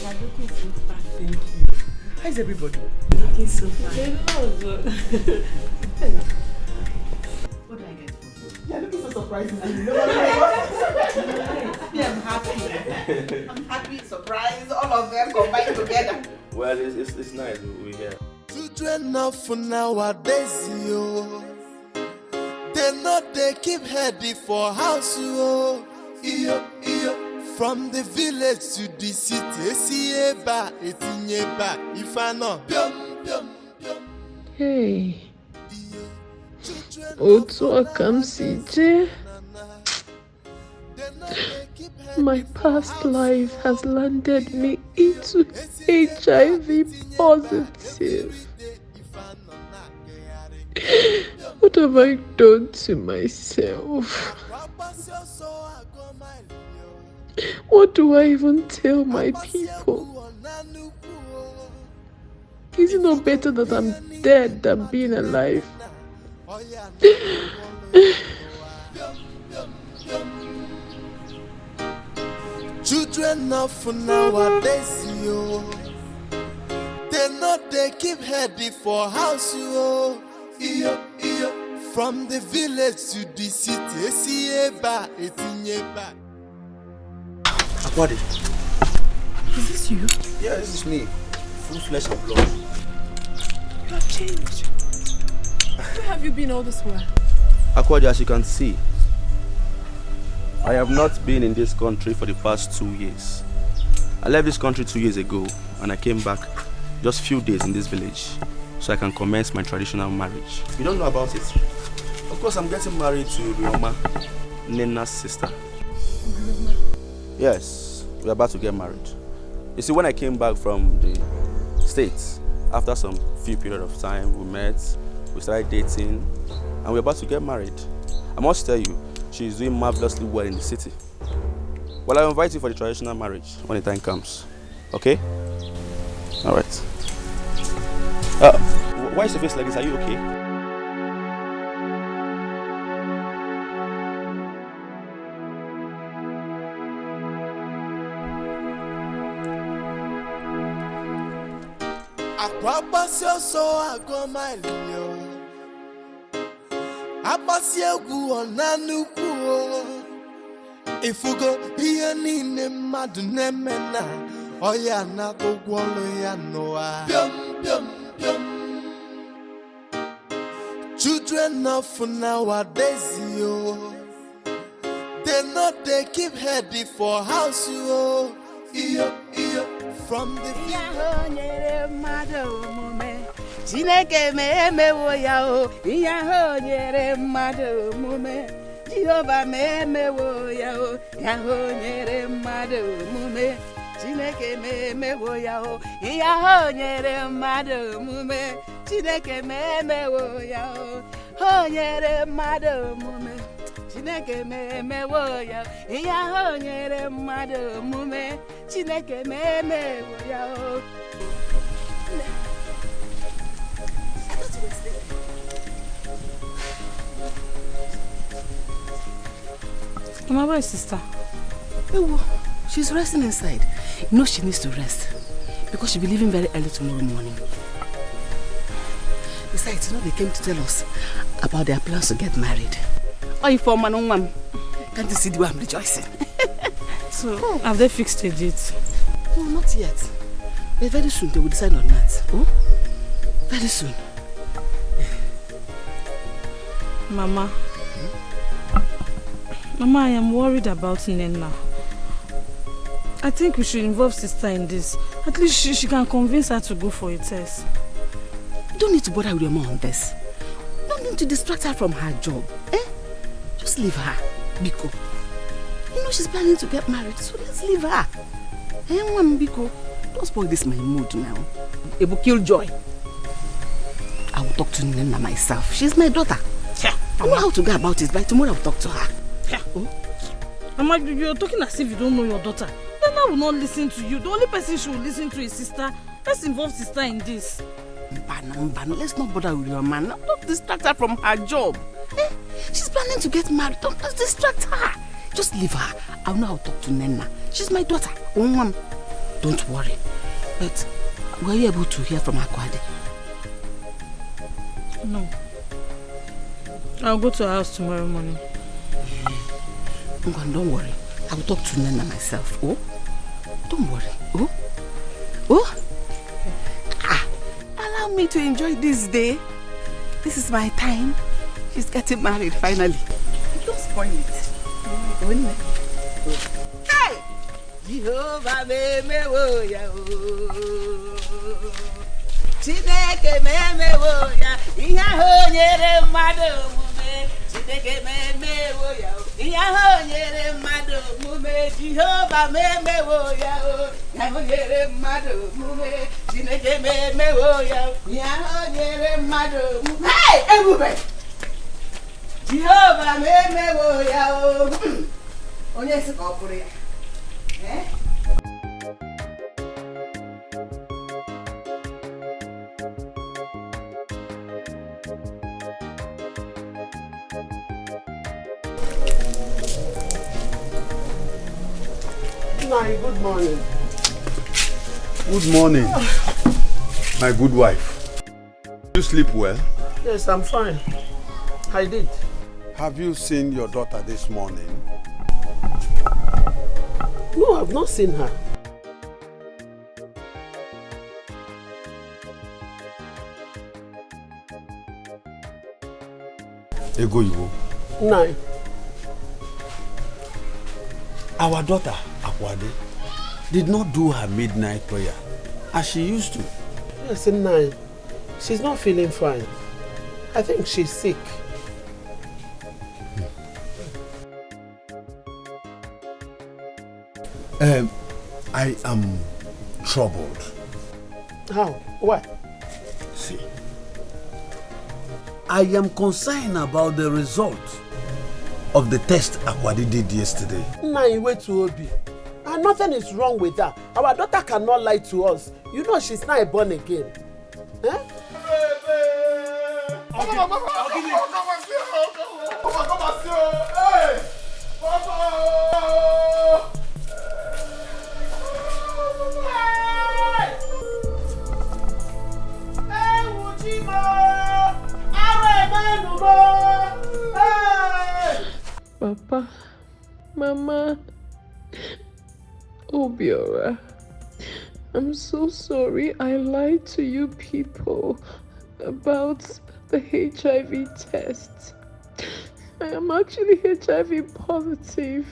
You're looking so fat. Thank you. How's everybody? Looking so fat. What do I get for you? You're looking so surprising. Yeah, I'm happy. I'm happy, surprised, all of them combined together. Well, it's nice. We're here. Children of nowadays, yo. They know they keep heading for house, yo. From the village to the city, Sieba, Etinyeba, if I know. Hey. Otu Akamsije. My past life has landed me to HIV positive. What have I done to myself? What do I even tell my people? Is it not better that I'm dead than being alive? Children of nowadays, yo. They keep heading for house, yo. From the village to the city, Akwadi. Is this you? Yeah, this is me. Full flesh and blood. You have changed. Where have you been all this while? Akwadi, as you can see, I have not been in this country for the past 2 years. I left this country 2 years ago and I came back just few days in this village so I can commence my traditional marriage. You don't know about it? Of course, I'm getting married to Rioma, Nena's sister. Yes, we're about to get married. You see, when I came back from the States, after some few period of time, we met, we started dating, and we're about to get married. I must tell you, she's doing marvelously well in the city. Well, I'll invite you for the traditional marriage when the time comes. Okay? All right. Why is your face like this? Are you okay? If you go here, ni madu nemena, oya na go gwalo ya noa. Children of nowadays, yo. They keep heading for house, yo. From the Chineke me wo ya o, iya ho nyere mmadụ omume. Jehovah me wo ya o, ya ho nyere mmadụ omume. Chineke me wo ya o, iya ho nyere mmadụ omume. Chineke me wo ya o, ho nyere mmadụ omume. Chineke me wo ya o, iya ho nyere mmadụ omume. Chineke me wo ya o. Mama, where is sister? Oh, she's resting inside. You know she needs to rest because she'll be leaving very early tomorrow morning. Besides, you know they came to tell us about their plans to get married. Oh, you for man on one. Can't you see the way I'm rejoicing? So, have they fixed a date? No, not yet. But very soon they will decide on that. Oh, very soon. Mama. Mama, I am worried about Nena. I think we should involve sister in this. At least she can convince her to go for a test. You don't need to bother with your mom on this. You don't need to distract her from her job. Just leave her, Biko. You know she's planning to get married, so let's leave her. Mom, Biko, don't spoil this my mood now. It will kill joy. I will talk to Nena myself. She's my daughter. I know how to go about it. By tomorrow I'll talk to her. Oh. Mama, you're talking as if you don't know your daughter. Nana will not listen to you. The only person she will listen to is sister. Let's involve sister in this. Mbana, let's not bother with your man. Don't distract her from her job. She's planning to get married. Don't distract her. Just leave her. I know how to talk to Nena. She's my daughter. Don't worry. But were you able to hear from Akwadi? No. I'll go to her house tomorrow morning. Don't worry. I will talk to Nena myself. Oh? Don't worry. Oh? Allow me to enjoy this day. This is my time. She's getting married finally. Don't spoil it. Hey! Jehovah me wo ya o. Chineke me wo ya. Iya ho nyere mmadụ omume. Chineke me wo ya o. Iya ho nyere mmadụ omume. Jehovah me wo ya o. Hey, everybody! Jehovah me wo ya o. Onye se ko puru ya. Good morning. Good morning, my good wife. You sleep well? Yes, I'm fine. I did. Have you seen your daughter this morning? No, I've not seen her. Ego Iwo. No. Our daughter, Akwade, did not do her midnight prayer as she used to. Yes, no. She's not feeling fine. I think she's sick. I am troubled. How? Why? See, I am concerned about the result of the test Akwade did yesterday. Nah, wait to Obi. And nothing is wrong with her. Our daughter cannot lie to us. You know she's not born again. Eh? Papa, Mama, Obiora, I'm so sorry I lied to you people about the HIV test. I am actually HIV positive.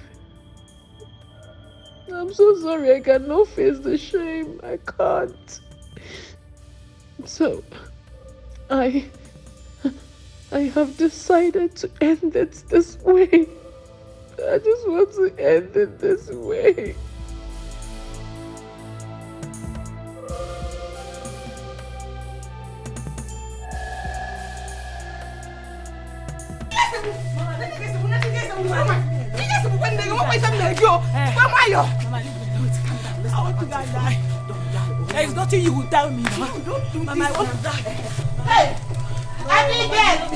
I'm so sorry, I cannot face the shame. I can't. So, I have decided to end it this way. I just want to end it this way. There is nothing you will tell me. Don't do Mama, I want to die. Hey! Abigail!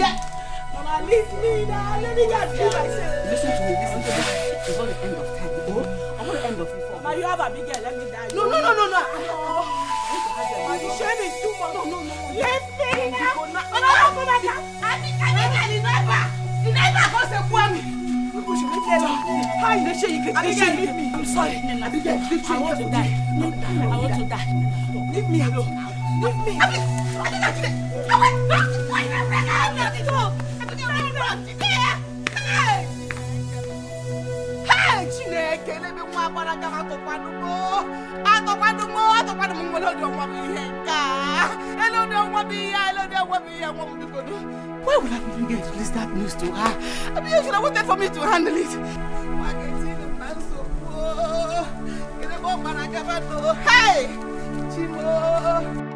Mama, leave me now. Let me get kill myself. Listen to me. It's not the end of time. I want to end of it. Mama, you have Abigail. Let me die. No. Mama, the shame is too much. No. Leave me now. Abigail, never goes a woman. How in the shame you can leave me? I'm sorry. Abigail, I want to die. I want to die. Leave me alone. Leave me. Why would I even get to release that news to her? I mean, you should have waited for me to handle it. Hey! Chimo!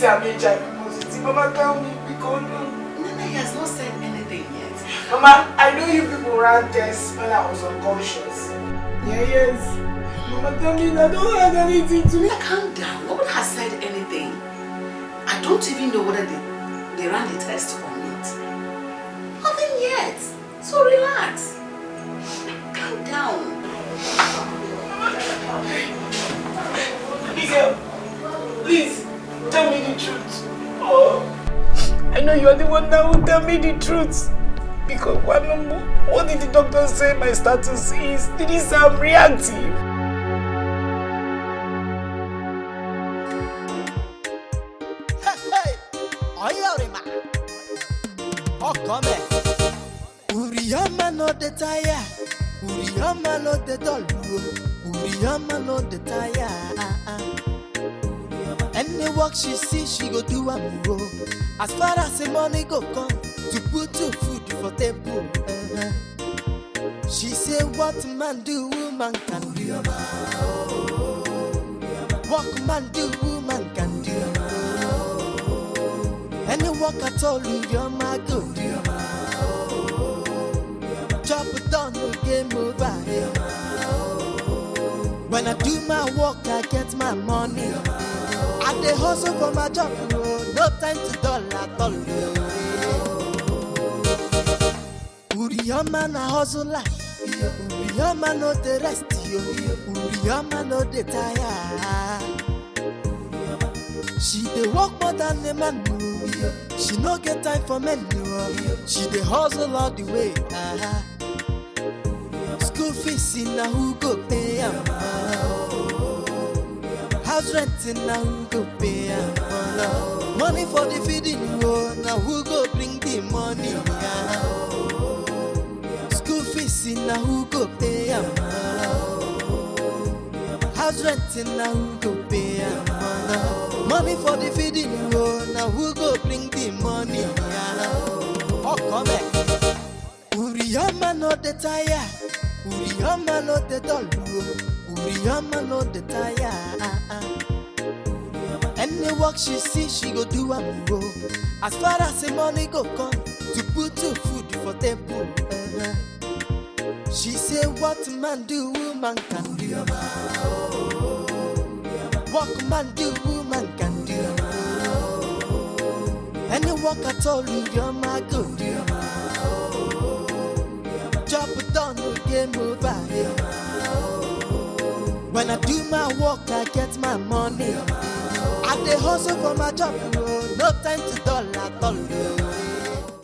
I'm HIV positive. Mama, tell me, because Nene has not said anything yet. Mama, I know you people ran tests when I was unconscious. Yes. Mama, tell me I don't have anything to me. Calm down. No one has said anything. I don't even know whether they ran the test or not. Nothing yet. So relax. Calm down. Miguel, please tell me the truth. Oh, I know you're the one that will tell me the truth. Because what did the doctor say my status is? Did he say I'm reactive? Uriyama no the tire, Uriyama no the doll, Uriyama no the tire. Any work she see, she go do am go. As far as the money go come, to put to food for table. She say what man do, woman can do. What man do, woman can do. Any work at all, you're my good. Chop it down, no game over. When I do my work, I get my money. I dey hustle for my job, no time to dull at all. Uriyama na hustle like, Uriyama no the rest, Uriyama no the tire. She dey work more than the man, she no get time for men, she dey hustle all the way. School fees in na who go pay am? House rent in na who go pay am? Money for the feeding, na who go bring the money? School fees in na who go pay am? House rent in na who go pay am? Money for the feeding, na who go bring the money? Oh, come back. Uriyama no the tire, Uriyama no the doll, Uriyama no the tire. Any work she see, she go do am go. As far as the money go come, to put to food for table. She say what man do, woman can do. What man do, woman can do. Any work at all, you're my good. Chop it down, no game over. When I do my work, I get my money. I dey hustle for my job, no time to dull at all.